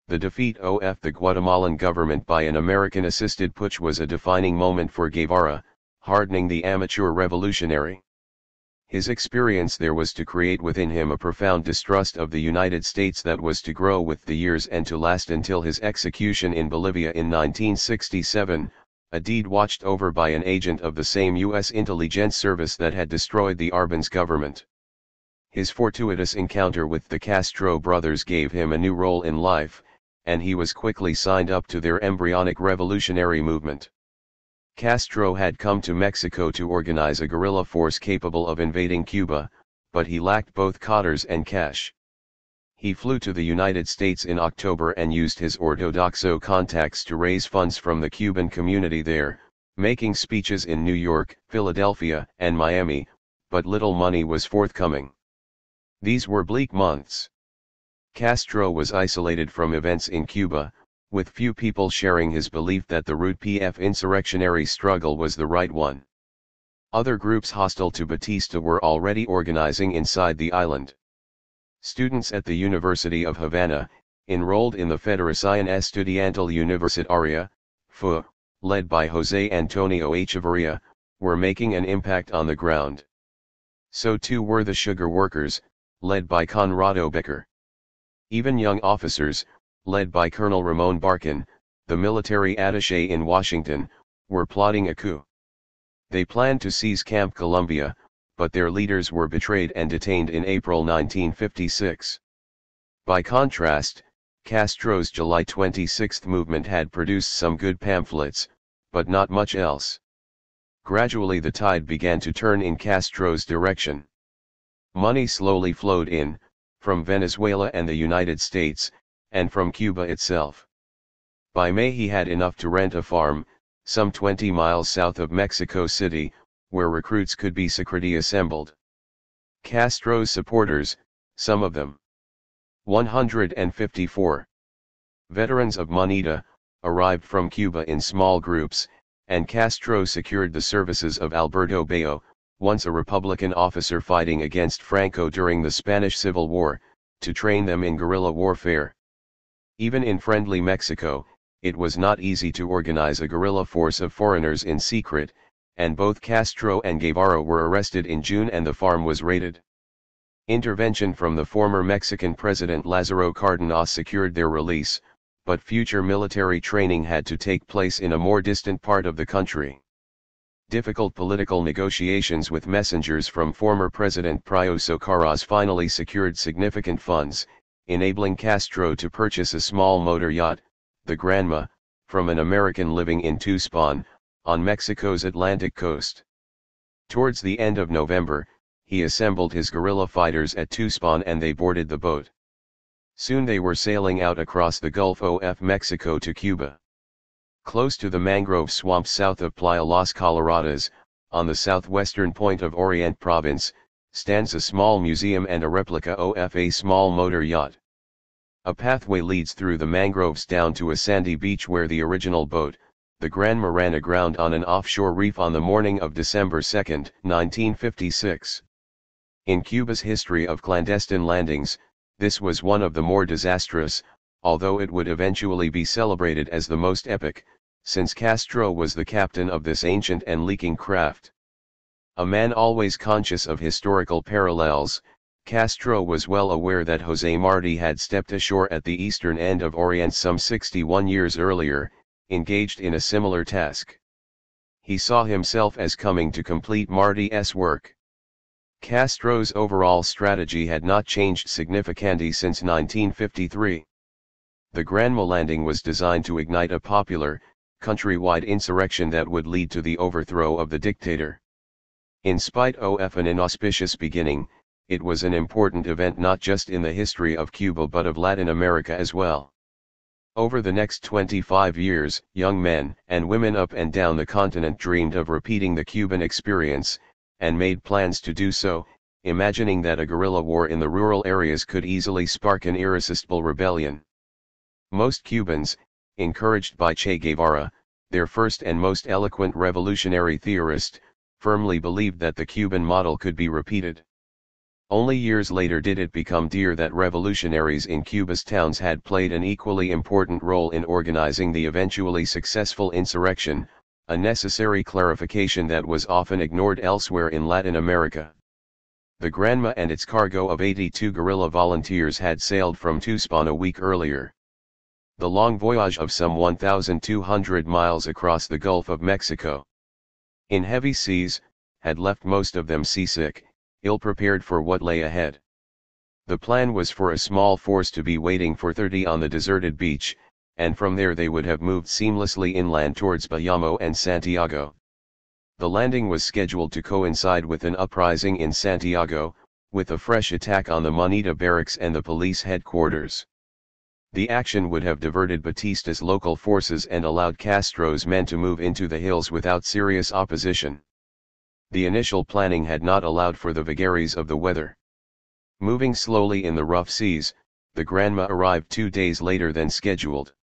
The defeat of the Guatemalan government by an American-assisted putsch was a defining moment for Guevara, hardening the amateur revolutionary. His experience there was to create within him a profound distrust of the United States that was to grow with the years and to last until his execution in Bolivia in 1967, a deed watched over by an agent of the same U.S. intelligence service that had destroyed the Arbenz government. His fortuitous encounter with the Castro brothers gave him a new role in life, and he was quickly signed up to their embryonic revolutionary movement. Castro had come to Mexico to organize a guerrilla force capable of invading Cuba, but he lacked both cotters and cash. He flew to the United States in October and used his Ortodoxo contacts to raise funds from the Cuban community there, making speeches in New York, Philadelphia, and Miami, but little money was forthcoming. These were bleak months. Castro was isolated from events in Cuba, with few people sharing his belief that the Root PF insurrectionary struggle was the right one. Other groups hostile to Batista were already organizing inside the island. Students at the University of Havana, enrolled in the Federación Estudiantil Universitaria, FU, led by José Antonio Echeverría, were making an impact on the ground. So too were the sugar workers, led by Conrado Becker. Even young officers, led by Colonel Ramon Barcan, the military attaché in Washington, were plotting a coup. They planned to seize Camp Columbia, but their leaders were betrayed and detained in April 1956. By contrast, Castro's July 26 movement had produced some good pamphlets, but not much else. Gradually the tide began to turn in Castro's direction. Money slowly flowed in, from Venezuela and the United States, and from Cuba itself. By May he had enough to rent a farm, some 20 miles south of Mexico City, where recruits could be secretly assembled. Castro's supporters, some of them 154 veterans of Moneda, arrived from Cuba in small groups, and Castro secured the services of Alberto Bayo, once a Republican officer fighting against Franco during the Spanish Civil War, to train them in guerrilla warfare. Even in friendly Mexico, it was not easy to organize a guerrilla force of foreigners in secret, and both Castro and Guevara were arrested in June and the farm was raided. Intervention from the former Mexican President Lázaro Cárdenas secured their release, but future military training had to take place in a more distant part of the country. Difficult political negotiations with messengers from former President Pío Socarrás finally secured significant funds, enabling Castro to purchase a small motor yacht, the Granma, from an American living in Tuxpan, on Mexico's Atlantic coast. Towards the end of November, he assembled his guerrilla fighters at Tuxpan and they boarded the boat. Soon they were sailing out across the Gulf of Mexico to Cuba. Close to the mangrove swamps south of Playa Las Coloradas, on the southwestern point of Orient Province, stands a small museum and a replica of a small motor yacht. A pathway leads through the mangroves down to a sandy beach where the original boat, the Granma, ran aground on an offshore reef on the morning of December 2, 1956. In Cuba's history of clandestine landings, this was one of the more disastrous, although it would eventually be celebrated as the most epic, since Castro was the captain of this ancient and leaking craft. A man always conscious of historical parallels, Castro was well aware that José Martí had stepped ashore at the eastern end of Orient some 61 years earlier, engaged in a similar task. He saw himself as coming to complete Martí's work. Castro's overall strategy had not changed significantly since 1953. The Granma landing was designed to ignite a popular, countrywide insurrection that would lead to the overthrow of the dictator. In spite of an inauspicious beginning, it was an important event not just in the history of Cuba but of Latin America as well. Over the next 25 years, young men and women up and down the continent dreamed of repeating the Cuban experience, and made plans to do so, imagining that a guerrilla war in the rural areas could easily spark an irresistible rebellion. Most Cubans, encouraged by Che Guevara, their first and most eloquent revolutionary theorist, firmly believed that the Cuban model could be repeated. Only years later did it become clear that revolutionaries in Cuba's towns had played an equally important role in organizing the eventually successful insurrection, a necessary clarification that was often ignored elsewhere in Latin America. The Granma and its cargo of 82 guerrilla volunteers had sailed from Tuxpan a week earlier. The long voyage of some 1,200 miles across the Gulf of Mexico, in heavy seas, had left most of them seasick, ill-prepared for what lay ahead. The plan was for a small force to be waiting for 30 on the deserted beach, and from there they would have moved seamlessly inland towards Bayamo and Santiago. The landing was scheduled to coincide with an uprising in Santiago, with a fresh attack on the Monita barracks and the police headquarters. The action would have diverted Batista's local forces and allowed Castro's men to move into the hills without serious opposition. The initial planning had not allowed for the vagaries of the weather. Moving slowly in the rough seas, the Granma arrived 2 days later than scheduled.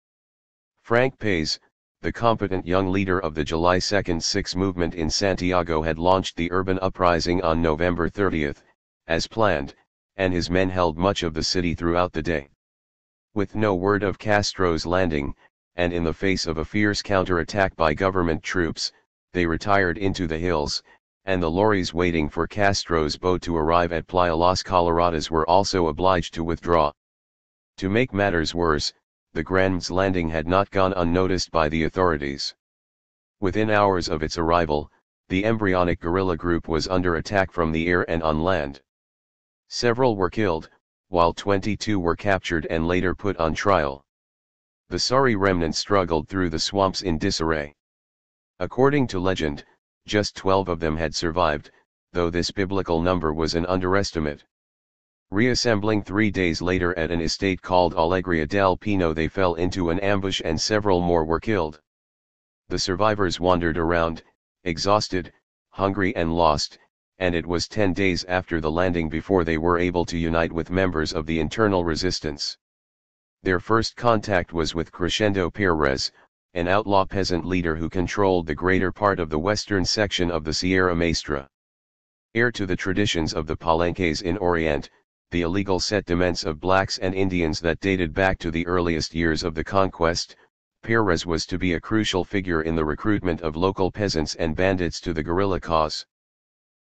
Frank Paez, the competent young leader of the July 2 6 movement in Santiago, had launched the urban uprising on November 30, as planned, and his men held much of the city throughout the day. With no word of Castro's landing, and in the face of a fierce counterattack by government troops, they retired into the hills, and the lorries waiting for Castro's boat to arrive at Playa Las Coloradas were also obliged to withdraw. To make matters worse, the Granma's landing had not gone unnoticed by the authorities. Within hours of its arrival, the embryonic guerrilla group was under attack from the air and on land. Several were killed, while 22 were captured and later put on trial. The sorry remnant struggled through the swamps in disarray. According to legend, just 12 of them had survived, though this biblical number was an underestimate. Reassembling 3 days later at an estate called Alegría del Pino, they fell into an ambush and several more were killed. The survivors wandered around, exhausted, hungry and lost, and it was 10 days after the landing before they were able to unite with members of the internal resistance. Their first contact was with Crescendo Pérez, an outlaw peasant leader who controlled the greater part of the western section of the Sierra Maestra. Heir to the traditions of the Palenques in Orient, the illegal settlements of blacks and Indians that dated back to the earliest years of the conquest, Pérez was to be a crucial figure in the recruitment of local peasants and bandits to the guerrilla cause.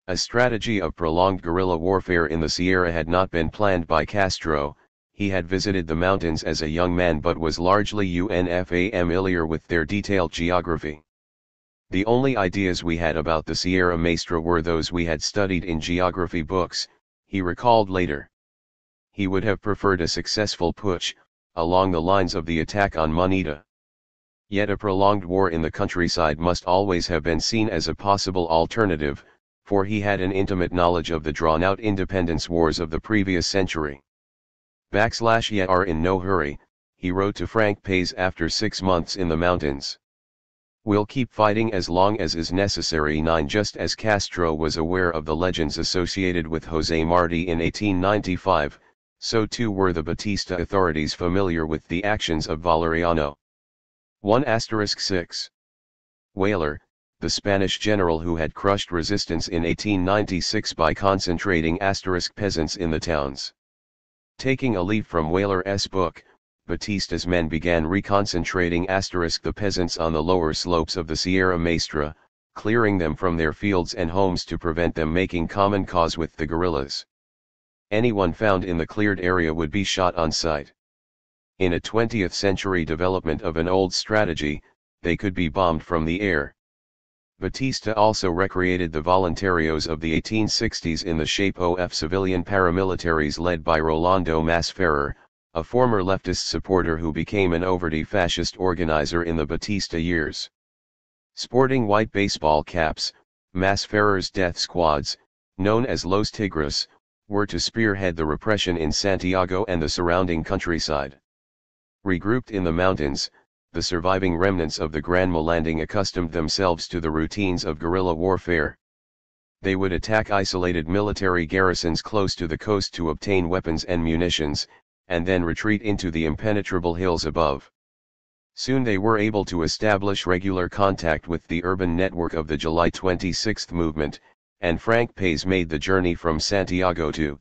A strategy of prolonged guerrilla warfare in the Sierra had not been planned by Castro. He had visited the mountains as a young man but was largely unfamiliar with their detailed geography. The only ideas we had about the Sierra Maestra were those we had studied in geography books, he recalled later. He would have preferred a successful putsch, along the lines of the attack on Monita. Yet a prolonged war in the countryside must always have been seen as a possible alternative, for he had an intimate knowledge of the drawn-out independence wars of the previous century. Yet are in no hurry, he wrote to Frank Paez after 6 months in the mountains. We'll keep fighting as long as is necessary. Just as Castro was aware of the legends associated with José Martí in 1895, so too were the Batista authorities familiar with the actions of Valeriano. 1*6. Weyler, the Spanish general who had crushed resistance in 1896 by concentrating peasants in the towns. Taking a leaf from Weyler's book, Batista's men began reconcentrating the peasants on the lower slopes of the Sierra Maestra, clearing them from their fields and homes to prevent them making common cause with the guerrillas. Anyone found in the cleared area would be shot on sight. In a 20th century development of an old strategy, they could be bombed from the air. Batista also recreated the voluntarios of the 1860s in the shape of civilian paramilitaries led by Rolando Masferrer, a former leftist supporter who became an overtly fascist organizer in the Batista years. Sporting white baseball caps, Masferrer's death squads, known as Los Tigres, were to spearhead the repression in Santiago and the surrounding countryside. Regrouped in the mountains, the surviving remnants of the Gran Malanding accustomed themselves to the routines of guerrilla warfare. They would attack isolated military garrisons close to the coast to obtain weapons and munitions, and then retreat into the impenetrable hills above. Soon they were able to establish regular contact with the urban network of the July 26 movement, and Frank Pace made the journey from Santiago to